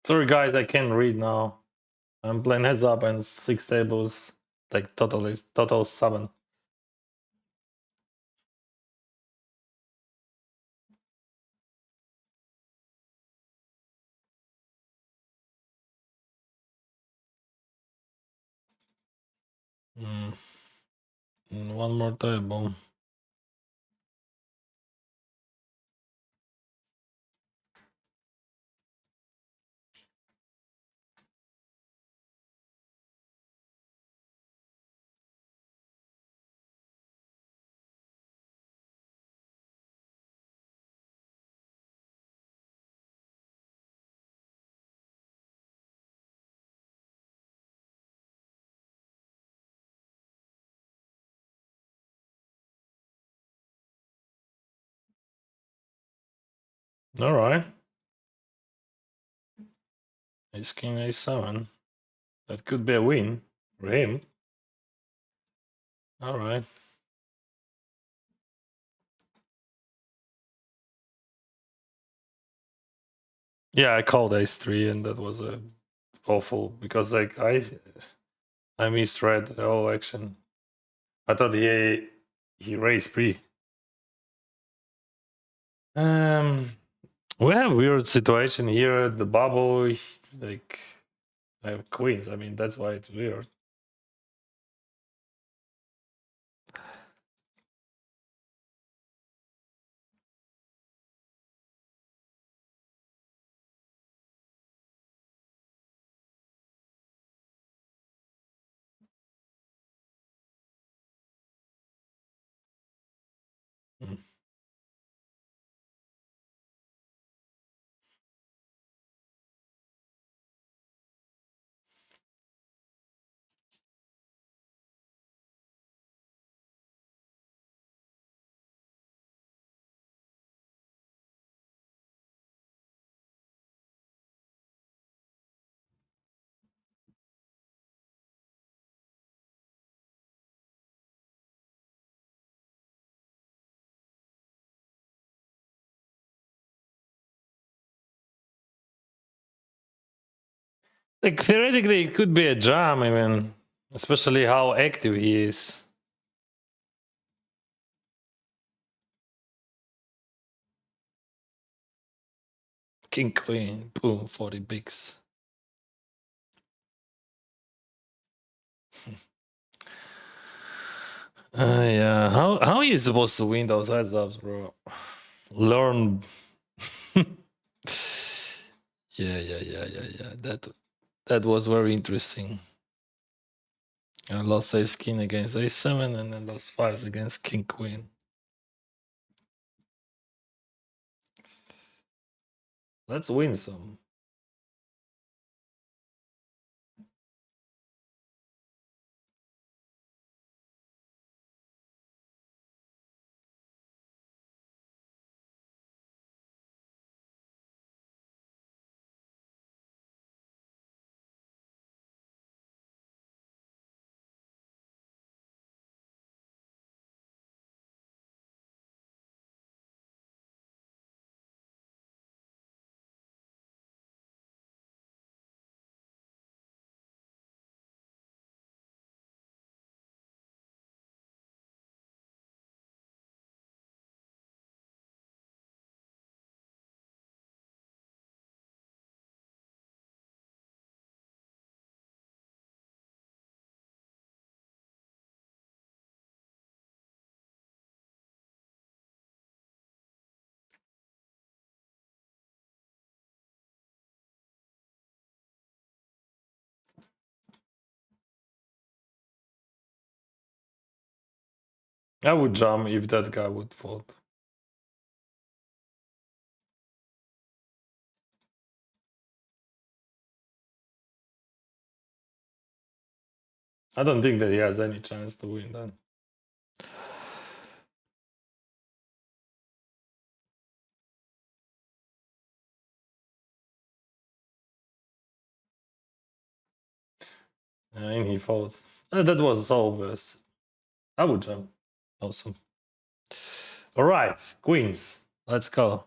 Sorry, guys, I can't read now. I'm playing heads up and 6 tables, like total 7. Mm. One more table. All right. Ace king a7. That could be a win for him. All right. Yeah, I called ace3, and that was awful because like I misread the whole action. I thought he raised pre. We have weird situation here at the bubble. Like I have queens. I mean that's why it's weird. Mm. Like theoretically, it could be a jam. I mean, especially how active he is. King queen, boom, 40 bigs. Yeah, how are you supposed to win those heads ups, bro? Learn. Yeah. That was very interesting. I lost ace king against a7, and then lost fives against king queen. Let's win some. I would jump if that guy would fold. I don't think that he has any chance to win then. And he folds. That was so obvious. I would jump. Awesome. All right, queens. Let's go.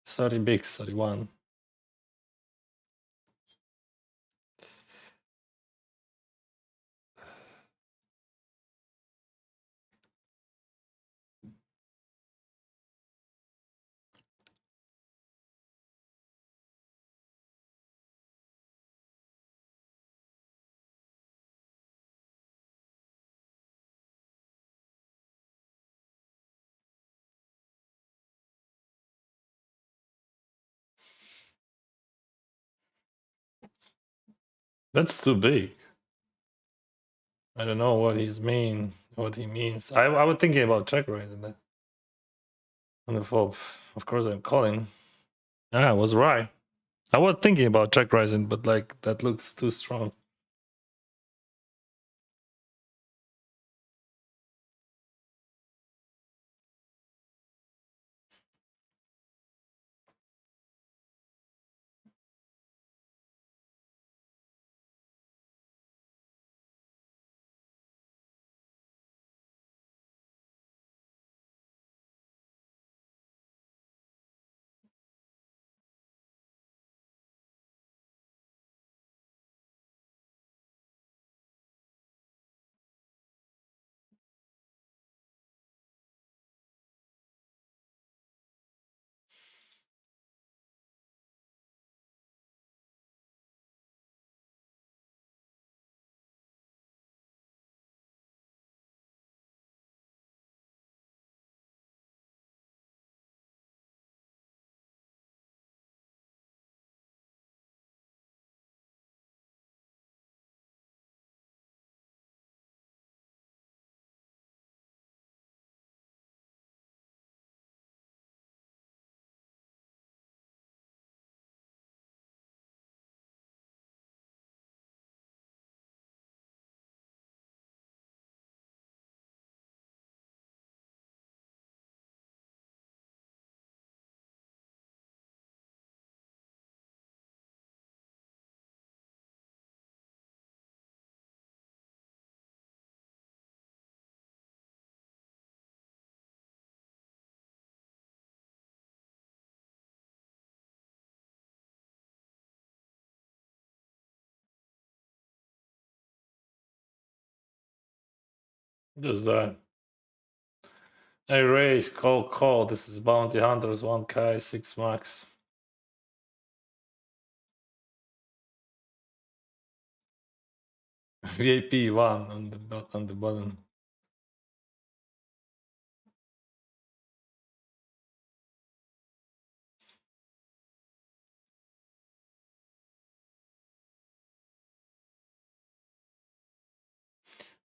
30 bigs, 31. That's too big. I don't know what he means. I was thinking about check raising that on the flop. Of course, I'm calling. Yeah, I was right. I was thinking about check raising, but like that looks too strong. Does that? I raise, call. This is Bounty Hunters, 1K, 6 max. VIP 1 on the bottom.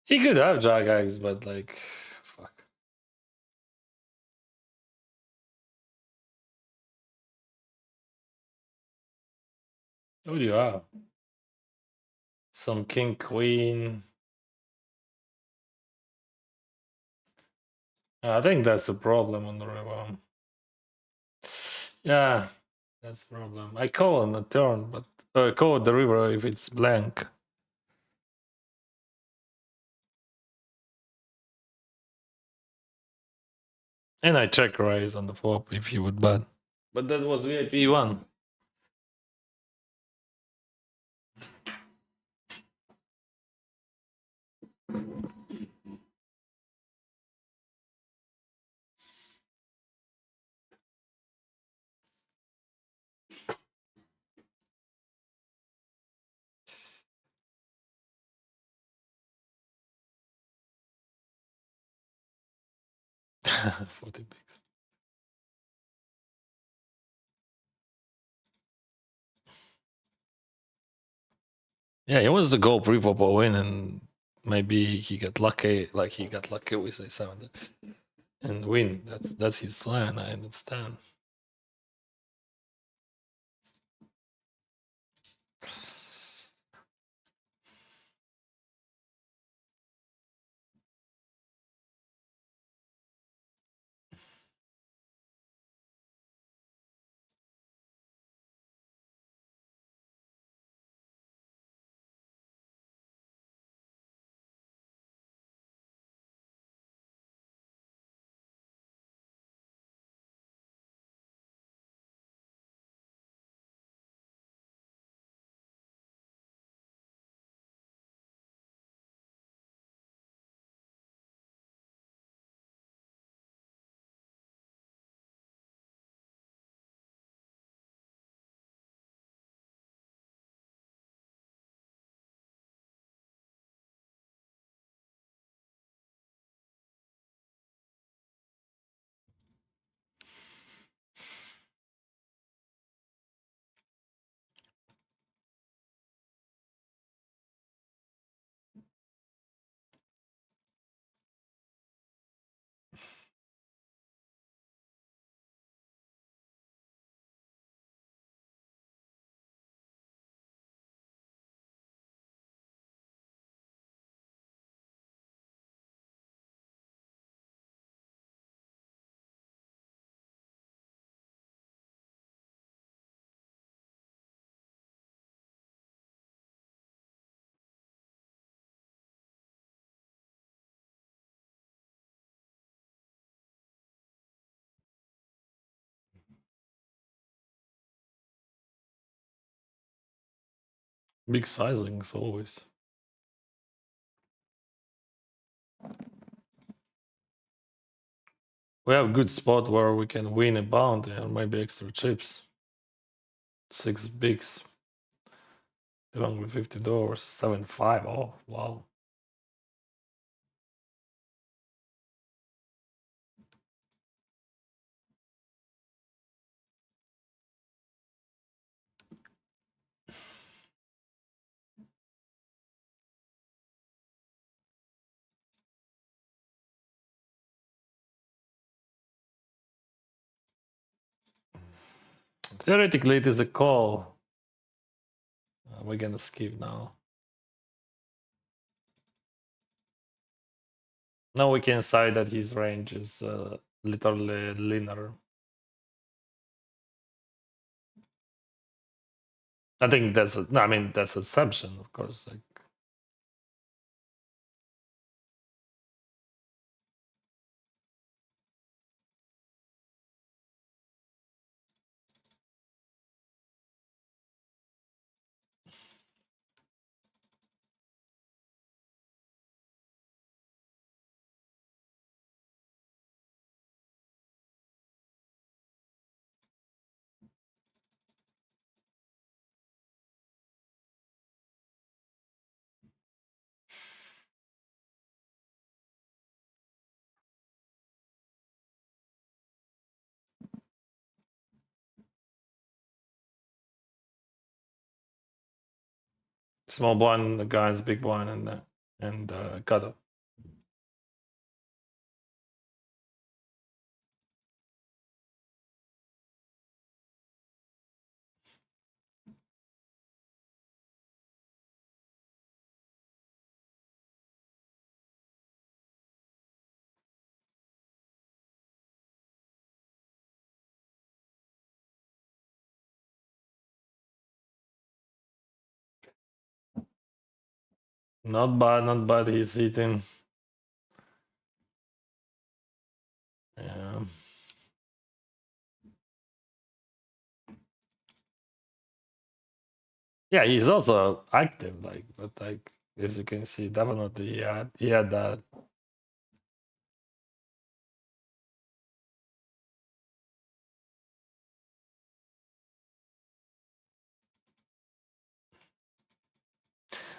He could have Jack Eggs, but like, fuck. What do you have? Some King Queen. I think that's the problem on the river. Yeah, that's the problem. I call on the turn, but call the river if it's blank. And I check raise on the flop if you would bet. But that was VIP 1. $40 bigs. Yeah, he was the goal pre-flop win, and maybe he got lucky. Like he got lucky with a 7 and win. That's his plan. I understand. Big sizings always. We have good spot where we can win a bounty and maybe extra chips. 6 bigs. $250. 7.5. Oh wow. Theoretically, it is a call. We're gonna skip now. Now we can say that his range is literally linear. I think that's no, I mean that's assumption, of course. Like, small blind, the guys, big blind, and cutoff. Not bad, not bad. He's eating. Yeah. Yeah, he's also active, like, but like as you can see, definitely he had that.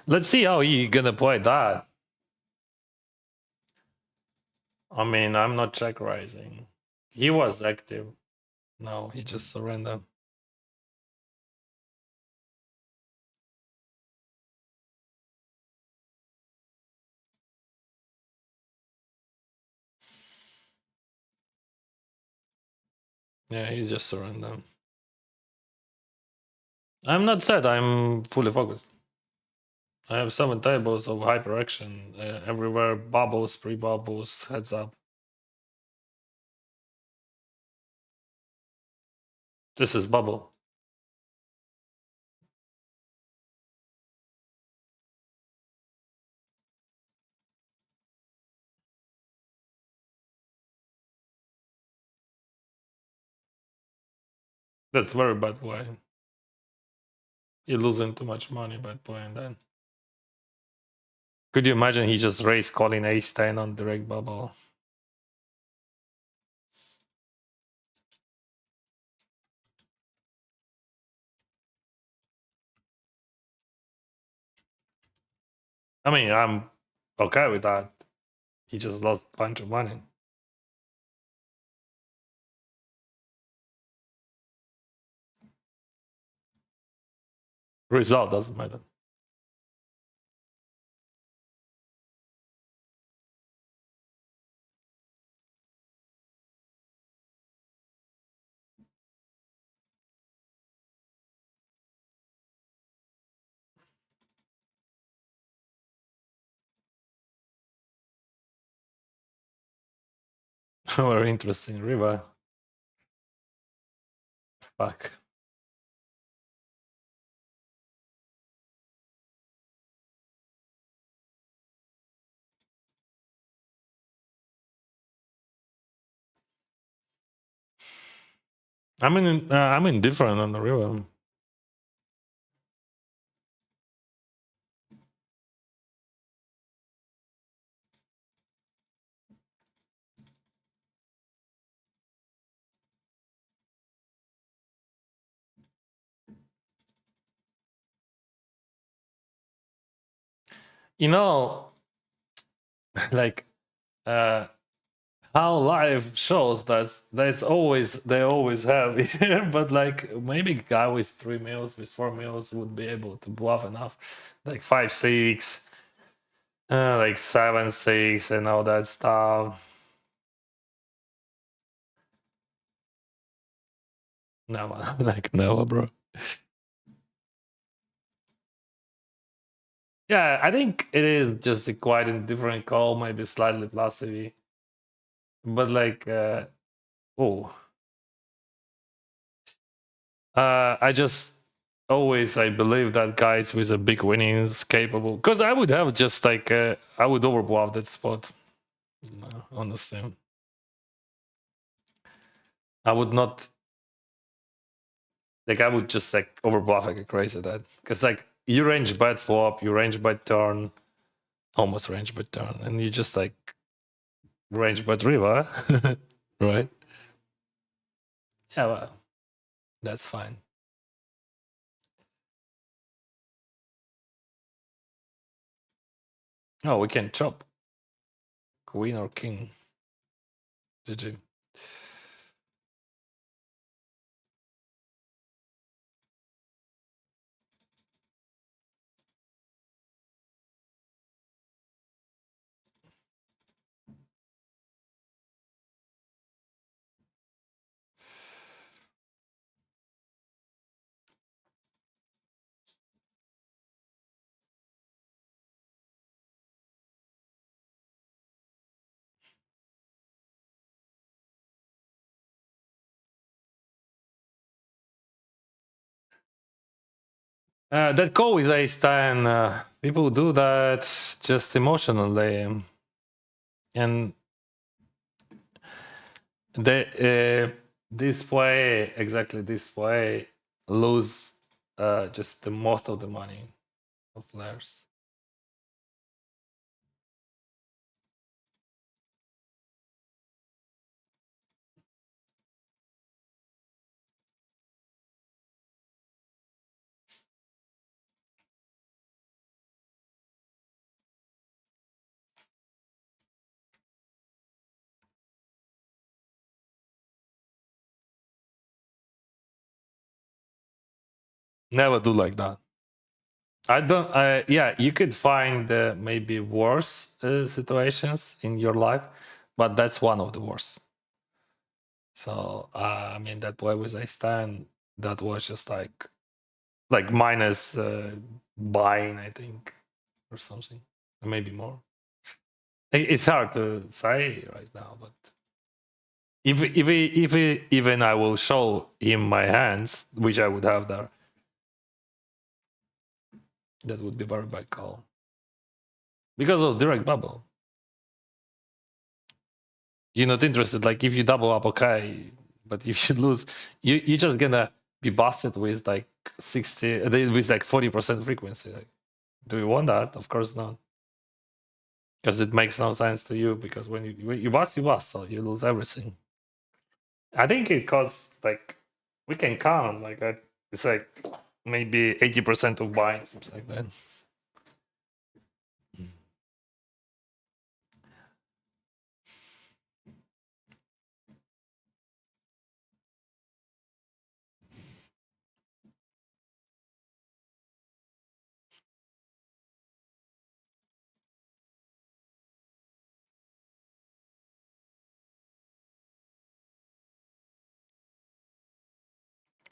Let's see how he gonna play that. I mean, I'm not check raising. He was active. No, he just surrendered. Yeah, he's just surrendered. I'm not sad. I'm fully focused. I have 7 tables of hyperaction everywhere. Bubbles, pre-bubbles, heads up. This is bubble. That's very bad play. You're losing too much money by playing that. Could you imagine he just raised calling ace 10 on direct bubble? I mean, I'm okay with that. He just lost a bunch of money. Result doesn't matter. Very interesting river. Fuck. I'm indifferent on the river. You know, like uh how live shows that's always they always have here, but like maybe a guy with 3 mils with 4 mils would be able to bluff enough, like 5-6, like 7-6 and all that stuff. No, like no, bro. Yeah, I think it is just a quite a different call, maybe slightly plus EV, but like oh. I just always I believe that guys with a big winning is capable, because I would have just like I would overbluff that spot. Honestly, I would not like I would just like overbluff like a crazy that, because like you range bet flop, you range bet turn, almost range bet turn, and you just like range bet river, right? Yeah, well, that's fine. Oh, we can chop queen or king. GG. That call is ace 10. People do that just emotionally. And they this way, exactly this way, lose just the most of the money of players. Never do like that. I don't. Yeah, you could find maybe worse situations in your life, but that's one of the worst. So I mean, that play with ace 10, that was just like minus buying, I think, or something, or maybe more. It's hard to say right now, but if even I will show him my hands, which I would have there, that would be very bad call because of direct bubble. You're not interested. Like if you double up, okay, but if you lose, you're just gonna be busted with like 60, with like 40% frequency. Like, do you want that? Of course not, because it makes no sense to you. Because when you bust, so you lose everything. I think it costs like we can count like it's like maybe 80% of buying, something like that.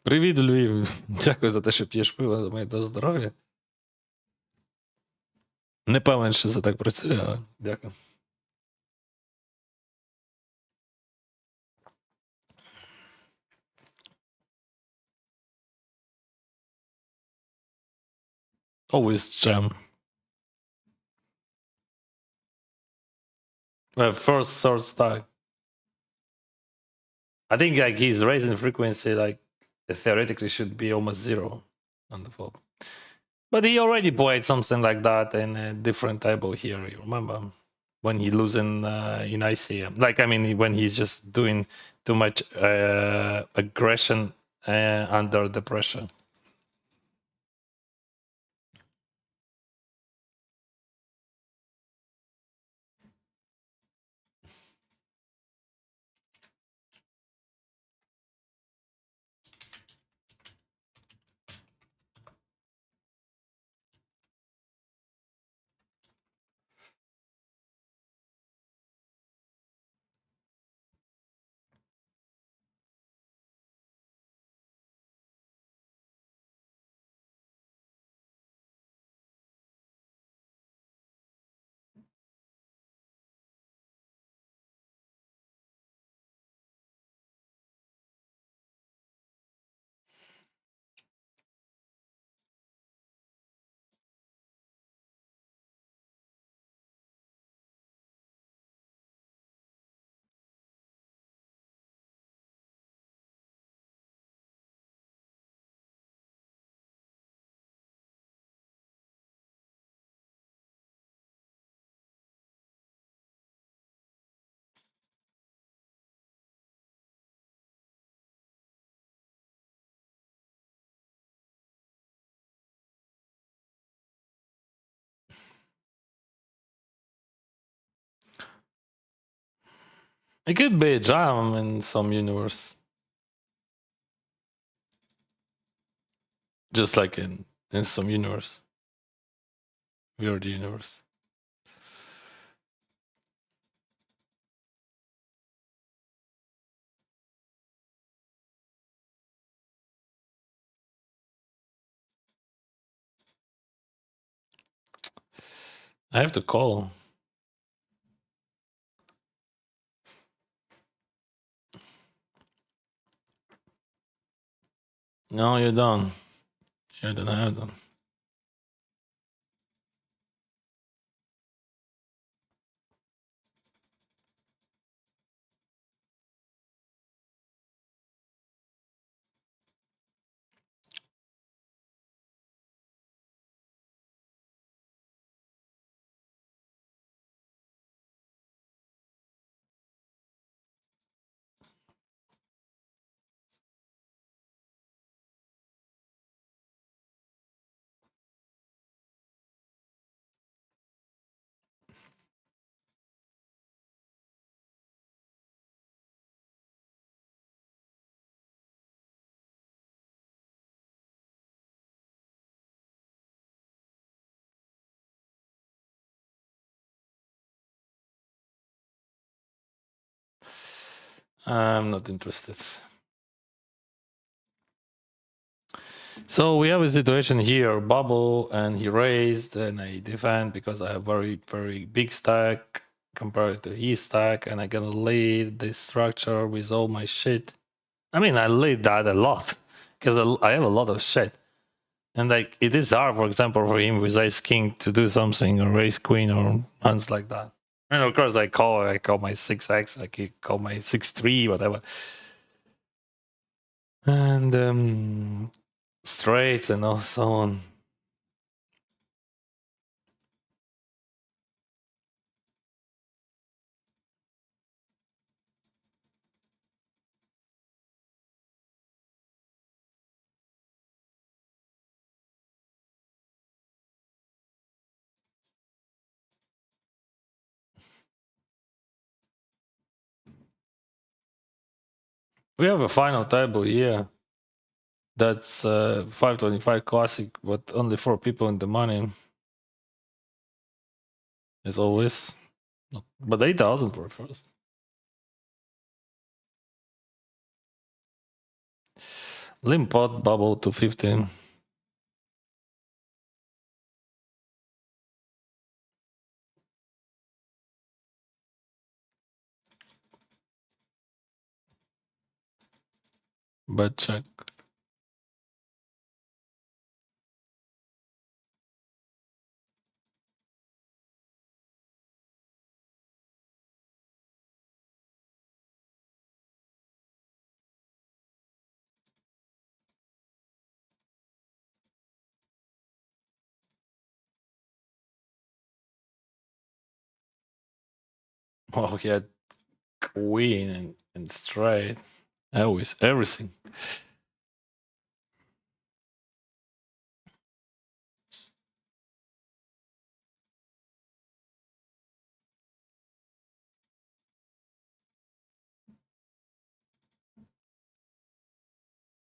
Привіт, Львів. Дякую за те, що п'єш пиво за моє до здоров'я. Не певен, що це так працює, але дякую. Always jam. First sword stack. I think like his raising frequency like theoretically should be almost zero on the flop. But he already played something like that in a different table here, you remember? When he losing in ICM. Like, I mean, when he's just doing too much aggression under the pressure. It could be a jam in some universe. Just like in some universe. Weird universe. I have to call. No, you don't. You don't have them. I'm not interested. So we have a situation here, bubble, and he raised, and I defend because I have very, very big stack compared to his stack, and I can lead this structure with all my shit. I mean, I lead that a lot because I have a lot of shit. And like it is hard, for example, for him with Ace King to do something or Ace Queen or hands like that. And of course, I call my 6x, I call my 6-3, whatever. And straights and so on. We have a final table here. That's 525 classic, but only 4 people in the money. As always. But 8,000 for first. Limp pot bubble to 15. But check. Oh, he had queen and straight. Always everything.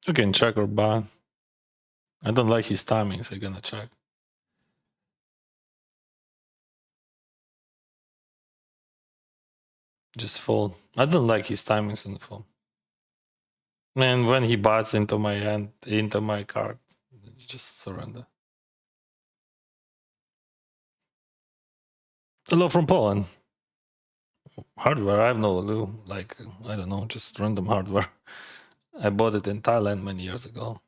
You can check or ban. I don't like his timing, so I'm gonna check. Just fold. I don't like his timings in the fold. Man, when he bats into my hand, into my card, you just surrender. Hello from Poland. Hardware, I have no clue. Like, I don't know, just random hardware. I bought it in Thailand many years ago.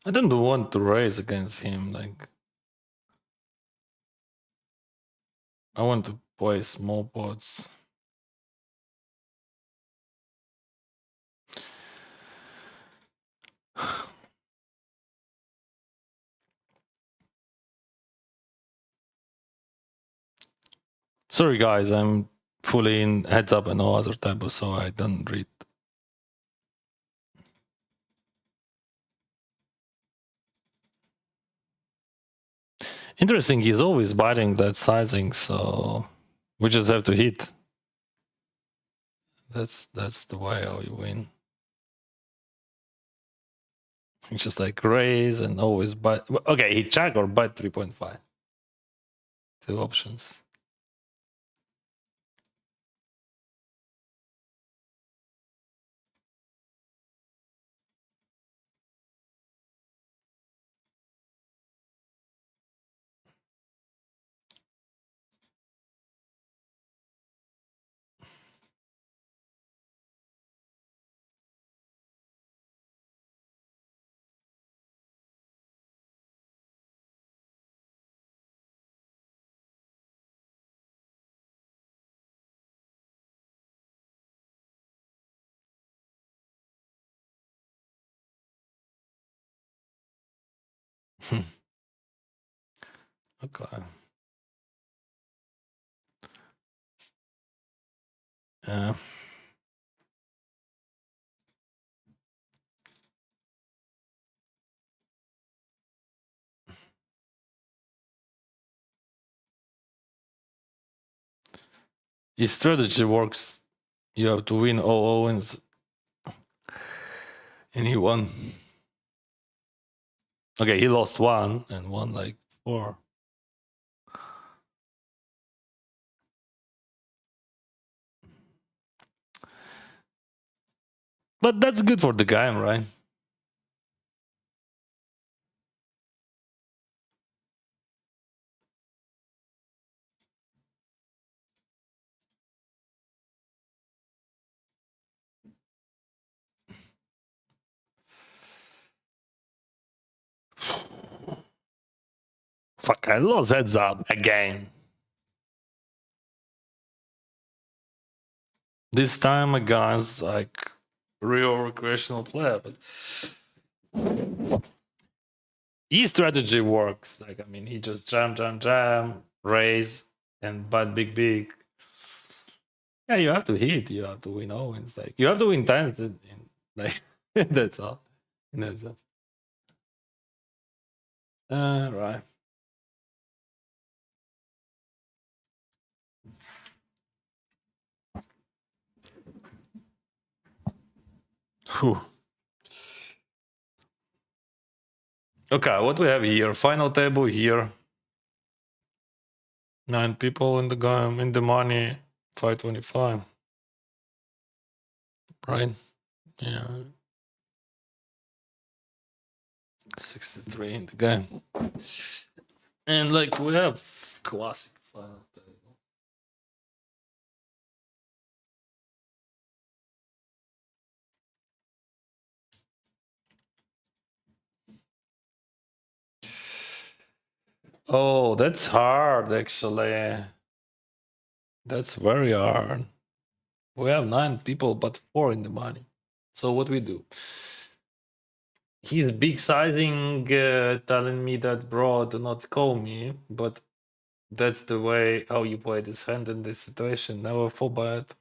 I don't want to raise against him. Like, I want to play small pots. Sorry, guys, I'm fully in heads up and no other tempo, so I don't read. Interesting, he's always biting that sizing, so we just have to hit. That's the way how you win. It's just like raise and always bite. Okay, he check or bite 3.5. Two options. Okay. Yeah. His strategy works. You have to win all Owens. And he won. Okay, he lost one and won like 4. But that's good for the game, right? Fuck, I lost heads up again. This time against like real recreational player, but his strategy works. Like, I mean, he just jam, raise, and butt big. Yeah, you have to hit. You have to win Owens. Like, you have to win tens. Like, that's all. That's all. Right. Whew. Okay, what we have here? Final table here. 9 people in the game, in the money, 525. Right? Yeah. 63 in the game. And like we have classic final table. Oh, that's hard actually. That's very hard. We have 9 people, but 4 in the money. So what we do? He's big sizing, telling me that, bro, do not call me, but that's the way how you play this hand in this situation. Never fall by it.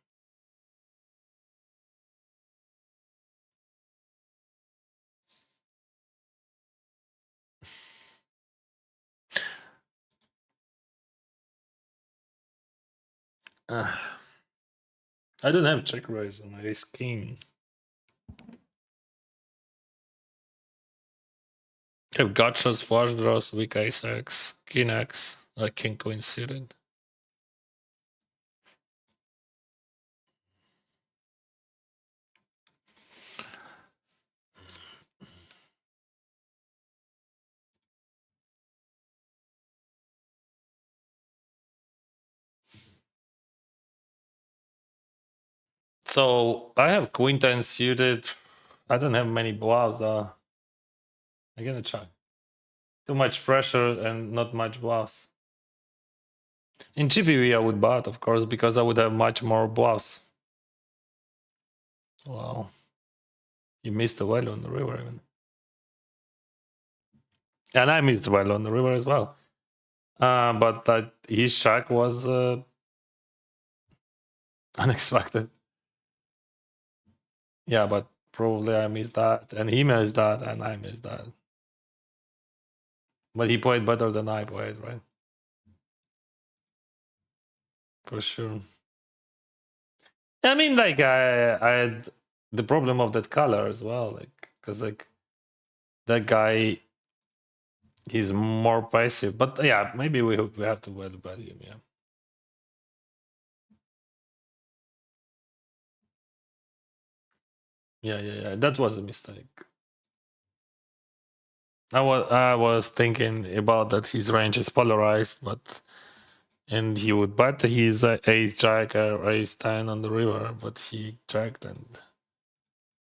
I don't have check raise on ace king. I have gotchas, flush draws, weak ace x, king x, like king queen suited. So I have queen ten suited. I don't have many bluffs though. I'm gonna try. Too much pressure and not much bluffs. In GPV, I would bet, of course, because I would have much more bluffs. Wow. You missed the value on the river even. And I missed the value on the river as well. But that his shack was unexpected. Yeah, but probably I missed that, and he missed that, and I missed that. But he played better than I played, right? For sure. I mean, like I had the problem of that color as well, like because like that guy, he's more passive. But yeah, maybe we have to value bet him. Yeah. Yeah. That was a mistake. I was thinking about that his range is polarized, but and he would bet his ace jack or ace 10 on the river, but he jacked, and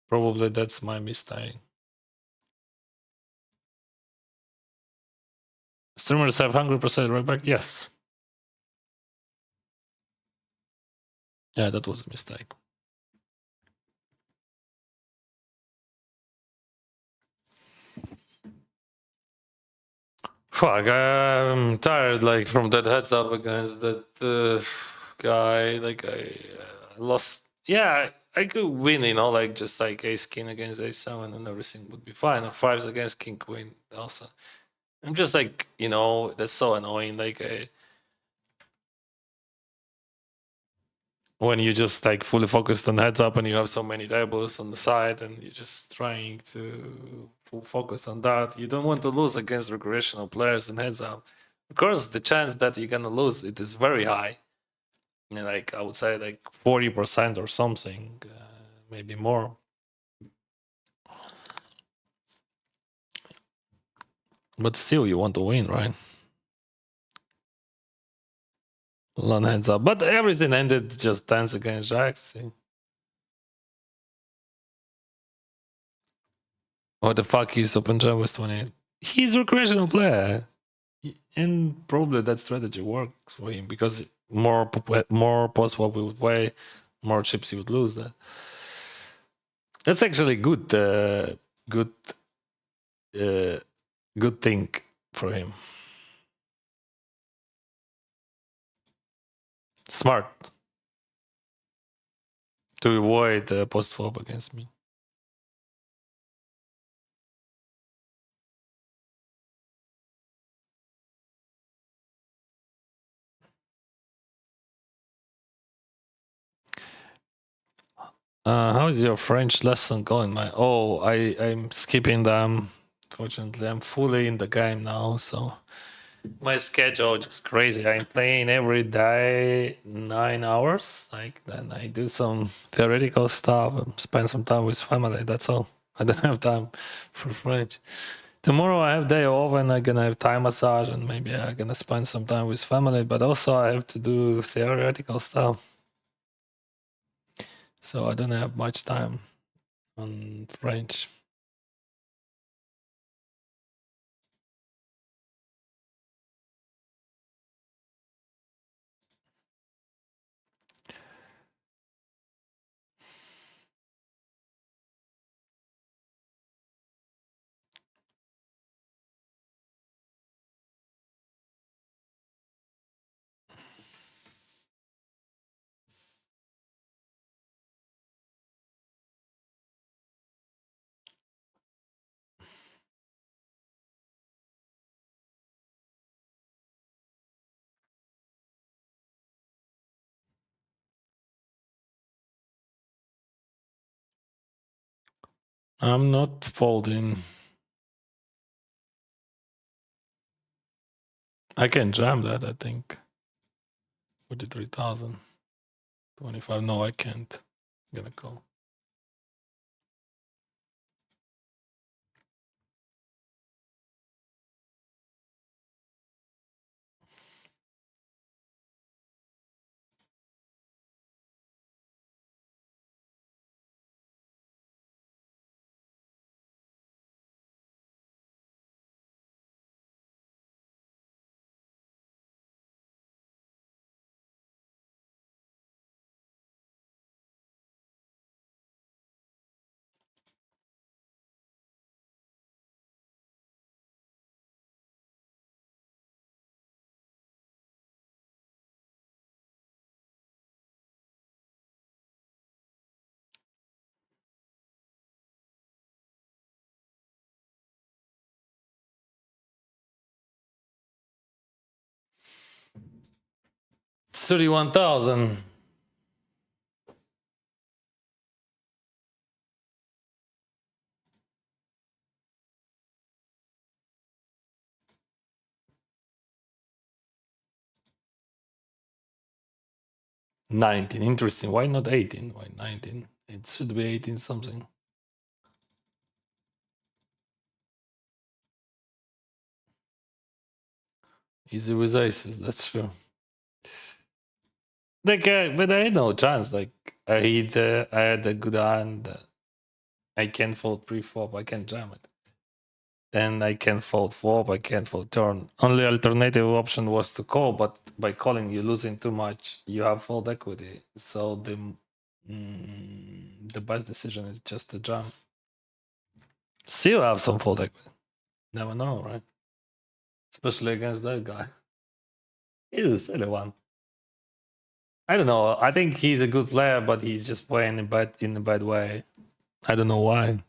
probably that's my mistake. Streamers have 100% right back. Yes. Yeah, that was a mistake. Fuck, I'm tired, like, from that heads up against that guy. Like, I lost. Yeah, I could win, like, just like ace king against ace 7 and everything would be fine. Or fives against king queen also. I'm just like, that's so annoying. Like, when you just like fully focused on heads up and you have so many tables on the side and you're just trying to full focus on that, you don't want to lose against recreational players in heads up. Of course, the chance that you're gonna lose it is very high. Like I would say, like 40% or something, maybe more. But still, you want to win, right? Long heads up, but everything ended just tens against jacks. See? What the fuck is open jam with 28? He's a recreational player. And probably that strategy works for him because more post flop we would play, more chips he would lose. That's actually good, good thing for him. Smart to avoid post flop against me. How is your French lesson going? I'm skipping them. Fortunately, I'm fully in the game now, so my schedule is crazy. I'm playing every day 9 hours. Like then I do some theoretical stuff and spend some time with family. That's all. I don't have time for French. Tomorrow I have day off and I'm gonna have Thai massage and maybe I'm gonna spend some time with family. But also I have to do theoretical stuff, so I don't have much time on French. I'm not folding. I can jam that, I think. 43,000. 25. No, I can't. I'm gonna call. 31,000. $19. Interesting. Why not 18? Why 19? It should be 18 something. Easy with aces, that's true. Like, but I had no chance. Like, I had a good hand. I can fold pre-flop. I can jam it. And I can fold flop. I can't fold turn. Only alternative option was to call, but by calling, you're losing too much. You have fold equity. So the best decision is just to jam. Still have some fold equity. Never know, right? Especially against that guy. He's a silly one. I don't know. I think he's a good player, but he's just playing in a bad way. I don't know why.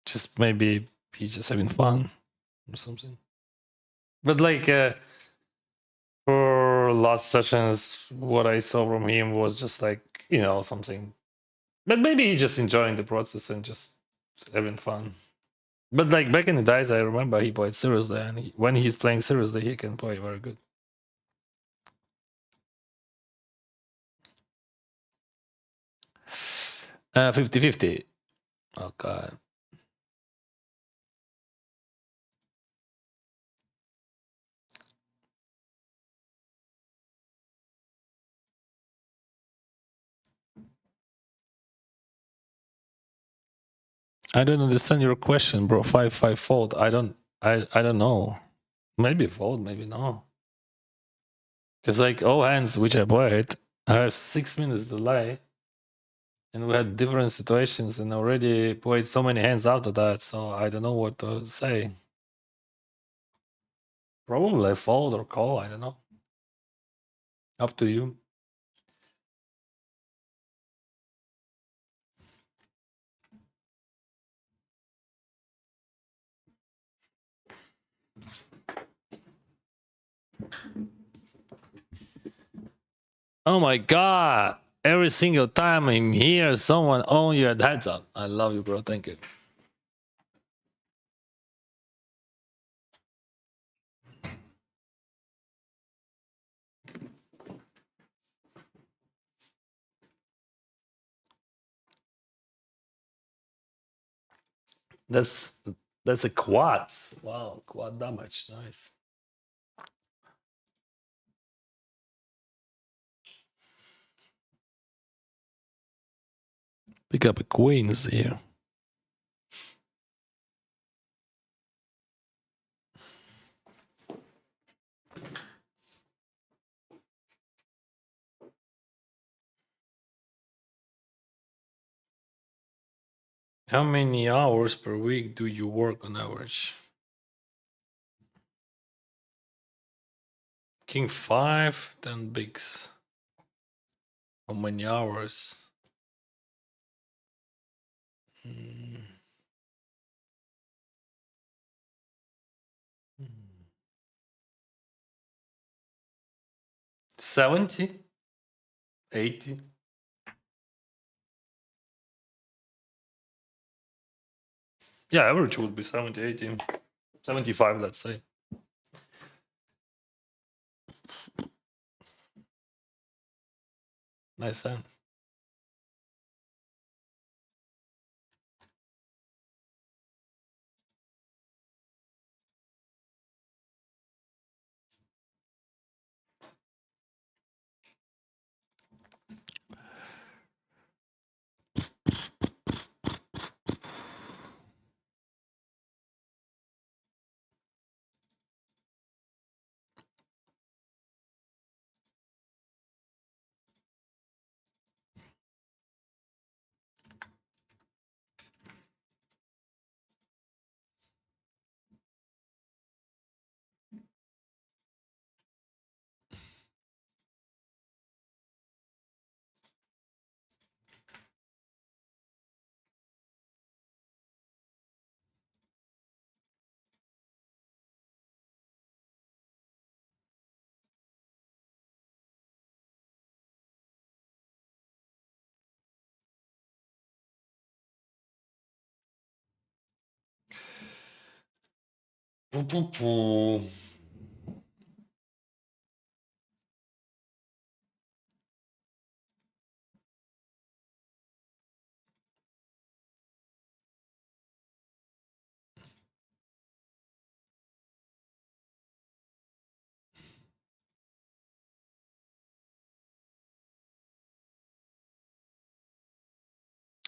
Just maybe he's just having fun or something. But like for last sessions, what I saw from him was just like, something. But maybe he's just enjoying the process and just having fun. But like back in the days, I remember he played seriously, and when he's playing seriously, he can play very good. 50-50. Okay. I don't understand your question, bro. 5-5 fold. I don't know. Maybe fold, maybe no. Because like all hands which I played, I have 6 minutes delay, and we had different situations, and already played so many hands after that. So I don't know what to say. Probably fold or call. I don't know. Up to you. Oh my god! Every single time I'm here, someone own your heads up. I love you, bro. Thank you. That's a quad. Wow, quad damage. Nice. Pick up a queens here. How many hours per week do you work on average? King 5, 10 bigs. How many hours? 70? 80? Yeah, average would be 70, 80. 75, let's say. Nice hand.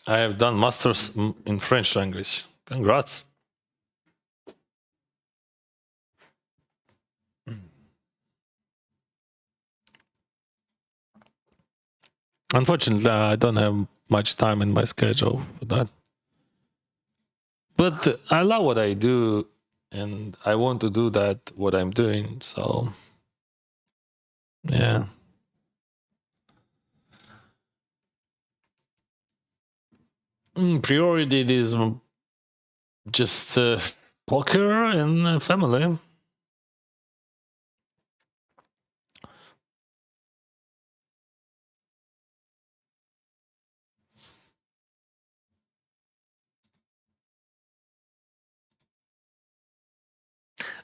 I have done masters in French language. Congrats. Unfortunately, I don't have much time in my schedule for that. But I love what I do, and I want to do that, what I'm doing. So, yeah. Priority is just poker and family.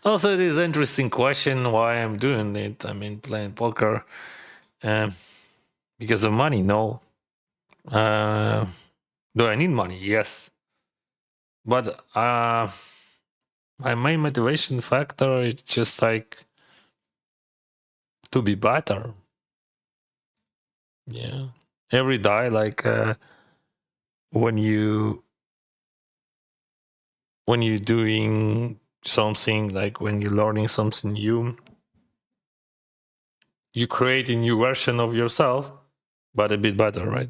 Also, it is an interesting question why I'm doing it. I mean, playing poker because of money. No. Do I need money? Yes. But my main motivation factor is just like to be better. Yeah. Every day, like when you're doing something, like when you're learning something new, you create a new version of yourself, but a bit better, right?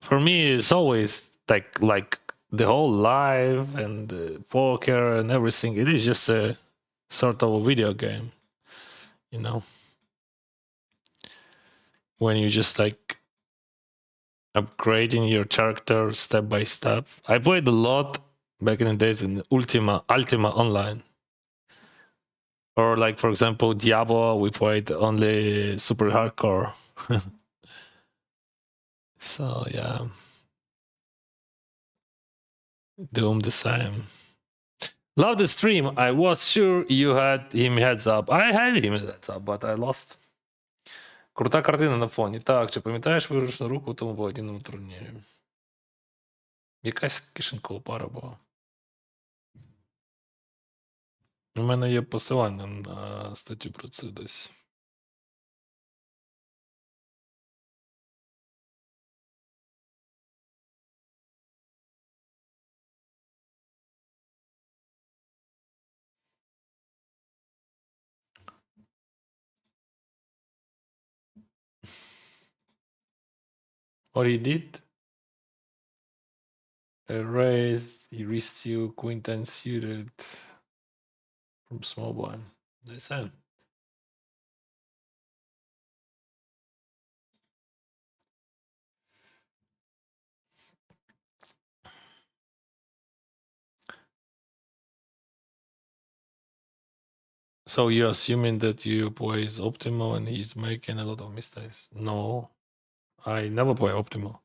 For me, it's always like the whole life and the poker and everything. It is just a sort of a video game, you know, when you just like upgrading your character step by step. I played a lot back in the days in Ultima Online. Or like for example Diablo, we played only super hardcore. So yeah. Doom the same. Love the stream. I was sure you had him heads up. I had him heads up, but I lost. Крута картина на фоні. Так, чи пам'ятаєш виручну руку у тому благодійному турнірі? Якась кишенькова пара була. У мене є посилання на статтю про це десь. What he did? Raised, he raised you queen suited from small blind. They said. So you're assuming that you play is optimal and he's making a lot of mistakes? No, I never play optimal.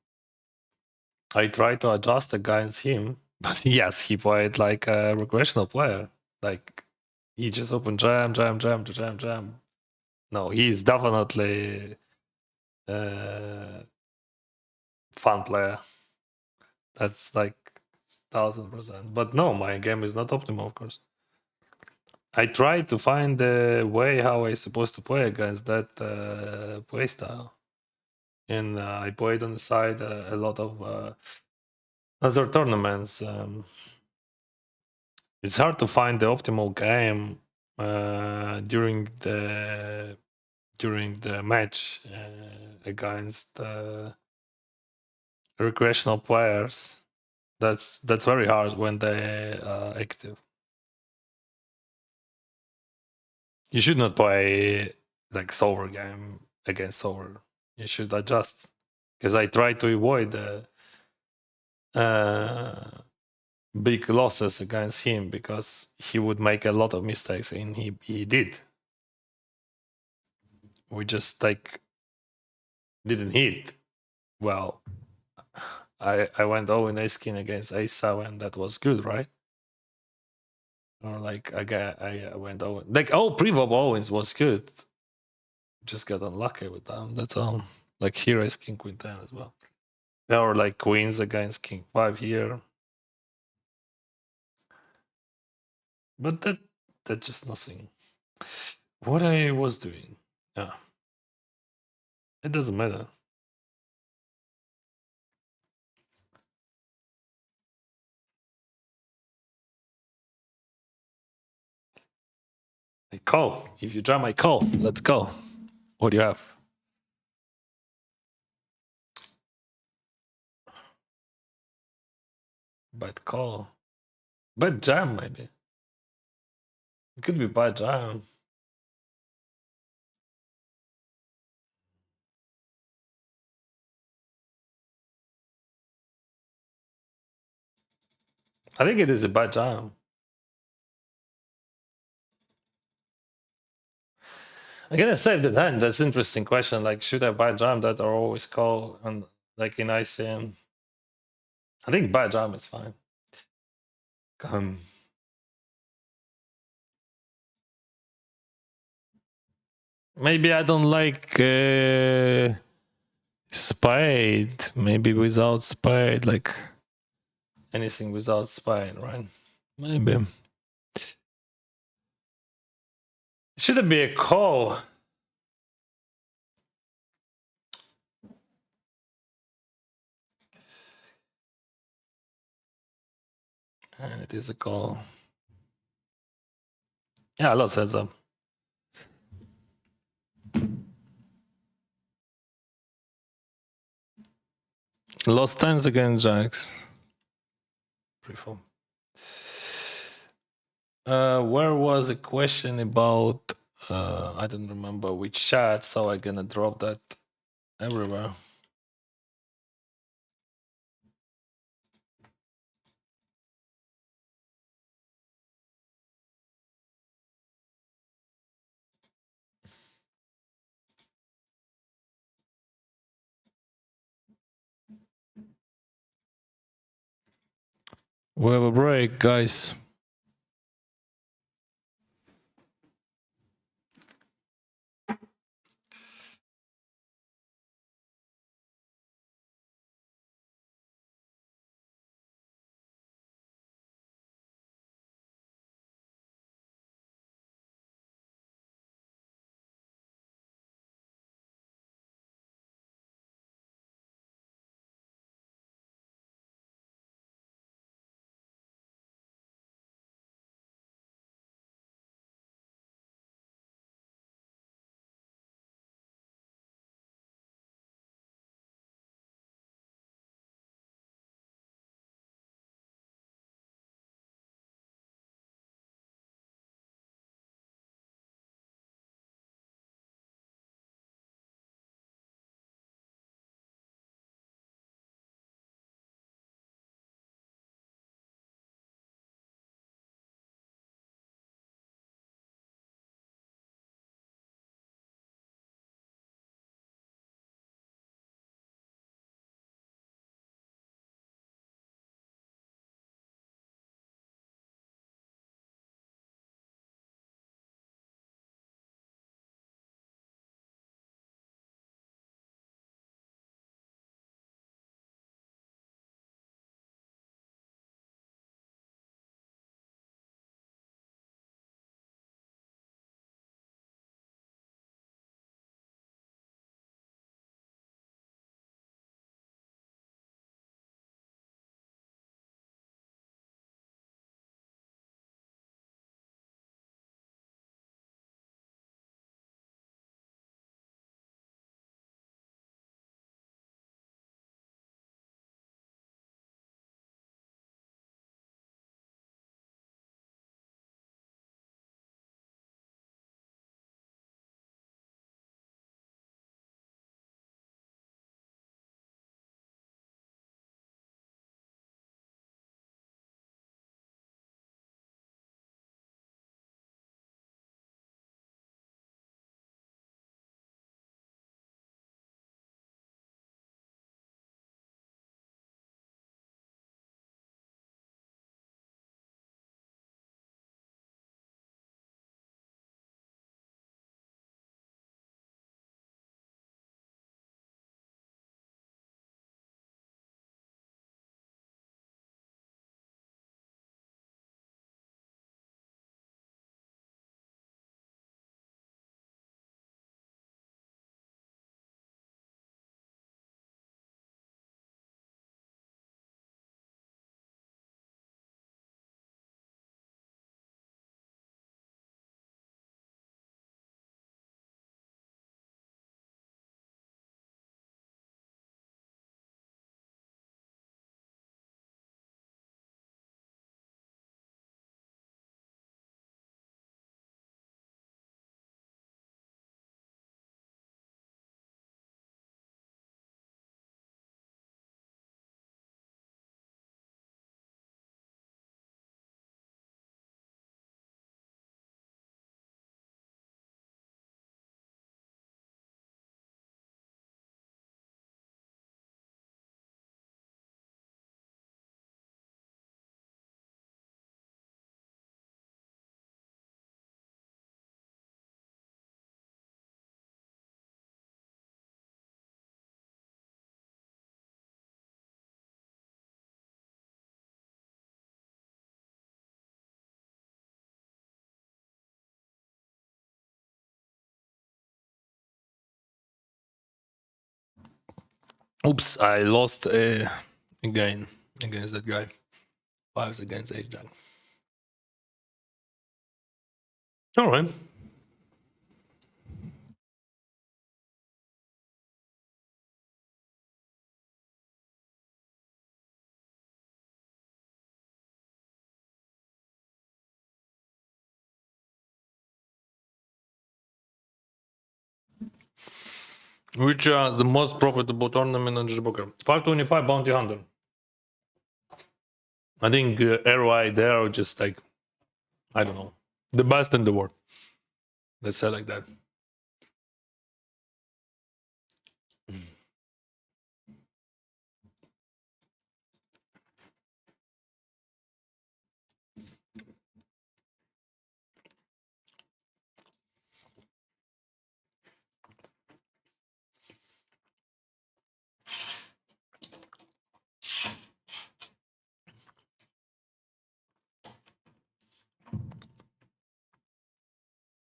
I try to adjust against him, but yes, he played like a recreational player. Like he just opened jam, jam, jam to jam, jam. No, he's definitely a fun player. That's like 1000%. But no, my game is not optimal, of course. I try to find the way how I'm supposed to play against that playstyle. And I played on the side a lot of other tournaments. It's hard to find the optimal game during the match against recreational players. That's very hard when they are active. You should not play like solver game against solver. You should adjust, because I try to avoid big losses against him, because he would make a lot of mistakes, and he did. We just like didn't hit well. I went 0 in ace king against ace 7. That was good, right? Or like I went over like pre-flop Owens was good. Just got unlucky with them. That's all. Like here is King Queen 10 as well. Or like Queens against King 5 here. But that's just nothing. What I was doing. Yeah. It doesn't matter. I call. If you jam, I call. Let's go. What do you have? Bad call. Bad jam, maybe. It could be bad jam. I think it is a bad jam. I'm gonna save the hand. That's an interesting question. Like, should I buy jam that or always call and like in ICM? I think buy jam is fine. Maybe I don't like spade. Maybe without spade, like anything without spade, right? Maybe. Should it be a call? And it is a call. Yeah, lots heads up. Lost tens against jacks. Preform. Where was a question about? I don't remember which chat, so I'm gonna drop that everywhere. We have a break, guys. Oops, I lost again against that guy. 5s against Ajax. All right. Which are the most profitable tournament on Poker? 525 Bounty Hunter. I think ROI there are just like, I don't know, the best in the world. Let's say like that.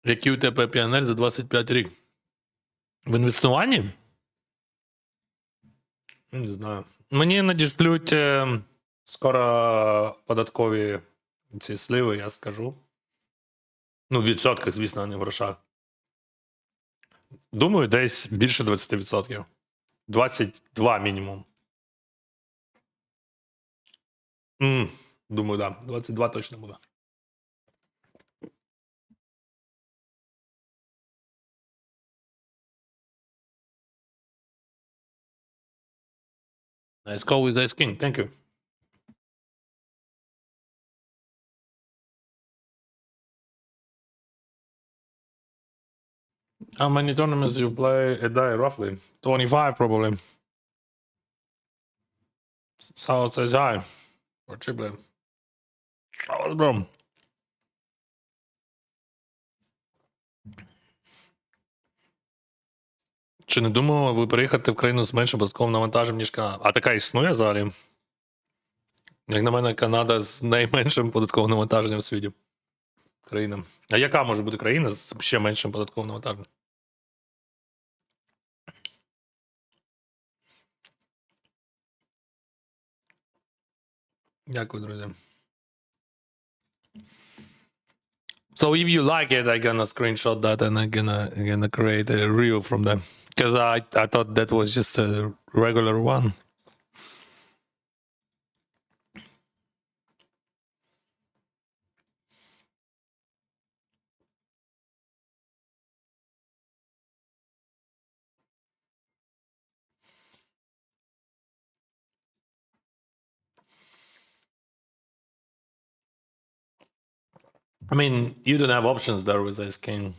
Який у тебе піонер за 25 рік? В інвестуванні? Не знаю. Мені надішлють скоро податкові ці сливи, я скажу. Ну, в відсотках, звісно, а не в грошах. Думаю, десь більше 20%. 22 мінімум. Думаю, так. Да. 22 точно буде. Nice call with Ice King. Thank you. How many tournaments you play a day, roughly? 25, probably. South says hi. Or triple. South, bro. Чи не думали ви переїхати в країну з меншим податковим навантажем, ніж Канада? А така існує взагалі? Як на мене, Канада з найменшим податковим навантаженням в світі. Країна. А яка може бути країна з ще меншим податковим навантаженням? Дякую, друзі. So if you like it, I'm gonna screenshot that and I'm gonna create a reel from them. Because I thought that was just a regular one. I mean, you don't have options there with Ice King.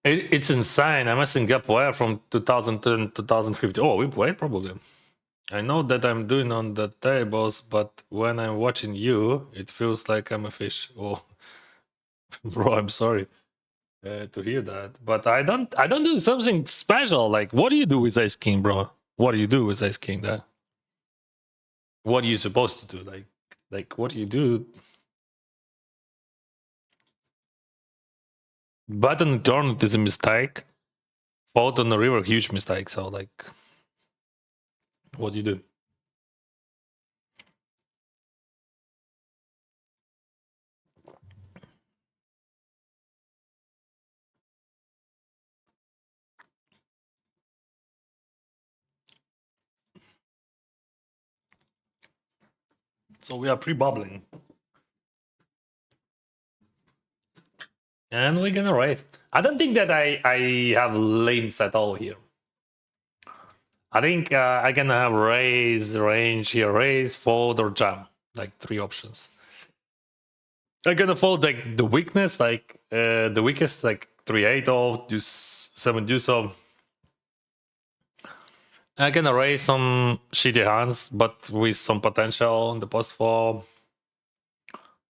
It's insane. I'm a Singapore player from 2010 2015. Oh, we played probably. I know that I'm doing on the tables, but when I'm watching you, it feels like I'm a fish. Oh, bro, I'm sorry to hear that. But I don't do something special. Like, what do you do with Ice King, bro? What do you do with Ice King? That. What are you supposed to do? Like, what do you do? Button turn is a mistake. Fault on the river, huge mistake. So, like, what do you do? So we are pre-bubbling. And we're gonna raise. I don't think that I have limbs at all here. I think I can have raise, range here, raise, fold, or jam. Like 3 options. I'm gonna fold like the weakness, like the weakest, like 3-8 off, deuce 7 deuce off. I'm gonna raise some shitty hands, but with some potential in the post four.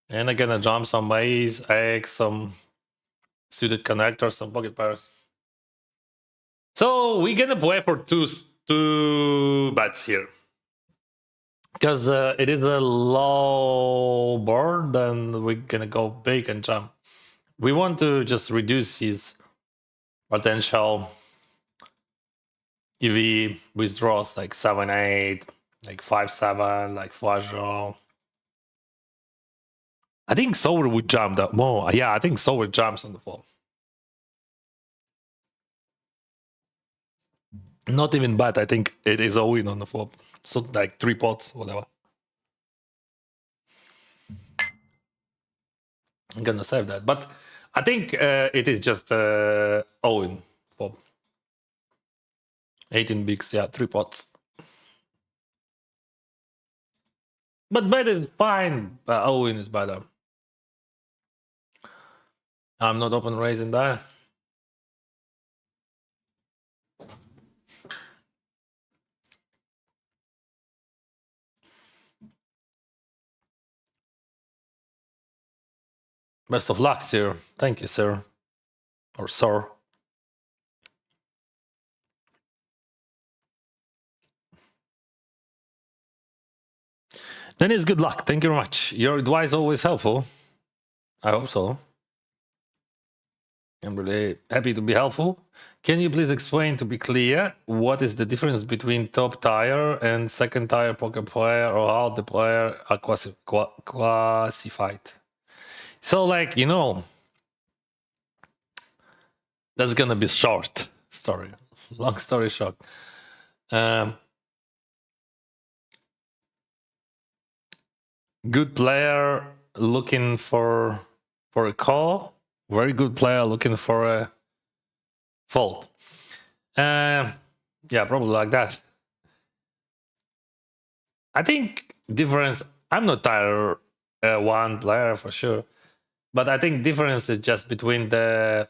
And I'm gonna jump some ace, X, some suited connectors, some pocket pairs. So we're gonna play for two bets here. Because it is a low board, and we're gonna go big and jump. We want to just reduce his potential EV withdraws like 7-8, like 5-7, like 4-0. I think Solar would jump that more. Yeah, I think Solar jumps on the flop. Not even bad. I think it is a win on the flop. So like 3 pots, whatever. I'm gonna save that, but I think it is just Owen flop. 18 bigs, yeah, 3 pots. But bet is fine. Owen is better. I'm not open raising that. Best of luck, sir. Thank you, sir. Or sir. Dennis, good luck. Thank you very much. Your advice always helpful. I hope so. I'm really happy to be helpful. Can you please explain, to be clear, what is the difference between top tier and second tier poker player, or how the player are classified? So, like, you know, that's gonna be short story. Long story short. Good player looking for a call. Very good player looking for a fold. Yeah, probably like that. I think difference. I'm not tier 1 player for sure, but I think difference is just between the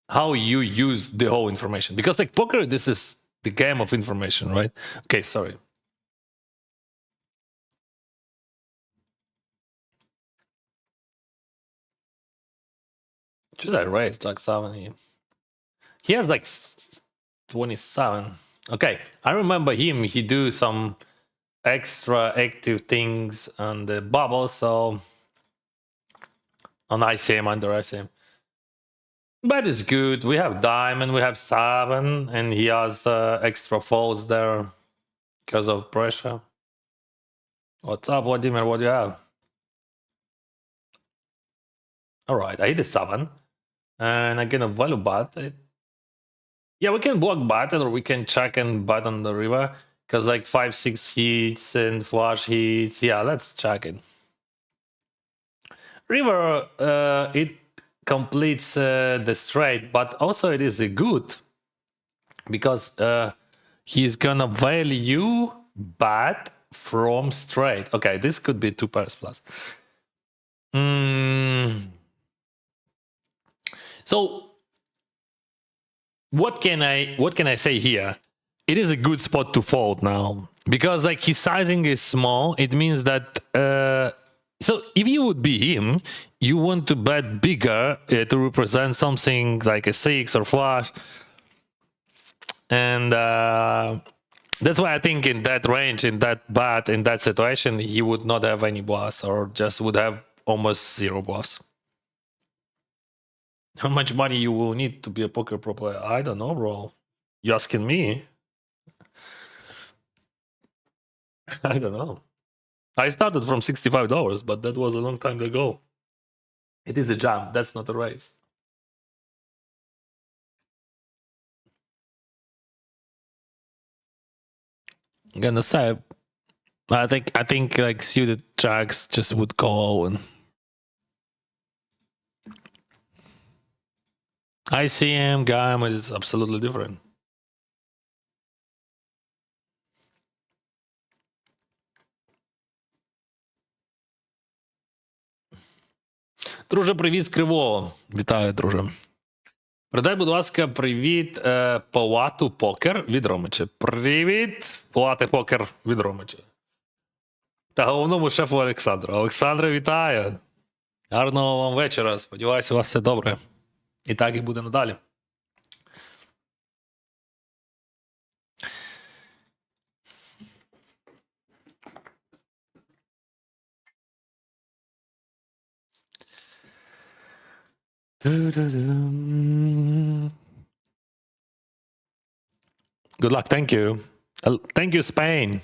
how you use the whole information. Because like poker, this is the game of information, right? Okay, sorry. Should I raise Jack 7 here? He has like 27. Okay, I remember him. He do some extra active things on the bubble, so on ICM, under ICM. But it's good. We have diamond, we have 7, and he has extra folds there because of pressure. What's up, Vladimir? What do you have? All right, I hit a 7, and I'm gonna value bat it. Yeah, we can block bat, or we can check and bat on the river, because like 5-6 hits and flush hits. Yeah, let's check it. River, it completes the straight, but also it is a good because he's gonna value bat from straight. Okay, this could be 2 pairs plus. So what can I say here? It is a good spot to fold now because like his sizing is small. It means that so if you would be him, you want to bet bigger to represent something like a 6 or flush, and that's why I think in that range, in that bat, in that situation, he would not have any bluffs, or just would have almost 0 bluffs. How much money you will need to be a poker pro player? I don't know, bro. You asking me? I don't know. I started from $65, but that was a long time ago. It is a jam. That's not a race. I'm gonna say, I think like suited jacks just would go all in. ICM game is absolutely different. Друже, привіт з Кривого. Вітаю, друже. Передай, будь ласка, привіт Палату Покер від Ромича. Привіт, Палати Покер від Ромича. Та головному шефу Олександру. Олександре, вітаю. Гарного вам вечора. Сподіваюся, у вас все добре. І так і буде надалі. Good luck. Thank you. Thank you, Spain.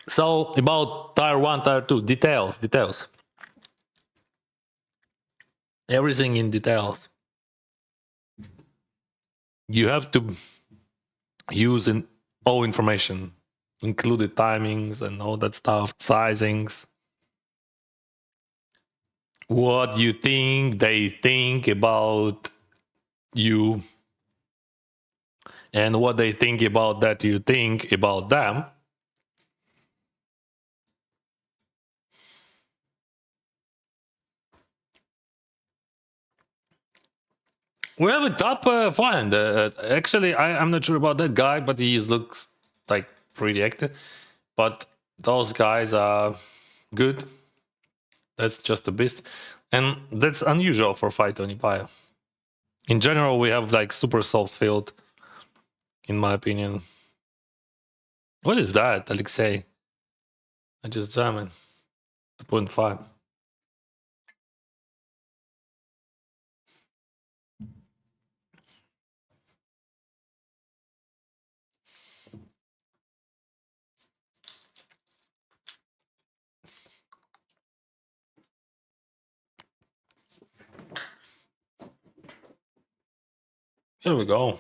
So about tier 1, tier 2, details. Everything in details. You have to use all information, included timings and all that stuff, sizings. What you think they think about you, and what they think about that you think about them. We have a top find. Actually, I'm not sure about that guy, but he looks like pretty active. But those guys are good. That's just a beast. And that's unusual for Fight 25. In general, we have like super soft field, in my opinion. What is that, Alexei? I just jam it. 2.5. Here we go.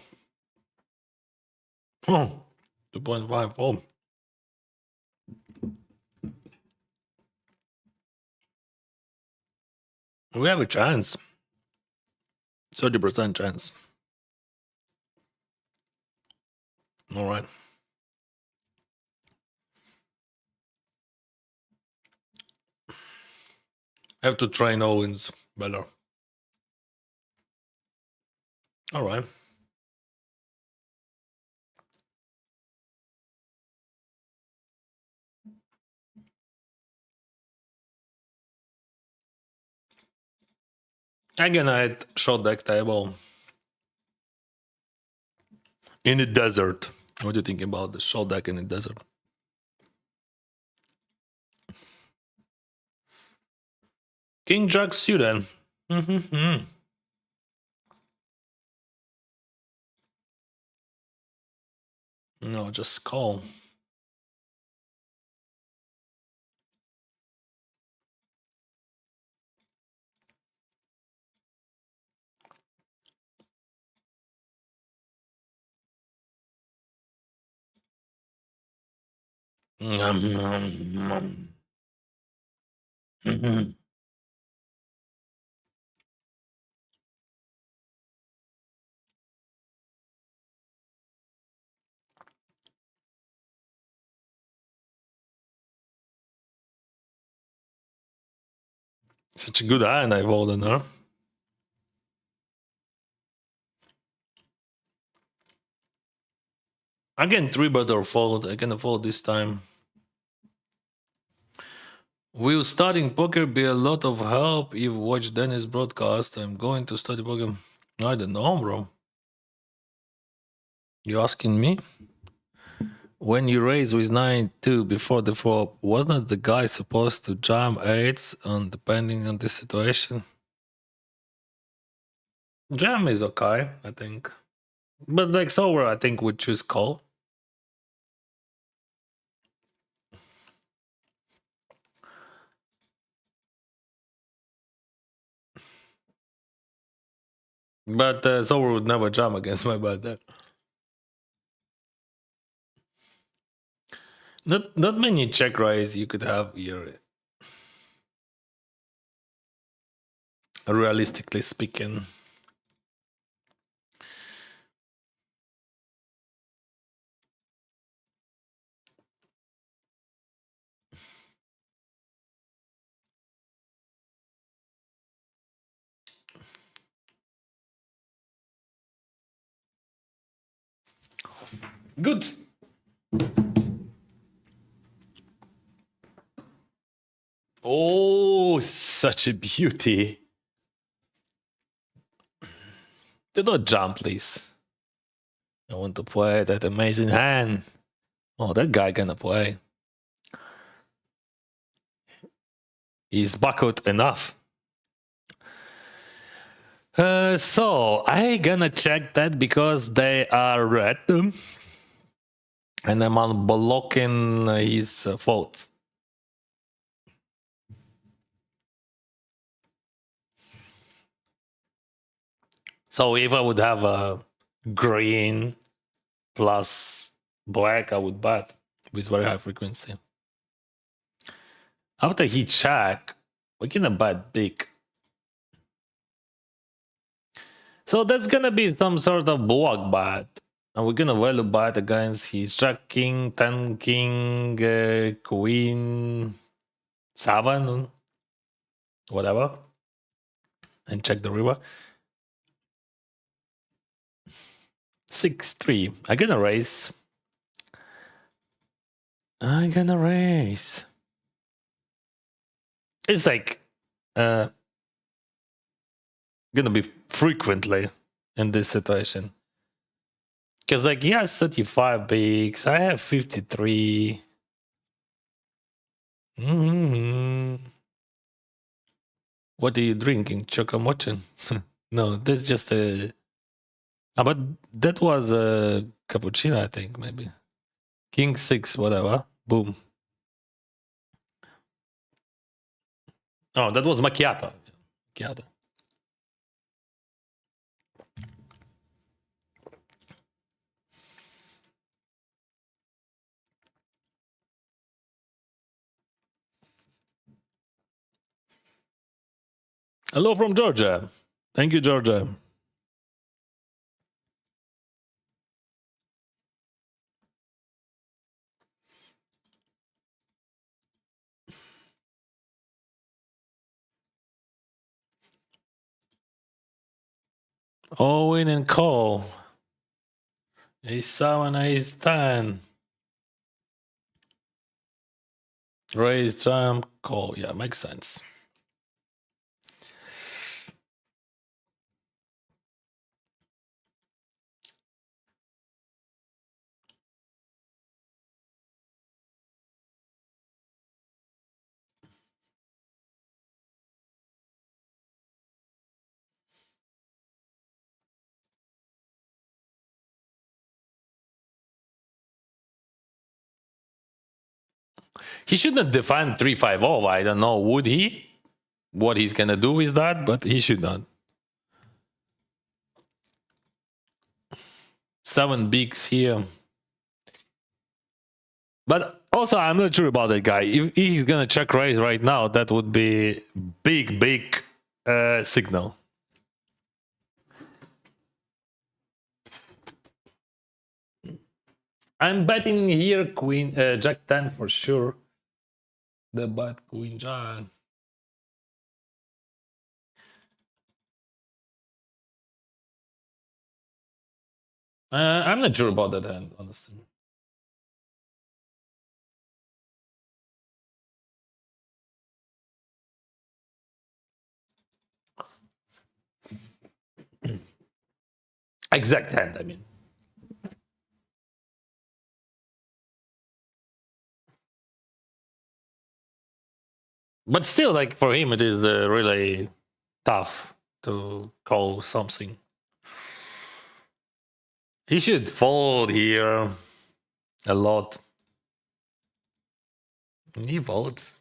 Oh, 2.5. Oh. We have a chance. 30% chance. All right. I have to train Owens better. All right. Again, I had short deck table in the desert. What do you think about the short deck in the desert? King Jack suited. Mm-hmm. No, just call. Such a good hand I rolled in her. Again, 3-bet or fold. I can fold this time. Will studying poker be a lot of help if watch Dennis broadcast? I'm going to study poker. I don't know, bro. You asking me? When you raise with 9-2 before the flop, wasn't the guy supposed to jam 8s on depending on the situation? Jam is okay, I think. But like solver, I think would choose call. But solver would never jam against my bad dad. Not many check raise you could have here. Realistically speaking. Good. Oh, such a beauty. Do not jump, please. I want to play that amazing hand. Oh, that guy gonna play. He's buckled enough. So I gonna check that because they are red, and I'm unblocking his faults. So if I would have a green plus black, I would bet with very high frequency. After he check, we're gonna bet big. So that's gonna be some sort of block bet. And we're gonna value bet against his Jack King, 10 King, Queen, 7, whatever. And check the river. 6-3. I'm gonna raise. It's like gonna be frequently in this situation. Because like he has 35 bigs, I have 53. What are you drinking? Chocomochen? No, that's just a. But that was a cappuccino, I think, maybe. King 6, whatever. Boom. Oh, that was macchiato. Macchiato. Hello from Georgia. Thank you, Georgia. Owen and Cole. Ace 7, Ace 10. Raise, jump, call. Yeah, makes sense. He shouldn't defend 3-5-0. I don't know, would he? What he's gonna do with that, but he should not. 7 bigs here. But also, I'm not sure about that guy. If he's gonna check raise right now, that would be big signal. I'm betting here Queen Jack 10 for sure. The bet Queen Jack. I'm not sure about that hand, honestly. Exact hand, I mean. But still, like for him, it is really tough to call something. He should fold here a lot. He folds.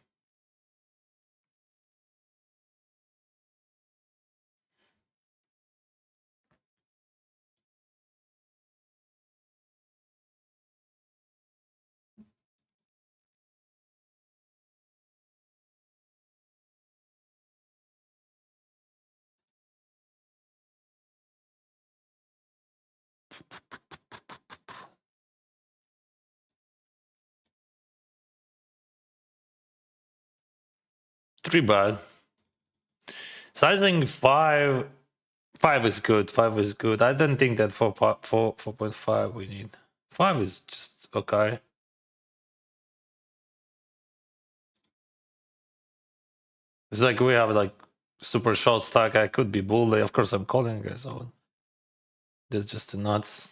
Three bad. Sizing 5. 5 is good. 5 is good. I don't think that 4.5 we need. 525 is just okay. It's like we have like super short stack. I could be bully. Of course, I'm calling it, so that's just nuts.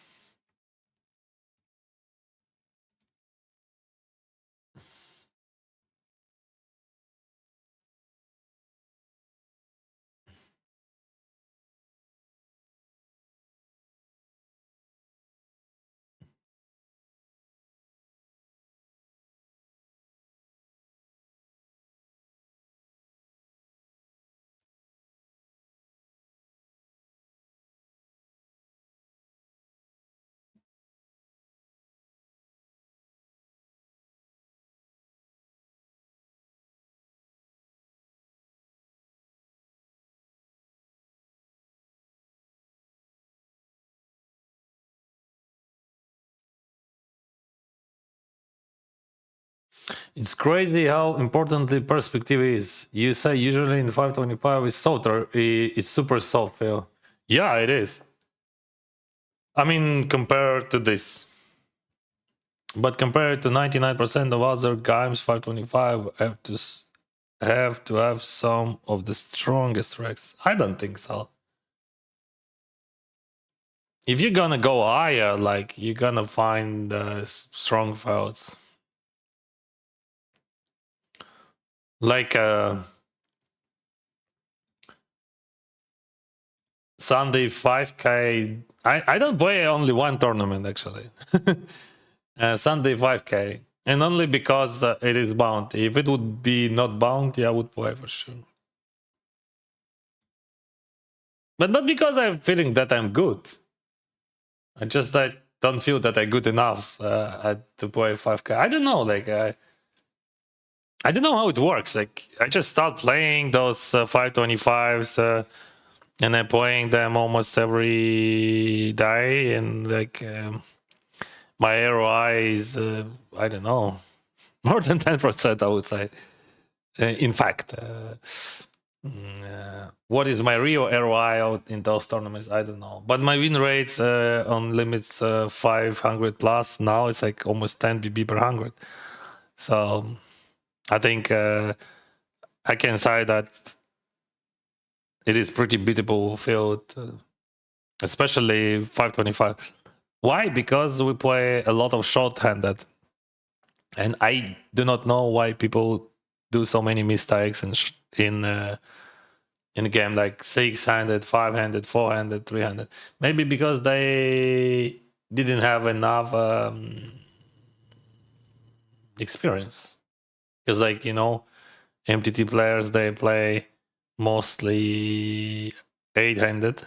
It's crazy how importantly perspective is. You say usually in 525 it's softer, it's super soft, Phil. Yeah, it is. I mean, compared to this. But compared to 99% of other games, 525 have to have some of the strongest tracks. I don't think so. If you're gonna go higher, like you're gonna find strong files. Like Sunday 5K. I don't play only one tournament actually. Sunday 5K. And only because it is bound. If it would be not bound, yeah, I would play for sure. But not because I'm feeling that I'm good. I just don't feel that I'm good enough to play 5K. I don't know. Like I don't know how it works. Like I just start playing those 525s. And I'm playing them almost every day, and like my ROI is I don't know, more than 10%, I would say. In fact, what is my real ROI out in those tournaments? I don't know. But my win rates on limits 500 plus now it's like almost 10 BB per 100. So I think I can say that it is pretty beatable field, especially 525. Why? Because we play a lot of short-handed, and I do not know why people do so many mistakes in a game like 6-handed, 5-handed, 4-handed, 3-handed. Maybe because they didn't have enough experience. Because like MTT players they play mostly 8-handed.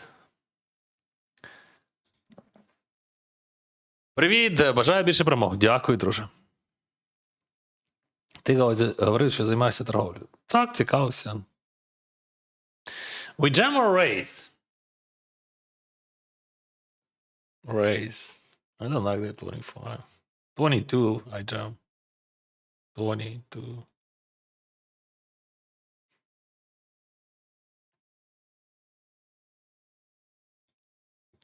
Привіт, бажаю більше перемог. Дякую, друже. Ти говорив, що займаєшся торговлею. Так, цікавився. We jam or raise? Raise. I don't like that 25. 22, I jam. 22.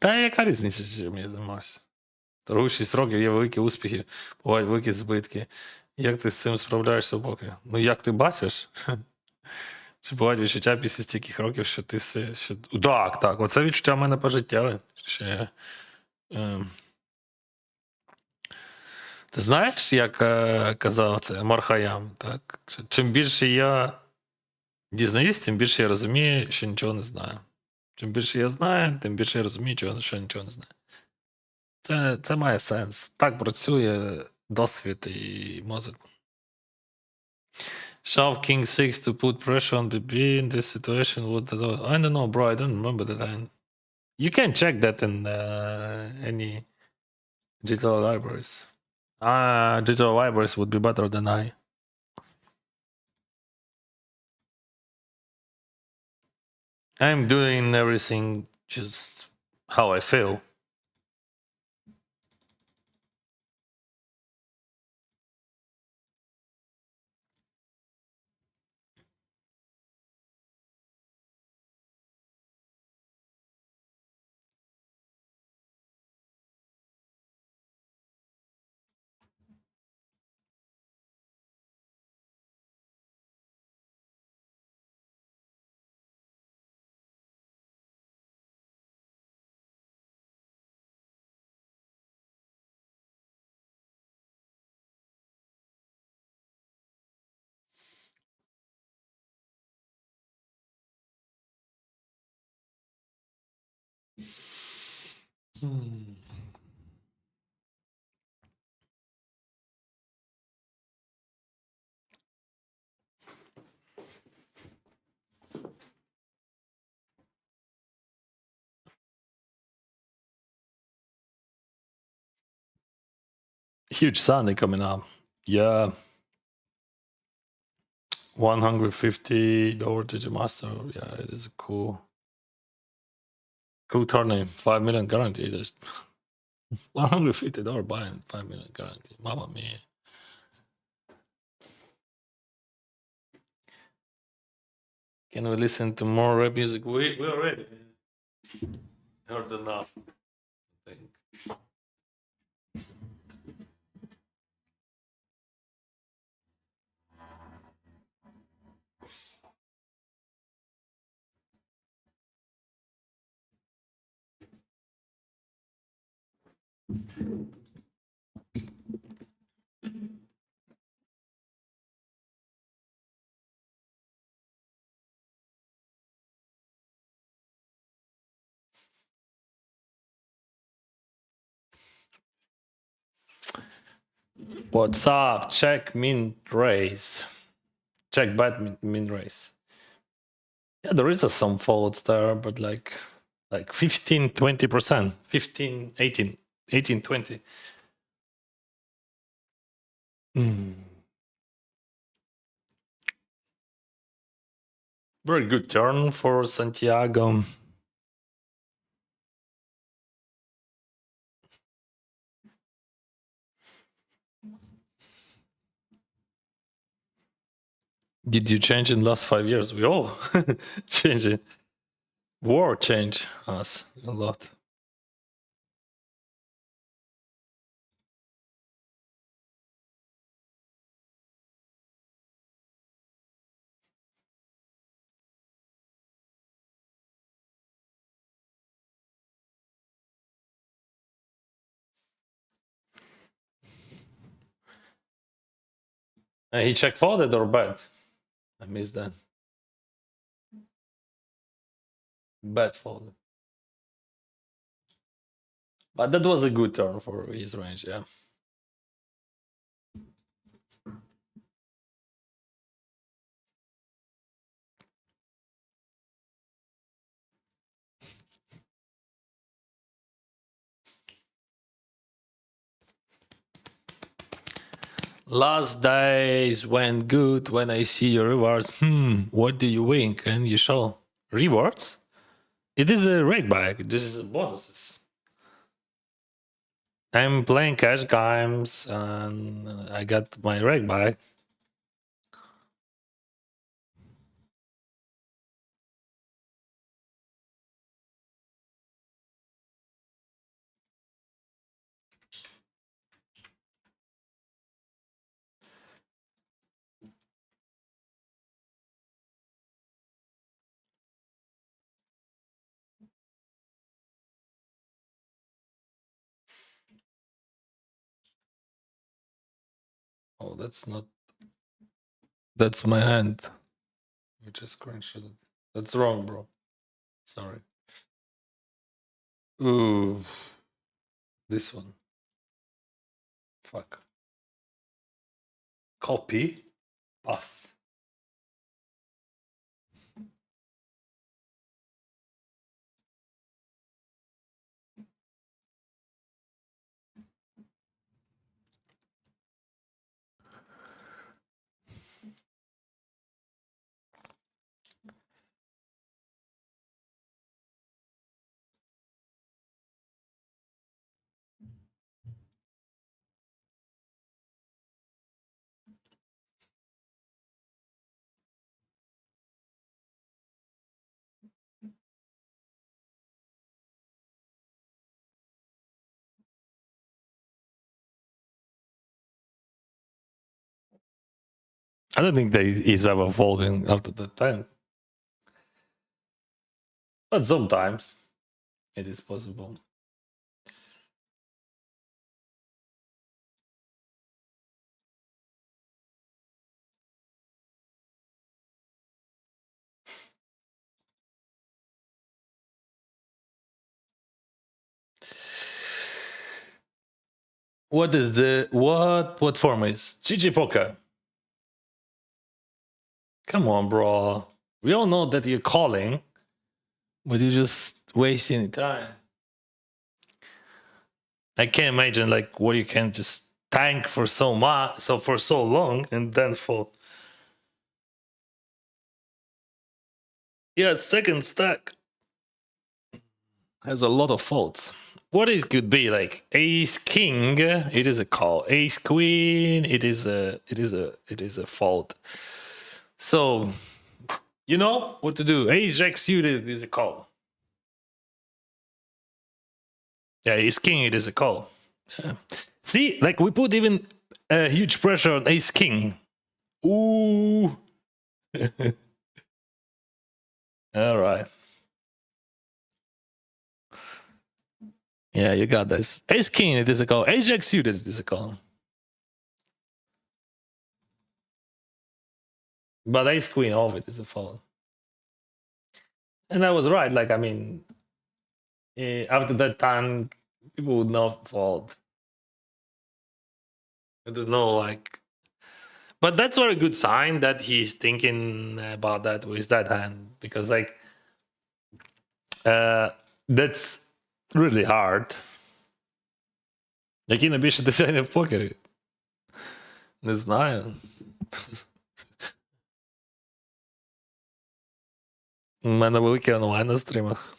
Та яка різниця, чим я займаюся? Торгую 6 років, є великі успіхи, бувають великі збитки. Як ти з цим справляєшся поки? Ну, як ти бачиш? Чи бувають відчуття після стільки років, що ти все. Що... Так. Оце відчуття в мене пожиттєве. Ще. Ти знаєш, як казав це Мархаям, так? Чим більше я дізнаюсь, тим більше я розумію, що нічого не знаю. Чим більше я знаю, тим більше я розумію, що нічого не знаю. Це має сенс. Так працює досвід і мозок. Shove King 6 to put pressure on BB in this situation. I don't know, bro. I don't remember the line. You can check that in any digital libraries. Digital libraries would be better than I. I'm doing everything just how I feel. Hmm. Huge Sunday coming up. Yeah. $150 to the master. Yeah, it is a cool tournament. 5 million guarantee. There's $150 buying 5 million guarantee. Mamma mia. Can we listen to more rap music? We already heard enough, I think. What's up? Check min raise. Check bet min raise. Yeah, there is some faults there, but like 15, 20%. 15, 18, 18, 20. Very good turn for Santiago. Did you change in the last 5 years? We all change it. War changed us a lot. He check folded or bet? I missed that. Bet folded. But that was a good turn for his range, yeah. Last days went good when I see your rewards. What do you win? Can you show rewards? It is a rake bag. This is bonuses. I'm playing cash games and I got my rake bag. Oh, that's not. That's my hand. You just screenshot it. That's wrong, bro. Sorry. Ooh. This one. Fuck. Copy. Pass. I don't think they is ever folding after the 10. But sometimes it is possible. What platform is GG Poker? Come on, bro. We all know that you're calling, but you're just wasting time. I can't imagine like what you can just tank for so much, so for so long, and then fall. Yeah, second stack has a lot of faults. What it could be like ace king? It is a call. Ace queen. It is a fault. So you know what to do. Ace jack suited is a call. Yeah, ace king. It is a call. Yeah. See, like we put even a huge pressure on ace king. Ooh. All right. Yeah, you got this. Ace king, it is a call. Ace jack suited, it is a call. But ace queen of it is a fold. And I was right. Like, I mean, after that time, people would not fold. I don't know, like. But that's a very good sign that he's thinking about that with that hand. Because, like, that's really hard. Який найбільше досягнення в покері? Не знаю. У мене великий онлайн на стримах.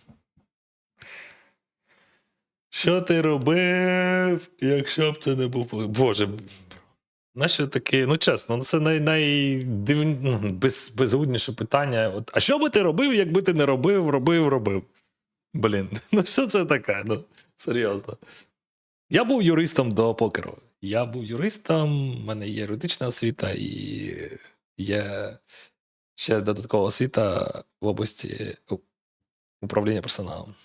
Що ти робив, якщо б це не був. Боже. Знаєш, таке, ну чесно, це безгудніше питання. От, а що би ти робив, якби ти не робив? Блін, ну що це таке? Ну, серйозно. Я був юристом до покеру. Я був юристом, в мене є юридична освіта і є ще додаткова освіта в області управління персоналом.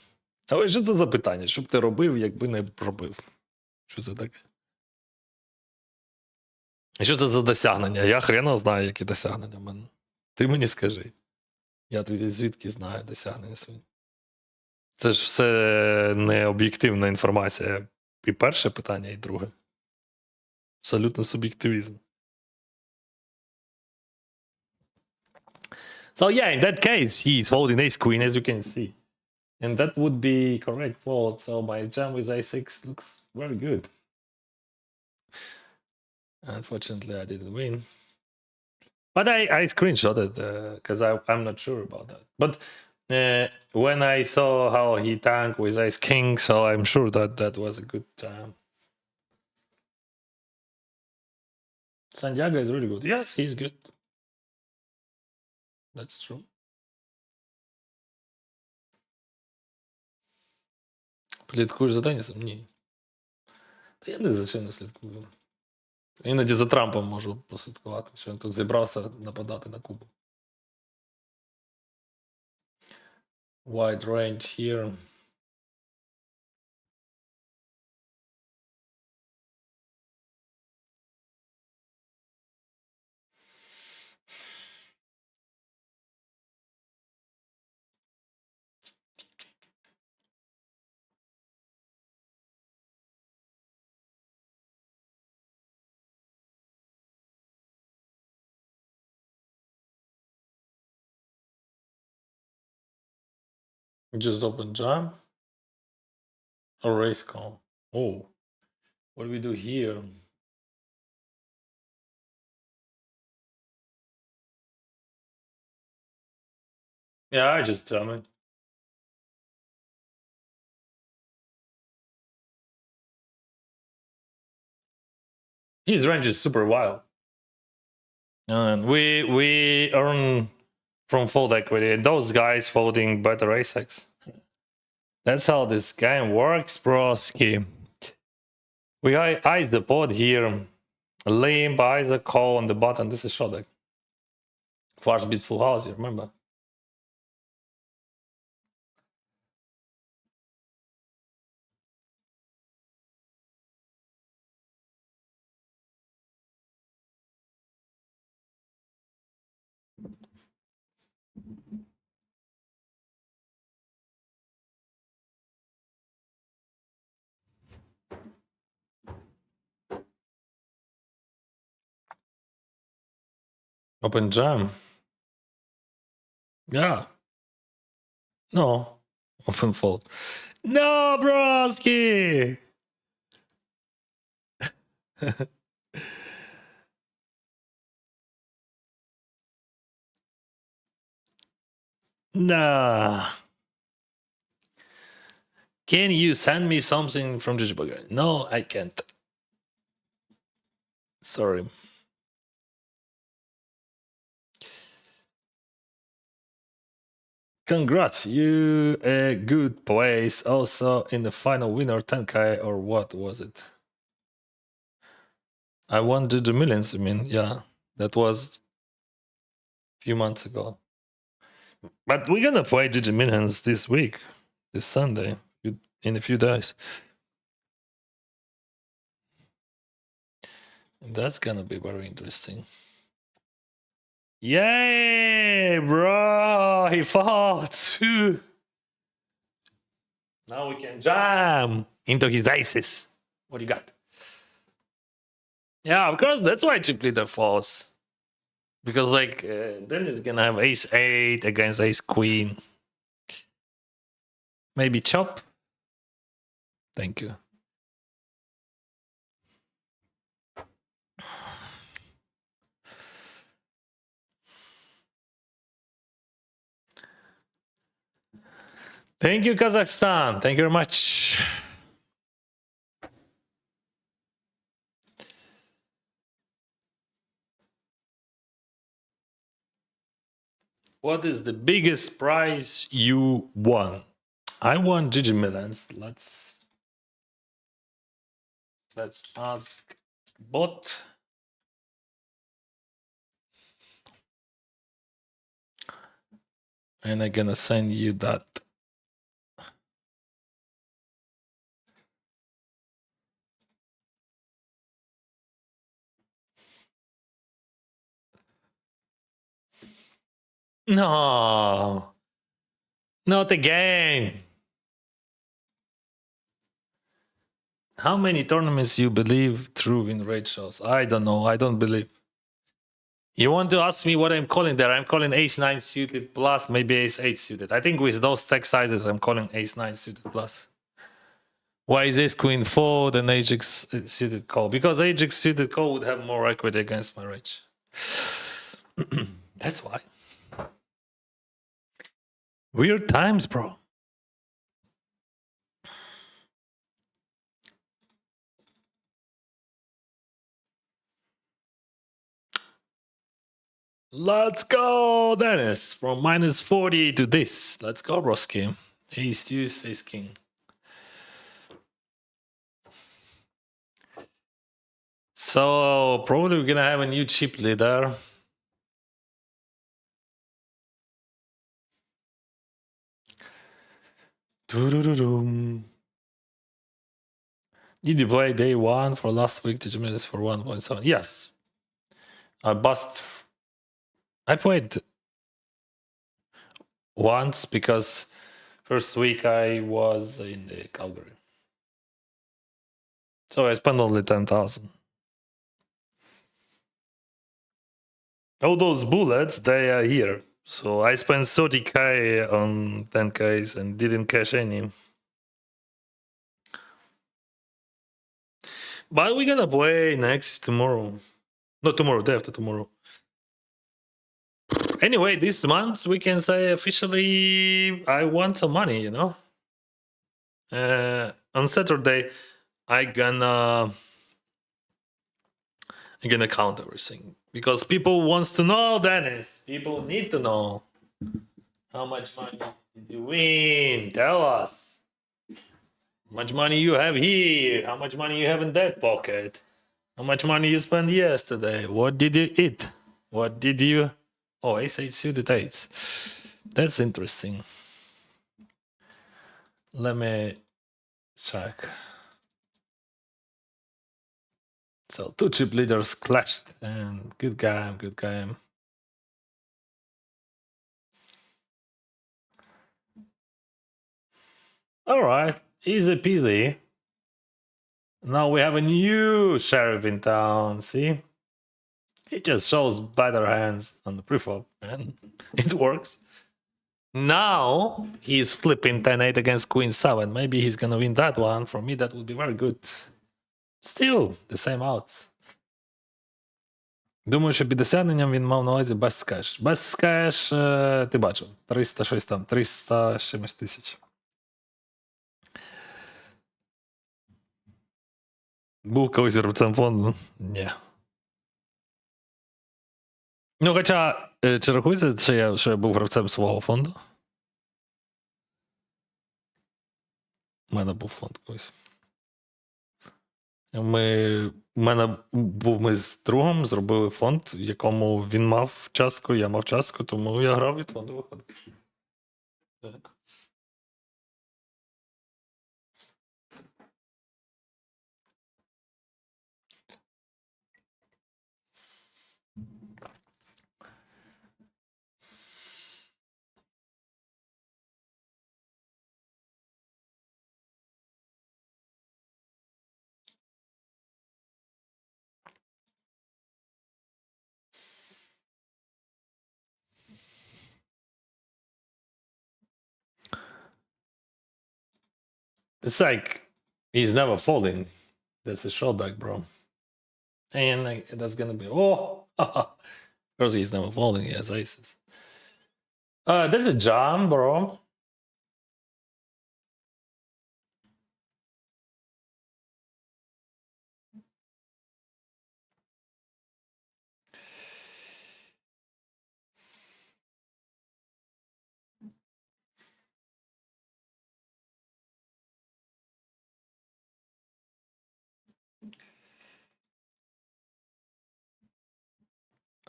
Але що це за питання? Що б ти робив, якби не робив? Що це таке? Що це за досягнення? Я хрена знаю, які досягнення в мене. Ти мені скажи. Я тобі звідки знаю досягнення свої. Це ж все не об'єктивна інформація. І перше питання, і друге. Абсолютно суб'єктивізм. So yeah, in that case, he's folding ace queen, as you can see. And that would be correct fold. So my jam with a6 looks very good. Unfortunately, I didn't win. But I screenshotted because I'm not sure about that. But when I saw how he tanked with ace king, so I'm sure that that was a good jam. Santiago is really good. Yes, he's good. That's true. Пліткуєш за Тенісом? Ні. Та я не за чим не слідкую. Іноді за Трампом можу послідкувати, що він тут зібрався нападати на Кубу. Wide range here. Just open jam. Or raise call. Oh. What do we do here? Yeah, I just jam it. His range is super wild. And we earn from fold equity. And those guys folding better A6. That's how this game works, broski. We eyes the pot here. Limp, eyes the call on the button. This is shot deck. Flash beat full house, you remember? Open jam. Yeah. No. Open fold. No, broski. Nah. Can you send me something from Jujubugger? No, I can't. Sorry. Congrats, you a good place. Also in the final winner 10k or what was it? I won the millions. I mean, yeah, that was a few months ago. But we're gonna play GG Millions this week, this Sunday, in a few days. That's gonna be very interesting. Yay, bro! He fought. Now we can jam into his aces. What do you got? Yeah, of course. That's why chip leader falls. Because like then it's gonna have ace 8 against ace queen. Maybe chop. Thank you. Thank you, Kazakhstan. Thank you very much. What is the biggest prize you won? I won GG Millions. Let's ask bot. And I'm gonna send you that. No, not again. How many tournaments you believe through in raid shows? I don't know. I don't believe. You want to ask me what I'm calling there? I'm calling ace 9 suited plus, maybe ace 8 suited. I think with those stack sizes, I'm calling ace 9 suited plus. Why is ace queen 4 than ajax suited call? Because ajax suited call would have more equity against my rage. That's why. Weird times, bro. Let's go, Dennis. From minus 40 to this. Let's go, Broski. Ace deuce, ace king. So probably we're gonna have a new chip leader. Doo-doo-doo-doom. Did you play day 1 for last week? Did you miss for 1.7? Yes. I played once because first week I was in the Calgary. So I spent only 10,000. All those bullets, they are here. So I spent 30k on 10ks and didn't cash any. But we're gonna play next tomorrow. Not tomorrow, day after tomorrow. Anyway, this month we can say officially I won some money, you know. On Saturday, I'm gonna count everything because people wants to know, Dennis. People need to know how much money did you win. Tell us. How much money you have here? How much money you have in that pocket? How much money you spent yesterday? What did you eat? What did you? Oh, ace 8 suited 8. That's interesting. Let me check. So 2 chip leaders clashed and good game, good game. All right, easy peasy. Now we have a new sheriff in town, see? He just shows better hands on the preflop, and it works. Now he's flipping 10-8 against Queen 7. Maybe he's gonna win that one. For me, that would be very good. Still, the same outs. Думаю, що під досягненням він мав на увазі без кеш. Без кеш, ти бачив, 300 щось там, 300 чимось тисяч. Був колись гравцем фонду? Ні. Ну, хоча, чи рахується, що я був гравцем свого фонду? У мене був фонд колись. Ми з другом зробили фонд, в якому він мав частку, я мав частку, тому я грав від фонду виходить. Так. It's like he's never folding. That's a showback, bro. And like, that's gonna be of course he's never folding. He has aces. That's a jam, bro.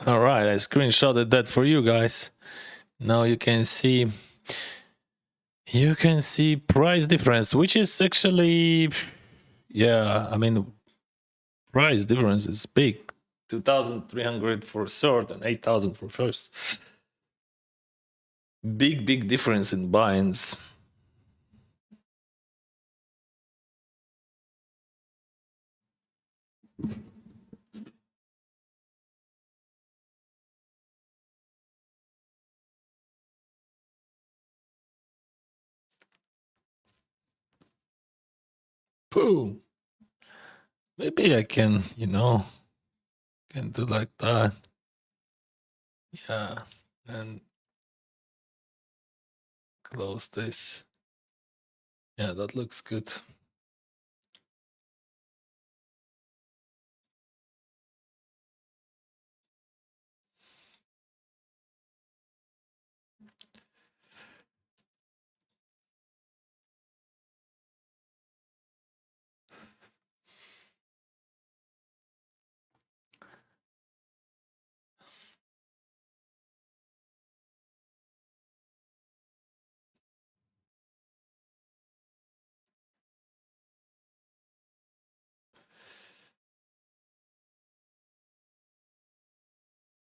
All right, I screenshotted that for you guys. Now you can see price difference, which is actually, yeah, I mean, price difference is big. 2,300 for third and 8,000 for first. Big difference in binds. Boom. Maybe I can, can do like that. Yeah. And close this. Yeah, that looks good.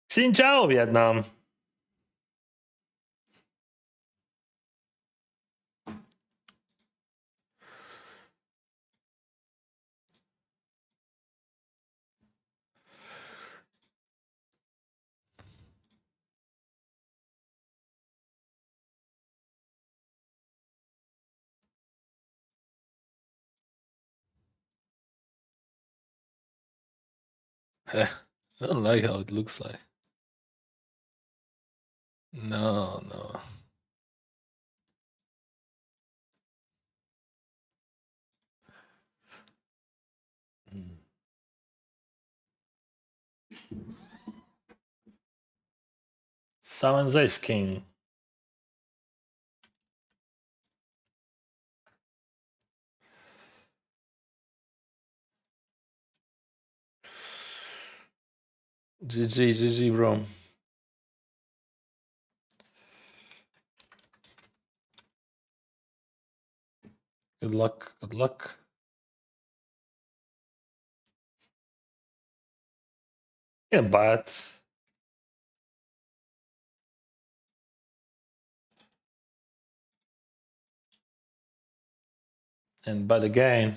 Xin chào, Vietnam. I don't like how it looks like. No. Seven's ace king. GG, bro. Good luck. Yeah, but and bet again.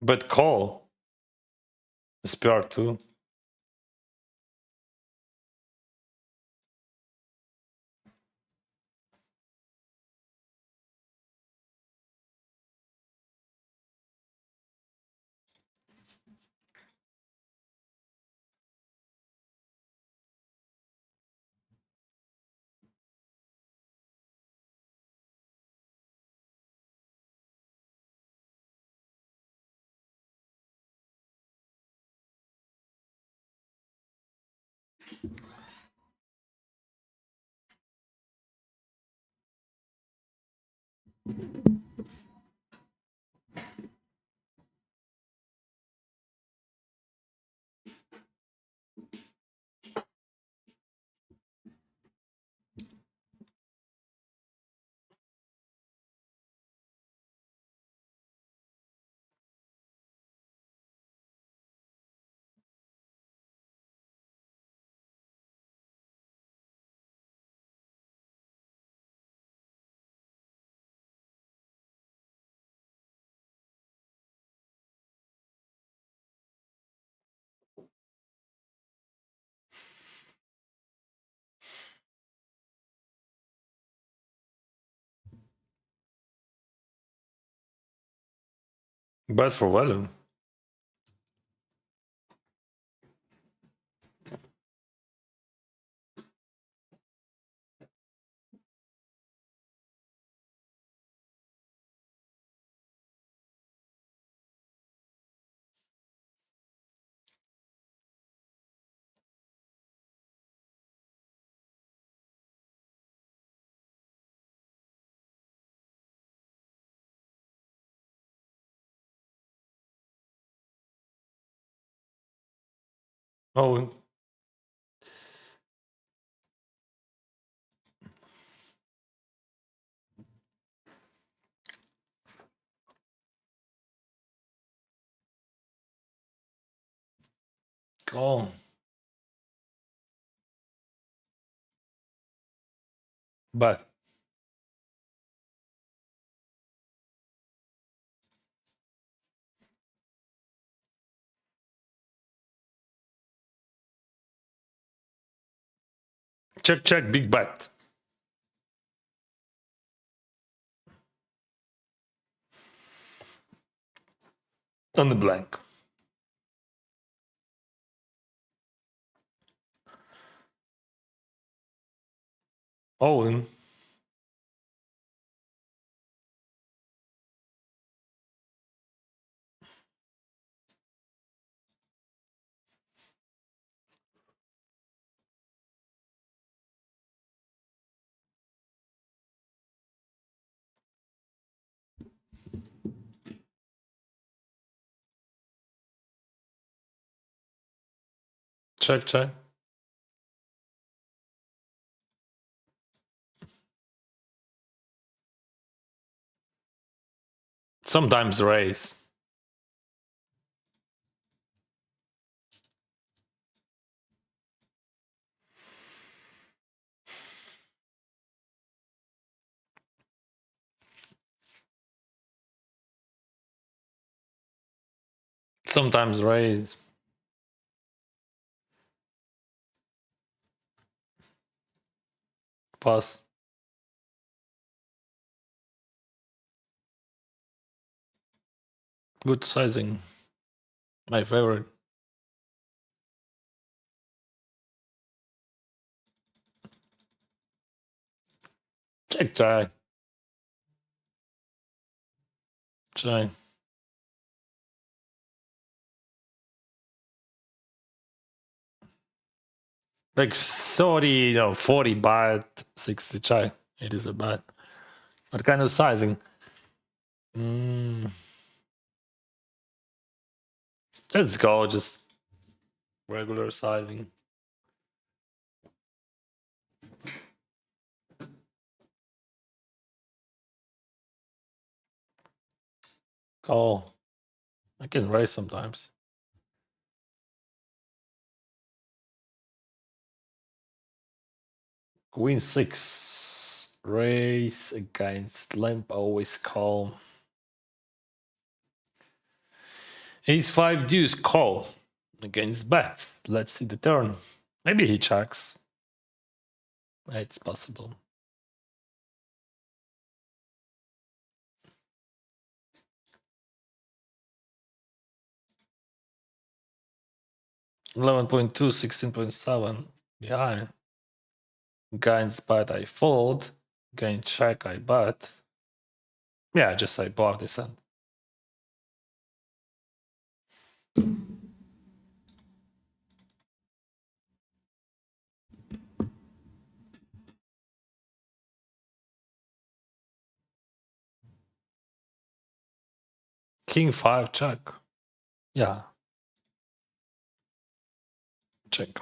But call SPR2. Bad for value. Oh, call. But check, big bet. On the blank. All in. Check. Sometimes raise. Sometimes raise. Pass. Good sizing. My favorite. Check. Check. Like 30, 40 baht, 60 chai. It is a baht. What kind of sizing? Let's go, just regular sizing. Call. I can raise sometimes. Queen 6. Raise against limp, always call. Ace-5 deuce call against bet. Let's see the turn. Maybe he checks. It's possible. $11.2, 16.7 behind. Against bet I fold. Against check I bet. Yeah, just I bought this end. King 5 check. Yeah. Check.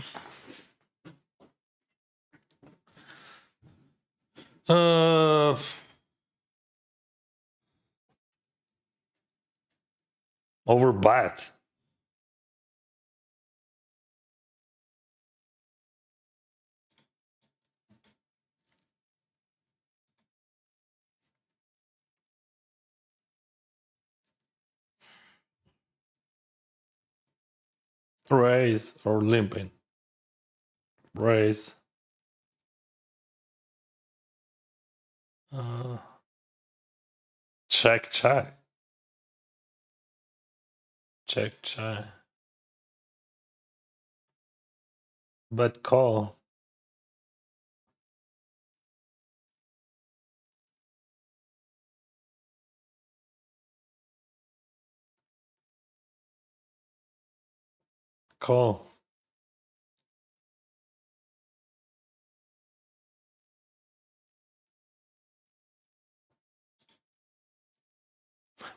Over bet. Raise or limping. Raise. Check, check. Check, check. Bet call. Call.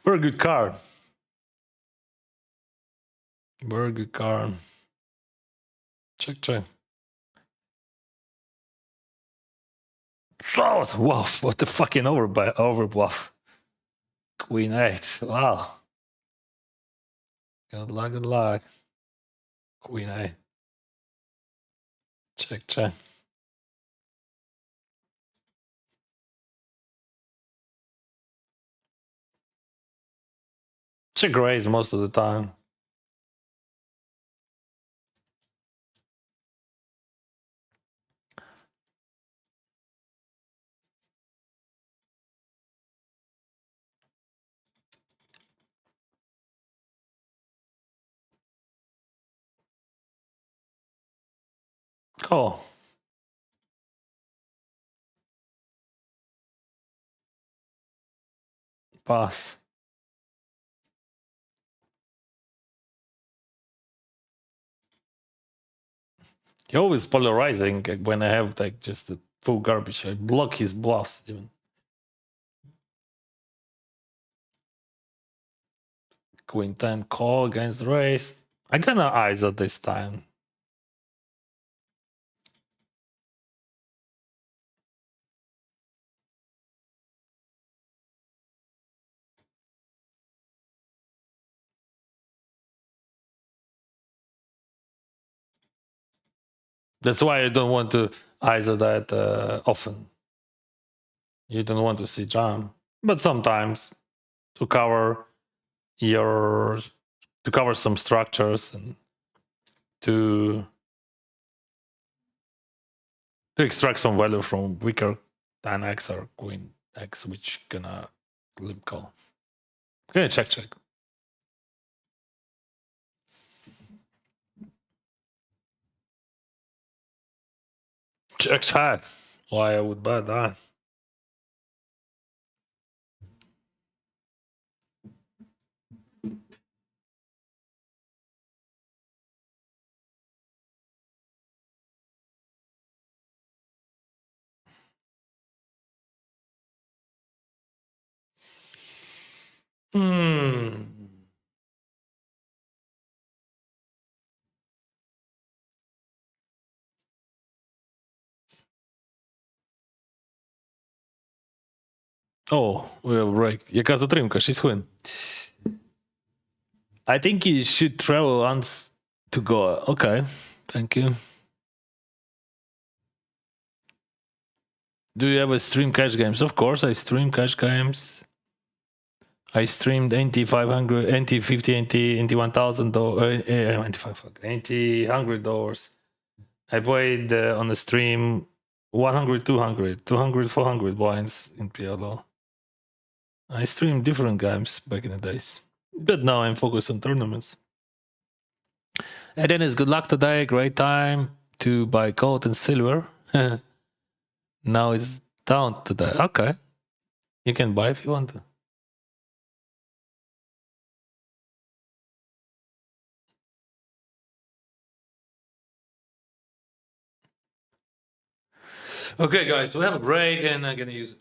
Very good card. Very good card. Check, check. Oh, wow, what the fucking overbluff. Queen 8. Wow. Good luck, good luck. Queen 8. Check, check. Check raise most of the time. Call. Pass. He always polarizing when I have like just the full garbage. I block his bluffs even. Queen 10 call against raise. I gonna eyes at this time. That's why I don't want to ISO that often. You don't want to see jam, but sometimes to cover some structures and to extract some value from weaker 10x or queen x, which gonna limp call. Okay, check, check. Check, check. Why I would bet that? Oh, we have a break. Яка затримка? 6 хвилин. I think you should travel once to go. Okay, thank you. Do you ever stream cash games? Of course, I stream cash games. I streamed NT 500, NT 50, NT 1000, NT $100. I played on the stream 100, 200, 200, 400 blinds in PLO. I streamed different games back in the days, but now I'm focused on tournaments. And Dennis, good luck today. Great time to buy gold and silver. Now it's down today. Okay. You can buy if you want to. Okay, guys, we have a break and I'm going to use it.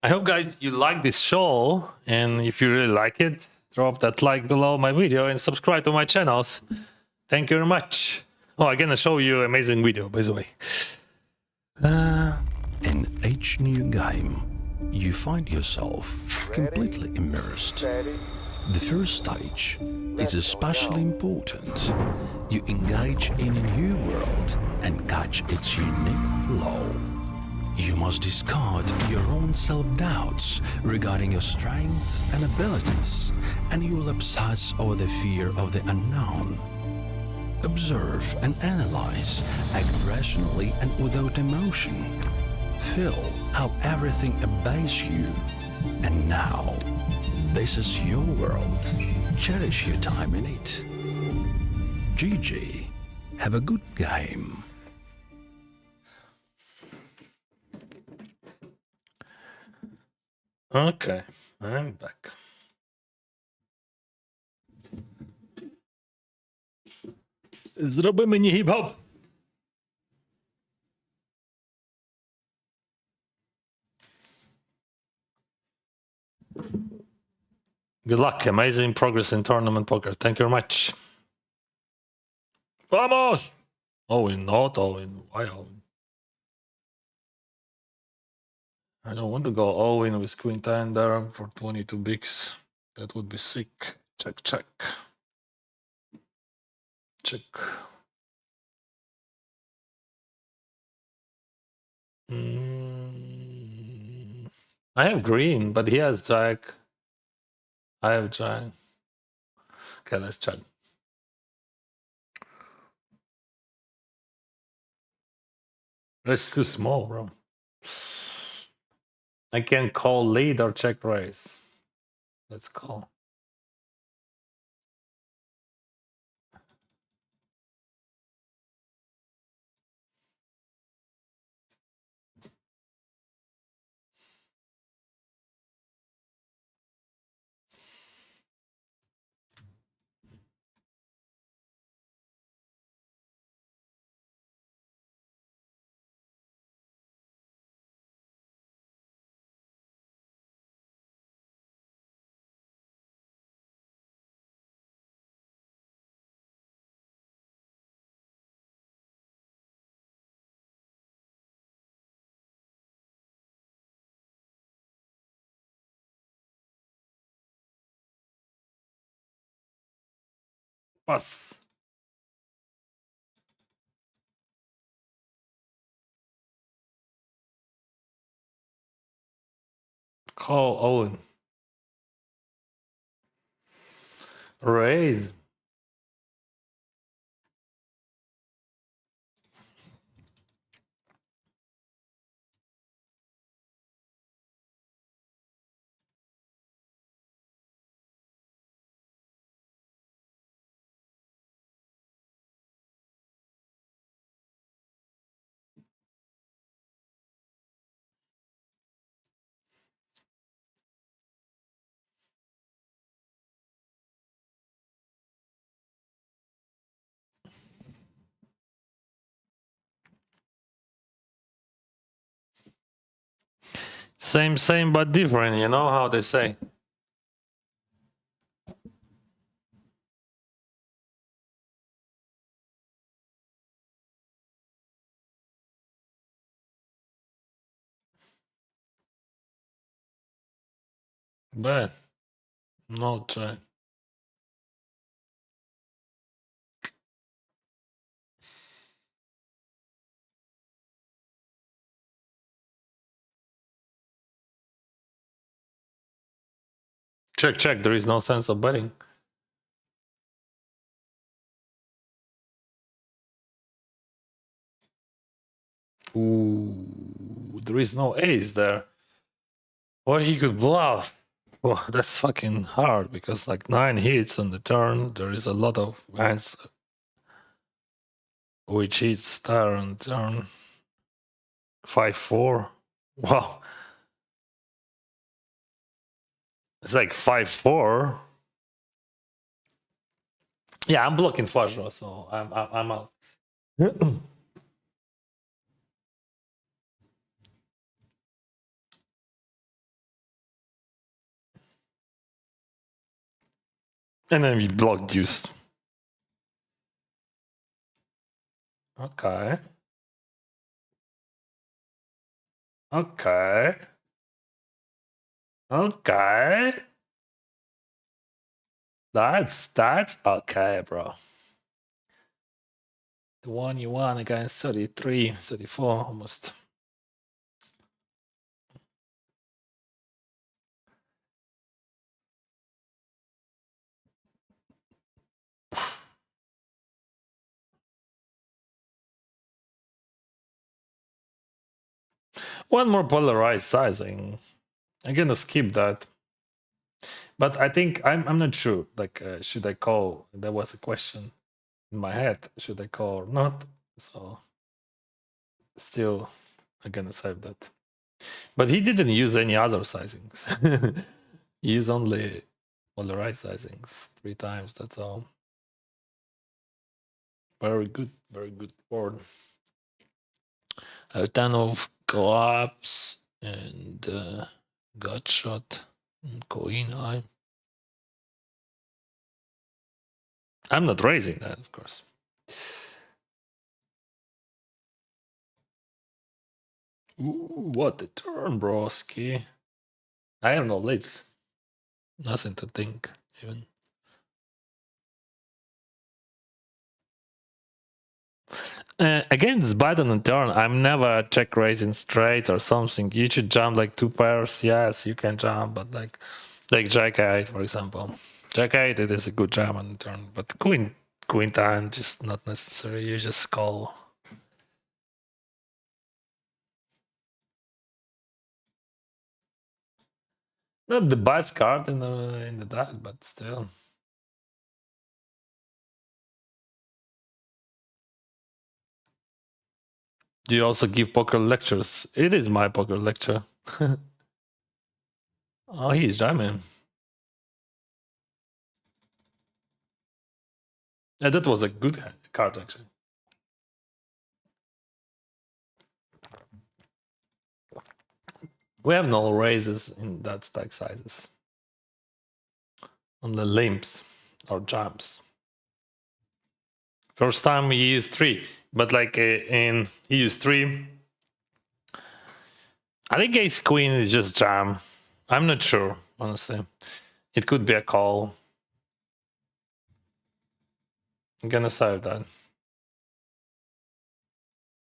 I hope, guys, you like this show. And if you really like it, drop that like below my video and subscribe to my channels. Thank you very much. Oh, I'm going to show you an amazing video, by the way. In each new game, you find yourself completely immersed. The first stage is especially important. You engage in a new world and catch its unique flow. You must discard your own self-doubts regarding your strengths and abilities, and you will obsess over the fear of the unknown. Observe and analyze, act rationally and without emotion. Feel how everything obeys you. And now, this is your world. Cherish your time in it. GG. Have a good game. Okay, I'm back. Зроби мені гіп-хоп. Good luck. Amazing progress in tournament poker. Thank you very much. Vamos! Owen, not Owen. Why Owen? I don't want to go Owen with Queen 10 there for 22 bigs. That would be sick. Check, check. Check. I have green, but he has jack. I have tried. Okay, let's check. It's too small, bro. I can call lead or check raise. Let's call. Pass. Call Owen. Raise. Same, but different. You know how they say. But no check. Check. There is no sense of betting. Ooh, there is no ace there. Or he could bluff. Well, that's fucking hard because like 9 hits on the turn. There is a lot of hands which hits star on the turn. 5-4. Wow. It's like 5-4. Yeah, I'm blocking flush draw, so I'm out. And then we block deuce. Okay. Okay. Okay. That's okay, bro. The one you won against 33, 34 almost. One more polarized sizing. I'm gonna skip that. But I think I'm not sure. Like, should I call? There was a question in my head. Should I call or not? So still, I'm gonna save that. But he didn't use any other sizings. He used only polarized sizings 3 times. That's all. Very good board. A ton of co-ops and gut shot and coin eye. I'm not raising that, of course. Ooh, what a turn, broski. I have no leads. Nothing to think, even. Against button and turn, I'm never check raising straight or something. You should jump like 2 pairs. Yes, you can jump, but like Like Jack 8, for example. Jack 8, it is a good jam on the turn, but Queen 10, just not necessary. You just call. Not the best card in the deck, but still. Do you also give poker lectures? It is my poker lecture. Oh, he's jamming. Yeah, that was a good card, actually. We have no raises in that stack sizes. On the limps or jumps. First time we used 3, but like in he used 3. I think ace queen is just jam. I'm not sure, honestly. It could be a call. I'm gonna save that.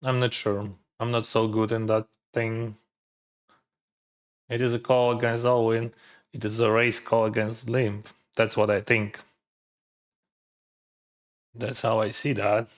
I'm not sure. I'm not so good in that thing. It is a call against Alwyn. It is a race call against limp. That's what I think. That's how I see that.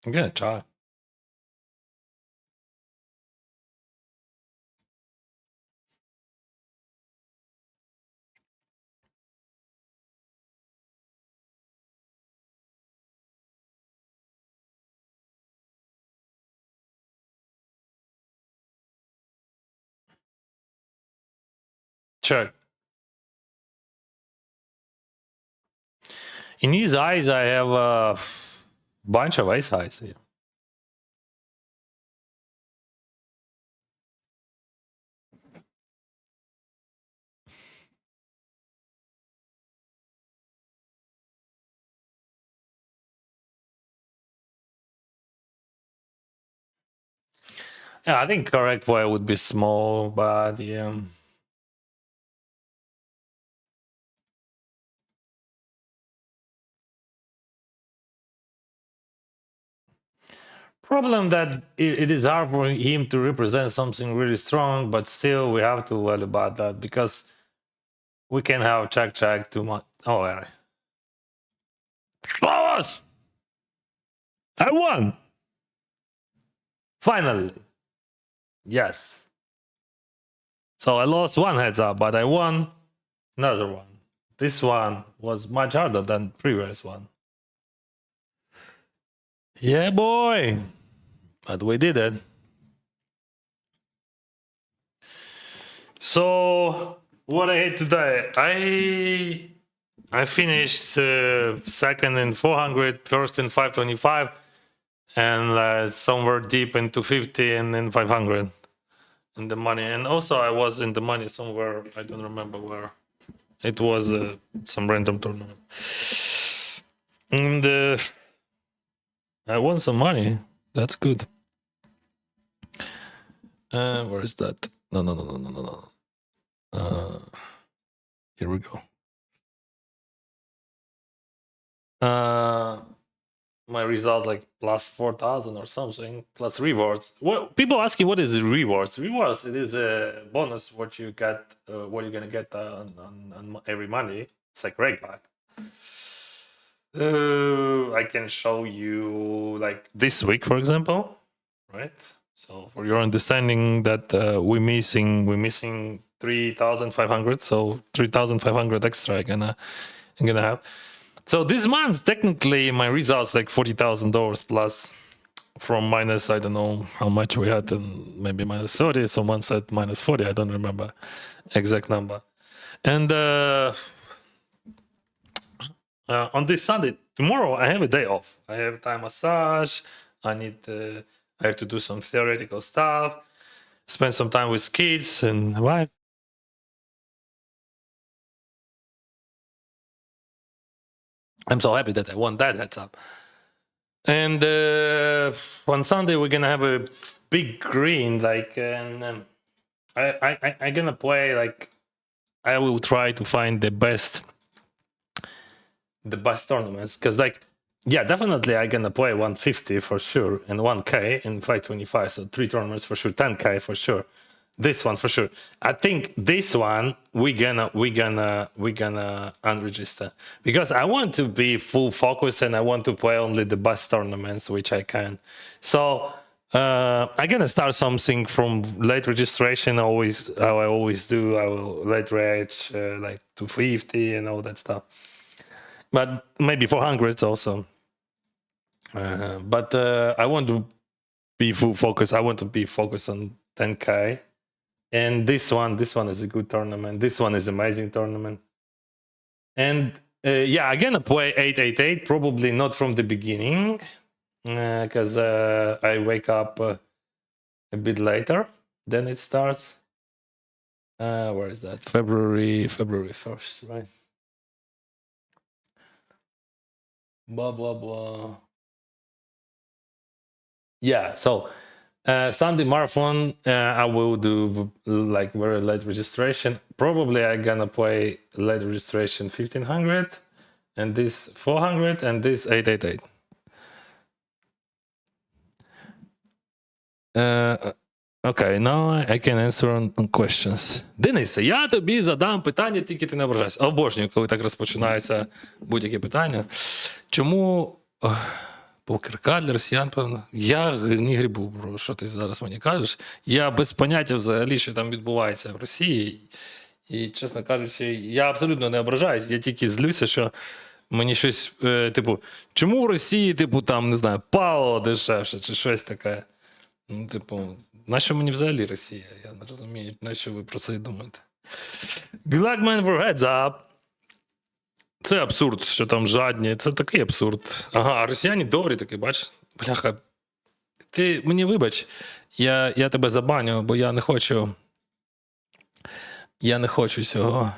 I'm gonna try. Check. In his eyes, I have a bunch of ace highs here. Yeah, I think correct play would be small, but yeah. Problem that it is hard for him to represent something really strong, but still we have to worry about that because we can have check too much. Oh, alright. Flowers! I won! Finally! Yes. So I lost one heads up, but I won another one. This one was much harder than previous one. Yeah, boy! But we did it. So what I had today, I finished second in 400, first in 525, and somewhere deep in 250 and then 500 in the money. And also I was in the money somewhere, I don't remember where. It was some random tournament. And I won some money. That's good. Where is that? No. Here we go. My result like plus 4,000 or something, plus rewards. Well, people asking what is rewards. Rewards, it is a bonus what you get, what you're gonna get on every money. It's like regular. I can show you like this week, for example, right? So for your understanding that we're missing 3,500, so 3,500 extra I'm gonna have. So this month, technically, my results like $40,000 plus from minus, I don't know how much we had, and maybe minus 30. Someone said minus 40. I don't remember exact number. And on this Sunday, tomorrow, I have a day off. I have Thai massage. I have to do some theoretical stuff, spend some time with kids and wife. I'm so happy that I won that heads up. And on Sunday, we're going to have a big green, like, and I gonna play like I will try to find the best tournaments, because like, yeah, definitely I gonna play 150 for sure and 1k and 525, so 3 tournaments for sure, 10k for sure, this one for sure. I think this one we gonna unregister, because I want to be full focus and I want to play only the best tournaments which I can. So I'm gonna start something from late registration. Always, how I always do. I will late reg like 250 and all that stuff, but maybe 400 also. But I want to be full focus. I want to be focused on 10k. And this one is a good tournament. This one is amazing tournament. And yeah, I'm gonna play 888. Probably not from the beginning, because I wake up a bit later than it starts. Where is that? February 1st, right? Blah blah blah. Yeah, so Sunday marathon, I will do like very late registration. Probably I'm gonna play late registration 1500, and this 400, and this 888. Okay, now I can answer on questions. Денисе, я тобі задам питання, тільки ти не ображайся. Обожнюю, коли так розпочинається будь-яке питання. Чому покерка для росіян, певно? Я не грибу, бро, що ти зараз мені кажеш. Я без поняття взагалі, що там відбувається в Росії. І, чесно кажучи, я абсолютно не ображаюсь, я тільки злюся, що мені щось, типу, чому в Росії, типу, там, не знаю, паливо дешевше, чи щось таке. Ну, типу, нащо мені взагалі Росія? Я не розумію, нащо ви про це думаєте. Black man for heads up. Це абсурд, що там жадні. Це такий абсурд. Ага, а росіяни добрі такі, бач? Бляха, ти мені вибач, я тебе забаню, бо я не хочу. Я не хочу цього.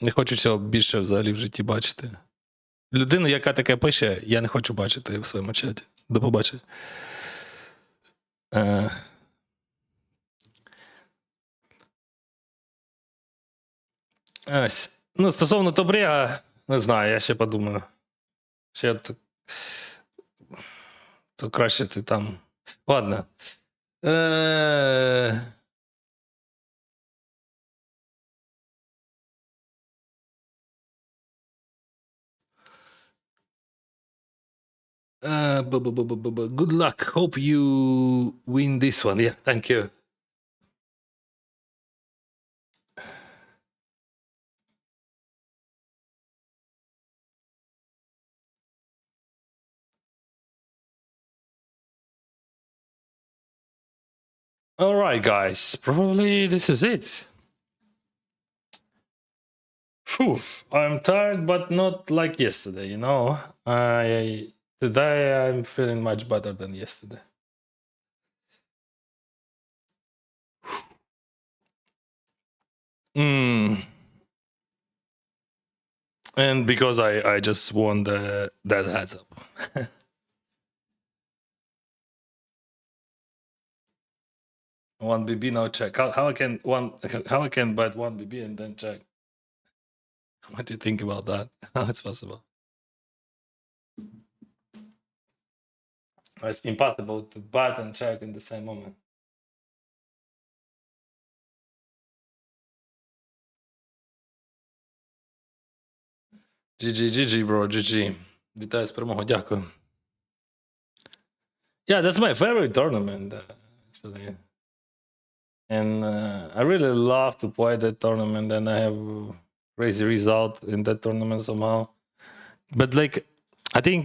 Не хочу цього більше взагалі в житті бачити. Людину, яка таке пише, я не хочу бачити в своєму чаті. До побачення. Ось. Ну, стосовно Тобріга, не знаю, я ще подумаю. Ще то краще ти там. Ладно. Good luck. Hope you win this one. Yeah, thank you. All right, guys. Probably this is it. Phew, I'm tired, but not like yesterday, you know. Today I'm feeling much better than yesterday. And because I just won that heads up. One BB now check. How I can bet one BB and then check? What do you think about that? How it's possible? It's impossible to bet and check in the same moment. GG, bro, GG. Вітаю з перемогою, дякую. Yeah, that's my favorite tournament, actually. And I really love to play that tournament, and I have crazy result in that tournament somehow. But like, I think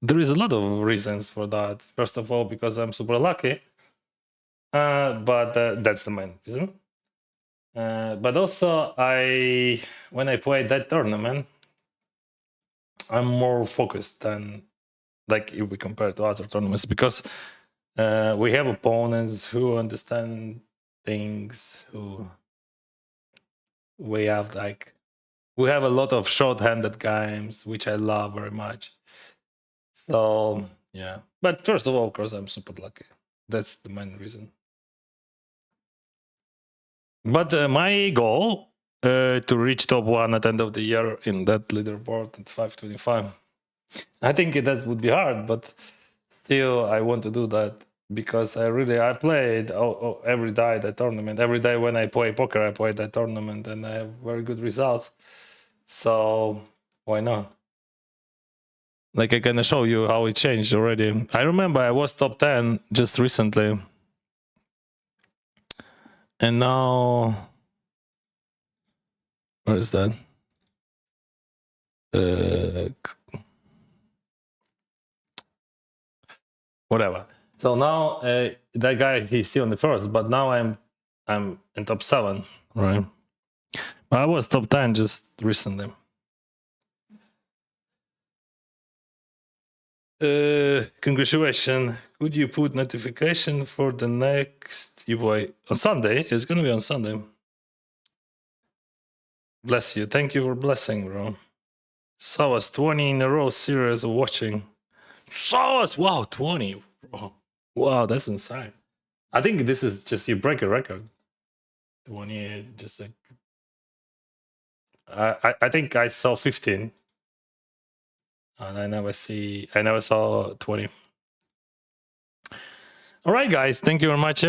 there is a lot of reasons for that. First of all, because I'm super lucky, but that's the main reason. But also, when I play that tournament, I'm more focused than like if we compare to other tournaments, because we have opponents who understand things, who we have a lot of short-handed games, which I love very much. So yeah, But first of all, of course, I'm super lucky. That's the main reason. But my goal to reach top 1 at the end of the year in that leaderboard at 525. I think that would be hard, but still I want to do that because I played every day that tournament. Every day when I play poker, I play that tournament and I have very good results. So why not? Like I can show you how it changed already. I remember I was top 10 just recently. And now, where is that? Whatever. So now that guy he's still on the first, but now I'm in top 7, right? But I was top 10 just recently. Congratulations. Could you put notification for the next UBoy on Sunday? It's gonna be on Sunday. Bless you. Thank you for blessing, bro. Sawas 20 in a row series of watching. Sawas, wow, 20. Bro. Wow, that's insane. I think this is just you break a record. 20, just like I think I saw 15. And I never saw 20. All right, guys. Thank you very much.